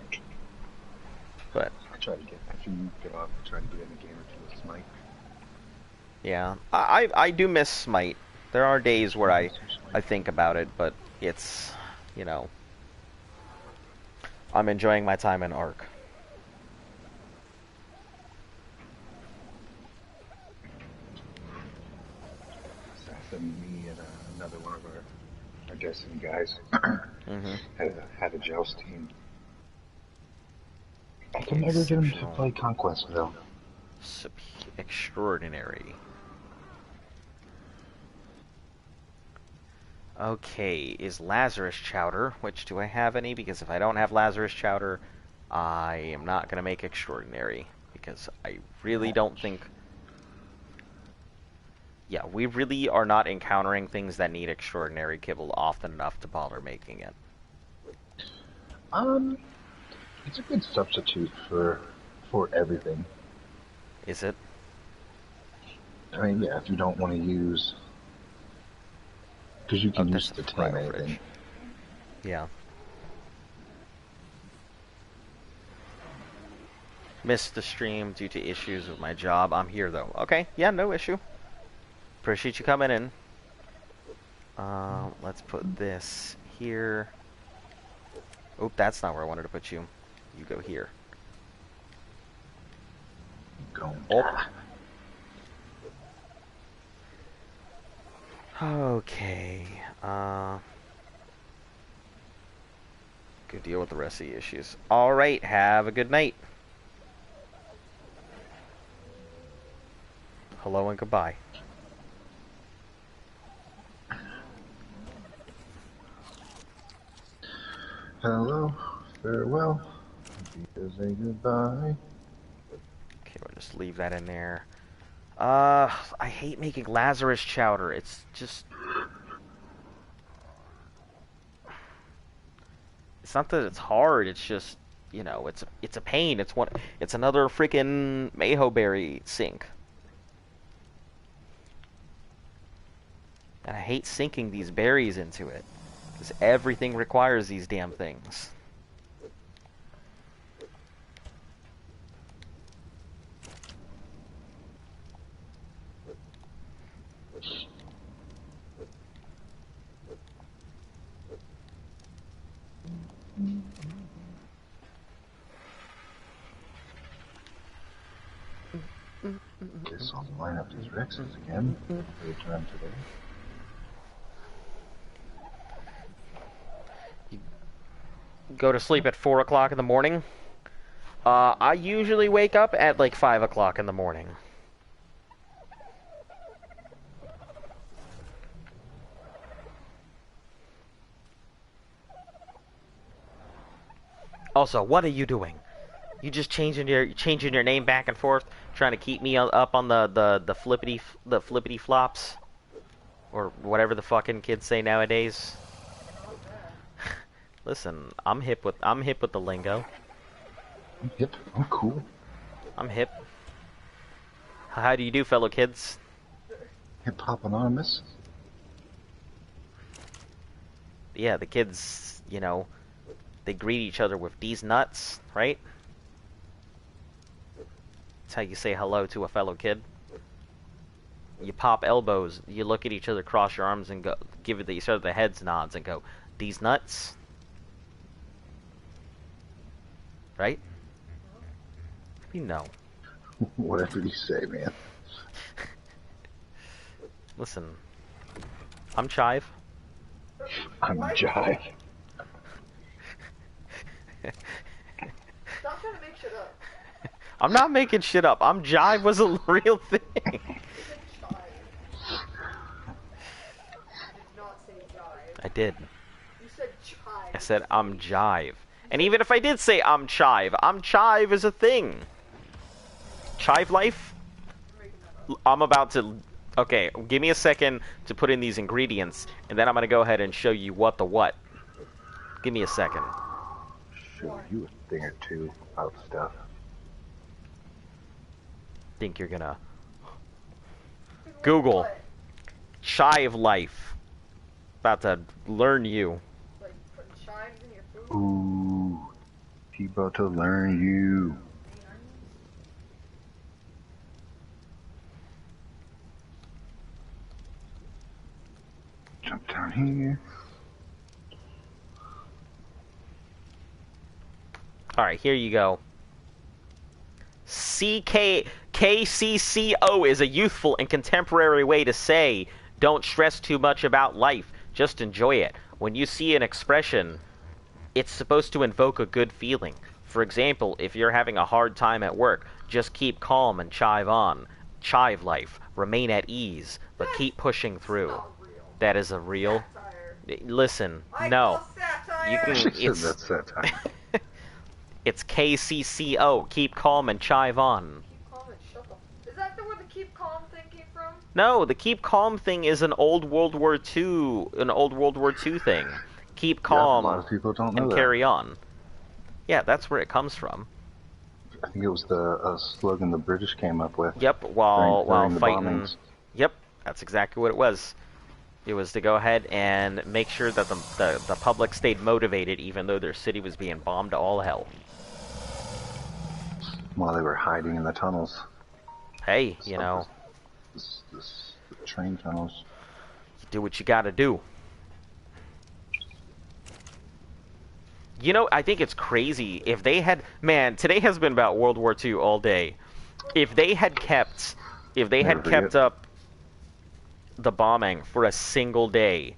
But I try to get, after you get off, I try to get in a game or two with Smite. yeah, I do miss Smite. There are days where I think about it, but it's, you know, I'm enjoying my time in Ark. Assassin, me, and another one of our Destiny guys Mm-hmm. had a joust team. I can never get him to play Conquest though. Extraordinary. Okay, is Lazarus Chowder, which do I have any? Because if I don't have Lazarus Chowder, I am not going to make Extraordinary. Because I really don't think... Yeah, we really are not encountering things that need Extraordinary kibble often enough to bother making it. It's a good substitute for everything. Is it? I mean, yeah, if you don't want to use, because you can use the tame anything. Yeah. Missed the stream due to issues with my job. I'm here though. Okay, yeah, no issue. Appreciate you coming in. Let's put this here. Oh, that's not where I wanted to put you. You go here. Go. Oh. Okay. Go deal with the rest of the issues. Alright, have a good night. Hello and goodbye. Hello, farewell, because a goodbye. Okay, we'll just leave that in there. I hate making Lazarus Chowder. It's just... It's not that it's hard, it's just, you know, it's a pain. It's another freaking Mayho berry sink. And I hate sinking these berries into it. Because everything requires these damn things. Guess I'll line up these Rexes again. Return today. Go to sleep at 4 o'clock in the morning. I usually wake up at like 5 o'clock in the morning. Also, what are you doing? You just changing your name back and forth, trying to keep me up on the flippity flops, or whatever the fucking kids say nowadays. Listen, I'm hip with the lingo. I'm hip. I'm cool. I'm hip. How do you do, fellow kids? Hip Hop Anonymous. Yeah, the kids, you know, they greet each other with "these nuts," right? That's how you say hello to a fellow kid. You pop elbows, you look at each other, cross your arms, and go give it each other the heads nods and go, "These nuts." Right? You know. Whatever you say, man. Listen, I'm Chive. I'm Jive. Stop trying to make shit up. I'm not making shit up. Jive was a real thing. You said chive. You did not say jive. I did. You said chive. I said jive. And even if I did say chive is a thing. Chive life? I'm about to... Okay, give me a second to put in these ingredients, and then I'm going to go ahead and show you what the what. Give me a second. Show you a thing or two about stuff. Think you're gonna... Google. Chive life. About to learn you. Like putting chives in your food? Ooh. He about to learn you. Jump down here. Alright, here you go. KCCO is a youthful and contemporary way to say, don't stress too much about life, just enjoy it. When you see an expression, it's supposed to invoke a good feeling. For example, if you're having a hard time at work, just keep calm and chive on. Chive life. Remain at ease, but keep pushing through. That is a real... Listen, no. You can... That's satire. It's KCCO. Keep calm and chive on. Keep calm and shut the... Is that where the keep calm thing came from? No, the keep calm thing is an old World War II thing. Keep calm a lot of people don't know and that. carry on. Yeah, that's where it comes from. I think it was the slogan the British came up with. Yep, while during the fighting. bombings. Yep, that's exactly what it was. It was to go ahead and make sure that the public stayed motivated, even though their city was being bombed to all hell. While they were hiding in the tunnels. Hey, you know, The train tunnels. you do what you gotta do. You know, I think it's crazy. If they had... Man, today has been about World War II all day. If they had kept up the bombing for a single day...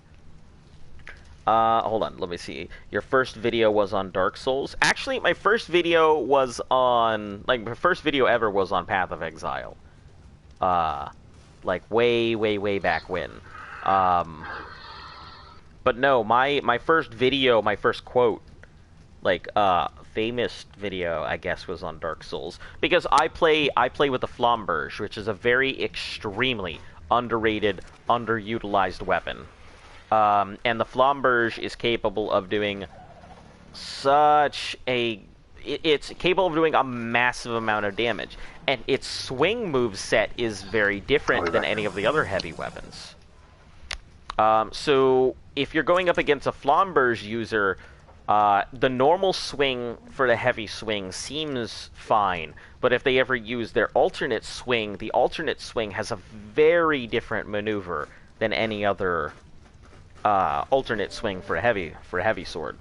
hold on, let me see. Your first video was on Dark Souls. Actually, my first video was on... Like, my first video ever was on Path of Exile. Like, way, way, way back when. But no, my first video, my first quote... Like, famous video, I guess, was on Dark Souls. Because I play with the Flamberge, which is a very extremely underrated, underutilized weapon. And the Flamberge is capable of doing such a... It's capable of doing a massive amount of damage. And its swing move set is very different than any of the other heavy weapons. So, if you're going up against a Flamberge user... the normal swing for the heavy swing seems fine, but if they ever use their alternate swing, the alternate swing has a very different maneuver than any other alternate swing for a heavy sword.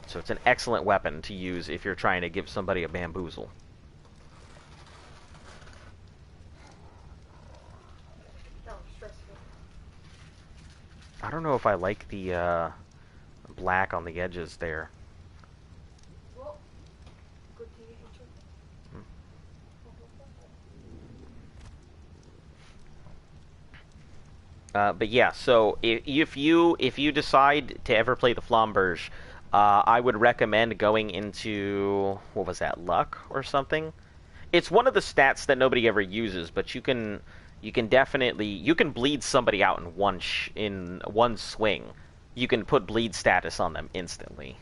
So it's an excellent weapon to use if you're trying to give somebody a bamboozle. That was stressful. I don't know if I like the black on the edges there. Well, good to you, But yeah, so if you decide to ever play the Flamberge, I would recommend going into, what was that, luck or something? It's one of the stats that nobody ever uses, but you can definitely bleed somebody out in one swing. You can put bleed status on them instantly.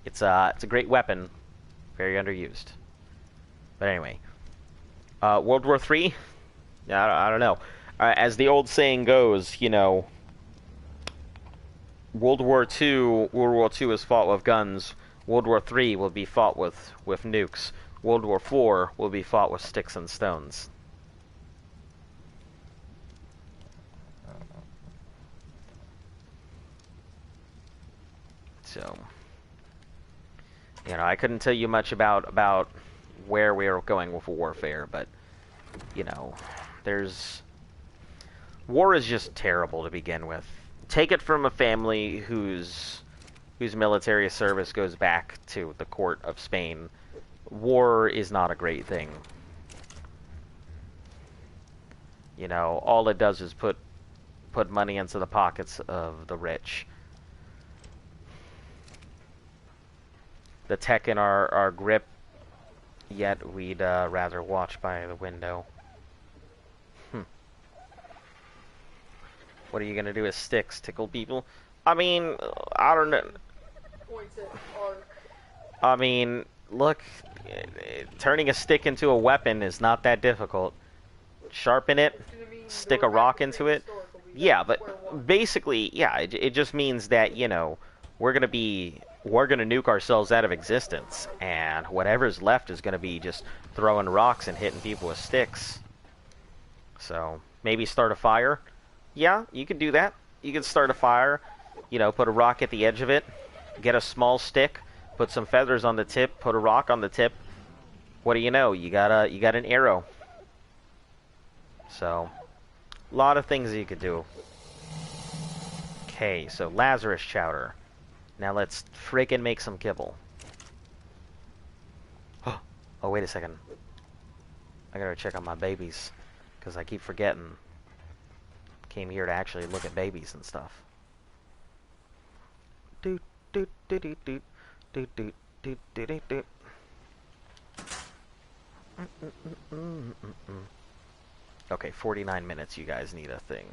It's a great weapon, very underused. But anyway, World War III. I don't know. As the old saying goes, you know, World War II is fought with guns. World War III will be fought with nukes. World War IV will be fought with sticks and stones. So, you know, I couldn't tell you much about where we are going with warfare, but, you know, war is just terrible to begin with. Take it from a family whose military service goes back to the court of Spain. War is not a great thing. You know, all it does is put money into the pockets of the rich. The tech in our grip, yet we'd rather watch by the window. What are you gonna do with sticks? Tickle people? I mean, I don't know. Points at arc. I mean, look, turning a stick into a weapon is not that difficult. Sharpen it, stick a rock into it. Yeah, but basically, yeah, it just means that, you know, we're gonna nuke ourselves out of existence, and whatever's left is gonna be just throwing rocks and hitting people with sticks. So maybe start a fire. Yeah, you could do that. You could start a fire, you know, put a rock at the edge of it, get a small stick, put some feathers on the tip, put a rock on the tip. What do you know? You got an arrow. So, a lot of things you could do. Okay, so Lazarus chowder. Now let's frickin' make some kibble. Oh, wait a second. I gotta check on my babies, because I keep forgetting. Came here to actually look at babies and stuff. Doot doot doot doot doot doot doot doot doot doot. Okay, 49 minutes. You guys need a thing.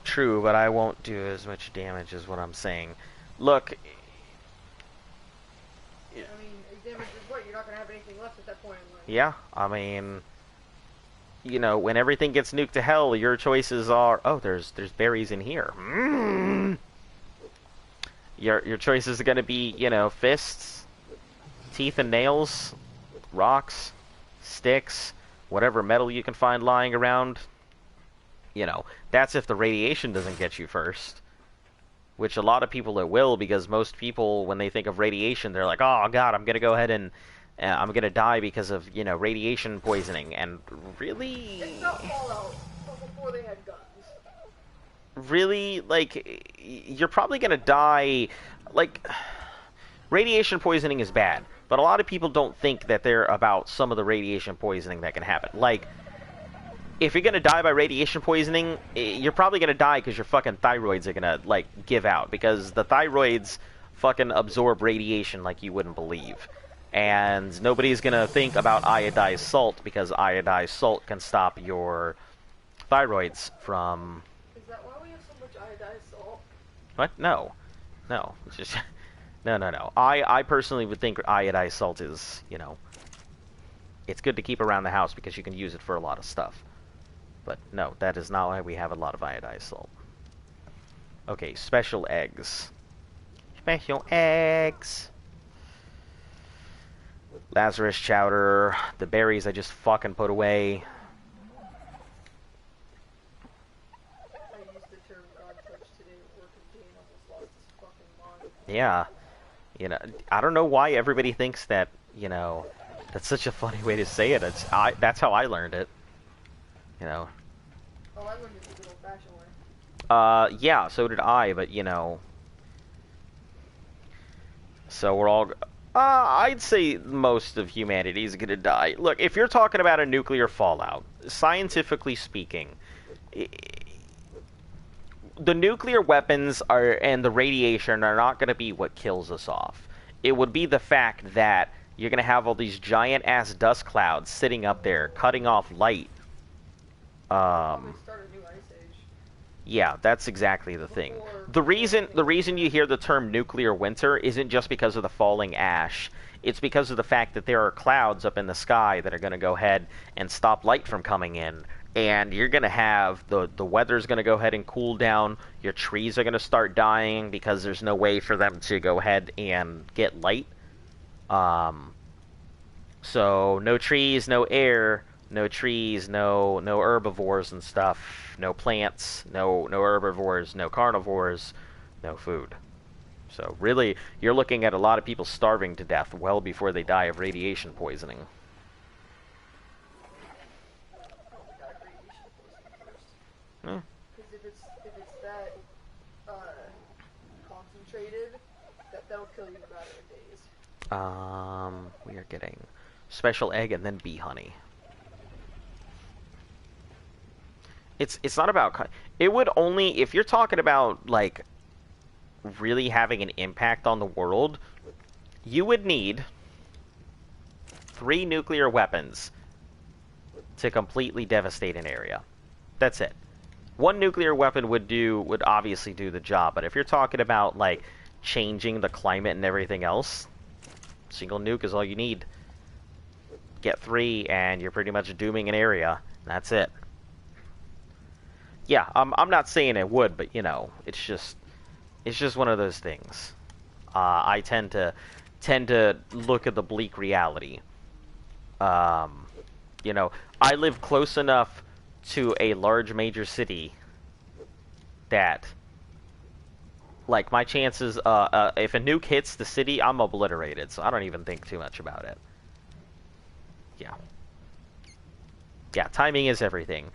True, but I won't do as much damage as what I'm saying. Look. I mean, damage is what? You're not gonna have anything left at that point in life. Yeah, I mean, you know, when everything gets nuked to hell, your choices are, oh, there's berries in here. Your choices are gonna be, you know, fists, teeth and nails, rocks, sticks, whatever metal you can find lying around. You know, that's if the radiation doesn't get you first. Which a lot of people it will, because most people, when they think of radiation, they're like, oh god, I'm gonna go ahead and I'm gonna die because of, you know, radiation poisoning. And really, It's not Fallout, but before they had guns. Really, like, you're probably gonna die. Like, radiation poisoning is bad, but a lot of people don't think that they're about some of the radiation poisoning that can happen. Like, if you're gonna die by radiation poisoning, you're probably gonna die because your fucking thyroids are gonna, like, give out. Because the thyroids fucking absorb radiation like you wouldn't believe. And nobody's gonna think about iodized salt, because iodized salt can stop your thyroids from... Is that why we have so much iodized salt? What? No. No. It's just... No. I personally would think iodized salt is, you know... It's good to keep around the house because you can use it for a lot of stuff. But no, that is not why we have a lot of iodized salt. Okay, special eggs. Special eggs! Lazarus chowder. The berries I just fucking put away. I used the term God touch today at work and Jane almost lost his fucking mind. Yeah. You know, I don't know why everybody thinks that, you know, that's such a funny way to say it. That's how I learned it. You know. Oh, I learned it the good old-fashioned way. Yeah, so did I, but, you know... So we're all... I'd say most of humanity is gonna die. Look, if you're talking about a nuclear fallout, scientifically speaking, the nuclear weapons and the radiation are not gonna be what kills us off. It would be the fact that you're gonna have all these giant-ass dust clouds sitting up there, cutting off light. Probably start a new ice age. Yeah, that's exactly the thing. The reason you hear the term nuclear winter isn't just because of the falling ash. It's because of the fact that there are clouds up in the sky that are going to go ahead and stop light from coming in. And you're going to have the weather's going to go ahead and cool down. Your trees are going to start dying because there's no way for them to go ahead and get light. So no trees, no air. No trees, no herbivores and stuff, no plants, no herbivores, no carnivores, no food. So really, you're looking at a lot of people starving to death well before they die of radiation poisoning. Because if it's that, That'll kill you in a matter of days. We are getting special egg and then bee honey. It's not about... It would only... If you're talking about, like, really having an impact on the world, you would need 3 nuclear weapons to completely devastate an area. That's it. 1 nuclear weapon would obviously do the job, but if you're talking about, like, changing the climate and everything else, single nuke is all you need. Get 3 and you're pretty much dooming an area. That's it. Yeah, I'm not saying it would, but you know, it's just one of those things. I tend to look at the bleak reality. You know, I live close enough to a large major city that, like, my chances, if a nuke hits the city, I'm obliterated, so I don't even think too much about it. Yeah. Yeah, timing is everything.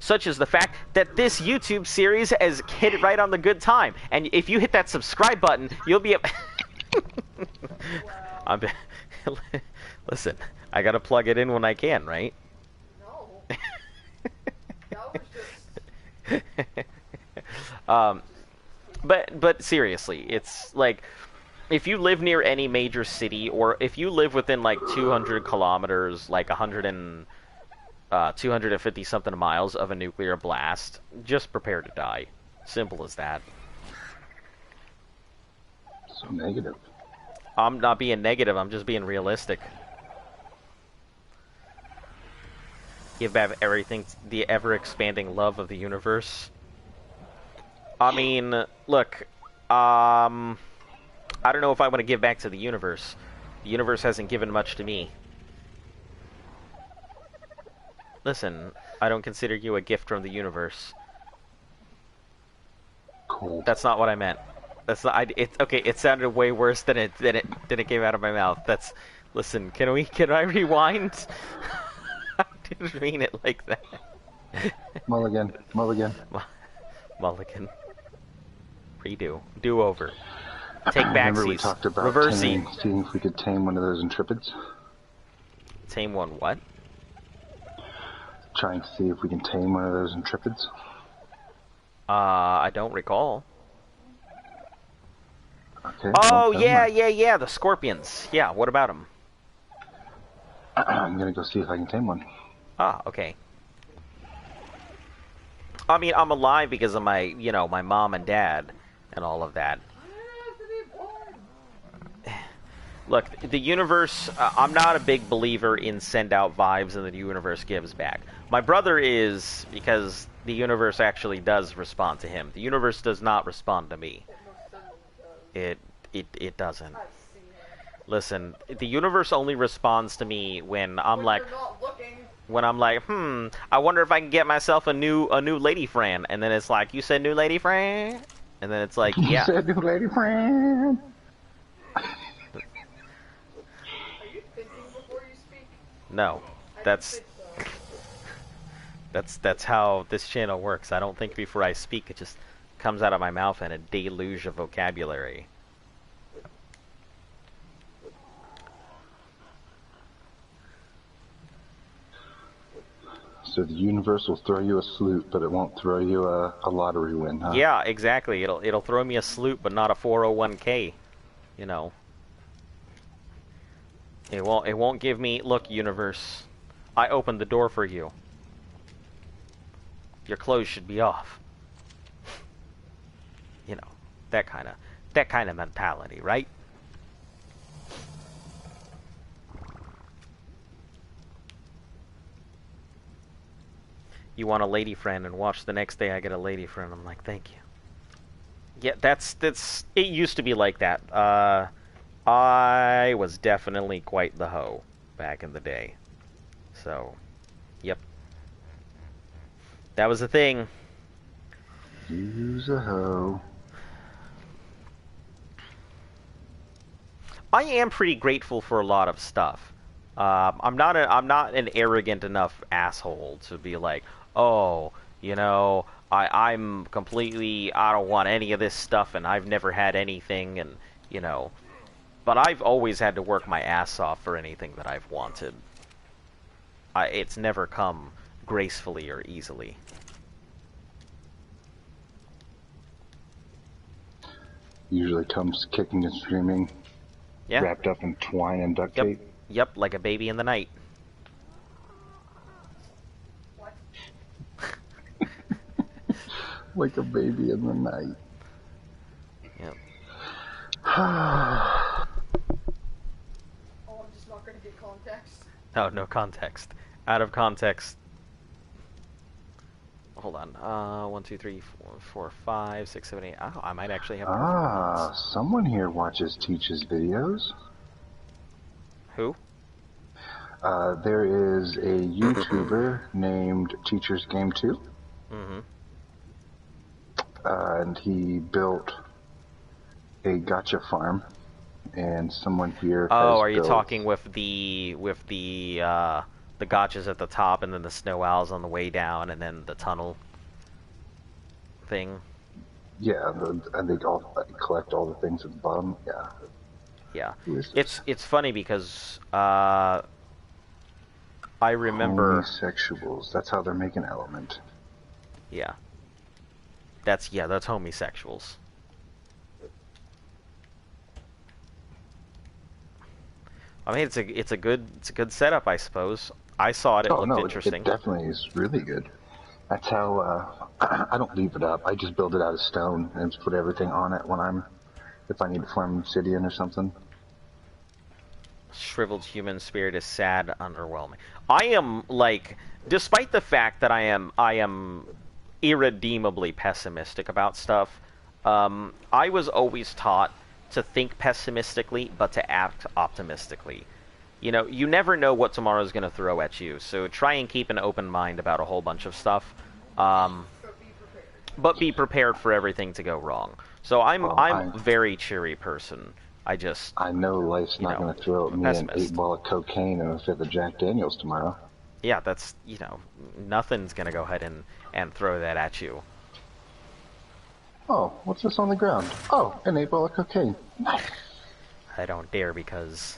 Such as the fact that this YouTube series has hit it right on the good time. And if you hit that subscribe button, you'll be... Wow. Listen, I gotta plug it in when I can, right? No. That was just... But seriously, it's like... If you live near any major city, or if you live within, like, 200 kilometers, like 250-something miles of a nuclear blast, just prepare to die. Simple as that. So negative. I'm not being negative, I'm just being realistic. Give back everything, the ever-expanding love of the universe. I mean, look, I don't know if I want to give back to the universe. The universe hasn't given much to me. Listen, I don't consider you a gift from the universe. Cold. That's not what I meant. That's not. Okay. It sounded way worse than it came out of my mouth. That's. Listen, can I rewind? I didn't mean it like that. Mulligan. Mulligan. Mulligan. Redo. Do over. Take back Remember we seats. talked about Reverse seeing if we could tame one of those Intrepids? Tame one what? Trying to see if we can tame one of those Intrepids. I don't recall. Okay. Oh, well, yeah, the scorpions. Yeah, what about them? I'm gonna go see if I can tame one. Ah, okay. I mean, I'm alive because of my, my mom and dad and all of that. Look, the universe, I'm not a big believer in send out vibes and the universe gives back. My brother is, because the universe actually does respond to him. The universe does not respond to me. It doesn't. Listen, the universe only responds to me when I'm like, I wonder if I can get myself a new lady friend. And then it's like, you said new lady friend? And then it's like, yeah. You said new lady friend. No, that's how this channel works. I don't think before I speak. It just comes out of my mouth in a deluge of vocabulary. So the universe will throw you a salute, but it won't throw you a lottery win, huh? Yeah, exactly. It'll throw me a salute, but not a 401k. You know. It won't give me, look, universe, I opened the door for you. Your clothes should be off. You know, that kind of mentality, right? You want a lady friend, and watch the next day I get a lady friend. I'm like, thank you. Yeah, that's it used to be like that. I was definitely quite the hoe back in the day. So, yep. That was the thing. Use a hoe. I am pretty grateful for a lot of stuff. I'm not an arrogant enough asshole to be like, oh, you know, I'm completely, I don't want any of this stuff, and I've never had anything, and, you know, but I've always had to work my ass off for anything that I've wanted. It's never come gracefully or easily. Usually comes kicking and screaming, Yeah. wrapped up in twine and duct Yep. tape. Yep, like a baby in the night. What? Like a baby in the night. Yep. Oh, I'm just not gonna get context. Oh, no context. Out of context. Hold on. 1, 2, 3, 4, 4, 5, 6, 7, 8. Oh, I might actually have performance. Someone here watches Teach's videos. Who? There is a YouTuber named Teacher's Game 2. Mm-hmm. And he built a gotcha farm, and someone here Oh, has are you built... talking with the gotchas at the top, and then the snow owls on the way down, and then the tunnel thing? Yeah, and they all collect all the things at the bottom. Yeah. Yeah. Who is this? It's funny because I remember. Homosexuals. That's how they're making Element. Yeah. That's homosexuals. I mean, it's a good setup, I suppose. I saw it. It looked interesting. It definitely is really good. That's how I don't leave it up. I just build it out of stone and just put everything on it if I need to farm obsidian or something. Shriveled human spirit is sad, underwhelming. I am like, despite the fact that I am irredeemably pessimistic about stuff. I was always taught to think pessimistically, but to act optimistically. You know, you never know what tomorrow's going to throw at you, so try and keep an open mind about a whole bunch of stuff. But be prepared for everything to go wrong. So I'm a very cheery person. I know life's not going to throw at me an 8-ball of cocaine and a fifth of Jack Daniels tomorrow. Yeah, that's, nothing's going to go ahead and throw that at you. Oh, what's this on the ground? Oh, an 8-ball of cocaine. Nice. I don't dare because...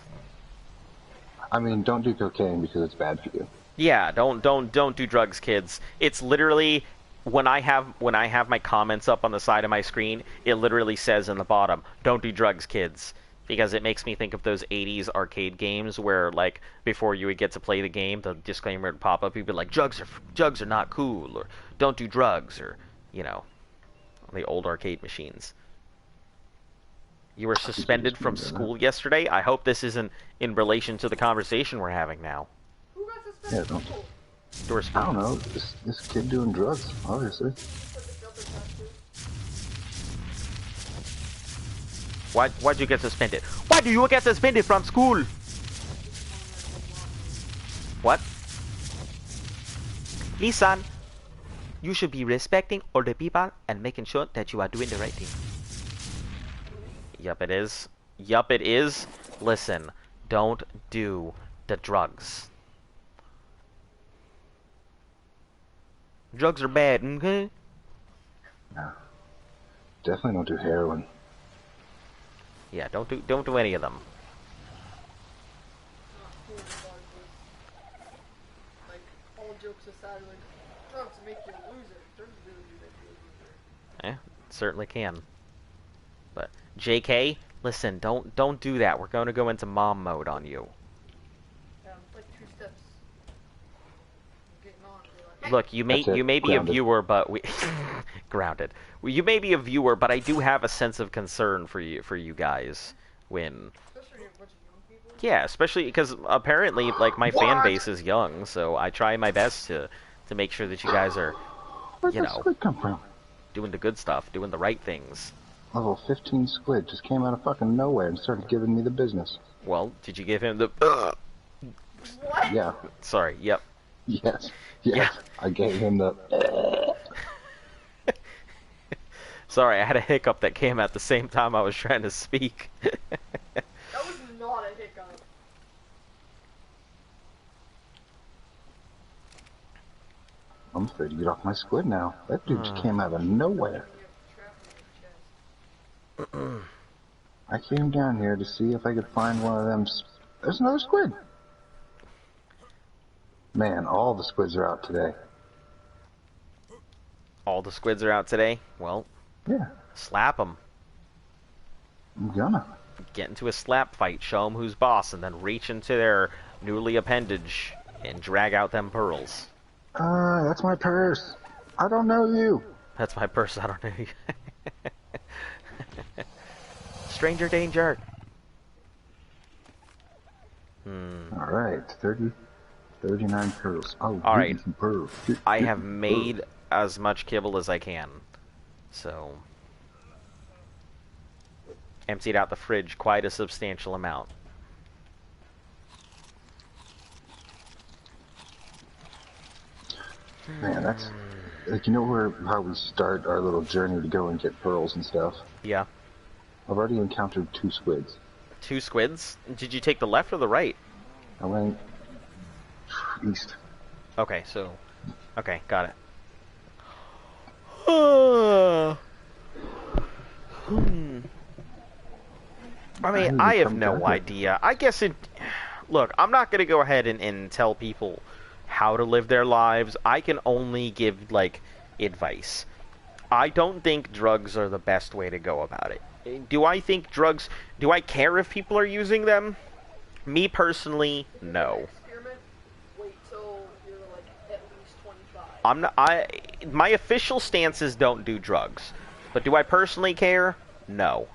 I mean, don't do cocaine because it's bad for you. Yeah, don't do drugs, kids. It's literally... When I have my comments up on the side of my screen, it literally says in the bottom, "Don't do drugs, kids," because it makes me think of those '80s arcade games where, like, before you would get to play the game, the disclaimer would pop up. You'd be like, "Drugs are not cool," or "Don't do drugs," or the old arcade machines. You were suspended from school yesterday. I hope this isn't in relation to the conversation we're having now. Who got suspended from school? I don't know. This kid doing drugs, obviously. Why'd you get suspended? Why do you get suspended from school? What? Listen, you should be respecting older people and making sure that you are doing the right thing. Yup, it is. Yup, it is. Listen, don't do the drugs. Drugs are bad, okay? No. Definitely don't do heroin. Yeah, don't do any of them. Like, all jokes aside, like, drugs make you a loser. Drugs really do make you a loser. It certainly can. But JK, listen, don't do that. We're going to go into mom mode on you. Yeah, like 2 steps. Getting on. Like, Look, you may be a viewer, but we grounded. Well, you may be a viewer, but I do have a sense of concern for you guys when. especially a bunch of young people. Yeah, especially because apparently, like, my fan base is young, so I try my best to make sure that you guys are, Where'd that squid come from? doing the good stuff, doing the right things. Level 15 squid just came out of fucking nowhere and started giving me the business. Well, did you give him the? What? Yeah. Sorry. Yep. Yes. Yeah. I gave him the. Sorry, I had a hiccup that came at the same time I was trying to speak. That was not a hiccup. I'm I'm afraid to get off my squid now. That dude just came out of nowhere. I came down here to see if I could find one of them. There's another squid. Man, all the squids are out today. All the squids are out today? Well, yeah. Slap them. I'm gonna. Get into a slap fight, show them who's boss, and then reach into their newly appendage and drag out them pearls. That's my purse. I don't know you. That's my purse, I don't know you. Stranger danger. Alright, 39 pearls. Oh, alright. Pearls. I have made as much kibble as I can. So, emptied out the fridge quite a substantial amount. Man, that's like, you know how we start our little journey to go and get pearls and stuff? Yeah. I've already encountered 2 squids. 2 squids? Did you take the left or the right? I went east. Okay, so... Okay, got it. I mean, I have no idea. I guess it... Look, I'm not going to go ahead and tell people how to live their lives. I can only give, like, advice. I don't think drugs are the best way to go about it. Do I think drugs... Do I care if people are using them? Me personally, no. Wait till you're like at least 25. I'm not... My official stance is don't do drugs. But do I personally care? No.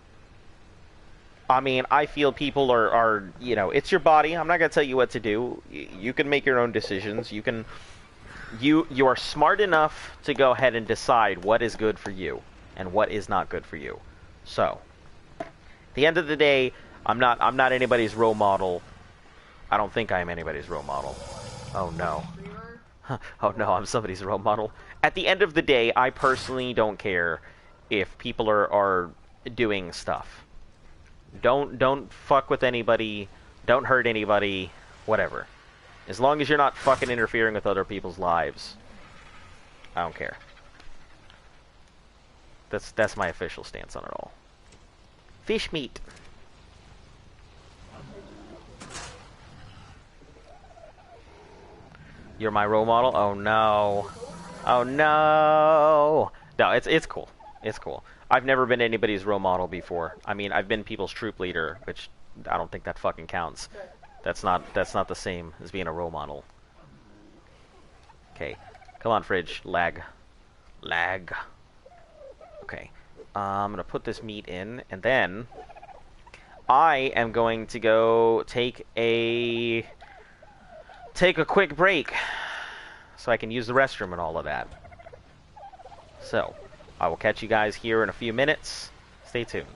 I mean, I feel people are, you know, it's your body. I'm not going to tell you what to do. You can make your own decisions. You can... You are smart enough to go ahead and decide what is good for you and what is not good for you. So, at the end of the day, I'm not anybody's role model. I don't think I am anybody's role model. Oh no. Oh no, I'm somebody's role model. At the end of the day, I personally don't care if people are doing stuff. Don't fuck with anybody. Don't hurt anybody. Whatever. As long as you're not fucking interfering with other people's lives, I don't care. That's my official stance on it all. Fish meat. You're my role model? Oh no. Oh no. No, it's cool. It's cool. I've never been anybody's role model before. I mean, I've been people's troop leader, which I don't think that fucking counts. That's not the same as being a role model. Okay. Come on, fridge. Lag. Lag. Okay. I'm gonna put this meat in, and then I am going to go take a quick break so I can use the restroom and all of that. So, I will catch you guys here in a few minutes. Stay tuned.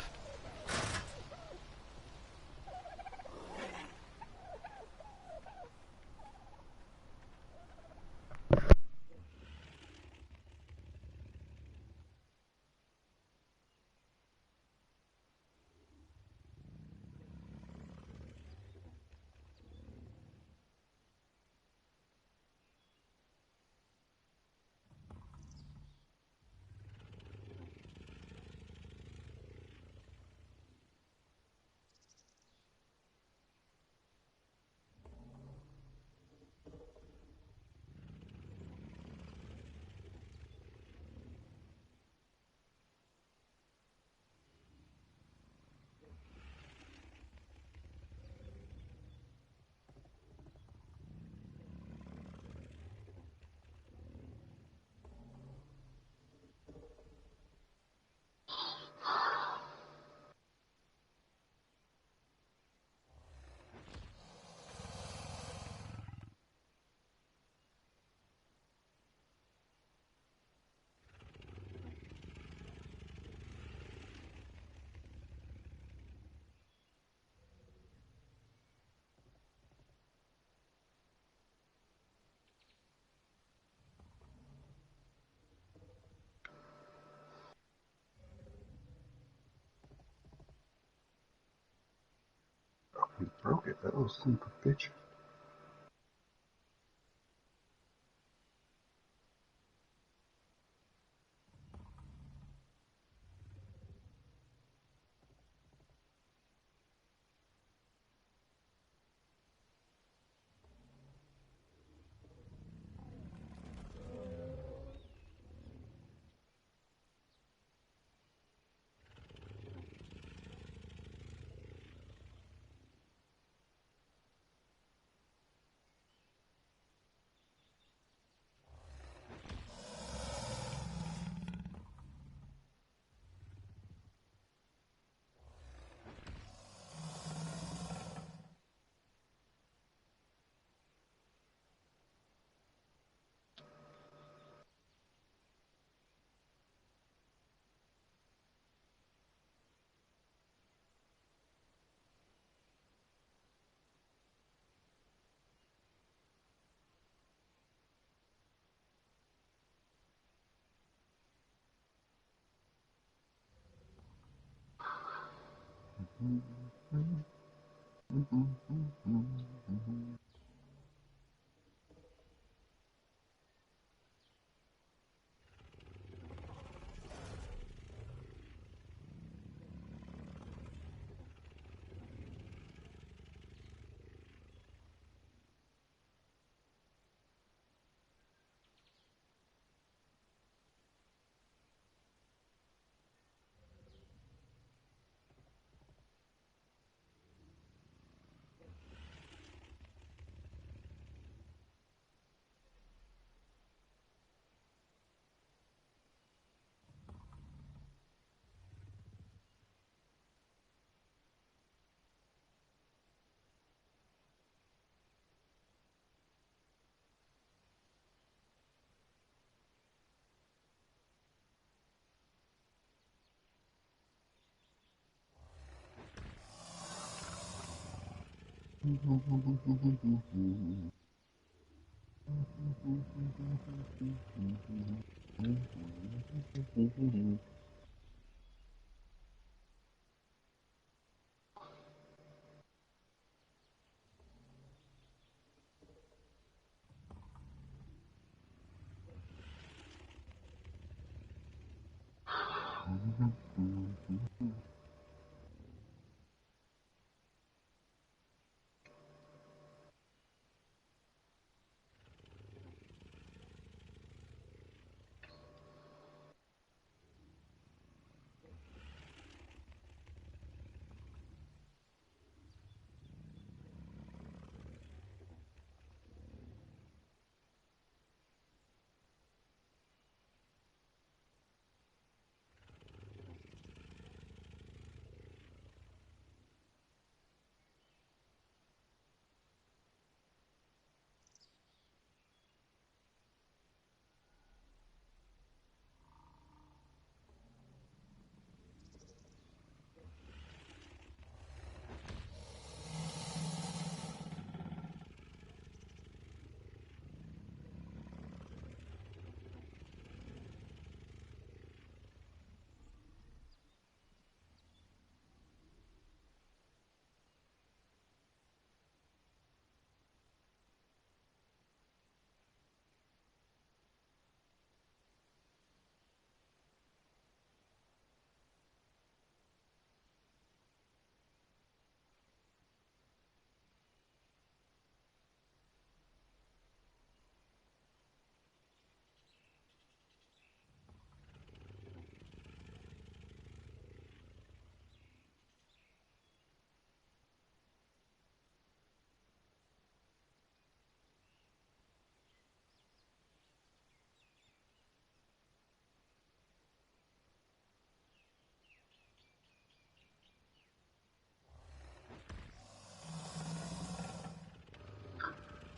Oh, he broke it. That little son of a bitch.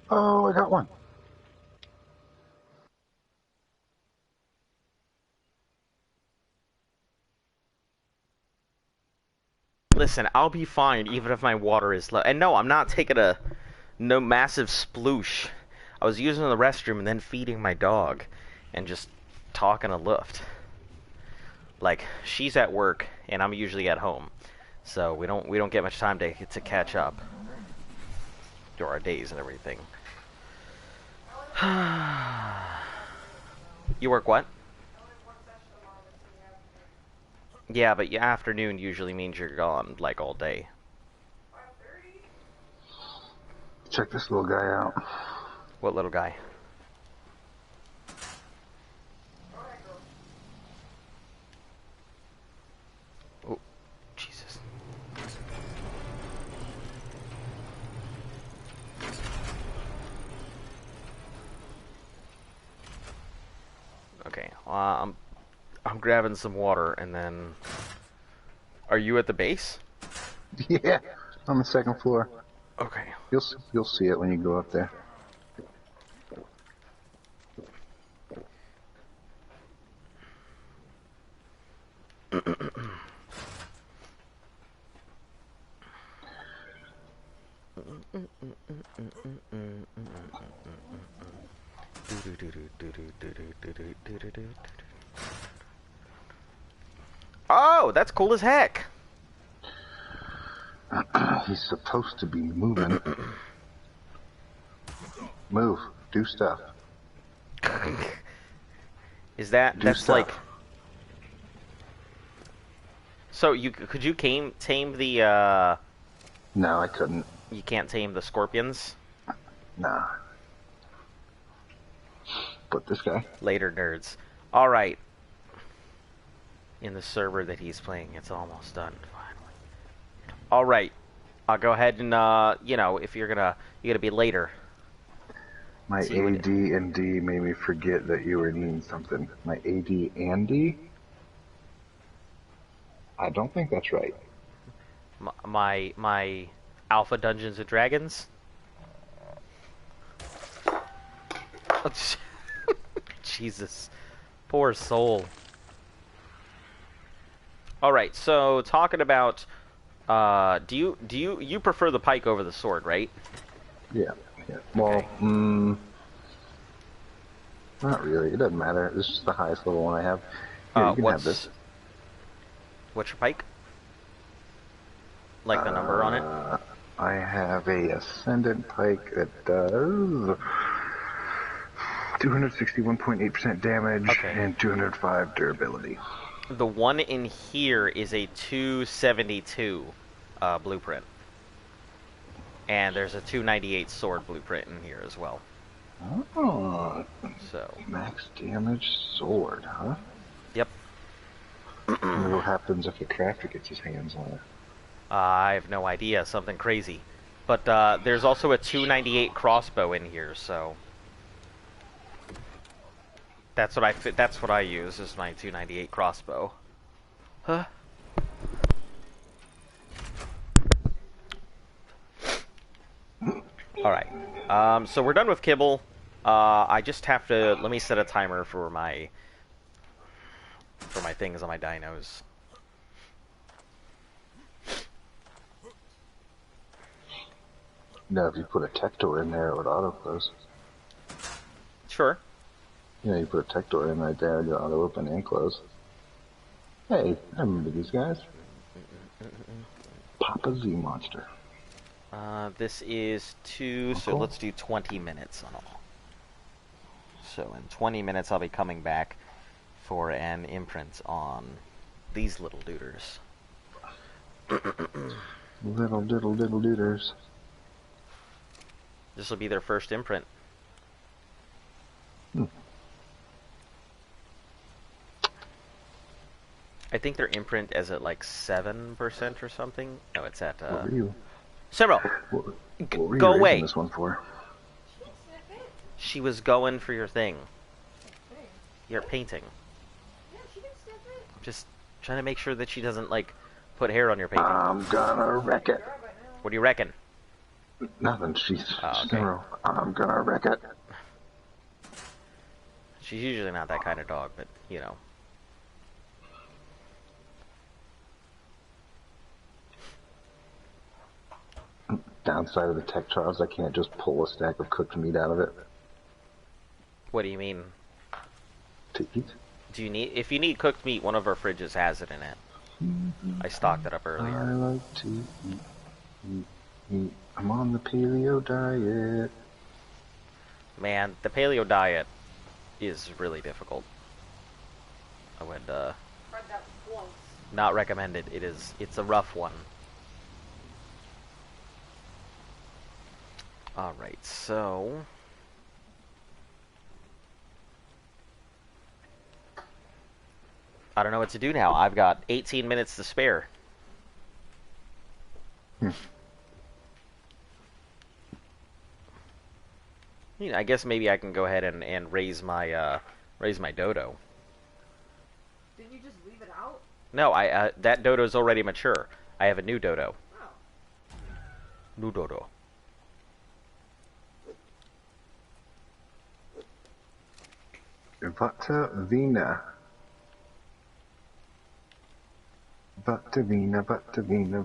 Oh, I got one. Listen, I'll be fine even if my water is low. And no, I'm not taking a no massive sploosh. I was using the restroom and then feeding my dog and just talking a luft. Like, she's at work and I'm usually at home. So we don't get much time to catch up through our days and everything. You work what? Yeah, but your afternoon usually means you're gone like all day. Check this little guy out. What little guy? Oh, Jesus. Okay, I'm grabbing some water and then. Are you at the base? Yeah, on the second floor. Okay. You'll see it when you go up there. Oh, that's cool as heck. He's supposed to be moving. Move. Do stuff. Is that... Do that's stuff. like... So, could you tame the, No, I couldn't. You can't tame the scorpions? Nah. But this guy. Later, nerds. Alright. In the server that he's playing, it's almost done, finally. Alright. I'll go ahead and, you know, if you're gonna be later. My AD and D made me forget that you were needing something. My AD and D? I don't think that's right. My Alpha Dungeons and Dragons? Jesus. Poor soul. Alright, so talking about do you prefer the pike over the sword, right? Yeah. Well, Okay. Not really. It doesn't matter. This is the highest level one I have. Here, you can have this. What's your pike? Like the number on it? I have a Ascendant pike that does 261.8% damage and 205 durability. The one in here is a 272 blueprint. And there's a 298 sword blueprint in here as well. Oh. So. Max damage sword, huh? Yep. I wonder what happens if the crafter gets his hands on it. I have no idea. Something crazy. But there's also a 298 crossbow in here, so that's what I use is my 298 crossbow. Huh? All right. So we're done with kibble. I just have to let me set a timer for my things on my dinos. Now, if you put a tech door in there, it would auto close. Sure. You know, you put a tech door in right there, it'll auto open and close. Hey, I remember these guys. Papa Z Monster. This is so let's do 20 minutes on all. So in 20 minutes I'll be coming back for an imprint on these little duders. Little duders. This will be their first imprint. I think their imprint is at like 7% or something. No, it's at What were you? Several. What were you go raising away. This one for? She was going for your thing. Your painting. Yeah, she can sniff it. I'm just trying to make sure that she doesn't like put hair on your painting. I'm gonna wreck it. What do you reckon? Nothing. She's okay. I'm gonna wreck it. She's usually not that kind of dog, but you know. Downside of the tech trials, I can't just pull a stack of cooked meat out of it. What do you mean? To eat? Do you need? If you need cooked meat, one of our fridges has it in it. I stocked it up earlier. I like to eat. I'm on the paleo diet. Man, the paleo diet is really difficult. I would Tried that once. not recommend it. It's a rough one. Alright, so I don't know what to do now. I've got 18 minutes to spare. You know, I guess maybe I can go ahead and raise my dodo. Didn't you just leave it out? No, that dodo's already mature. I have a new dodo. Oh. New dodo. Buttervina. Buttervina, Buttervina,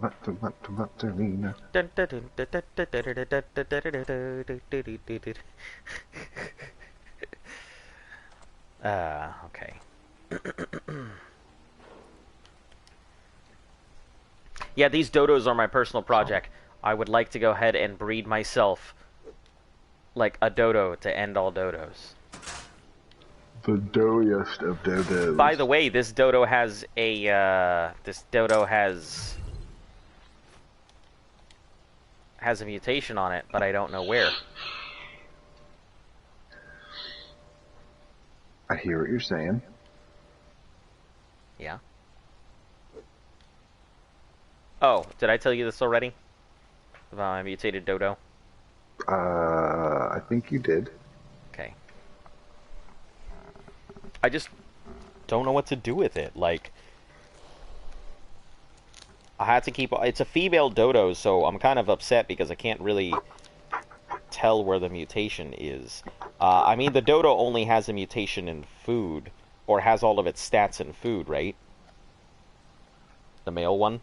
Buttervina. Okay. Yeah, these dodos are my personal project. I would like to go ahead and breed myself like a dodo to end all dodos. The doughiest of dodos. By the way, this dodo has a has a mutation on it, but I don't know where. I hear what you're saying. Yeah. Oh, did I tell you this already? About my mutated dodo? I think you did. Okay. I just don't know what to do with it. Like, I had to keep... It's a female dodo, so I'm kind of upset because I can't really tell where the mutation is. I mean, the dodo only has a mutation in food, or has all of its stats in food, right? The male one?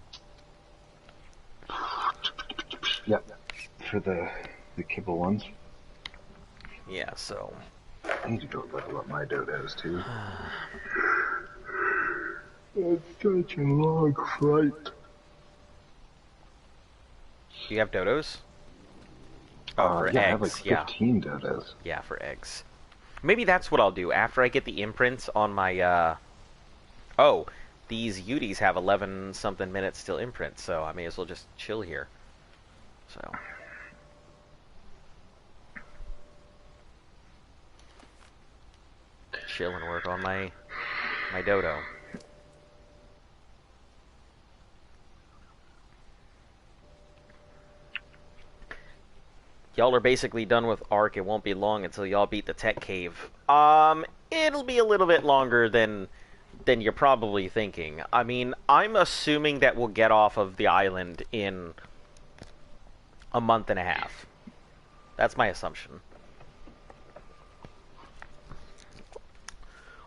Yep. For the kibble ones. Yeah, so... I need to go level up my dodos, too. It's such a long flight. Do you have dodos? Oh, for yeah, eggs, I have like 15 dodos. Yeah, for eggs. Maybe that's what I'll do. After I get the imprints on my, Oh, these Uties have 11-something minutes till imprint, so I may as well just chill here. So... chill and work on my dodo. Y'all are basically done with Ark. It won't be long until y'all beat the Tech Cave. It'll be a little bit longer than you're probably thinking. I mean, I'm assuming that we'll get off of the island in a month and a half. That's my assumption.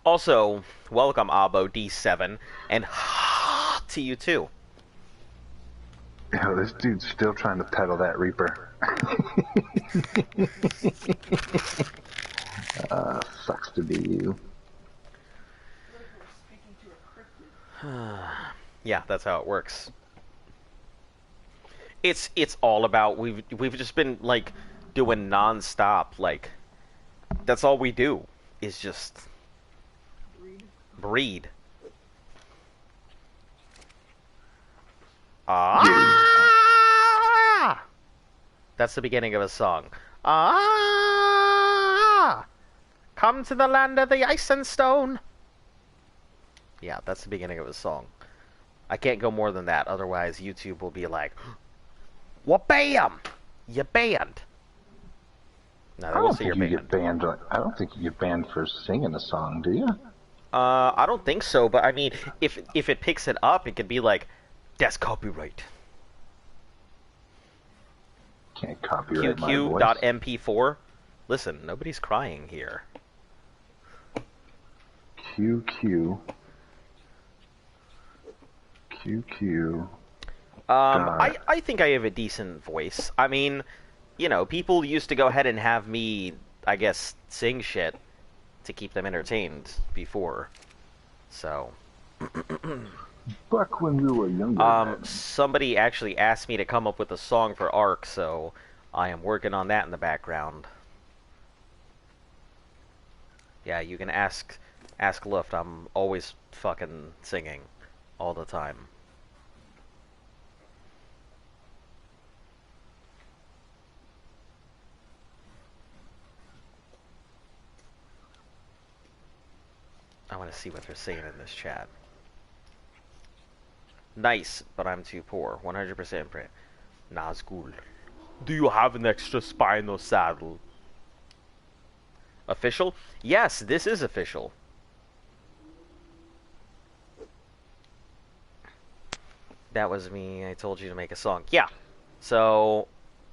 Also, welcome Abo D7, and to you too. Yo, this dude's still trying to pedal that Reaper. Sucks to be you. Yeah, that's how it works. It's all about we've just been like doing non-stop, like that's all we do is just breed. Ah! That's the beginning of a song. Ah! Come to the land of the ice and stone. Yeah, that's the beginning of a song. I can't go more than that, otherwise YouTube will be like, "What bam? You banned." No, I they will don't say think you're you get banned. I don't think you get banned for singing a song, do you? I don't think so, but I mean, if it picks it up, it could be like, "That's copyright." Can't copyright my voice. QQ.mp4. Listen, nobody's crying here. QQ. I think I have a decent voice. I mean, you know, people used to go ahead and have me, I guess, sing shit to keep them entertained before. So... Back when we were younger. Somebody actually asked me to come up with a song for Ark, so I am working on that in the background. Yeah, you can ask Luft. I'm always fucking singing all the time. I want to see what they're saying in this chat. Nice, but I'm too poor. 100% print. Nazgul. Do you have an extra spinal saddle? Official? Yes, this is official. That was me. I told you to make a song. Yeah. So,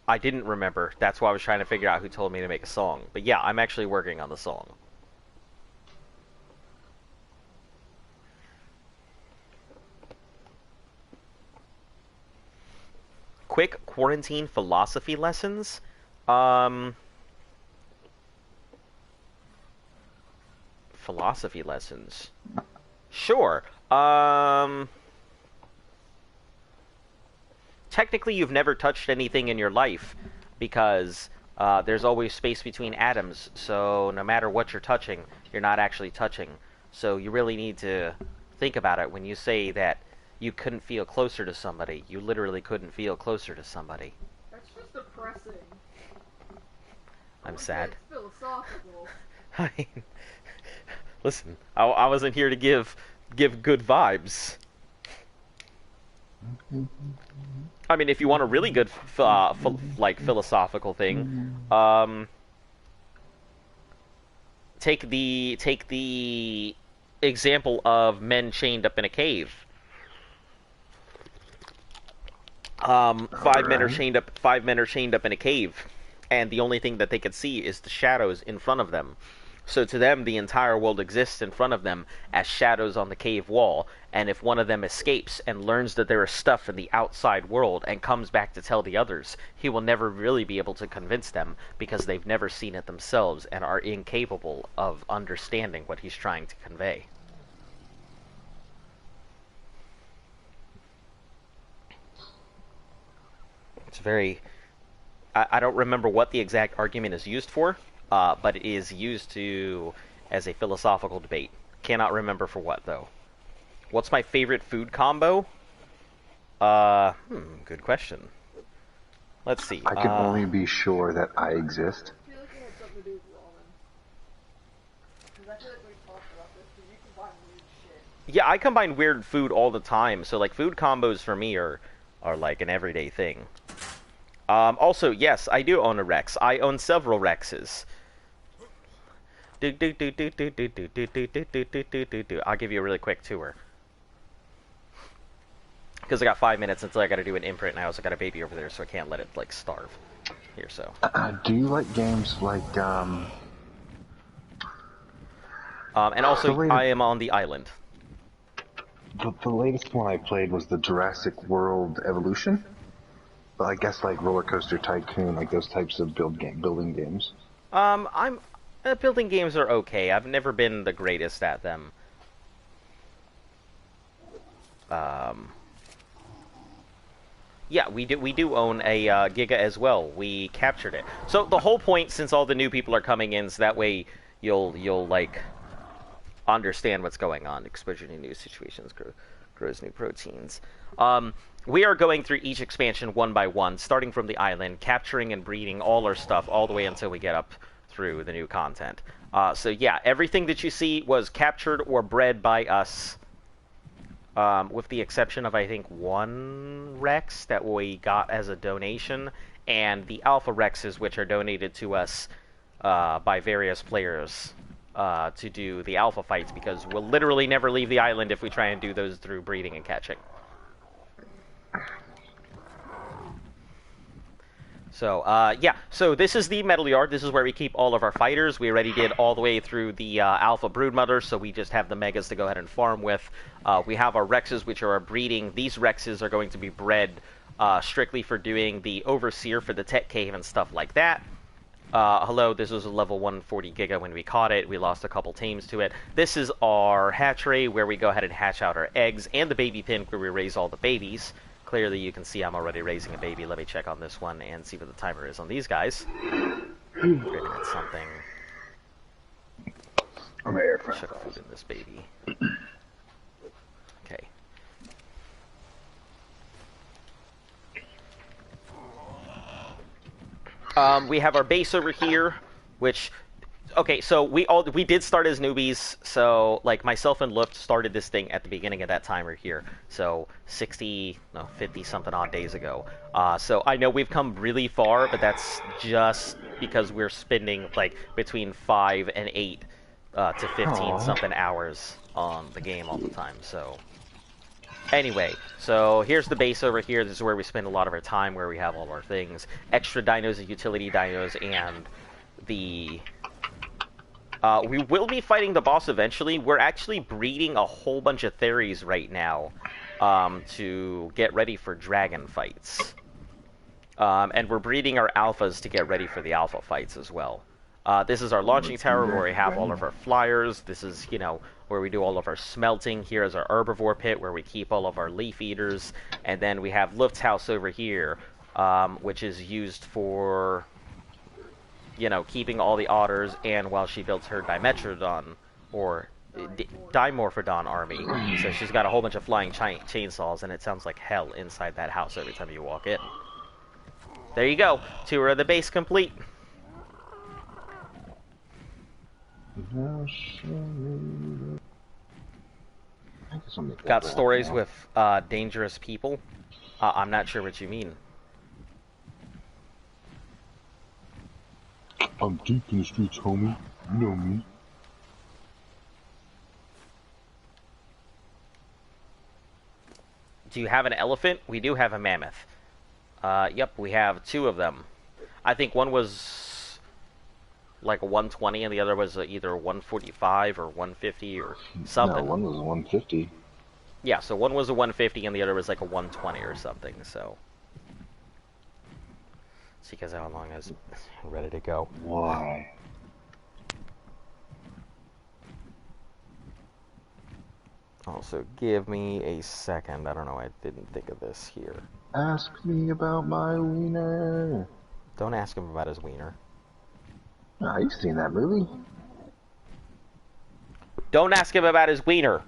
I didn't remember. That's why I was trying to figure out who told me to make a song. But yeah, I'm actually working on the song. Quick quarantine philosophy lessons? Philosophy lessons. Sure. technically you've never touched anything in your life because there's always space between atoms. So no matter what you're touching, you're not actually touching. So you really need to think about it when you say that you couldn't feel closer to somebody. You literally couldn't feel closer to somebody. That's just depressing. I'm sad. It's philosophical. I mean, listen, I wasn't here to give good vibes. I mean, if you want a really good, like, philosophical thing, take the example of men chained up in a cave. Five men are chained up in a cave, and the only thing that they can see is the shadows in front of them. So to them, the entire world exists in front of them as shadows on the cave wall, and if one of them escapes and learns that there is stuff in the outside world and comes back to tell the others, he will never really be able to convince them because they've never seen it themselves and are incapable of understanding what he's trying to convey. It's very... I don't remember what the exact argument is used for, but it is used as a philosophical debate. Cannot remember for what, though. What's my favorite food combo? Good question. Let's see. I can only be sure that I exist. I feel like it had something to do with ramen. Because I feel like we talked about this, because you combine weird shit. Yeah, I combine weird food all the time, so like food combos for me are like an everyday thing. Also, yes, I do own a Rex. I own several Rexes. I'll give you a really quick tour. Because I got 5 minutes until I got to do an imprint, and I also got a baby over there, so I can't let it, like, starve. Here, so. Do you like games like, and also, I am on the island. The latest one I played was the Jurassic World Evolution? But I guess like Roller Coaster Tycoon, like those types of building games. Building games are okay. I've never been the greatest at them. Yeah, we do own a Giga as well. We captured it. So the whole point, since all the new people are coming in, so that way you'll like understand what's going on. Exposure to new situations grows new proteins. We are going through each expansion one by one, starting from the island, capturing and breeding all our stuff all the way until we get up through the new content. So yeah, everything that you see was captured or bred by us, with the exception of, I think, one Rex that we got as a donation, and the Alpha Rexes, which are donated to us by various players to do the Alpha fights, because we'll literally never leave the island if we try and do those through breeding and catching. So, yeah, so this is the metal yard. This is where we keep all of our fighters. We already did all the way through the Alpha Broodmother, so we just have the Megas to go ahead and farm with. We have our Rexes, which are our breeding. These Rexes are going to be bred strictly for doing the Overseer for the Tech Cave and stuff like that. Hello, this was a level 140 Giga when we caught it. We lost a couple tames to it. This is our hatchery, where we go ahead and hatch out our eggs, and the baby pen, where we raise all the babies. Clearly, you can see I'm already raising a baby. Let me check on this one and see what the timer is on these guys. Great, that's something. I'm an air fryer. Check food in this baby. Okay. We have our base over here, which... Okay, so we did start as newbies, so like myself and Luft started this thing at the beginning of that timer here, so 50 something odd days ago. So I know we've come really far, but that's just because we're spending like between 5 and 8 to 15 something hours on the game all the time. So anyway, so here's the base over here. This is where we spend a lot of our time, where we have all of our things, extra dinos and utility dinos, and the... we will be fighting the boss eventually. We're actually breeding a whole bunch of Theries right now to get ready for dragon fights. And we're breeding our alphas to get ready for the alpha fights as well. This is our launching tower where we have all of our flyers. This is, you know, where we do all of our smelting. Here is our herbivore pit, where we keep all of our leaf eaters. And then we have Luft's house over here, which is used for, you know, keeping all the otters, and while she builds her Dimetrodon, or Dimorphodon army. So she's got a whole bunch of flying chainsaws, and it sounds like hell inside that house every time you walk in. There you go. Tour of the base complete. Got stories with dangerous people? I'm not sure what you mean. I'm deep in the streets, homie. You know me. Do you have an elephant? We do have a mammoth. Yep, we have 2 of them. I think one was like a 120 and the other was either 145 or 150 or something. No, one was 150. Yeah, so one was a 150 and the other was like a 120 or something, so. See, because how long is ready to go. Why? Also, give me a second. I don't know, I didn't think of this here. Ask me about my wiener. Don't ask him about his wiener. Ah, you've seen that movie. Don't ask him about his wiener.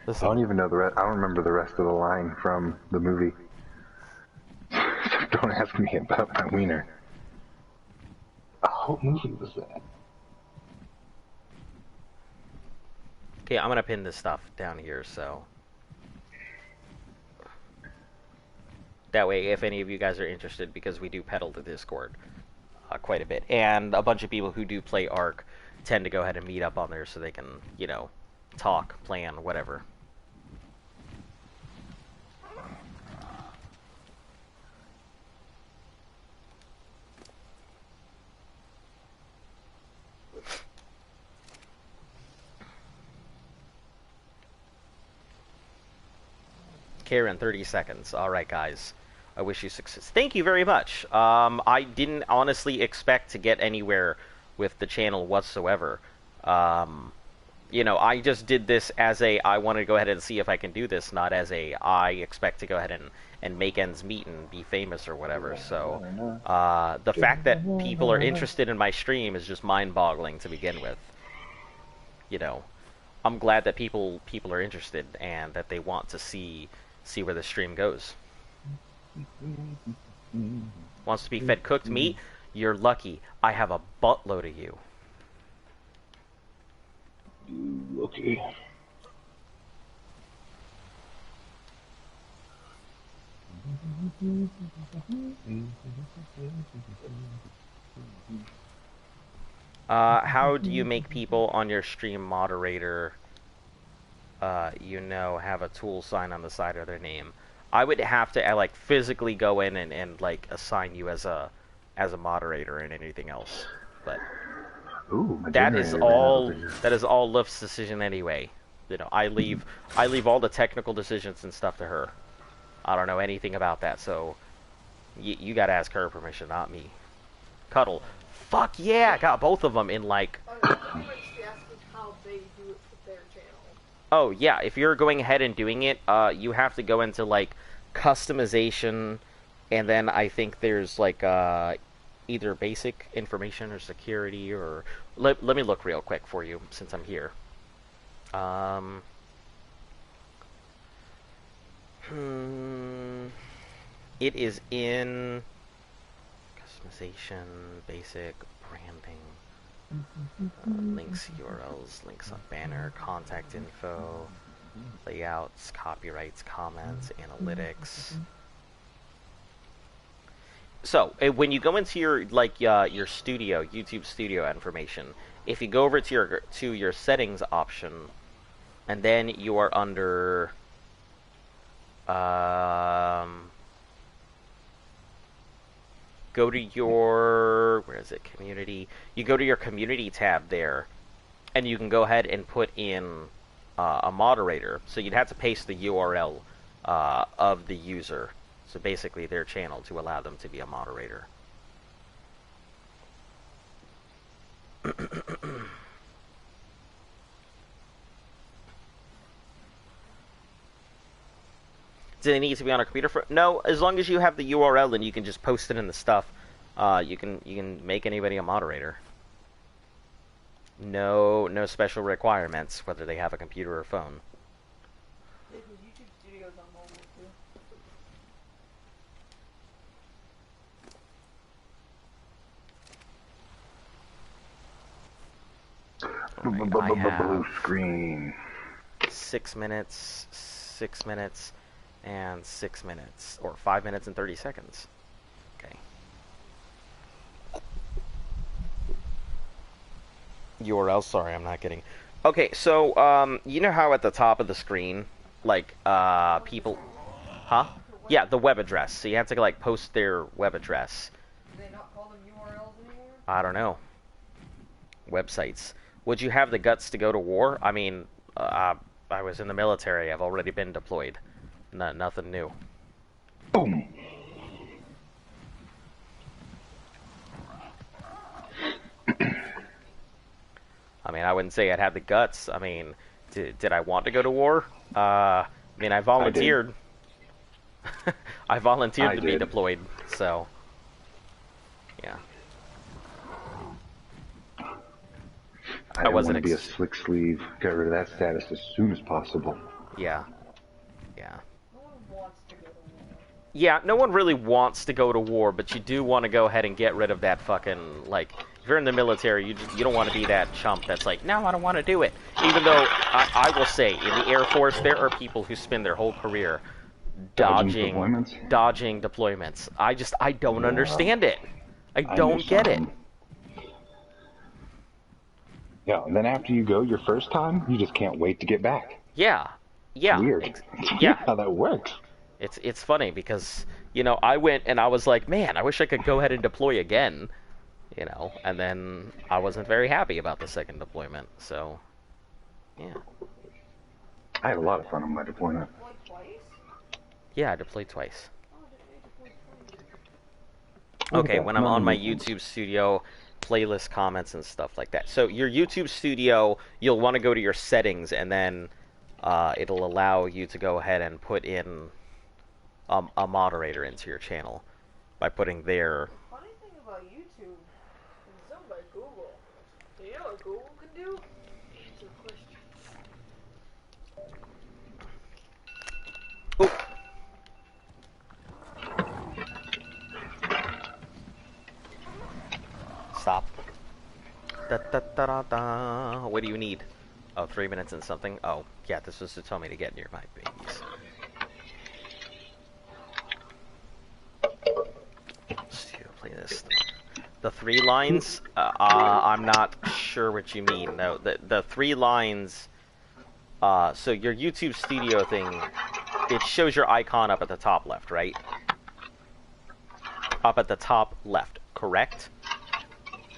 Listen. I don't even know the rest. I don't remember the rest of the line from the movie. Don't ask me about my wiener. Oh, what movie was that? Okay, I'm gonna pin this stuff down here, so that way, if any of you guys are interested, because we do peddle the Discord quite a bit, and a bunch of people who do play Ark tend to go ahead and meet up on there so they can, you know, talk, plan, whatever. Karen, 30 seconds. All right, guys. I wish you success. Thank you very much. I didn't honestly expect to get anywhere with the channel whatsoever. You know, I just did this as a, I want to go ahead and see if I can do this, not as a, I expect to go ahead and make ends meet and be famous or whatever. So, the fact that people are interested in my stream is just mind-boggling to begin with. You know, I'm glad that people are interested and that they want to see where the stream goes. Wants to be fed cooked meat? You're lucky. I have a buttload of you. Okay. How do you make people on your stream moderator, you know, have a tool sign on the side of their name? I would have to like physically go in and like assign you as a moderator and anything else. But Ooh, that is all Luft's decision anyway. You know, I leave all the technical decisions and stuff to her. I don't know anything about that, so you gotta ask her permission, not me. Cuddle. Fuck yeah, got both of them in like. Oh yeah, if you're going ahead and doing it, you have to go into like customization, and then I think there's like either basic information or security, or let me look real quick for you since I'm here. It is in customization, basic, branding. Links, URLs, links on banner, contact info, layouts, copyrights, comments, analytics. So when you go into your your studio, YouTube studio information, if you go over to your settings option, and then you are under go to your, where is it, community. You go to your community tab there, and you can go ahead and put in a moderator. So you'd have to paste the URL of the user, so basically their channel, to allow them to be a Do they need to be on a computer for? No, as long as you have the URL and you can just post it in the stuff, you can make anybody a moderator. No special requirements whether they have a computer or phone. YouTube Studio's on mobile too. Right, I have Blue screen. 6 minutes, 6 minutes, and 6 minutes, or 5 minutes and 30 seconds. Okay. URL, sorry, I'm not getting. Okay, so you know how at the top of the screen, like people, huh? Yeah, the web address. So you have to like post their web address. Do they not call them URLs anymore? I don't know. Websites. Would you have the guts to go to war? I mean, I was in the military. I've already been deployed. Nothing new. Boom. I mean, I wouldn't say I'd have the guts. I mean, did I want to go to war? I mean, I volunteered. I volunteered to be deployed, so yeah. I wasn't want to be a slick sleeve. Get rid of that status as soon as possible. Yeah. Yeah. No one wants to go to war. Yeah, no one really wants to go to war, but you do want to go ahead and get rid of that fucking, like, if you're in the military, you don't want to be that chump that's like, no, I don't want to do it. Even though, I will say, in the Air Force, there are people who spend their whole career dodging deployments. I don't understand it. I don't get it. Yeah, and then after you go your first time, you just can't wait to get back. Yeah. Yeah. Weird. Yeah. How that works. It's funny because, you know, I went and I was like, man, I wish I could go ahead and deploy again, you know, and then I wasn't very happy about the second deployment, so, yeah. I had a lot of fun on my deployment. Like twice? Yeah, I deployed twice. Oh, did they deploy twice? Okay, when I'm on my YouTube Studio, playlist comments and stuff like that. So your YouTube Studio, you'll want to go to your settings, and then it'll allow you to go ahead and put in a moderator into your channel by putting their... The funny thing about YouTube is it's owned by Google. Do you know what Google can do? Answer questions. Oop. Stop. Da, da, da, da, da. What do you need? Oh, 3 minutes and something? Oh, yeah, this was to tell me to get near my babies. Let's play this. The 3 lines? I'm not sure what you mean. No, the 3 lines... so your YouTube Studio thing, it shows your icon up at the top left, right? Up at the top left, correct?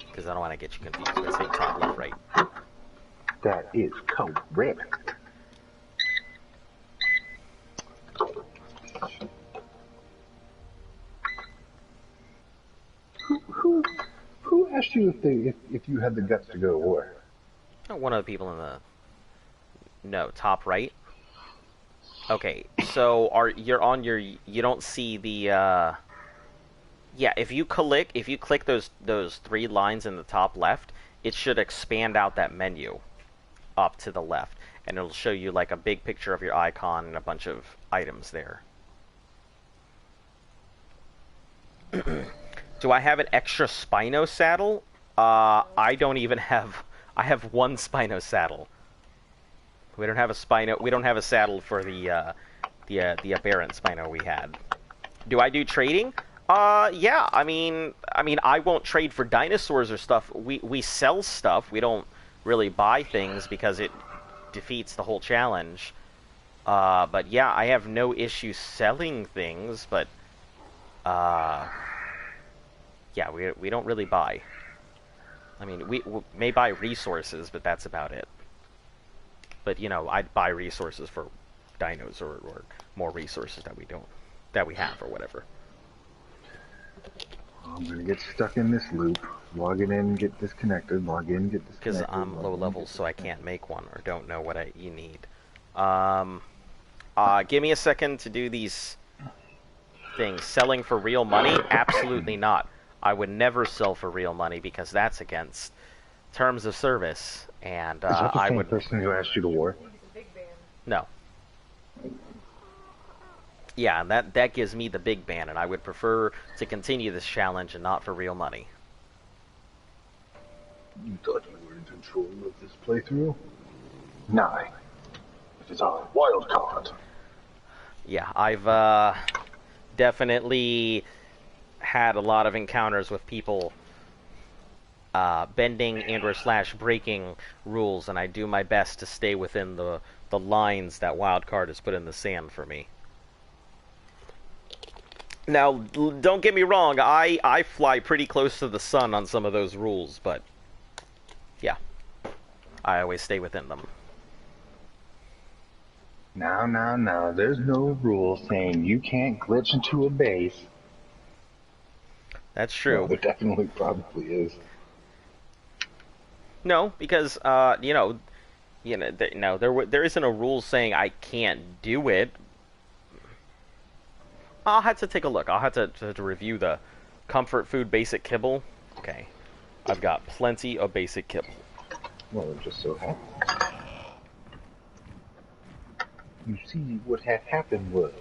Because I don't want to get you confused by saying top left, right? That is correct. Who asked you if you had the guts to go to war? One of the people in the... No, top right? Okay, so you're on your... You don't see the... Yeah, if you click those 3 lines in the top left, it should expand out that menu up to the left, and it'll show you like a big picture of your icon and a bunch of items there. Do I have an extra Spino saddle? I don't even have... I have 1 Spino saddle. We don't have a Spino... We don't have a saddle for the aberrant Spino we had. Do I do trading? Yeah, I mean, I won't trade for dinosaurs or stuff. We sell stuff. We don't really buy things because it defeats the whole challenge. But yeah, I have no issue selling things, but, yeah, we don't really buy. I mean, we may buy resources, but that's about it. But, you know, I'd buy resources for dinos or more resources that we have or whatever. I'm gonna get stuck in this loop. Log it in, get disconnected. Log in, get disconnected. Because I'm low level, so I can't make one or don't know what you need. Give me a second to do these things. Selling for real money? Absolutely not. I would never sell for real money because that's against terms of service. And Is that the I same would... person who asked you to war? No. Yeah, and that gives me the big ban, and I would prefer to continue this challenge and not for real money. You thought you were in control of this playthrough? Nah. It is our wild card. Yeah, I've definitely had a lot of encounters with people bending and or slash breaking rules, and I do my best to stay within the lines that wild card has put in the sand for me. Now, don't get me wrong, I fly pretty close to the sun on some of those rules, but yeah, I always stay within them. No. There's no rule saying you can't glitch into a base. That's true. Well, there definitely probably is. No, because there isn't a rule saying I can't do it. I'll have to take a look. I'll have to review the comfort food basic kibble. Okay, I've got plenty of basic kibble. Well, it just so happens. You see, what had happened was...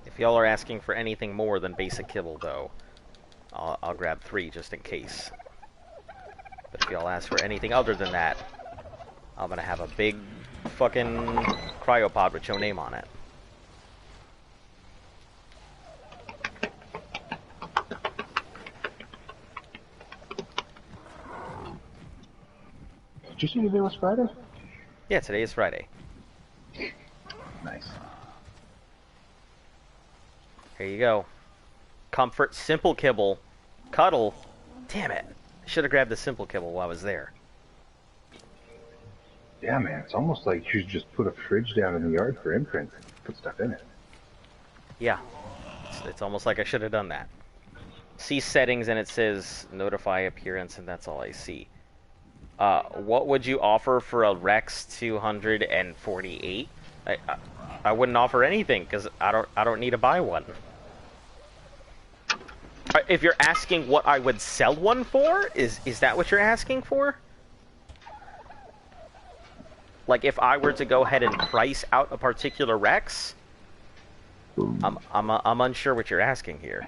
If y'all are asking for anything more than basic kibble, though, I'll grab 3 just in case. But if y'all ask for anything other than that, I'm gonna have a big fucking cryopod with your name on it. Did you see today was Friday? Yeah, today is Friday. Nice. Here you go. Comfort, simple kibble, cuddle. Damn it. Should have grabbed the simple kibble while I was there. Yeah, man, it's almost like you just put a fridge down in the yard for imprints. Put stuff in it. Yeah. It's almost like I should have done that. See settings and it says notify appearance and that's all I see. What would you offer for a Rex 248? I wouldn't offer anything because I don't need to buy one. If you're asking what I would sell one for, is that what you're asking for? Like if I were to go ahead and price out a particular Rex, I'm unsure what you're asking here.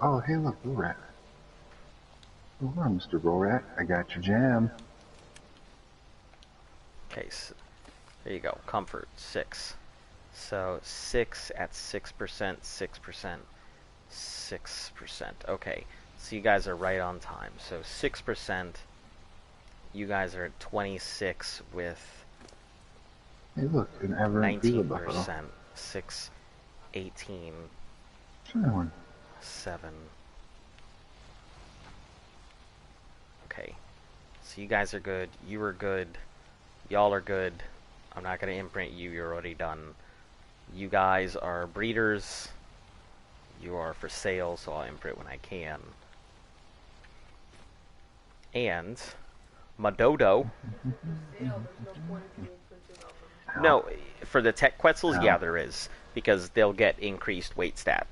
Oh, hey, look, Rorat. Oh, hello, Mr. Rorat. I got your jam. Okay, so there you go. Comfort 6. So 6 at 6%, 6%, 6%. Okay, so you guys are right on time. So 6%. You guys are at 26 with Hey, look, an aberrant 19%. 6, 18, Try one. 7. Okay, so you guys are good. You are good. Y'all are good. I'm not going to imprint you. You're already done. You guys are breeders. You are for sale, so I'll imprint when I can. And Madodo. No, for the tech Quetzals, yeah, there is. Because they'll get increased weight stat.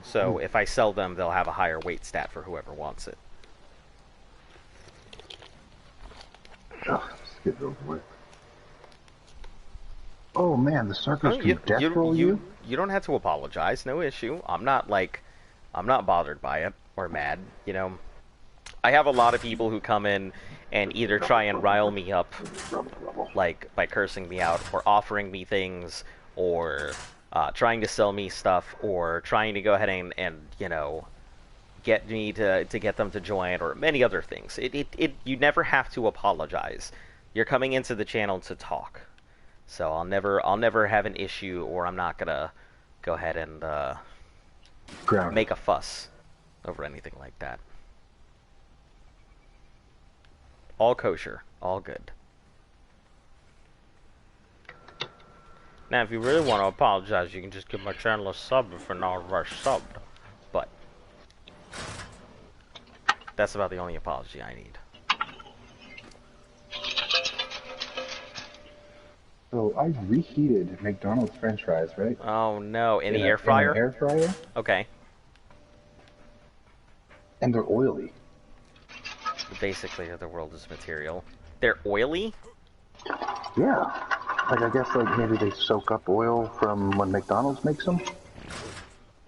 So if I sell them, they'll have a higher weight stat for whoever wants it. Oh, let's get it over with. Oh man, the suckers can death roll you? You don't have to apologize, no issue. I'm not bothered by it or mad, you know. I have a lot of people who come in and either try and rile me up, like by cursing me out, or offering me things, or trying to sell me stuff, or trying to go ahead and you know, get me to get them to join, or many other things. You never have to apologize. You're coming into the channel to talk, so I'll never have an issue, or I'm not gonna go ahead and make a fuss over anything like that. All kosher. All good. Now, if you really want to apologize, you can just give my channel a sub if you're not already subbed. But that's about the only apology I need. So I reheated McDonald's French fries, right? Oh no, in the air fryer? In an air fryer. Okay. And they're oily. Basically, the world is material. They're oily? Yeah. Like, I guess, like, maybe they soak up oil from when McDonald's makes them?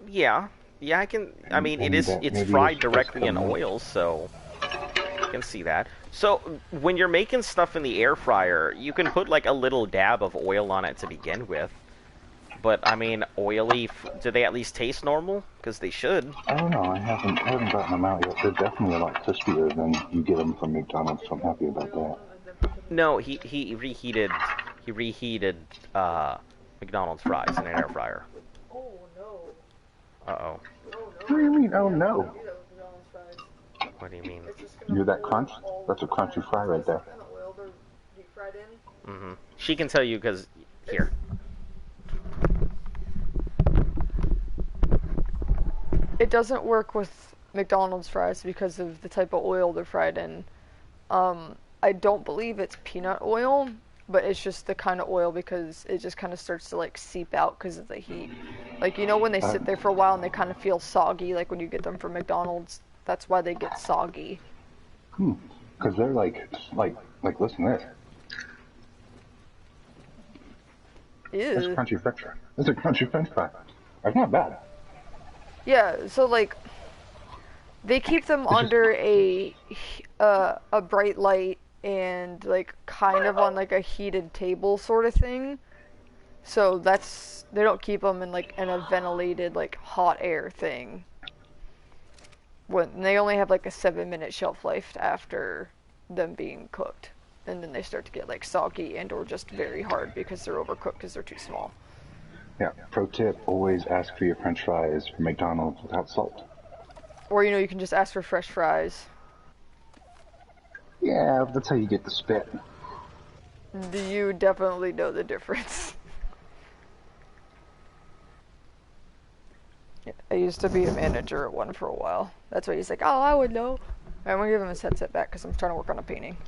Yeah. Yeah, I mean, it's fried directly in oil, so I can see that. So, when you're making stuff in the air fryer, you can put, like, a little dab of oil on it to begin with. But, I mean, oily, do they at least taste normal? Because they should. I don't know, I haven't gotten them out yet. They're definitely a lot crispier than you get them from McDonald's, so I'm happy about that. No, he reheated McDonald's fries in an air fryer. Oh no. Uh-oh. What do you mean, oh no? What do you mean? You're that crunch? That's a crunchy fry right there. Mm-hmm. She can tell you because, here. It doesn't work with McDonald's fries because of the type of oil they're fried in. I don't believe it's peanut oil, but it's just the kind of oil because it just kind of starts to like seep out because of the heat. Like, you know when they sit there for a while and they kind of feel soggy, like when you get them from McDonald's, that's why they get soggy. Because they're like, listen to this. Ew. That's crunchy French fry. That's a crunchy French fry. It's not bad. Yeah, so like, they keep them under a bright light and like kind of on like a heated table sort of thing. So they don't keep them in like in a ventilated like hot air thing. When they only have like a 7-minute shelf life after them being cooked, and then they start to get like soggy and or just very hard because they're overcooked because they're too small. Yeah, pro tip, always ask for your French fries from McDonald's without salt. Or, you know, you can just ask for fresh fries. Yeah, that's how you get the spit. You definitely know the difference. Yeah, I used to be a manager at one for a while. That's why he's like, oh, I would know. I'm going to give him his headset back because I'm trying to work on a painting.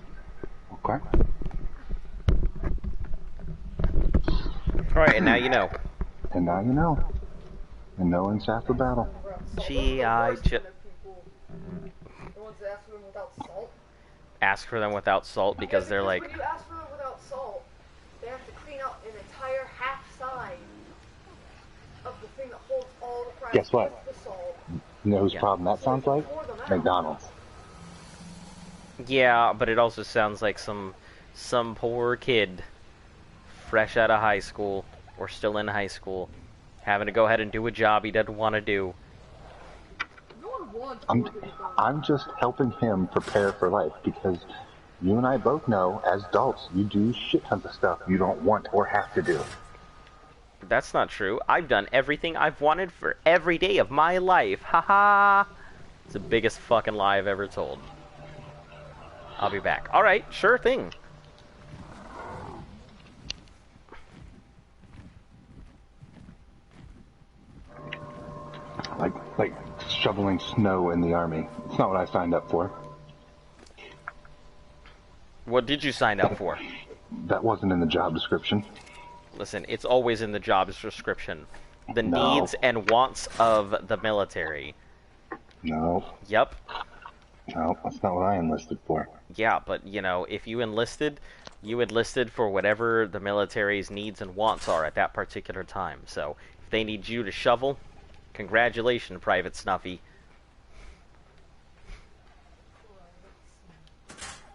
Okay. Alright, and now you know. And now you know. And knowing's half the battle. G.I. Joe. Ask for them without salt because they're like... When you ask for them without salt, they have to clean out an entire half side of the thing that holds all the fries. Guess what? The salt. You know whose problem that sounds like? McDonald's. Yeah, but it also sounds like some poor kid fresh out of high school or still in high school having to go ahead and do a job he doesn't want to do. I'm just helping him prepare for life because you and I both know as adults you do shit tons of stuff you don't want or have to do. That's not true. I've done everything I've wanted for every day of my life. Haha. It's the biggest fucking lie I've ever told. I'll be back. Alright, sure thing. Like shoveling snow in the army. It's not what I signed up for. What did you sign up for? That wasn't in the job description. Listen, it's always in the job description. The needs and wants of the military. No. Yep. No, that's not what I enlisted for. Yeah, but, you know, if you enlisted for whatever the military's needs and wants are at that particular time. So, if they need you to shovel, congratulations, Private Snuffy.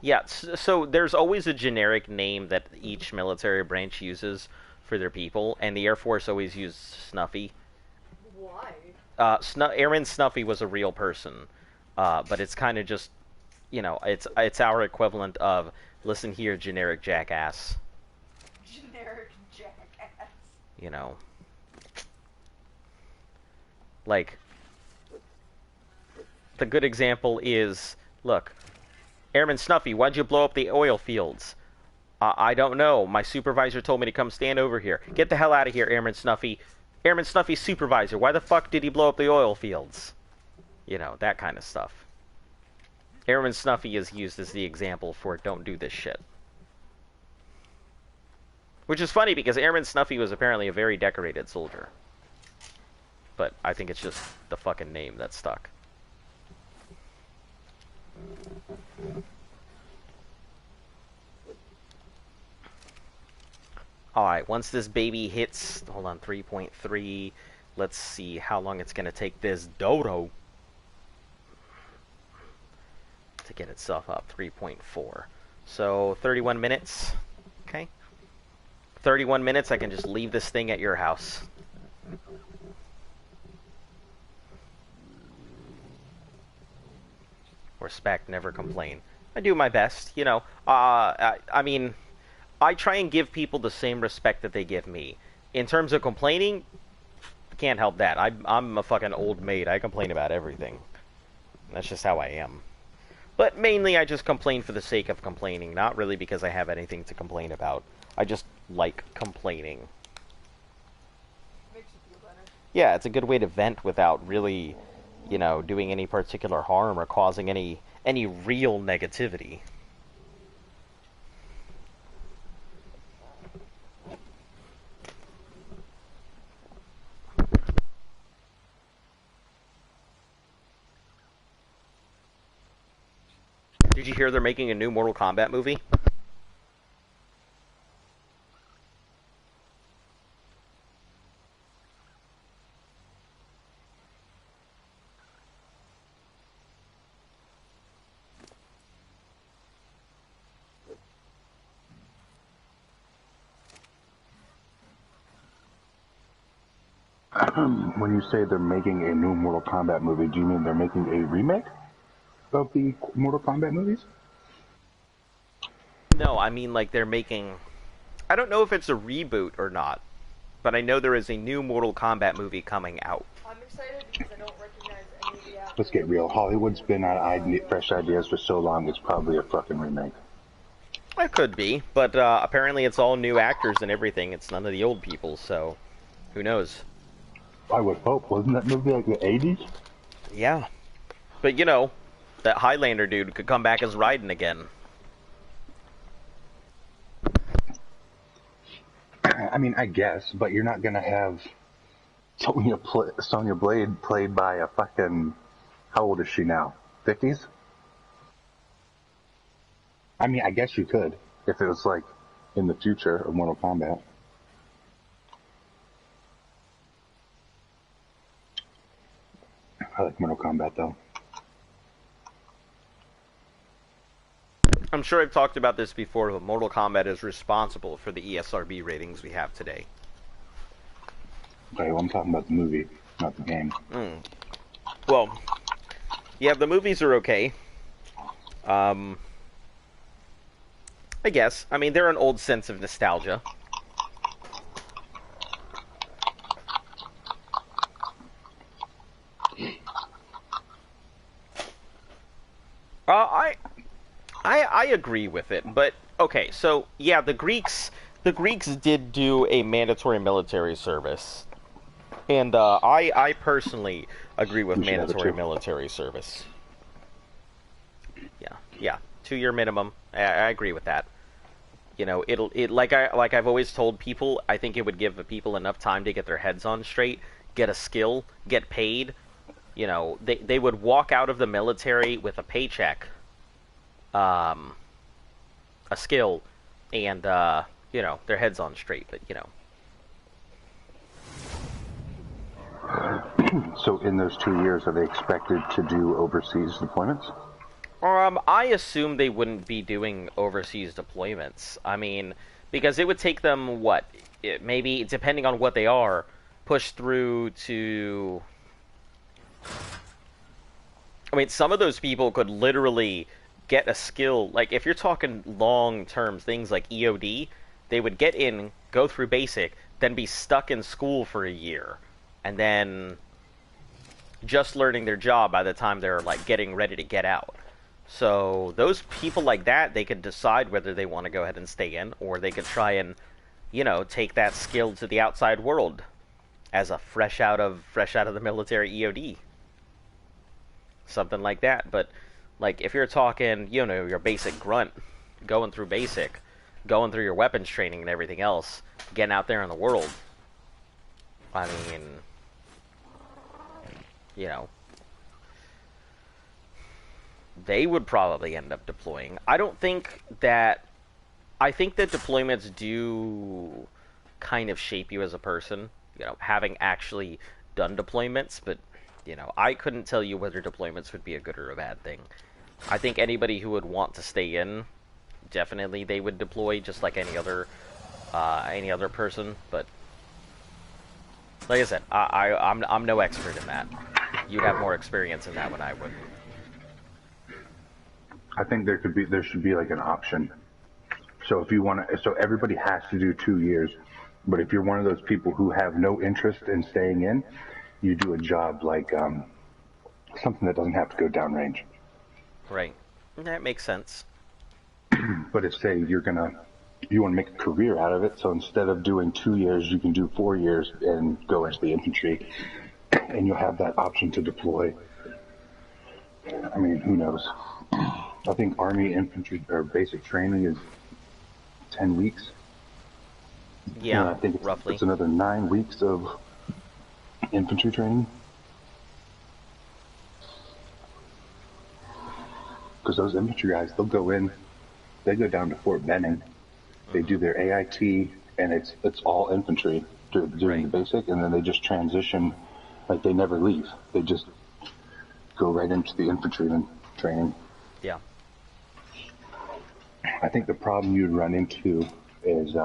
Yeah, so there's always a generic name that each military branch uses for their people, and the Air Force always used Snuffy. Why? Airman Snuffy was a real person, but it's kind of just, you know, it's our equivalent of, listen here, generic jackass. Generic jackass. You know. Like, the good example is, look, Airman Snuffy, why'd you blow up the oil fields? I don't know. My supervisor told me to come stand over here. Get the hell out of here, Airman Snuffy. Airman Snuffy's supervisor, why the fuck did he blow up the oil fields? You know, that kind of stuff. Airman Snuffy is used as the example for don't do this shit. Which is funny because Airman Snuffy was apparently a very decorated soldier. But I think it's just the fucking name that stuck. Alright, once this baby hits, hold on, 3.3, let's see how long it's going to take this dodo to get itself up, 3.4. So, 31 minutes, okay? 31 minutes, I can just leave this thing at your house. Respect, never complain. I do my best, you know. I mean, I try and give people the same respect that they give me. In terms of complaining, can't help that. I'm a fucking old maid. I complain about everything. That's just how I am. But mainly I just complain for the sake of complaining, not really because I have anything to complain about. I just like complaining. Makes you feel better. Yeah, it's a good way to vent without really, you know, doing any particular harm or causing any real negativity. Did you hear they're making a new Mortal Kombat movie? When you say they're making a new Mortal Kombat movie, do you mean they're making a remake of the Mortal Kombat movies? No, I mean like they're making... I don't know if it's a reboot or not, but I know there is a new Mortal Kombat movie coming out. I'm excited because I don't recognize any of the actors. Let's get real. Hollywood's been on fresh ideas for so long, it's probably a fucking remake. It could be, but apparently it's all new actors and everything. It's none of the old people, so who knows? I would hope. Wasn't that movie like the 80s? Yeah. But, you know, that Highlander dude could come back as Raiden again. I mean, I guess, but you're not going to have Sonya Blade played by a fucking... How old is she now? 50s? I mean, I guess you could, if it was, like, in the future of Mortal Kombat. I like Mortal Kombat, though. I'm sure I've talked about this before, but Mortal Kombat is responsible for the ESRB ratings we have today. Okay, well, I'm talking about the movie, not the game. Well, yeah, the movies are okay. I guess. I mean, they're an old sense of nostalgia. I agree with it, but okay, so yeah, the Greeks did do a mandatory military service, and I personally agree with mandatory military service. Yeah, 2-year minimum. I agree with that. You know, like I've always told people, I think it would give people enough time to get their heads on straight, get a skill, get paid. You know, they would walk out of the military with a paycheck, a skill, and you know, their heads on straight. But you know. So in those 2 years, are they expected to do overseas deployments? I assume they wouldn't be doing overseas deployments. I mean, because it would take them, what, maybe, depending on what they are, push through to... I mean, some of those people could literally get a skill. Like, if you're talking long-term things like EOD, they would get in, go through basic, then be stuck in school for a year, and then just learning their job by the time they're, like, getting ready to get out. So those people like that, they could decide whether they want to go ahead and stay in, or they could try and, take that skill to the outside world as a fresh out of the military EOD. Something like that. But like if you're talking, your basic grunt, going through basic, going through your weapons training and everything else, getting out there in the world. I mean, they would probably end up deploying. I think that deployments do kind of shape you as a person, having actually done deployments, but, I couldn't tell you whether deployments would be a good or a bad thing. I think anybody who would want to stay in, definitely they would deploy just like any other person, but like I said, I'm no expert in that. You'd have more experience in that than I would. I think there should be like an option. So if you want to, so everybody has to do 2 years, but if you're one of those people who have no interest in staying in, you do a job like something that doesn't have to go downrange. Right. That makes sense. But if say you want to make a career out of it, so instead of doing 2 years, you can do 4 years and go into the infantry, and you'll have that option to deploy. I mean, who knows? I think Army infantry or basic training is 10 weeks. Yeah, and I think roughly. It's another 9 weeks of infantry training. Because those infantry guys, they'll go in, they go down to Fort Benning, they do their AIT, and it's all infantry during the basic, and then they just transition, like they never leave. They just go right into the infantry training. Yeah. I think the problem you'd run into is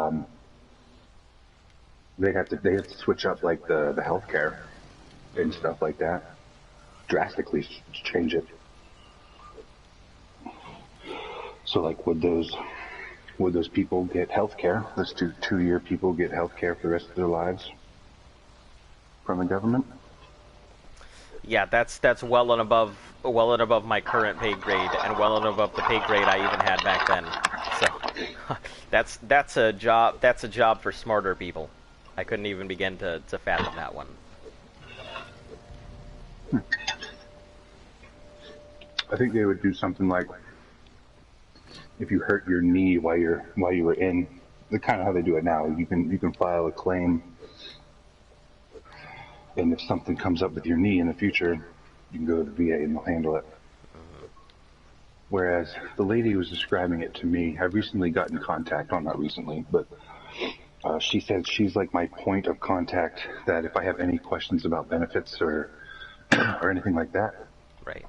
they have to switch up like the healthcare and stuff like that, drastically change it. So like would those people get healthcare? Those two-year people get healthcare for the rest of their lives from the government? Yeah, that's well and above my current pay grade, and well and above the pay grade I even had back then. So that's a job for smarter people. I couldn't even begin to fathom that one. I think they would do something like, if you hurt your knee while you were in, the kind of how they do it now. You can file a claim, and if something comes up with your knee in the future, you can go to the VA and they'll handle it. Whereas the lady who was describing it to me, I've recently gotten contact, well, not recently, but she said she's like my point of contact, that if I have any questions about benefits or anything like that, right.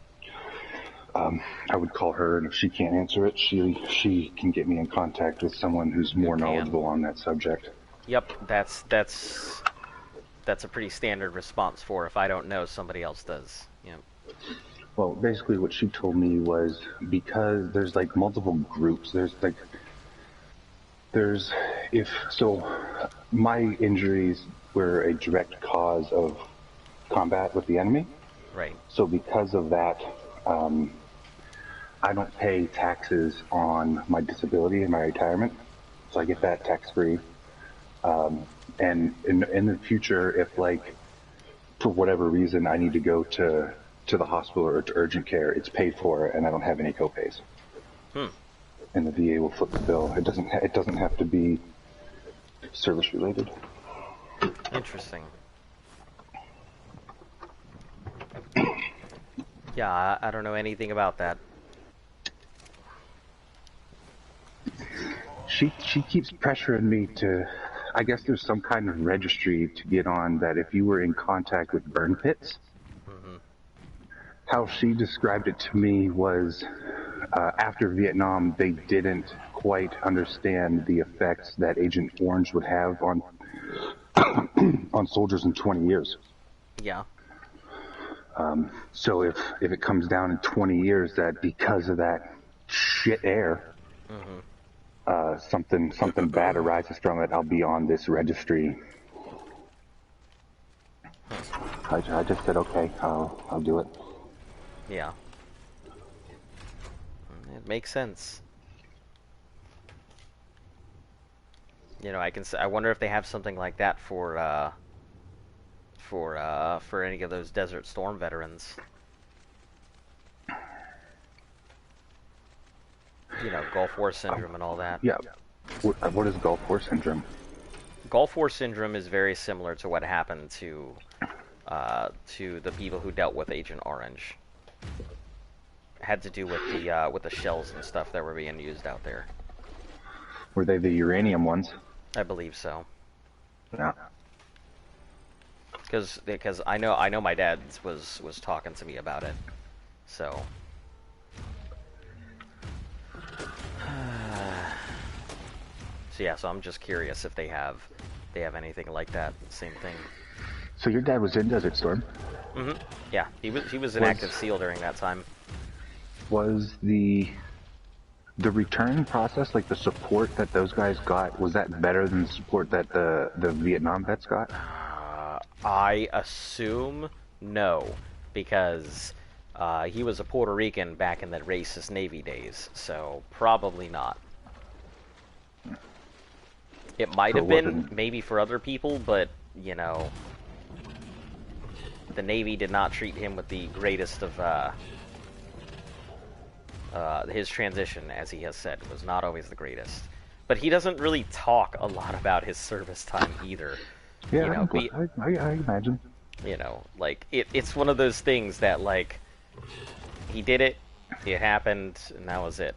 I would call her, and if she can't answer it, she can get me in contact with someone who's more knowledgeable on that subject. Yep, that's a pretty standard response for if I don't know, somebody else does. Yep. Well, basically what she told me was, because there's like multiple groups, my injuries were a direct cause of combat with the enemy. Right. So because of that, I don't pay taxes on my disability and my retirement, so I get that tax-free. And in the future, if like for whatever reason I need to go to the hospital or to urgent care, it's paid for, and I don't have any copays. And the VA will flip the bill. It doesn't have to be service related. Interesting. Yeah, I don't know anything about that. She keeps pressuring me to, I guess there's some kind of registry to get on, that if you were in contact with burn pits, how she described it to me was, after Vietnam, they didn't quite understand the effects that Agent Orange would have on on soldiers in 20 years. Yeah. So if it comes down in 20 years that because of that shit air, something bad arises from it, I'll be on this registry. I just said, okay, I'll do it. Yeah. It makes sense. You know, I wonder if they have something like that for any of those Desert Storm veterans. You know, Gulf War Syndrome and all that. Yeah. What is Gulf War Syndrome? Gulf War Syndrome is very similar to what happened to the people who dealt with Agent Orange. It had to do with the shells and stuff that were being used out there. Were they the uranium ones? I believe so. Yeah. Because I know my dad was talking to me about it, so. So yeah, so I'm just curious if they have anything like that. Same thing. So your dad was in Desert Storm? Mm-hmm. Yeah, he was an active SEAL during that time. Was the return process, like the support that those guys got, was that better than the support that the Vietnam vets got? I assume no, because he was a Puerto Rican back in the racist Navy days, so probably not. It might have been, maybe for other people, but, you know, the Navy did not treat him with the greatest of, his transition, as he has said, was not always the greatest. But he doesn't really talk a lot about his service time either. Yeah, you know, I imagine. You know, like, it's one of those things that, like, he did it, it happened, and that was it.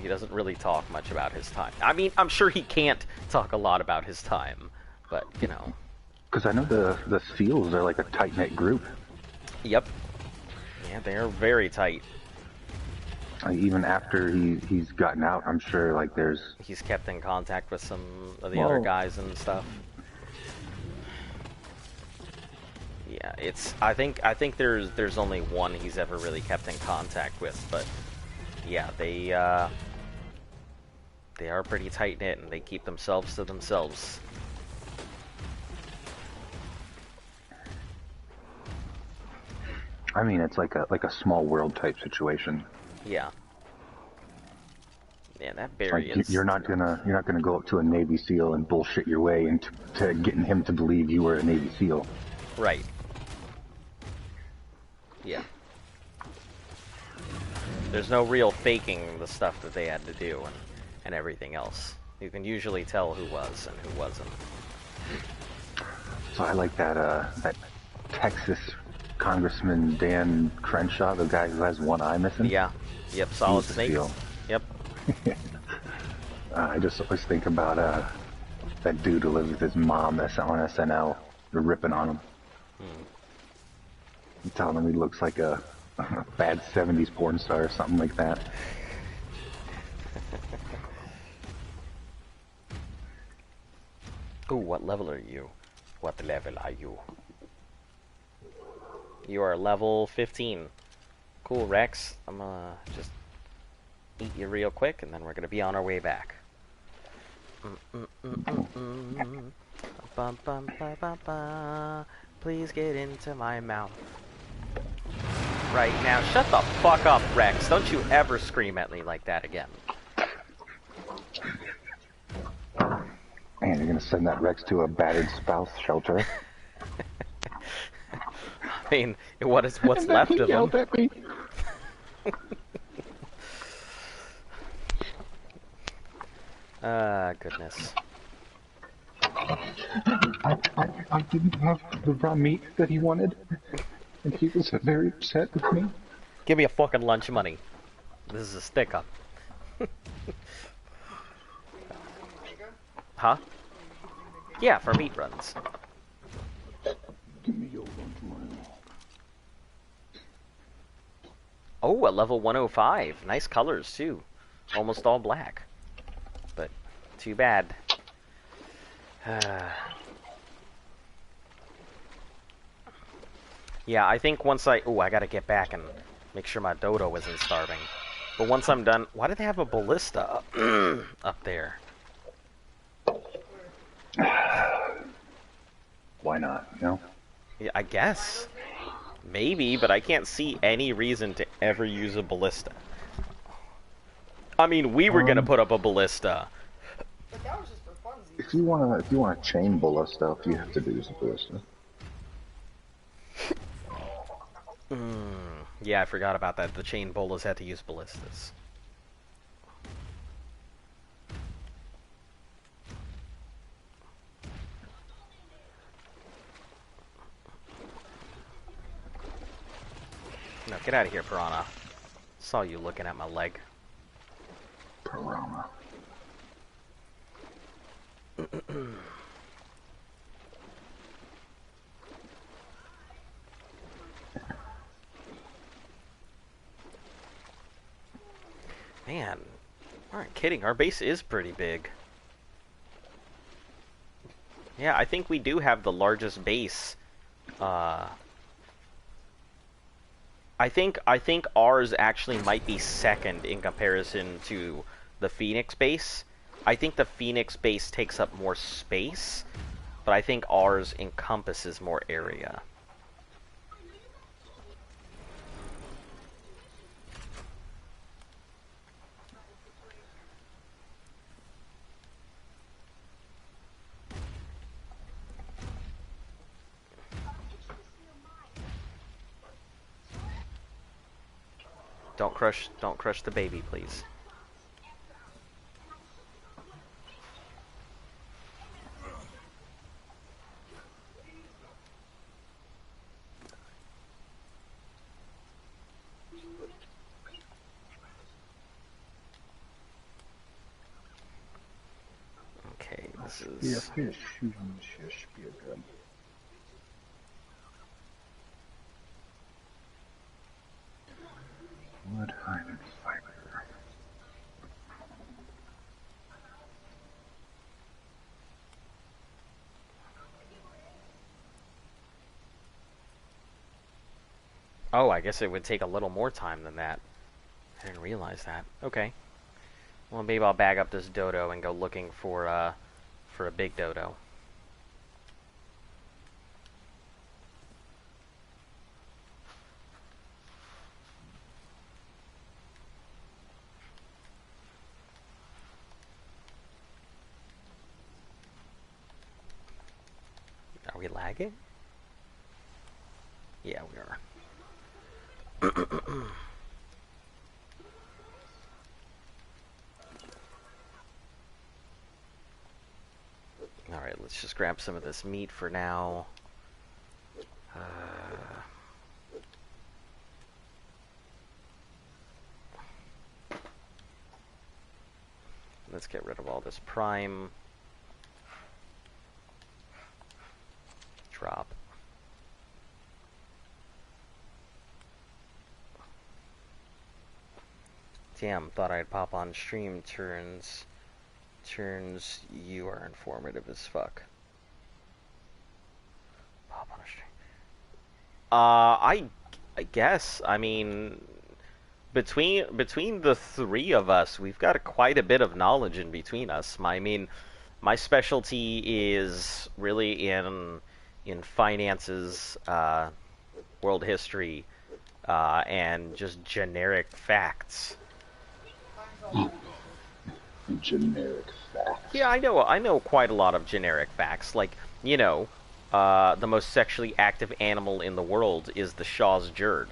He doesn't really talk much about his time. I mean, I'm sure he can't talk a lot about his time, but, you know. Because I know the SEALs are like a tight-knit group. Yep. Yeah, they're very tight. Even after he's gotten out, I'm sure, like, he's kept in contact with some of the other guys and stuff. Yeah, I think there's only one he's ever really kept in contact with, but yeah, they are pretty tight-knit, and they keep themselves to themselves. I mean, it's like a small world type situation. Yeah. Yeah, that Barry like, you're not gonna go up to a Navy SEAL and bullshit your way into getting him to believe you were a Navy SEAL. Right. Yeah. There's no real faking the stuff that they had to do and everything else. You can usually tell who was and who wasn't. So I like that Texas Congressman Dan Crenshaw, the guy who has one eye missing. Yeah. Yep. Solid Snake. Yep. I just always think about that dude who lives with his mom that's on SNL. They're ripping on him. I'm telling him he looks like a bad 70s porn star or something like that. Ooh, what level are you? What level are you? You are level 15. Cool, Rex. I'm gonna just eat you real quick, and then we're gonna be on our way back. Please get into my mouth. Right now, shut the fuck up, Rex. Don't you ever scream at me like that again. Man, you're gonna send that Rex to a battered spouse shelter. I mean, what's left of him. At me. Goodness. I didn't have the raw meat that he wanted, and he was very upset with me. Give me a fucking lunch money. This is a stick-up. Huh? Yeah, for meat runs. Give me your lunch money. Oh, a level 105. Nice colors, too. Almost all black. But, too bad. Yeah, I think once I gotta get back and make sure my dodo isn't starving. But once I'm done... Why do they have a ballista up there? Why not, you know? Yeah, I guess. Maybe, but I can't see any reason to ever use a ballista. I mean, we were gonna put up a ballista. But that was just for funsies. If you wanna chain ballista, if you have to do is a ballista. Yeah, I forgot about that. The chain bolas had to use ballistas. No, get out of here, Piranha. Saw you looking at my leg. Piranha. Man, aren't kidding. Our base is pretty big. Yeah, I think we do have the largest base. I think ours actually might be second in comparison to the Phoenix base. I think the Phoenix base takes up more space, but I think ours encompasses more area. Don't crush the baby, please. Okay, this is... Yeah, fish. Fish be a good. Wood, hide, and fiber. Oh, I guess it would take a little more time than that. I didn't realize that. Okay. Well, maybe I'll bag up this dodo and go looking for a big dodo. Are we lagging? Yeah, we are. Alright, let's just grab some of this meat for now. Let's get rid of all this prime. Drop. Damn, thought I'd pop on stream. Turns you are informative as fuck. Pop on a stream. I guess. I mean, between the three of us, we've got quite a bit of knowledge in between us. My specialty is really in finances, world history, and just generic facts. Generic facts. Yeah, I know quite a lot of generic facts. Like, the most sexually active animal in the world is the Shaw's Jerd,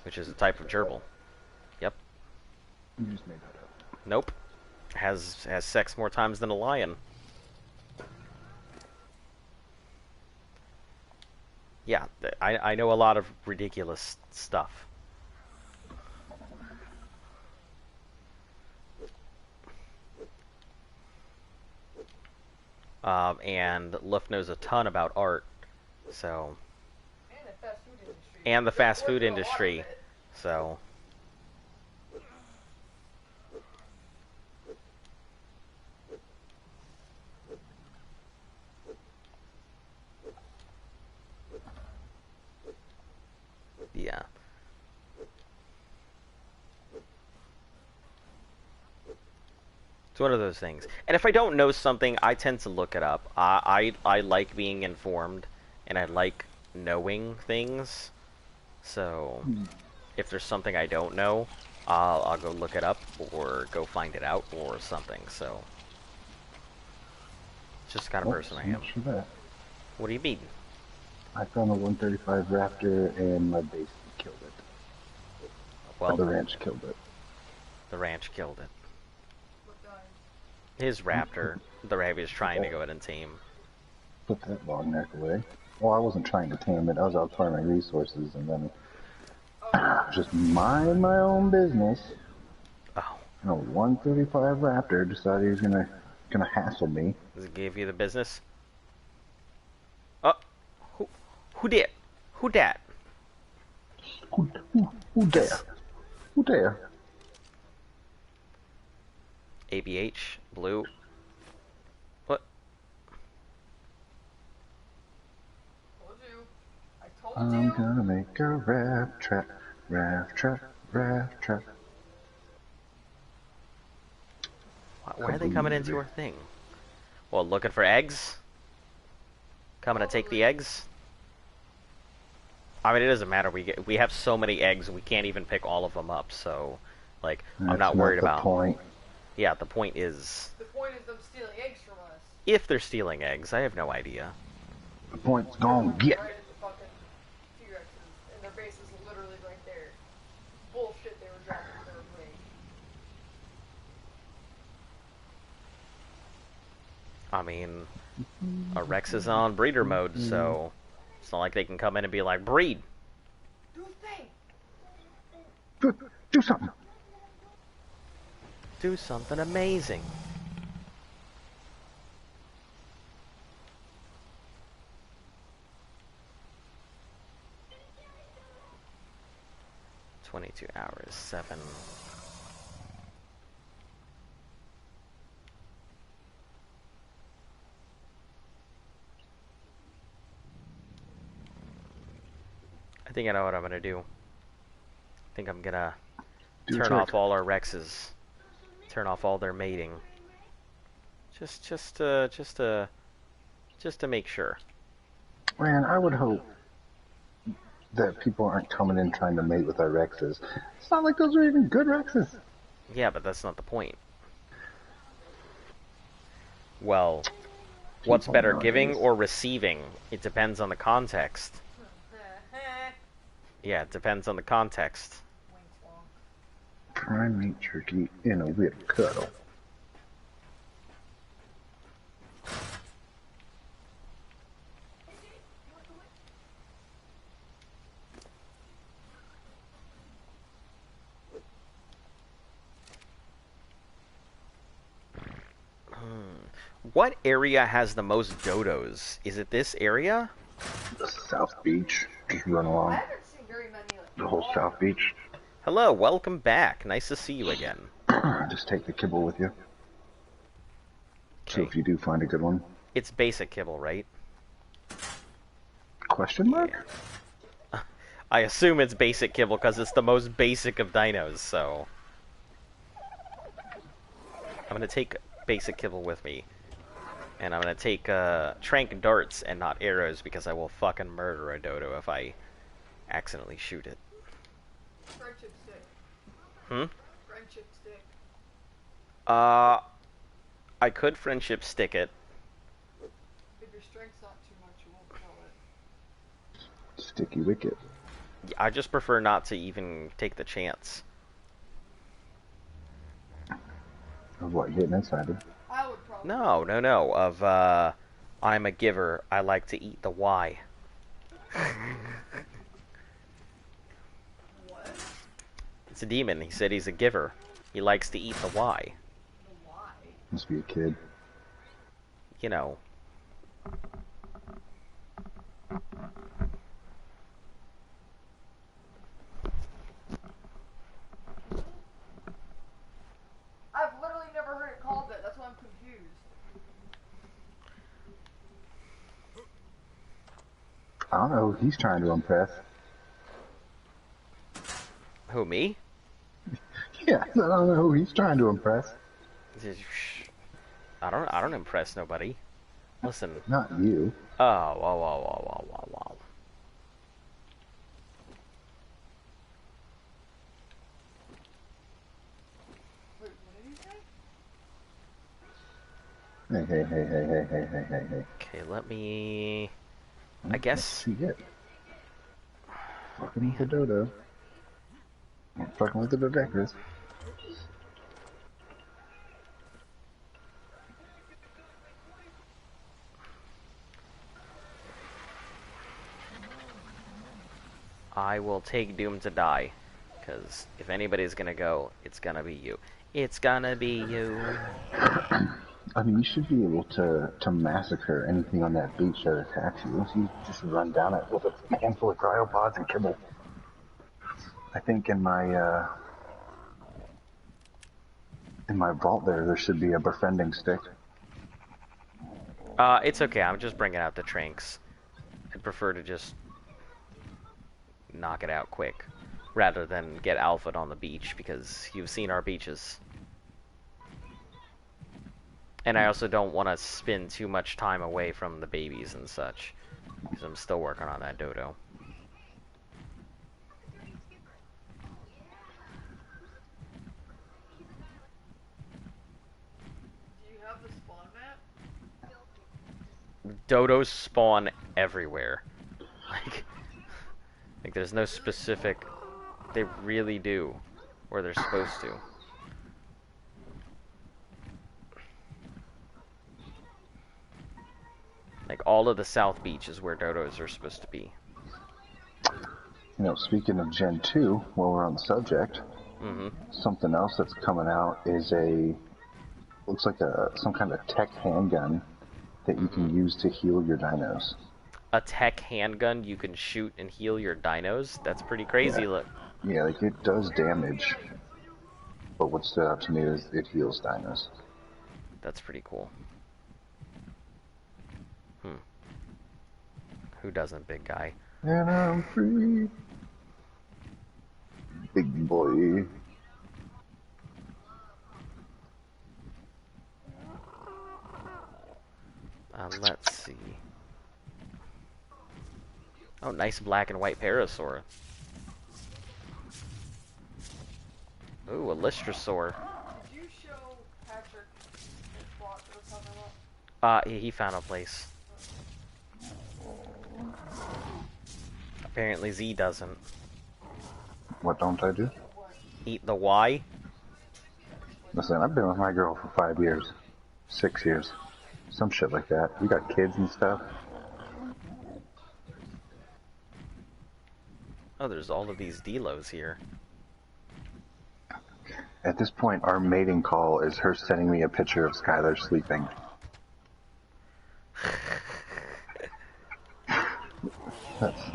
which is a type of gerbil. Yep. You just made that up. Nope. Has sex more times than a lion. Yeah, I know a lot of ridiculous stuff. And Luff knows a ton about art, so... And the fast food industry, so... Yeah. It's one of those things. And if I don't know something, I tend to look it up. I like being informed, and I like knowing things. So, if there's something I don't know, I'll go look it up or go find it out or something. So it's just the kind of person I am. Much for that. What do you mean? I found a 135 Raptor and my base killed it. Well, the ranch killed it. The ranch killed it. His raptor, the rabbit is trying to go ahead and tame. Put that long neck away. Well, I wasn't trying to tame it. I was out farming resources, and then just mind my own business. Oh. And a 135 Raptor decided he was gonna hassle me. Does it give you the business? Oh, who did? Who dat? Who dare? Who dare? ABH, blue. What? I'm gonna make a raft trap, raft trap, raft trap. Why are they coming into our thing? Well, looking for eggs? Coming to take the eggs? I mean, it doesn't matter. We have so many eggs, we can't even pick all of them up. So, like, I'm not worried about. Point. Yeah, the point is. The point is them stealing eggs from us. If they're stealing eggs, I have no idea. The point's gone. Get. Right at the fucking T-Rexes, and their base is literally right there. Bullshit, they were dropping their way. I mean, a Rex is on breeder mode, so it's not like they can come in and be like, breed. Do thing. Do something. Do something amazing. $22 hours, 7. I think I know what I'm gonna do. I think I'm gonna turn off all our Rexes. Turn off all their mating. Just to make sure. Man, I would hope that people aren't coming in trying to mate with our Rexes. It's not like those are even good Rexes. Yeah, but that's not the point. Well, what's better, giving or receiving? It depends on the context. Yeah, it depends on the context. Prime meat turkey in a whip cuddle. What area has the most dodos? Is it this area? The South Beach. Just run along. I haven't seen very many. Like, The whole South Beach. Hello, welcome back. Nice to see you again. Just take the kibble with you. So Okay. if you do find a good one. It's basic kibble, right? Question mark? I assume it's basic kibble because it's the most basic of dinos, so... I'm gonna take basic kibble with me. And I'm gonna take trank darts and not arrows because I will fucking murder a dodo if I accidentally shoot it. friendship stick. Hmm? Friendship stick. I could friendship stick it. If your strength's not too much, you won't kill it. Sticky wicket. I just prefer not to even take the chance. Of what, getting inside it? I would probably. No. Of, I'm a giver. I like to eat the Y. What? It's a demon. He said he's a giver. He likes to eat the Y. Why? Must be a kid. You know. I've literally never heard it called that. That's why I'm confused. I don't know who he's trying to impress. Who, me? Yeah, I don't know who he's trying to impress. I don't impress nobody. Listen. Not you. Oh, wow. Hey, hey, hey, hey, hey, hey, hey, hey, hey. Okay, let me... I Let's guess... see it. Fucking with the dodo. Fucking with the dodecus. I will take Doom to die. Because if anybody's gonna go, it's gonna be you. It's gonna be you. I mean, you should be able to massacre anything on that beach that attacks you. Once you just run down it with a handful of cryopods and kibble. I think in my vault there should be a befriending stick. It's okay. I'm just bringing out the Trinks. I'd prefer to just knock it out quick, rather than get alphaed on the beach, because you've seen our beaches. And I also don't want to spend too much time away from the babies and such, because I'm still working on that dodo. Do you have the spawn map? Dodos spawn everywhere. Like there's no specific... They really do, or they're supposed to. Like all of the South Beach is where dodos are supposed to be. You know, speaking of Gen 2, while we're on the subject, something else that's coming out is looks like some kind of tech handgun that you can use to heal your dinos. A tech handgun you can shoot and heal your dinos? That's pretty crazy. Yeah. Look. Yeah, like it does damage, but what stood out to me is it heals dinos. That's pretty cool. Who doesn't, big guy? And I'm free, big boy. Let's see. Oh, nice black and white parasaur. Ooh, a Lystrosaur. Did you show Patrick his spot or something like He found a place. Apparently Z doesn't. What don't I do? Eat the Y? Listen, I've been with my girl for 5 years, 6 years, some shit like that. We got kids and stuff. Oh, there's all of these Delos here. At this point, our mating call is her sending me a picture of Skylar sleeping.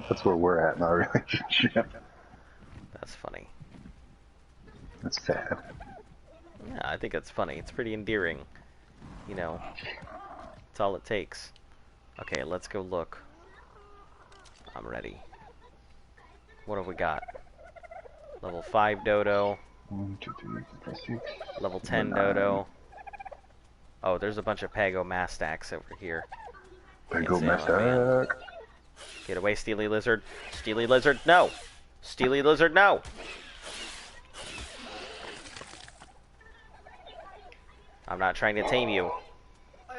That's where we're at in our relationship. That's funny. That's sad. Yeah, I think it's funny. It's pretty endearing. You know, that's all it takes. Okay, let's go look. I'm ready. What have we got? Level 5 dodo. 1, 2, 3, 4, 5, 6. Level 10 dodo. Oh, there's a bunch of Pago Mastax over here. Pago Mastax. Get away, Steely Lizard. Steely Lizard, no! Steely Lizard, no! I'm not trying to tame you.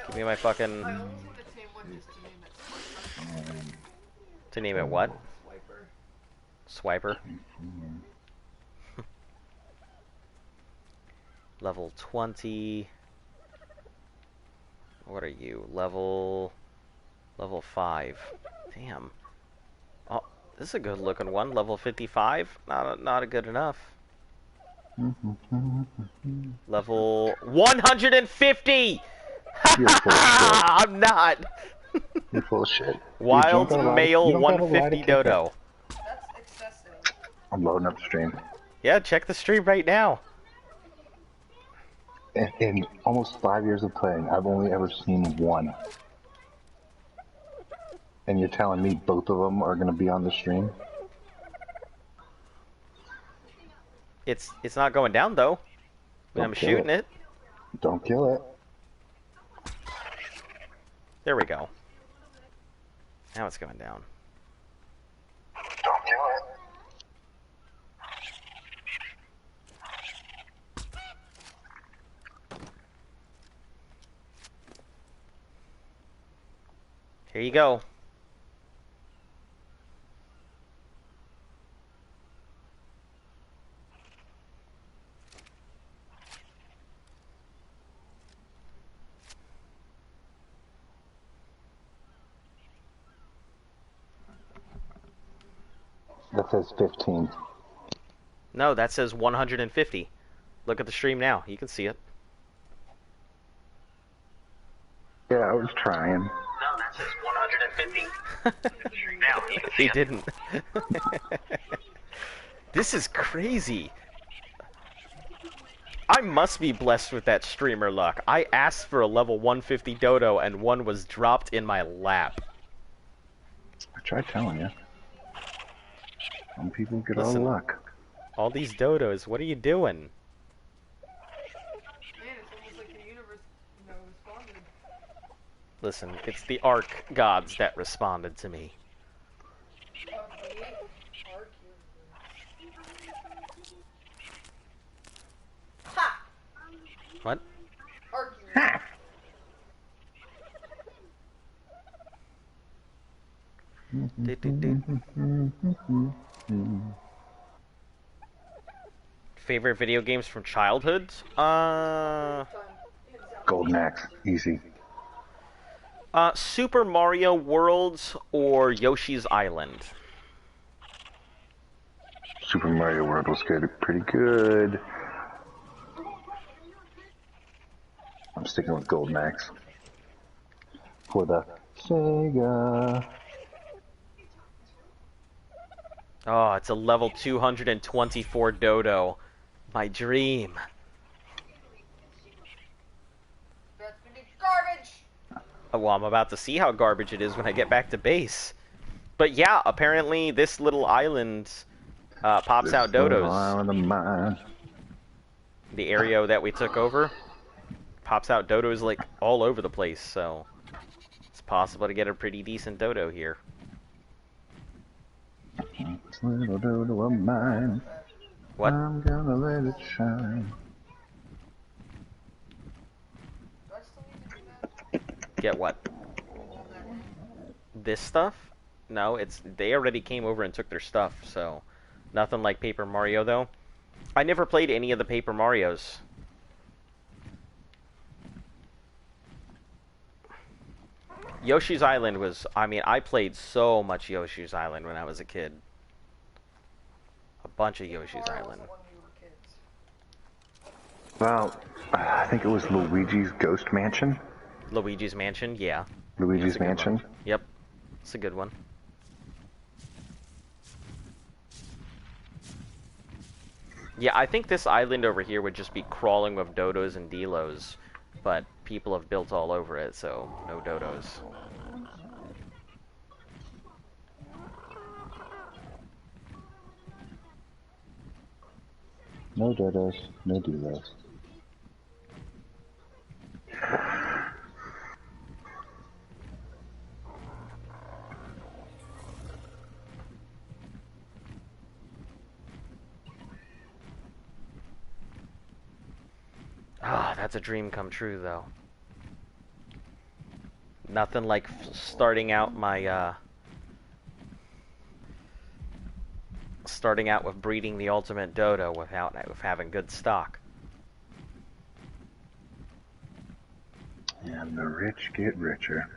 Give me my fucking... I almost want to tame one just to name it. To name it what? Swiper. Swiper? Level 20. What are you? Level 5. Damn. Oh, this is a good looking one. Level 55. Not a good enough. Level 150. You're full of shit. I'm not. You're full of shit. Wild male you don't gotta lie to 150 kick dodo. That's excessive. I'm loading up the stream. Yeah, check the stream right now. In almost 5 years of playing, I've only ever seen one. And you're telling me both of them are going to be on the stream? It's not going down though. I'm shooting it. Don't kill it. There we go. Now it's going down. Don't kill it. Here you go. That says 15. No, that says 150. Look at the stream now. You can see it. Yeah, I was trying. No, that says 150. Look at the stream now. You can see it. He didn't. This is crazy. I must be blessed with that streamer luck. I asked for a level 150 dodo and one was dropped in my lap. I tried telling you. Some people get all the Listen, luck. all these dodos, what are you doing? Man, it's almost like the universe, responded. Listen, it's the Ark gods that responded to me. Ha! What? Ha! Favorite video games from childhood? Golden Axe, easy. Super Mario Worlds or Yoshi's Island? Super Mario World was good, pretty good. I'm sticking with Golden Axe. For the Sega. Oh, it's a level 224 dodo. My dream. That's gonna be garbage! Well, I'm about to see how garbage it is when I get back to base. But yeah, apparently this little island pops out dodos. Island of mine. The area that we took over pops out dodos like all over the place, so it's possible to get a pretty decent dodo here. This little dodo of mine. What? I'm gonna let it shine. Get what? This stuff? No, they already came over and took their stuff, so nothing like Paper Mario though. I never played any of the Paper Marios. Yoshi's Island was, I played so much Yoshi's Island when I was a kid. A bunch of Yoshi's Island. Well, I think it was Luigi's Ghost Mansion. Luigi's Mansion, yeah. Luigi's Mansion. One. Yep, it's a good one. Yeah, I think this island over here would just be crawling with dodos and delos, but people have built all over it, so no dodos. No dodos, no delos. Ah, that's a dream come true, though. Nothing like starting out my, starting out with breeding the ultimate dodo with having good stock. And the rich get richer.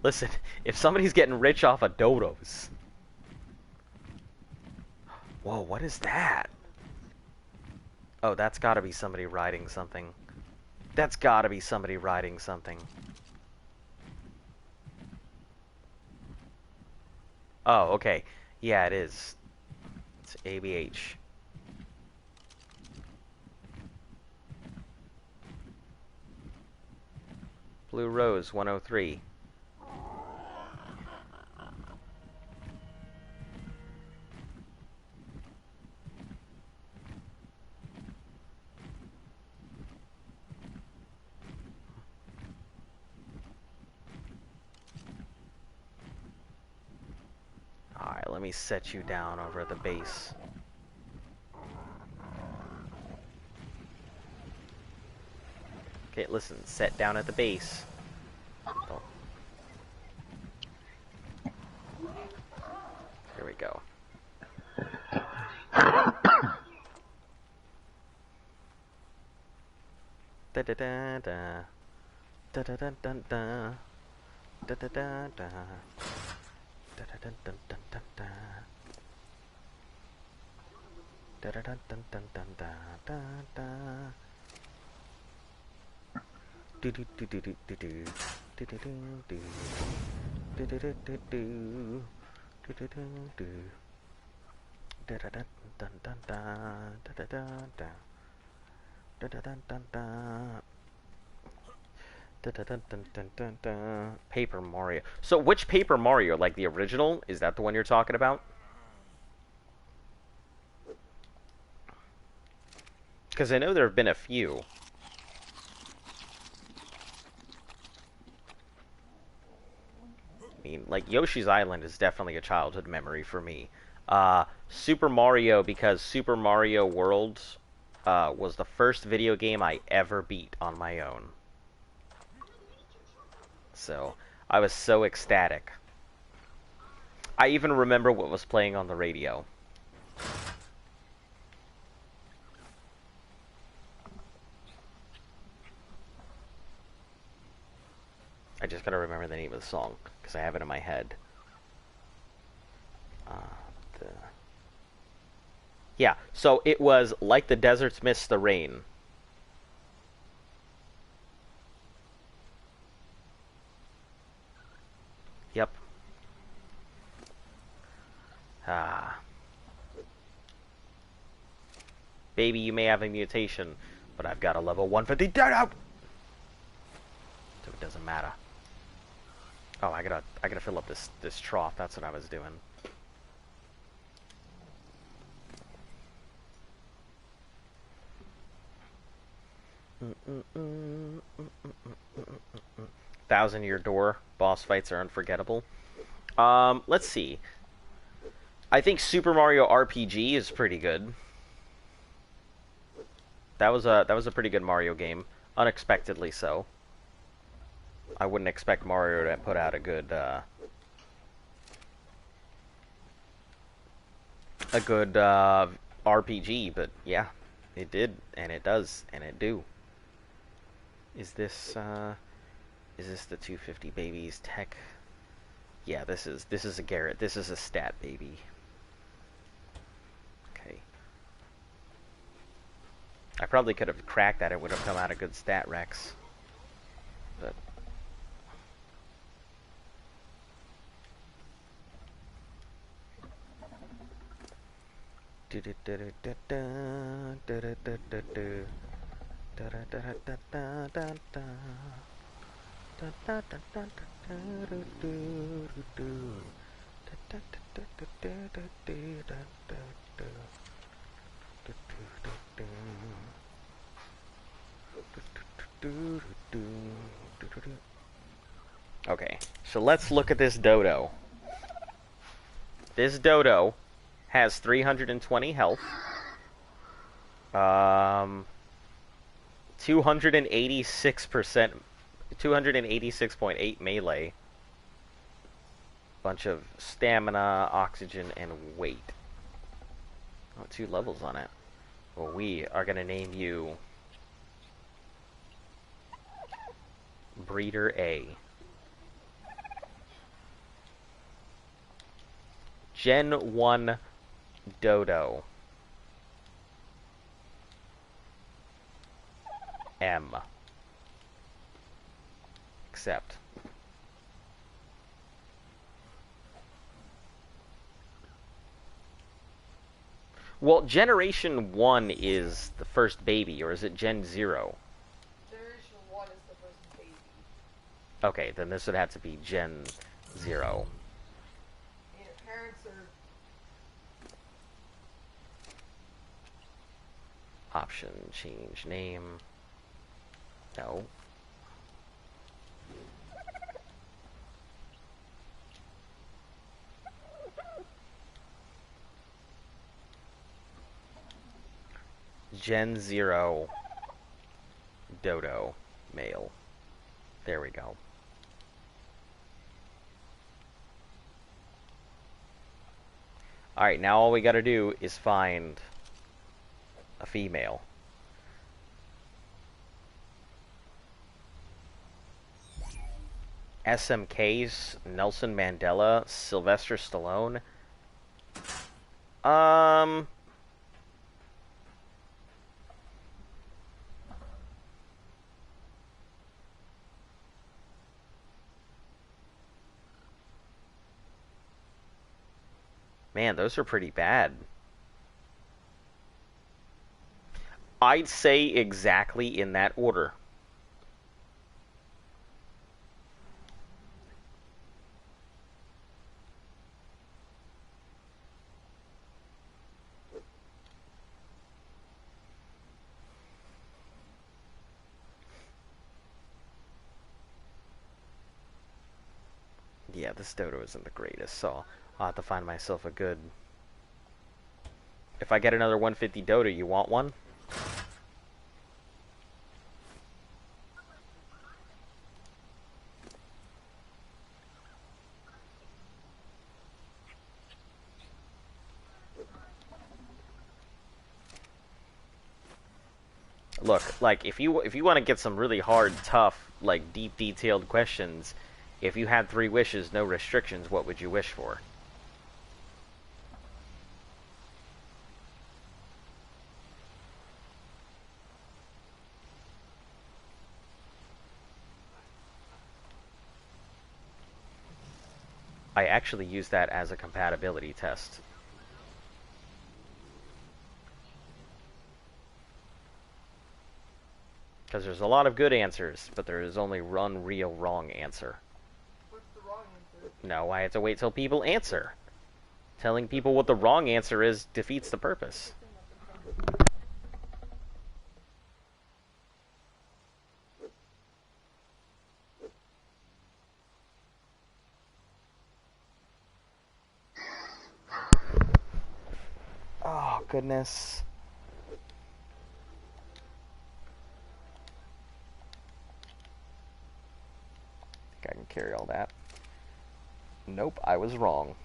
Listen, if somebody's getting rich off of dodos... Whoa, what is that? Oh, that's gotta be somebody riding something. That's gotta be somebody riding something. Oh, okay. Yeah, it is. It's ABH. Blue Rose 103. Alright, let me set you down over at the base. Okay, listen, set down at the base. Da da da da. Da da da da da. Da da da da. Da da da da da da da. Da da da da da da da da. Do do do do do do do. Do do do do. Do do do do do. Do do do do. Da da da da da da. Da da da da. Da da da da da. Da da da da da da da. Paper Mario. So which Paper Mario? Like the original? Is that the one you're talking about? Because I know there have been a few. I mean, like, Yoshi's Island is definitely a childhood memory for me. Super Mario, because Super Mario World was the first video game I ever beat on my own. So, I was so ecstatic. I even remember what was playing on the radio. I just gotta remember the name of the song, because I have it in my head. Yeah, so it was Like the Deserts Miss the Rain. Yep. Baby, you may have a mutation, but I've got a level 150 dirt out! So it doesn't matter. Oh, I gotta fill up this trough. That's what I was doing. Thousand-Year Door boss fights are unforgettable. Let's see. I think Super Mario RPG is pretty good. That was a pretty good Mario game, unexpectedly so. I wouldn't expect Mario to put out a good RPG, but yeah, it did, and it does, and it do. Is this the 250 babies tech? Yeah, this is a Garrett. This is a stat baby. Okay. I probably could have cracked that. It would have come out a good stat Rex. But okay, so let's look at this dodo. This dodo has 320 health. 286%, 286.8 melee. Bunch of stamina, oxygen, and weight. Oh, 2 levels on it. Well, we are gonna name you Breeder A. Gen 1 Dodo. M. Accept. Well, Generation 1 is the first baby, or is it Gen 0? Generation 1 is the first baby. Okay, then this would have to be Gen 0. And your parents are... Option, change name. No. Gen 0 Dodo male. There we go. Alright, now all we gotta do is find a female. SMK's Nelson Mandela, Sylvester Stallone. Um, Man, those are pretty bad. I'd say exactly in that order. Yeah, this dodo isn't the greatest, so I'll have to find myself a good... If I get another 150 dodo, you want one? Look, like, if you want to get some really hard, tough, like, deep, detailed questions, if you had 3 wishes, no restrictions, what would you wish for? I actually use that as a compatibility test. Because there's a lot of good answers, but there is only one real wrong answer. What's the wrong answer? No, I have to wait till people answer. Telling people what the wrong answer is defeats the purpose. Oh, goodness. I think I can carry all that. Nope, I was wrong.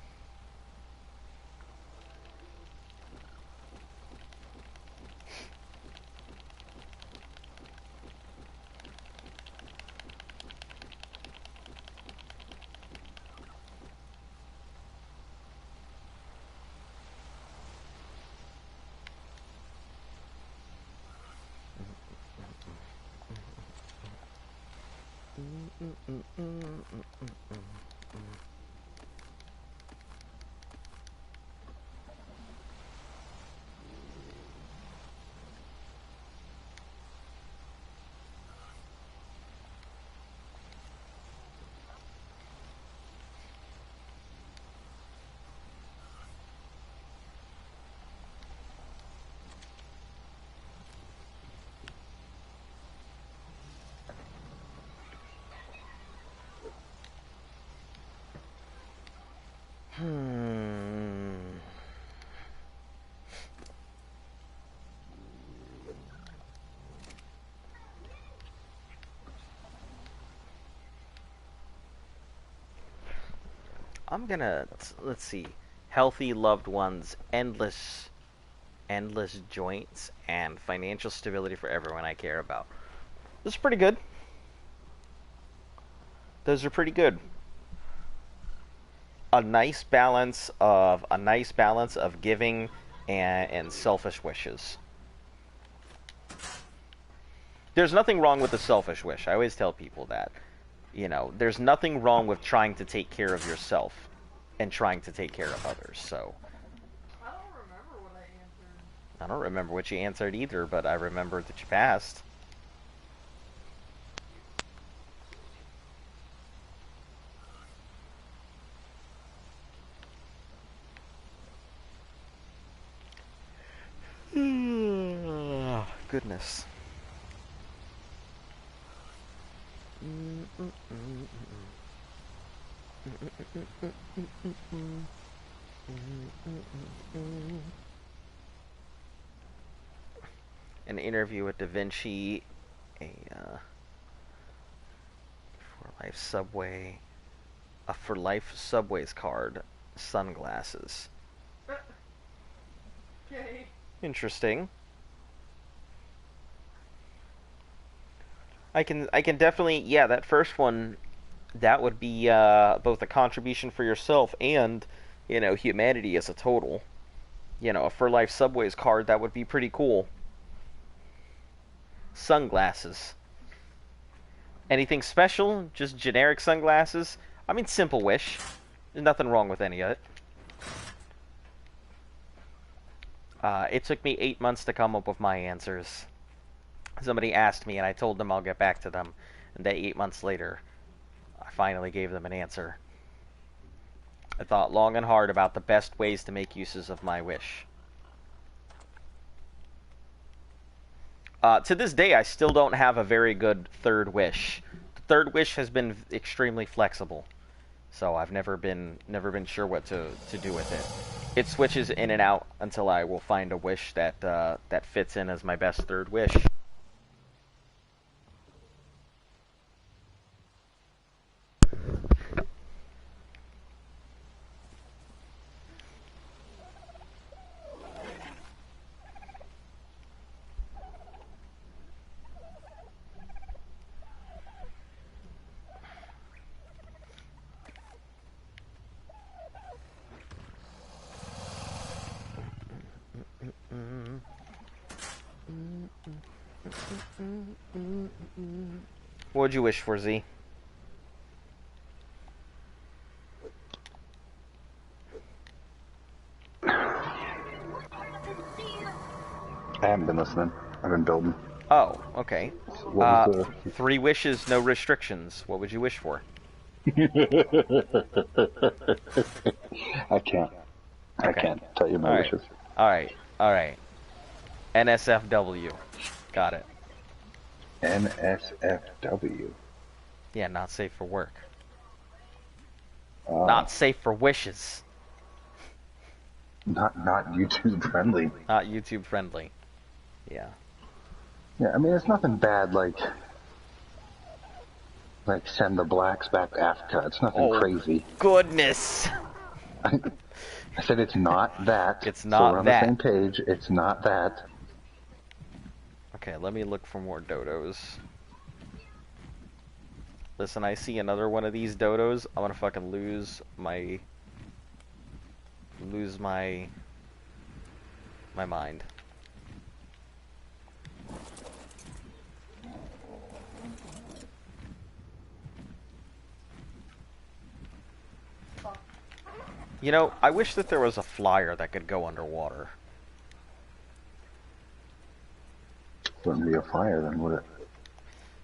I'm gonna, let's see. Healthy loved ones, endless joints, and financial stability for everyone I care about. This is pretty good. Those are pretty good. A nice balance of giving and selfish wishes. There's nothing wrong with the selfish wish. I always tell people that. You know, there's nothing wrong with trying to take care of yourself and trying to take care of others, so. I don't remember what I answered. I don't remember what you answered either, but I remember that you passed. Goodness. An interview with Da Vinci, a for life Subways card, sunglasses. Okay. Interesting. I can definitely, yeah, that first one that would be both a contribution for yourself and, you know, humanity as a total. You know, a For Life Subways card, that would be pretty cool. Sunglasses. Anything special? Just generic sunglasses? I mean, simple wish. There's nothing wrong with any of it. It took me 8 months to come up with my answers. Somebody asked me, and I told them I'll get back to them. And then 8 months later, I finally gave them an answer. I thought long and hard about the best ways to make uses of my wish. To this day, I still don't have a very good third wish. The third wish has been extremely flexible, so I've never been sure what to do with it. It switches in and out until I will find a wish that that fits in as my best third wish. What would you wish for, Z? I haven't been listening. I've been building. Oh, okay. So what was 3 wishes, no restrictions. What would you wish for? I can't. I Okay. can't tell you my wishes. Alright. NSFW. Got it. NSFW. Yeah, not safe for work. Not safe for wishes. Not YouTube friendly. Not YouTube friendly. Yeah. Yeah, I mean it's nothing bad like send the blacks back to Africa. It's nothing crazy. Goodness. I said it's not that. It's So not we're on that. the same page. It's not that. Okay, let me look for more dodos. Listen, I see another one of these dodos. I'm gonna fucking lose my mind. You know, I wish that there was a flyer that could go underwater. Wouldn't be a fire then, would it?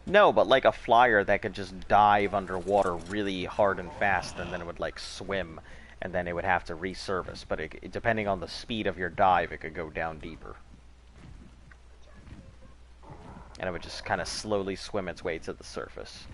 No, but like a flyer that could just dive underwater really hard and fast, and then it would like swim, and then it would have to resurface. But depending on the speed of your dive, it could go down deeper. And it would just kind of slowly swim its way to the surface.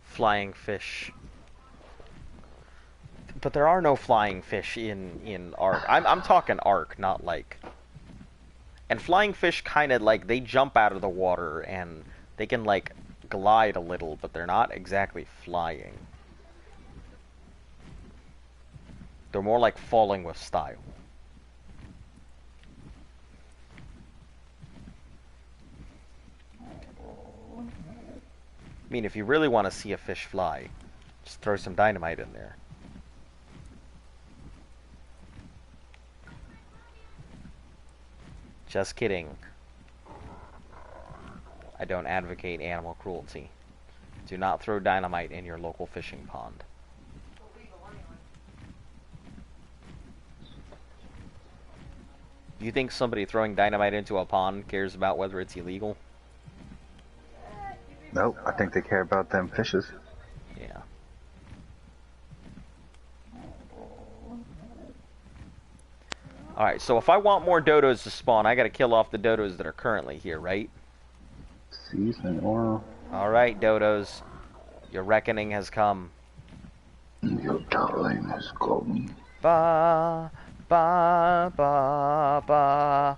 Flying fish. But there are no flying fish in Ark. I'm talking Ark, not like... And flying fish kind of like, they jump out of the water and they can like glide a little, but they're not exactly flying. They're more like falling with style. I mean, if you really want to see a fish fly, just throw some dynamite in there. Just kidding. I don't advocate animal cruelty. Do not throw dynamite in your local fishing pond. You think somebody throwing dynamite into a pond cares about whether it's illegal? Nope, I think they care about them fishes. Yeah. Alright, so if I want more dodos to spawn, I gotta kill off the dodos that are currently here, right? Season oil. Alright, dodos. Your reckoning has come. Your darling is golden. Ba, ba, ba, ba.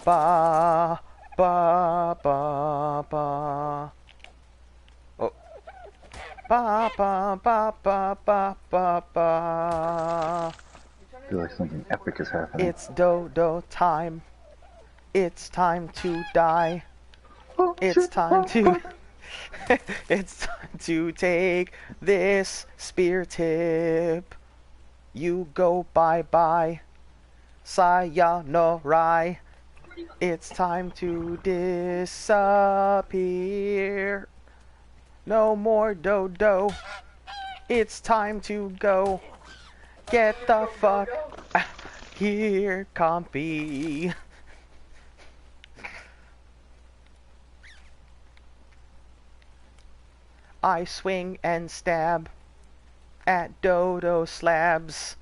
Ba, ba, ba, ba. Oh. Ba, ba, ba, ba, ba, ba, ba. I feel like something epic is happening. It's dodo time. It's time to die. It's time to... It's time to take this spear tip. You go bye-bye. Sayonara. It's time to disappear. No more dodo. It's time to go. Get the fuck here, compy. I swing and stab at dodo slabs,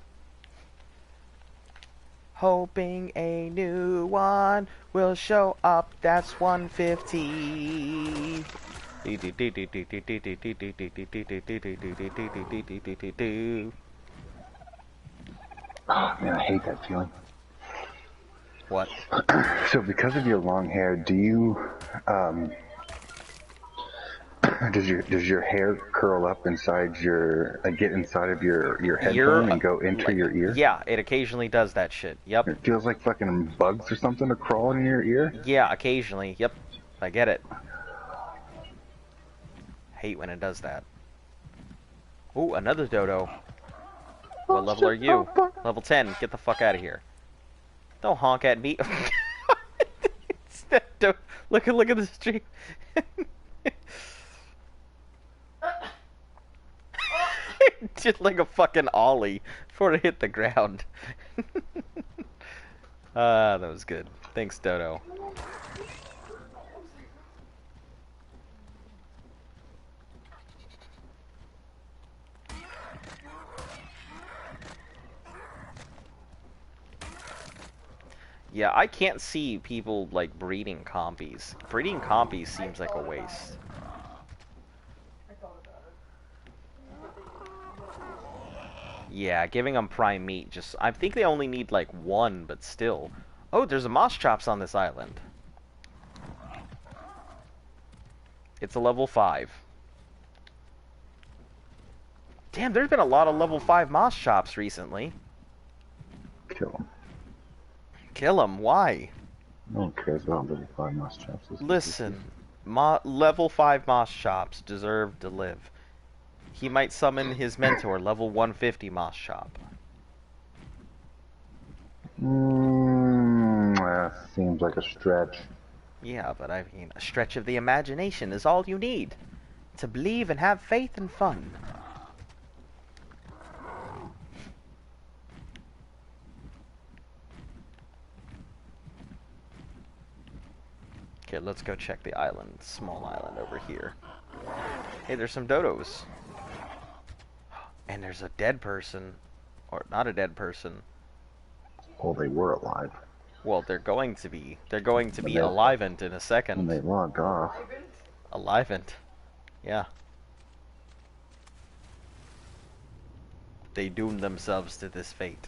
hoping a new one will show up. That's 150. Oh man, I hate that feeling. What? So because of your long hair, do you does your hair curl up inside your get inside of your headphone and go into like, your ear? Yeah, it occasionally does that shit. Yep. It feels like fucking bugs or something are crawling in your ear. Yeah, occasionally. Yep. I get it. Hate when it does that. Ooh, another dodo. What level are you? Level 10. Get the fuck out of here. Don't honk at me. Look at the stream. Just like a fucking ollie before it hit the ground. That was good. Thanks, Dodo. Yeah, I can't see people, like, breeding compies. Breeding compies seems like a waste. Yeah, giving them prime meat just... I think they only need, like, one, but still. Oh, there's a Moss Chops on this island. It's a level 5. Damn, there's been a lot of level 5 Moss Chops recently. Kill them. Kill them, why? No one cares about level 5 moss chops. Listen, level 5 Moss Chops deserve to live. He might summon his mentor, level 150 Moss Chop. Seems like a stretch. Yeah, but I mean, a stretch of the imagination is all you need to believe and have faith and fun. Okay, let's go check the island, small island over here. Hey, there's some dodos. And there's a dead person. Or not a dead person. Well, they were alive. Well, they're going to be. They're going to be alivened in a second. When they logged off. Alivened. Yeah. They doomed themselves to this fate.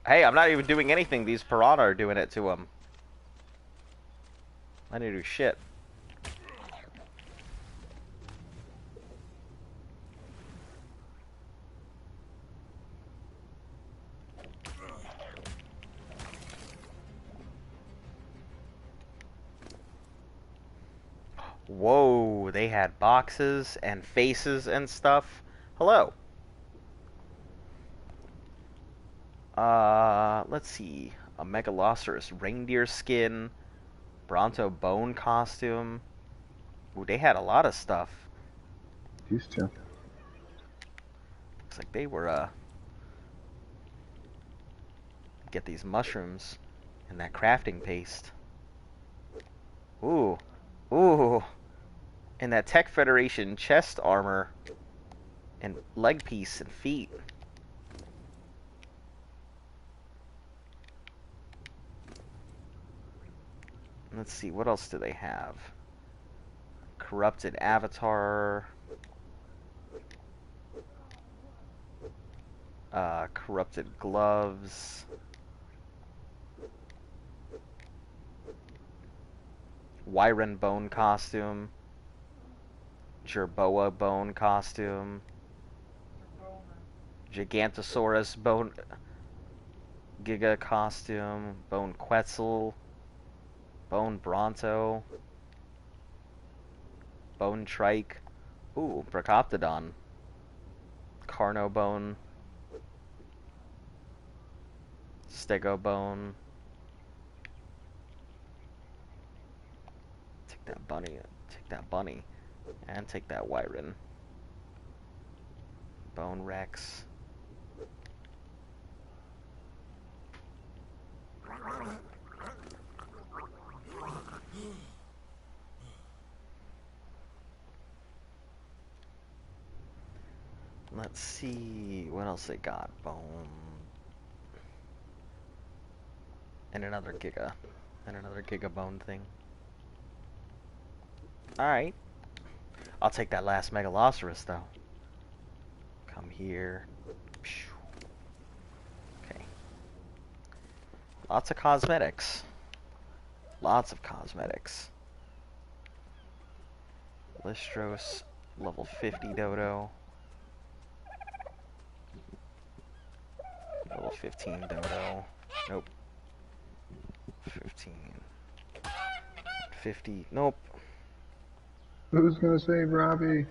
Hey, I'm not even doing anything. These piranha are doing it to him. I didn't do shit. Whoa, they had boxes and faces and stuff. Hello. Let's see. A Megalosaurus reindeer skin. Bronto bone costume. Ooh, they had a lot of stuff. Used to. Looks like they were, get these mushrooms and that crafting paste. Ooh. Ooh. And that Tech Federation chest armor And leg piece and feet. Let's see, what else do they have? Corrupted avatar. Corrupted gloves. Wyron bone costume. Jerboa bone costume. Gigantosaurus bone Giga costume. Bone Quetzal. Bone Bronto. Bone Trike. Ooh, Brachoptodon. Carnobone. Stegobone. Take that bunny. Take that bunny. And take that Wyron. Bone Rex. Let's see what else they got. Bone. And another Giga. And another Giga Bone thing. Alright. I'll take that last Megalosaurus though. Come here. Okay. Lots of cosmetics. Lots of cosmetics. Listros, level 50 Dodo. Level 15 Dodo. Nope. 15. 50. Nope. Who's gonna save Robbie?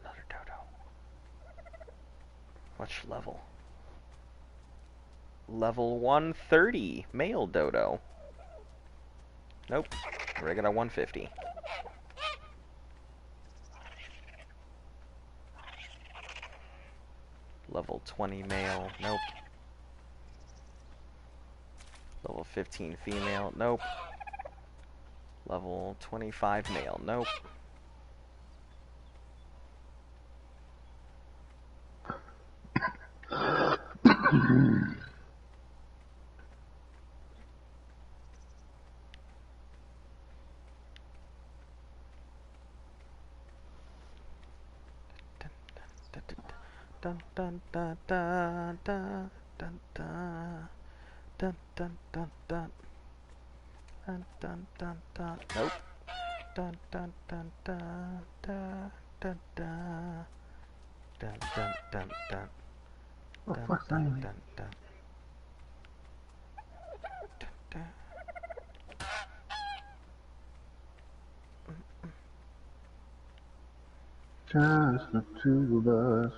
Another Dodo. Which level? Level 130. Male Dodo. Nope. Regular 150. Level 20 male. Nope. Level 15 female. Nope. Level 25 male. Nope. Dun dun dun dun dun dun dun dun dun dun dun dun dun dun dun. Nope. Dun dun dun dun dun dun dun dun dun dun dun Oh, dun fuck's dun anyway. dun dun dun. Just the two of us.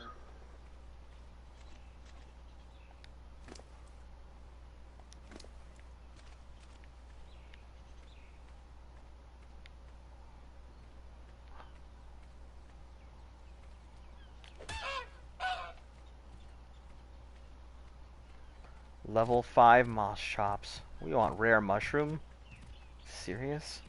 Level 5 moss chops. We want rare mushroom? Serious?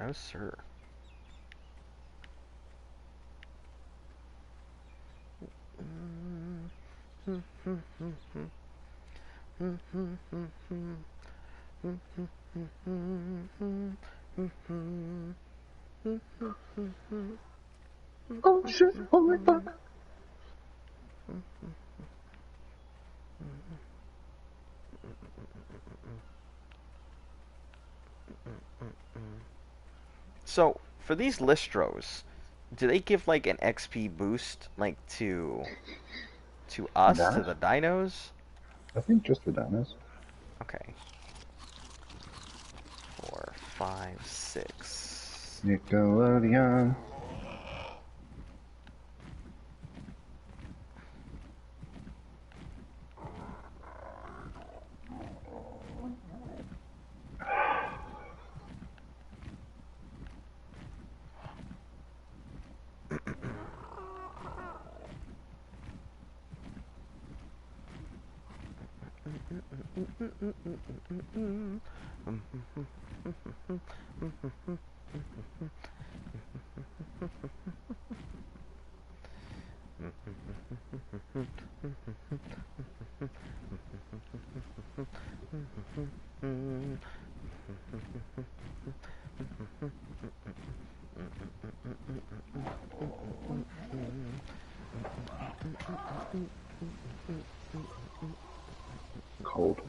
Oh, sir. Oh shit, holy fuck. So, for these Listros, do they give like an XP boost like to us, to Dinos? the dinos? I think just the dinos. Okay. 4, 5, 6. Nickelodeon. Cold.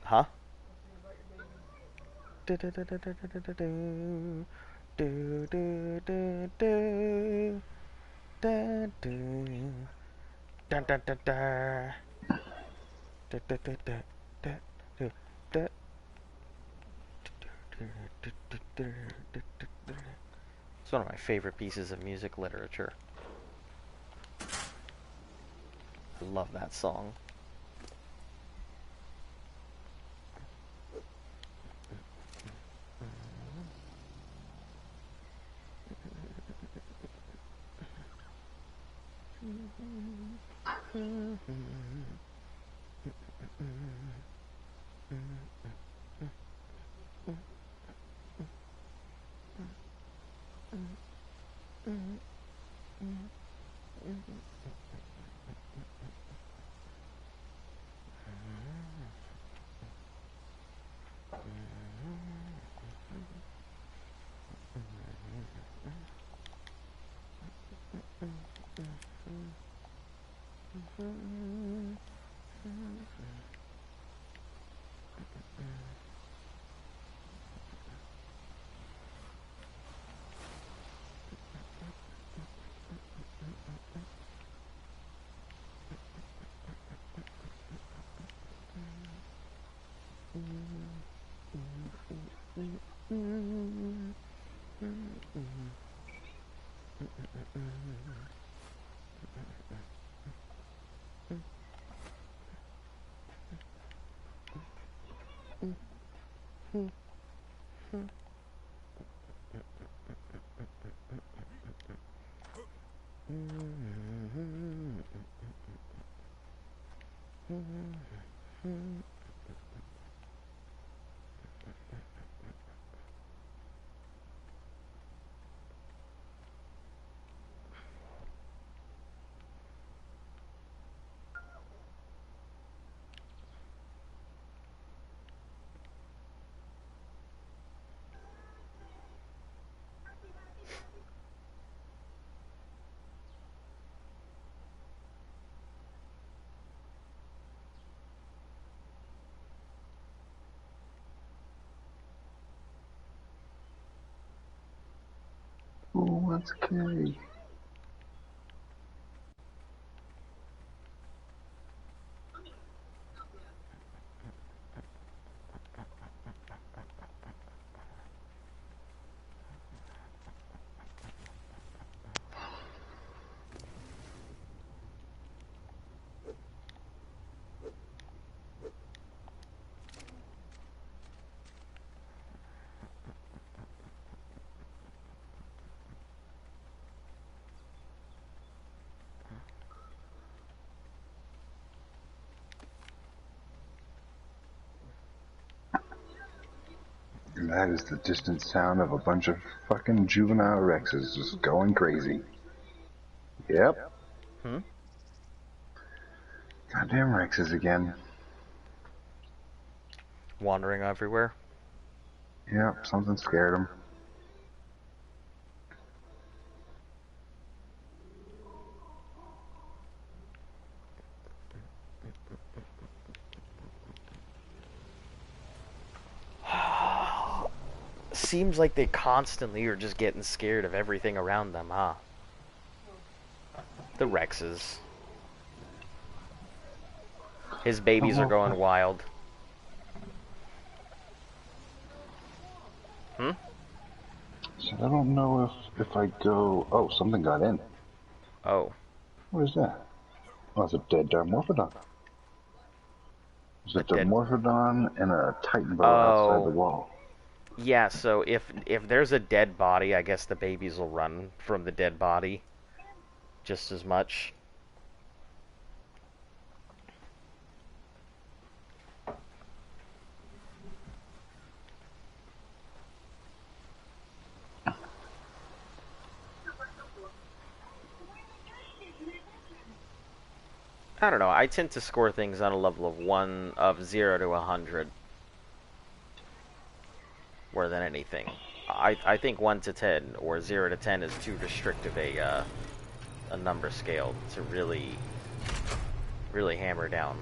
Huh? It's one of my favorite pieces of music literature. I love that song. Who wants candy? And that is the distant sound of a bunch of fucking juvenile Rexes just going crazy. Yep. Hmm? Goddamn Rexes again. Wandering everywhere. Yep, something scared him. Seems like they constantly are just getting scared of everything around them, huh? The Rexes. His babies are going wild. Hmm? So I don't know if I go... Oh, something got in. Oh. What is that? Oh, it's a dead Dimorphodon. There's a Dead... Dimorphodon and a Titan boa outside the Oh. wall. Yeah, so if there's a dead body, I guess the babies will run from the dead body just as much. I don't know. I tend to score things on a level of 0 to 100 more than anything. I think 1 to 10 or 0 to 10 is too restrictive a number scale to really hammer down.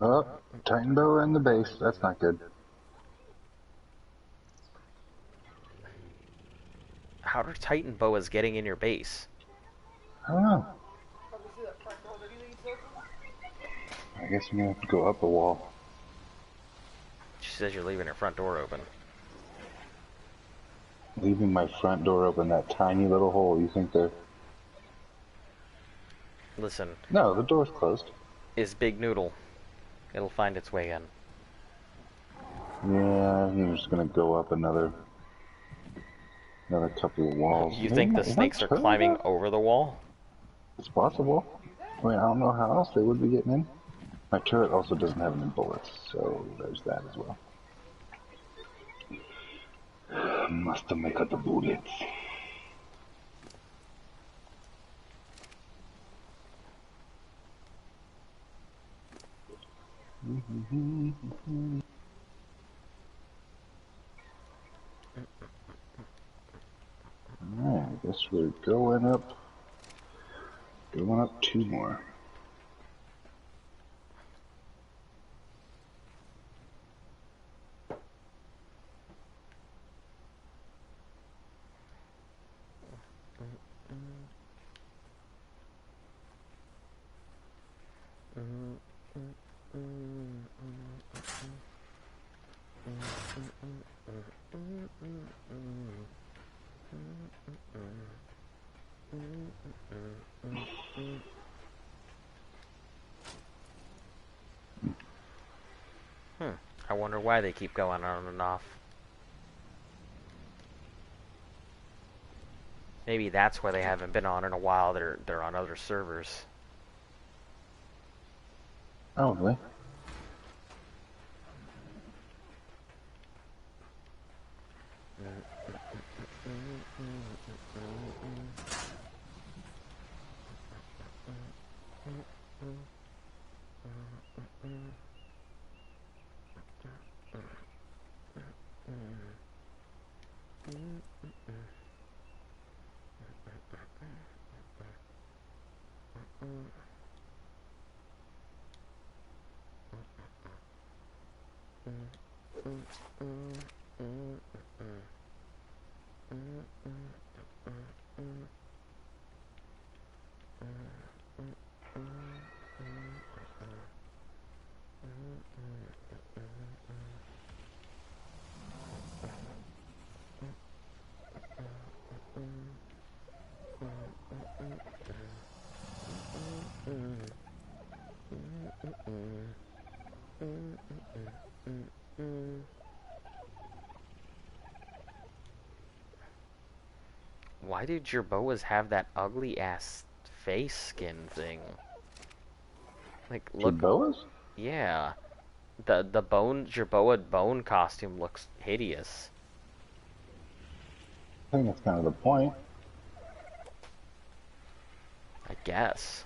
Oh, Titan boa in the base. That's not good. How are Titan boas getting in your base? I don't know. I guess I'm gonna have to go up a wall. She says you're leaving her front door open. Leaving my front door open, that tiny little hole. You think they're... Listen. No, the door's closed. Is Big Noodle. It'll find its way in. Yeah, I'm just gonna go up another couple of walls. You think the snakes are climbing over the wall? It's possible. I mean, I don't know how else they would be getting in. My turret also doesn't have any bullets, so there's that as well. Must make the bullets. guess we're going up 2 more. I wonder why they keep going on and off. Maybe that's why they haven't been on in a while. They're on other servers. Probably. Why do Jerboas have that ugly ass face skin thing? Like, look. Jerboas? Yeah. The Jerboa bone costume looks hideous. I think that's kind of the point. I guess.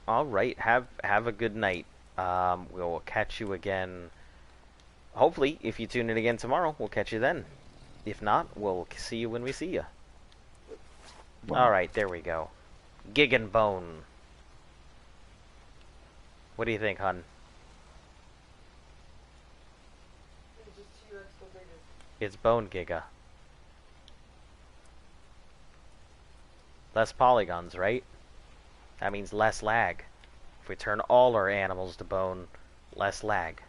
All right, have a good night. We'll catch you again. Hopefully, if you tune in again tomorrow, we'll catch you then. If not, we'll see you when we see you. Wow. All right, there we go. Gig and Bone. What do you think, hun? It's Bone Giga. Less polygons, right? That means less lag. If we turn all our animals to bone, less lag.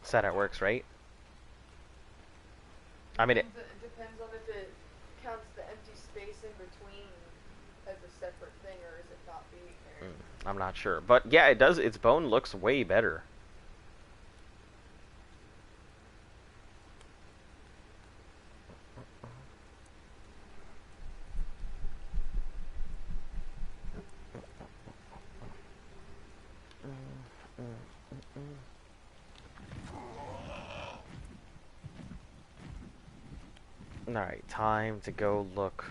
That's how it works, right? I mean, It depends on if it counts the empty space in between as a separate thing, or is it not being there? I'm not sure. But yeah, it does. Its bone looks way better. Alright, time to go look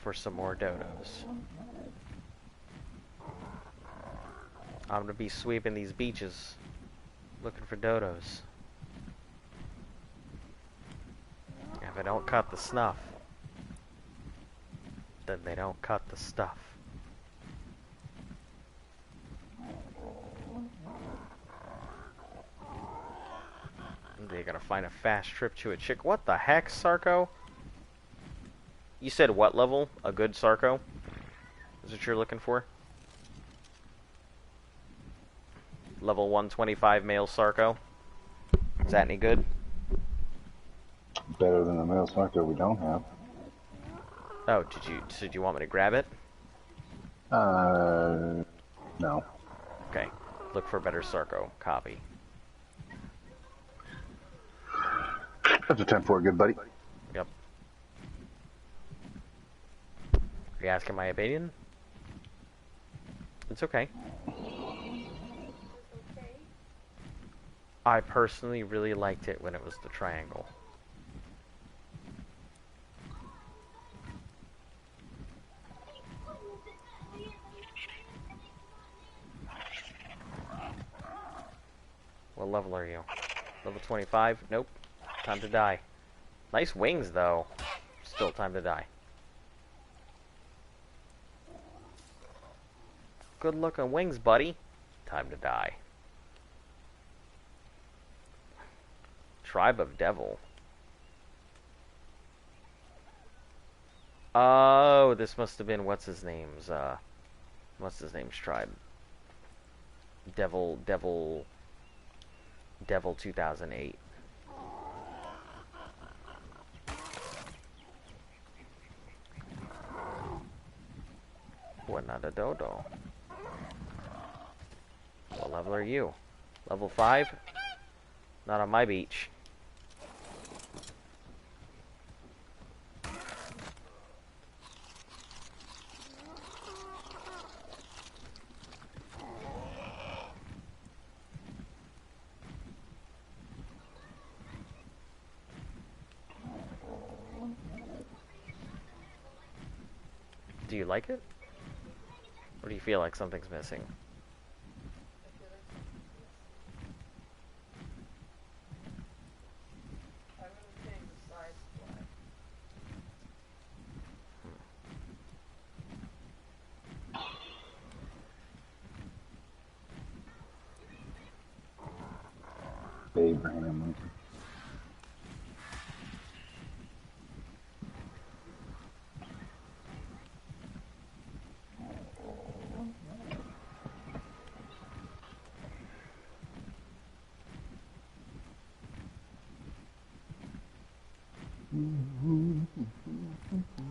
for some more dodos. I'm gonna be sweeping these beaches looking for dodos. If I don't cut the snuff, then they don't cut the stuff. They gotta find a fast trip to a chick. What the heck, Sarko? You said what level? A good Sarko? Is what you're looking for? Level 125 male Sarko? Is that any good? Better than the male Sarko we don't have. Oh, did you want me to grab it? No. Okay. Look for a better Sarko. Copy. That's a 10-4, good buddy. Yep. you asking my opinion, it's okay. I personally really liked it when it was the triangle. What level are you? Level 25? Nope. Time to die. Nice wings, though. Still time to die. Good looking wings, buddy. Time to die. Tribe of Devil. Oh, this must have been what's his name's tribe? Devil 2008. What, not a dodo? What level are you? Level 5? Not on my beach. Do you like it? Or do you feel like something's missing? Abraham.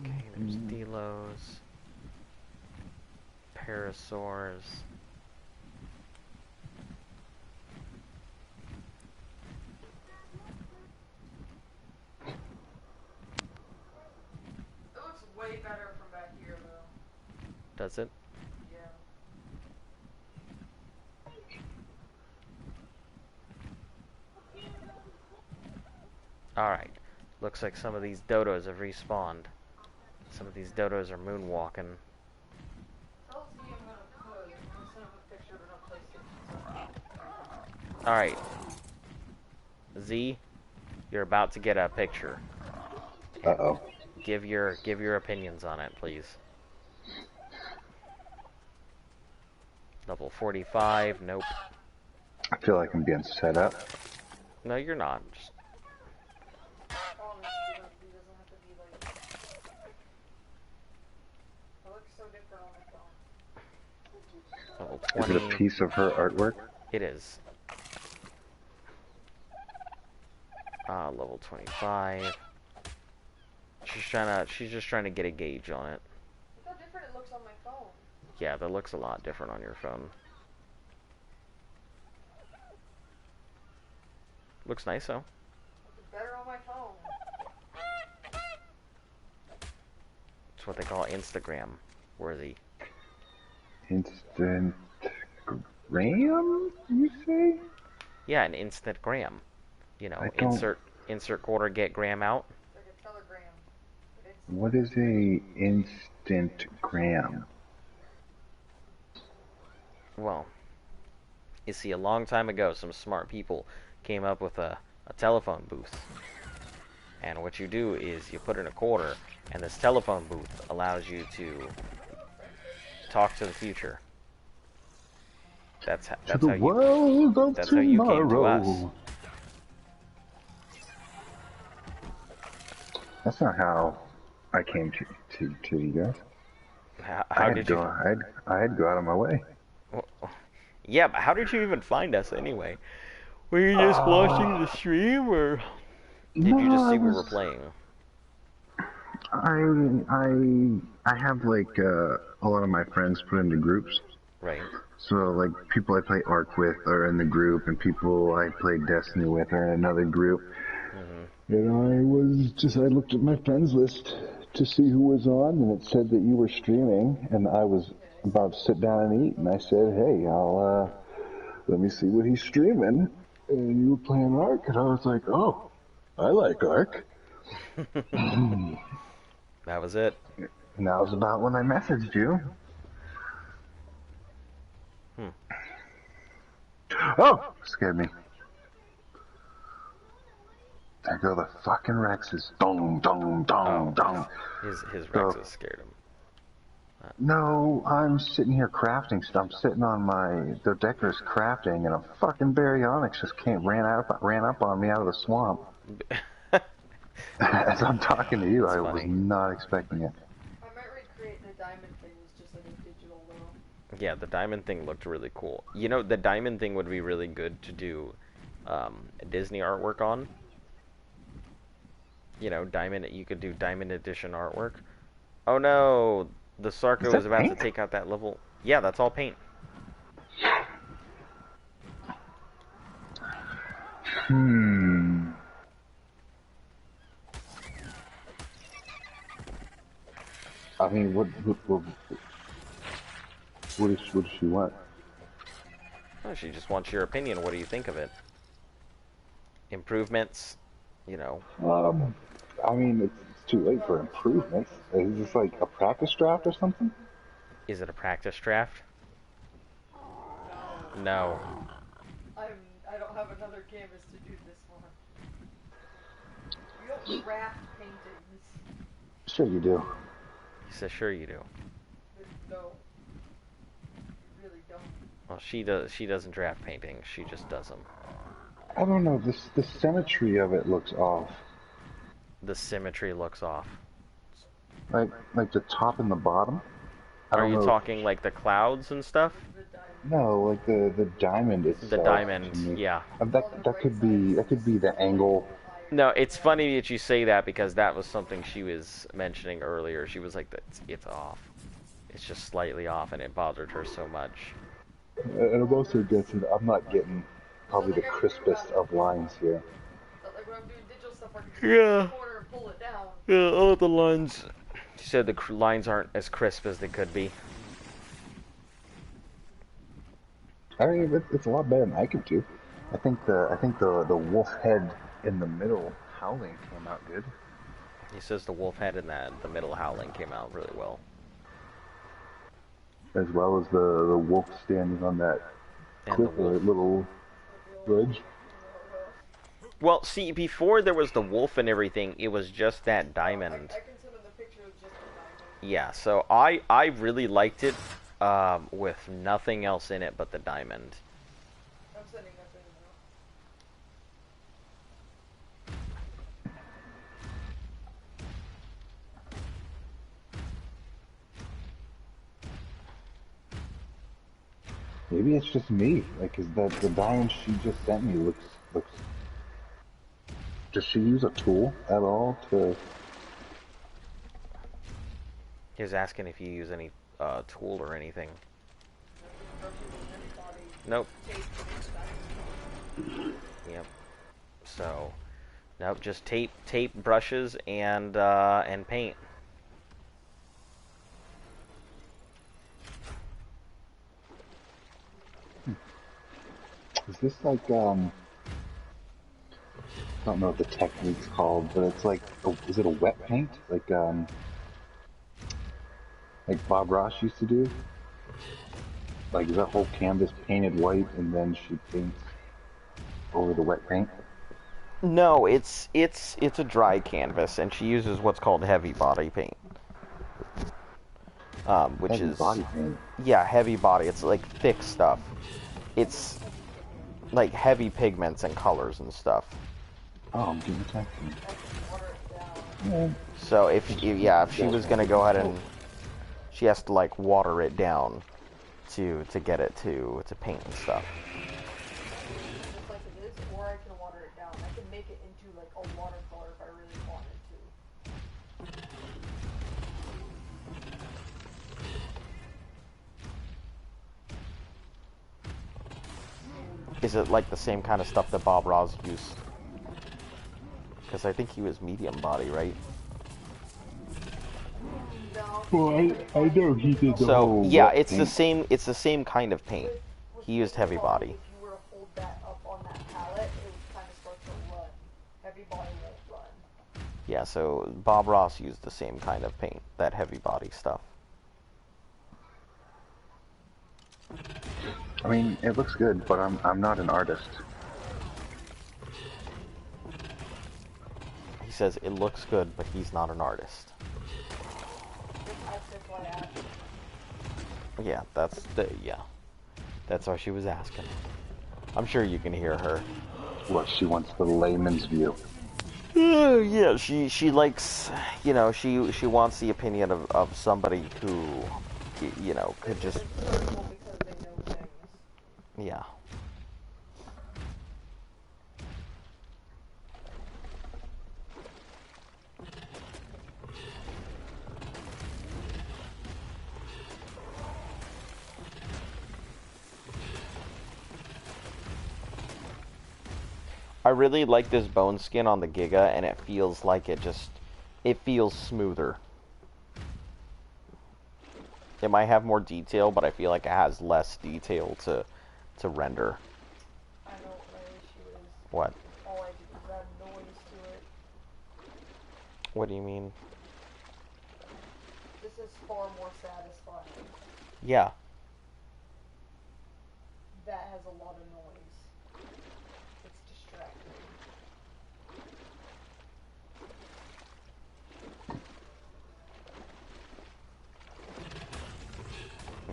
Okay, there's Delos. Parasaurs. It looks way better from back here, though. Does it? Yeah. Alright. Looks like some of these dodos have respawned. Some of these dodos are moonwalking. Alright. Z, you're about to get a picture. Uh-oh. Give your opinions on it, please. Level 45, nope. I feel like I'm being set up. No, you're not. Just level 20. Is it a piece of her artwork? It is. Level 25. She's just trying to get a gauge on it. Look how different it looks on my phone. Yeah, that looks a lot different on your phone. Looks nice though. Looks better on my phone. It's what they call Instagram worthy. Instant gram, you say? Yeah, an instant gram. You know, insert quarter, get gram out. Like a telegram. What is a instant gram? Well, you see, a long time ago, some smart people came up with a telephone booth. And what you do is you put in a quarter, and this telephone booth allows you to talk to the future. That's how you came to us. That's not how I came to you guys. How did you? I had to go out of my way. Well, yeah, but how did you even find us anyway? Were you just watching the stream, or did you just see we were playing? I have like a lot of my friends put into groups. Right. So like people I play Ark with are in the group, and people I play Destiny with are in another group. Mm-hmm. And I looked at my friends list to see who was on, and it said that you were streaming, and I was about to sit down and eat, and I said, hey, I'll let me see what he's streaming, and you were playing Ark, and I was like, oh, I like Ark. That was it. And that was about when I messaged you. Oh, scared me. There go the fucking Rexes. Dong, dong, dong, dong. His Rexes scared him. No, I'm sitting here crafting stuff. I'm sitting on my Dodeca's crafting, and a fucking Baryonyx just ran up on me out of the swamp. As I'm talking to you, I was not expecting it. I might recreate the diamond thing as just like a digital though. Yeah, the diamond thing looked really cool. You know, the diamond thing would be really good to do Disney artwork on. You know, you could do diamond edition artwork. Oh no, the Sarco is about to take out that level. Yeah, that's all paint. I mean, what does she want? Oh, she just wants your opinion. What do you think of it? Improvements, you know. I mean, it's too late for improvements. Is this like a practice draft or something? Is it a practice draft? No. I don't have another canvas to do this one. You don't draft paintings. Sure you do. He says, sure you do. No. You really don't. Well, she does. She doesn't draft paintings. She just does them. I don't know. The symmetry of it looks off. The symmetry looks off. Like the top and the bottom. Are you talking like the clouds and stuff? No, like the diamond itself. The diamond, yeah. That could be the angle. No, it's funny that you say that because that was something she was mentioning earlier. She was like, it's off. It's just slightly off, and it bothered her so much. And I'm also guessing I'm not getting probably the crispest of lines here. Like when I'm doing digital stuff, I can just corner and pull it down. Yeah, all the lines. She said the lines aren't as crisp as they could be. I mean, it's a lot better than I could do. I think the wolf head in the middle howling came out good. He says the wolf head in the middle howling came out really well. As well as the wolf standing on that cliff or little bridge. Well, see, before there was the wolf and everything, it was just that diamond. I can send him the picture of just the diamond. Yeah, so I really liked it with nothing else in it but the diamond. I'm sending that to him now. Maybe it's just me. Like, is that the diamond she just sent me looks. Does she use a tool at all to? He was asking if you use any tool or anything. Nope. Yep. So, nope. Just tape, brushes, and paint. Is this like I don't know what the technique's called, but it's like, is it a wet paint? Like Bob Ross used to do? Like, is that whole canvas painted white and then she paints over the wet paint? No, it's a dry canvas, and she uses what's called heavy body paint. Which heavy is body paint. Yeah, heavy body. It's like thick stuff. It's like heavy pigments and colors and stuff. Oh, I'm getting attacked. Yeah. So if she was gonna go ahead and she has to like water it down to get it to paint and stuff. Just like it is, or I can water it down. I can make it into like a watercolor if I really wanted to. Is it like the same kind of stuff that Bob Ross used? Because I think he was medium body, right? Well, I know he did the So whole yeah, wet it's the paint. same. It's the same kind of paint. He used heavy body. If you were to hold that up on that palette, it would kind of start to run. Heavy body won't run. Yeah, so Bob Ross used the same kind of paint, that heavy body stuff. I mean, it looks good, but I'm not an artist. He says it looks good, but he's not an artist. Yeah, that's why she was asking. I'm sure you can hear her. What, she wants the layman's view. Yeah, she likes, you know, she wants the opinion of somebody who, you know, could just, yeah. I really like this bone skin on the Giga, and it feels like it feels smoother. It might have more detail, but I feel like it has less detail to render. I know what my issue is. What? All I do is add noise to it. What do you mean? This is far more satisfying. Yeah. That has a lot of noise. It's distracting.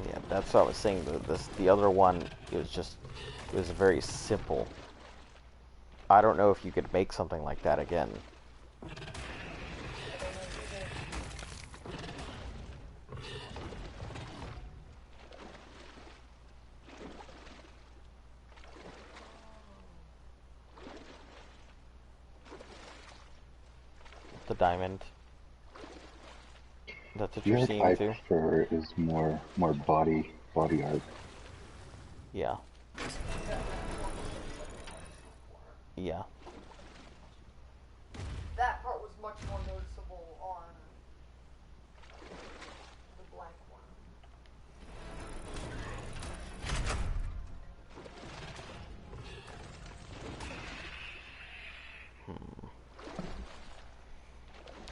Yeah, that's what I was saying. The other one, it was very simple. I don't know if you could make something like that again. The diamond. That's what Your you're seeing I too? prefer is more body art. Yeah. Yeah. That part was much more noticeable on the blank one.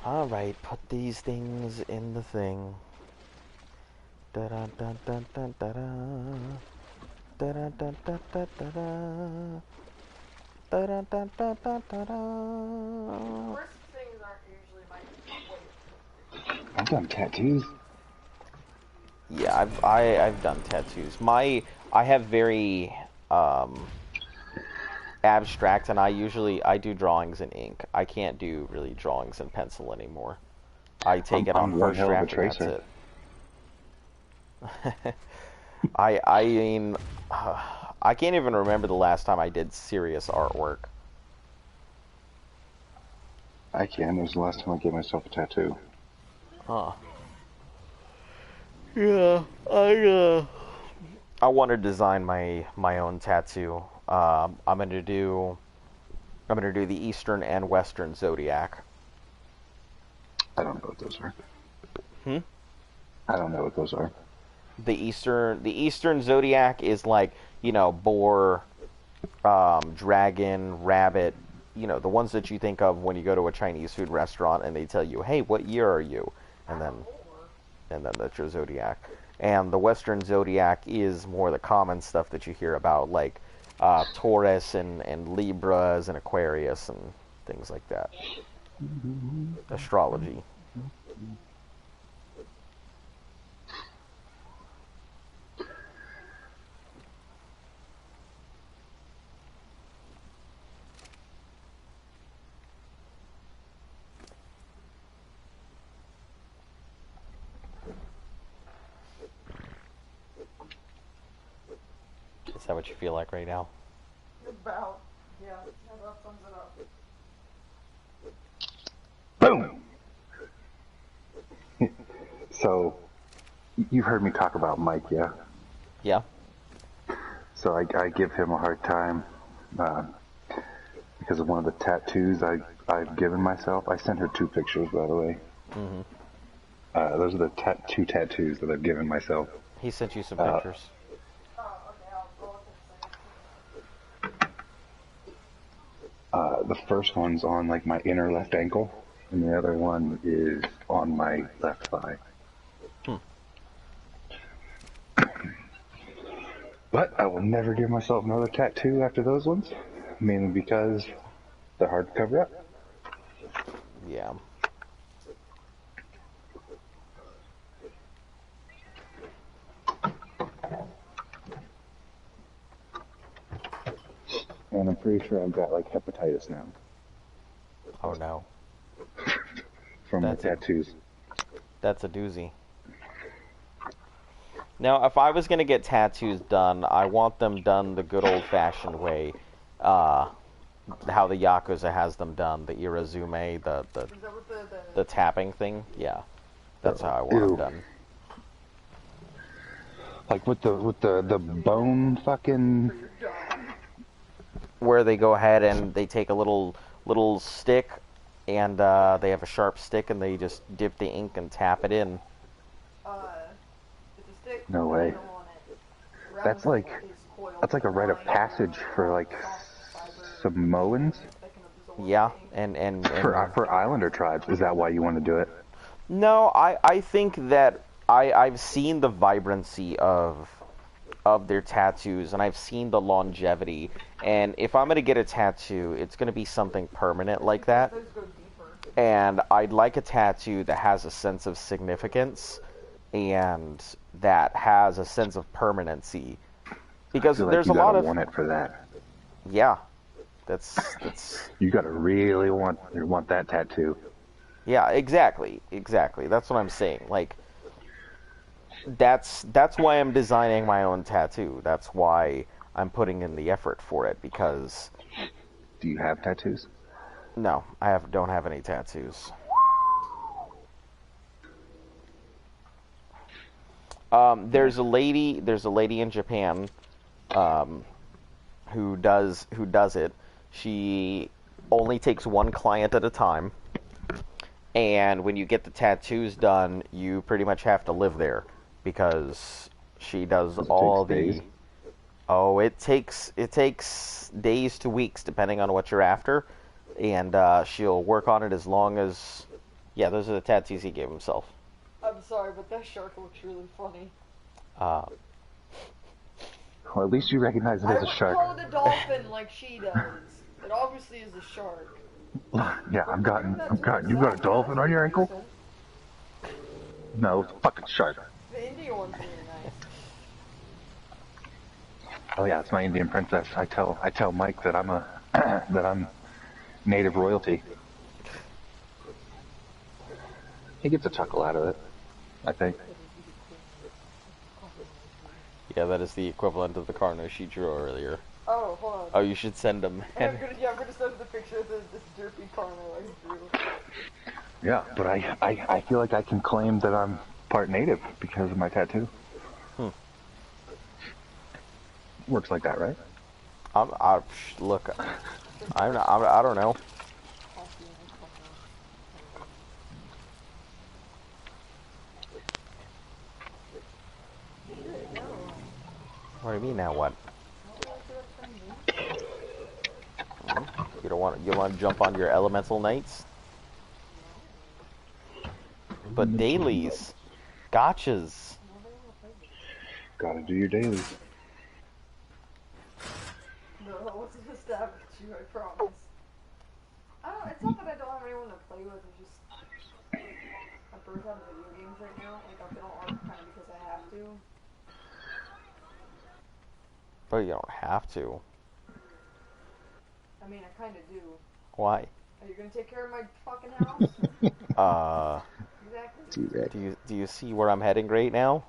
Alright, put these things in the thing. Da da da da da da da. Da da da da da da da. Da da da da da da da. Crisp things aren't usually my way. I've done tattoos. Yeah, I've done tattoos. I have very abstract, and I do drawings in ink. I can't do really drawings in pencil anymore. I take it on I'm one first hell of a draft and that's tracer. it. I mean, I can't even remember the last time I did serious artwork. I can. It was the last time I gave myself a tattoo. Huh. Yeah, I want to design my own tattoo. I'm gonna do the Eastern and Western Zodiac. I don't know what those are. Hmm? I don't know what those are. The Eastern Zodiac is like, you know, boar, dragon, rabbit, you know, the ones that you think of when you go to a Chinese food restaurant and they tell you, "Hey, what year are you?" And then that's your zodiac. And the Western Zodiac is more the common stuff that you hear about, like Taurus and Libras and Aquarius and things like that. Astrology. Is that what you feel like right now? About, yeah, that sums it up. Boom! So, you've heard me talk about Mike, yeah? Yeah. So I give him a hard time because of one of the tattoos I've given myself. I sent her 2 pictures, by the way. Mm-hmm. Those are the two tattoos that I've given myself. He sent you some Uh, pictures. The first one's on like my inner left ankle, and the other one is on my left thigh. Hmm. But I will never give myself another tattoo after those ones, mainly because they're hard to cover up. Yeah. And I'm pretty sure I've got like hepatitis now Oh no. from That's my a- tattoos. That's a doozy. Now, if I was gonna get tattoos done, I want them done the good old-fashioned way. How the Yakuza has them done, the Irazume, the tapping thing. Yeah, that's how I want them Ew. done. Like with the bone fucking. Where they go ahead and they take a little stick, and they have a sharp stick, and they just dip the ink and tap it in. No way. That's like a rite of passage for like Samoans. Yeah, and For Islander tribes. Is that why you want to do it? no, I think that I've seen the vibrancy of their tattoos, and I've seen the longevity. And if I'm gonna get a tattoo, it's gonna be something permanent like that. And I'd like a tattoo that has a sense of significance and that has a sense of permanency. Because I feel like there's you a lot gotta of want it for that. yeah, that's You gotta really want that tattoo. yeah, exactly. That's what I'm saying. Like that's why I'm designing my own tattoo. That's why I'm putting in the effort for it, because Do you have tattoos? no, don't have any tattoos. There's a lady in Japan who does it. She only takes one client at a time, and when you get the tattoos done, you pretty much have to live there because she does all the days? Oh, it takes days to weeks depending on what you're after, and she'll work on it as long as those are the tattoos he gave himself. I'm sorry, but that shark looks really funny. Uh, Well, at least you recognize it I as a would shark. call it a dolphin like she does. It obviously is a shark. Yeah, I've gotten. You got a dolphin on your ankle? No, it's a fucking shark. The Indian one's really nice. Oh yeah, it's my Indian princess. I tell Mike that that I'm native royalty. He gets a chuckle out of it, I think. yeah, that is the equivalent of the Carno she drew earlier. Oh, hold on. Oh, you should send him. I'm gonna send the picture of this derpy Carno I drew. Yeah, but I feel like I can claim that I'm part native because of my tattoo. Works like that, right? Look, I don't know. What do you mean now? What? You want to jump on your elemental knights? But dailies, gotchas. Gotta do your dailies. No, I wasn't gonna stab at you, I promise. It's not that I don't have anyone to play with, it's just I'm burnt out of video games right now. Like, I've been on ARC kind of because I have to. But you don't have to. I mean, I kind of do. Why? Are you gonna take care of my fucking house? Exactly. Do you see where I'm heading right now?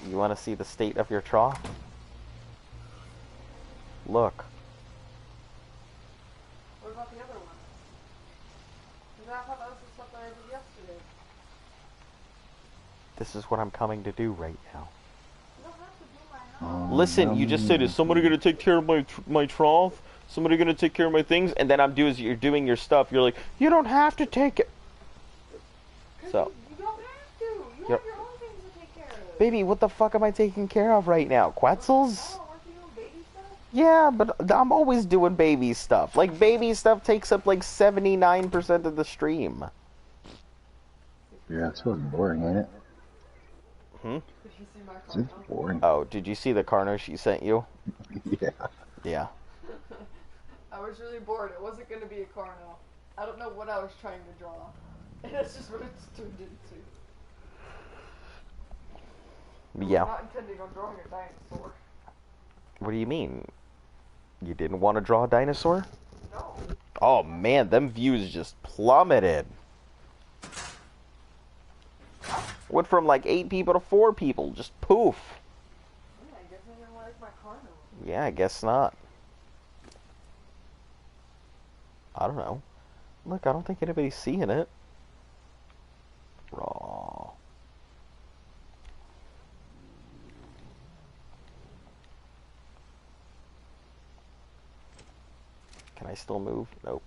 You want to see the state of your trough? Look. What about the other one? Because I thought that was the stuff that I did yesterday. This is what I'm coming to do right now. You don't have to do my house. Listen, you just said, is somebody gonna take care of my trough? Somebody gonna take care of my things? And then you're doing your stuff. You're like, you don't have to take it. So, you don't have to. You Yep. have your own things to take care of. baby, what the fuck am I taking care of right now? Quetzals? Oh, aren't you doing baby stuff? Yeah, but I'm always doing baby stuff. Like, baby stuff takes up like 79% of the stream. Yeah, it's really boring, ain't it? Hmm? Did you see my car? It's boring. Oh, did you see the Carno she sent you? Yeah. Yeah. I was really bored. It wasn't going to be a Carno. I don't know what I was trying to draw. And that's just what it's turned into. Yeah. I'm not intending on drawing a dinosaur. What do you mean? You didn't want to draw a dinosaur? No. Oh man, them views just plummeted. Went from like 8 people to 4 people. Just poof. Yeah, I guess I didn't like my Carno. Yeah, I guess not. I don't know. Look, I don't think anybody's seeing it. Raw. Can I still move? Nope.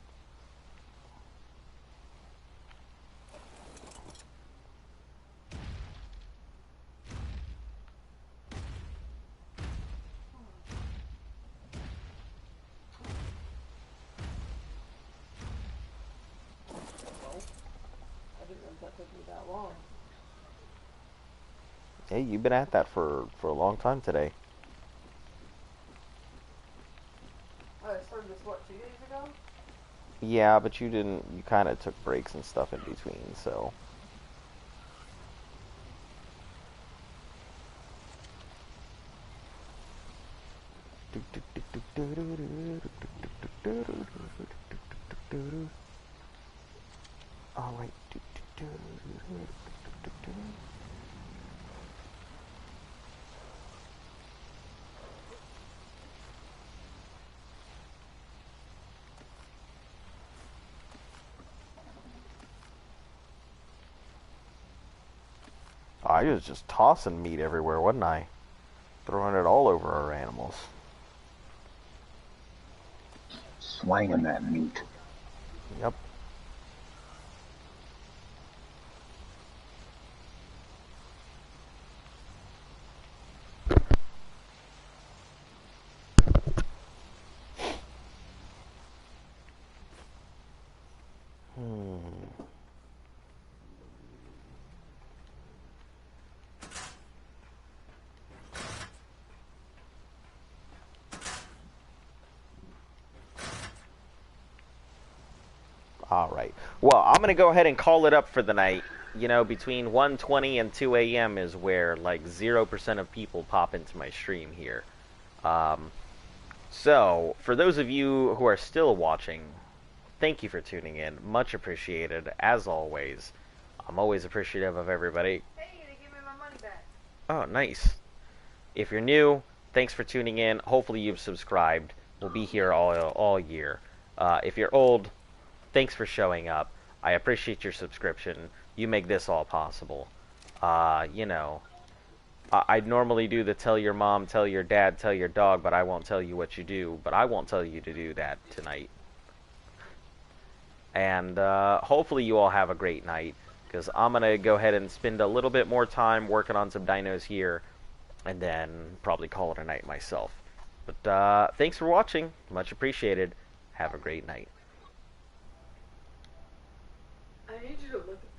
I didn't know that took me that long. Hey, you've been at that for a long time today. I started this, what, 2 days ago? Yeah, but you didn't. You kind of took breaks and stuff in between, so. All right. I was just tossing meat everywhere, wasn't I? Throwing it all over our animals. Slanging that meat. Yep. All right. Well, I'm going to go ahead and call it up for the night. You know, between 1:20 and 2 a.m. is where, like, 0% of people pop into my stream here. So, for those of you who are still watching, thank you for tuning in. Much appreciated, as always. I'm always appreciative of everybody. Hey, they gave me my money back. Oh, nice. If you're new, thanks for tuning in. Hopefully you've subscribed. We'll be here all year. If you're old, thanks for showing up. I appreciate your subscription. You make this all possible. You know, I'd normally do the tell your mom, tell your dad, tell your dog, but I won't tell you what you do. But I won't tell you to do that tonight. And hopefully you all have a great night, because I'm going to go ahead and spend a little bit more time working on some dinos here, and then probably call it a night myself. But thanks for watching. Much appreciated. Have a great night. I need you to look at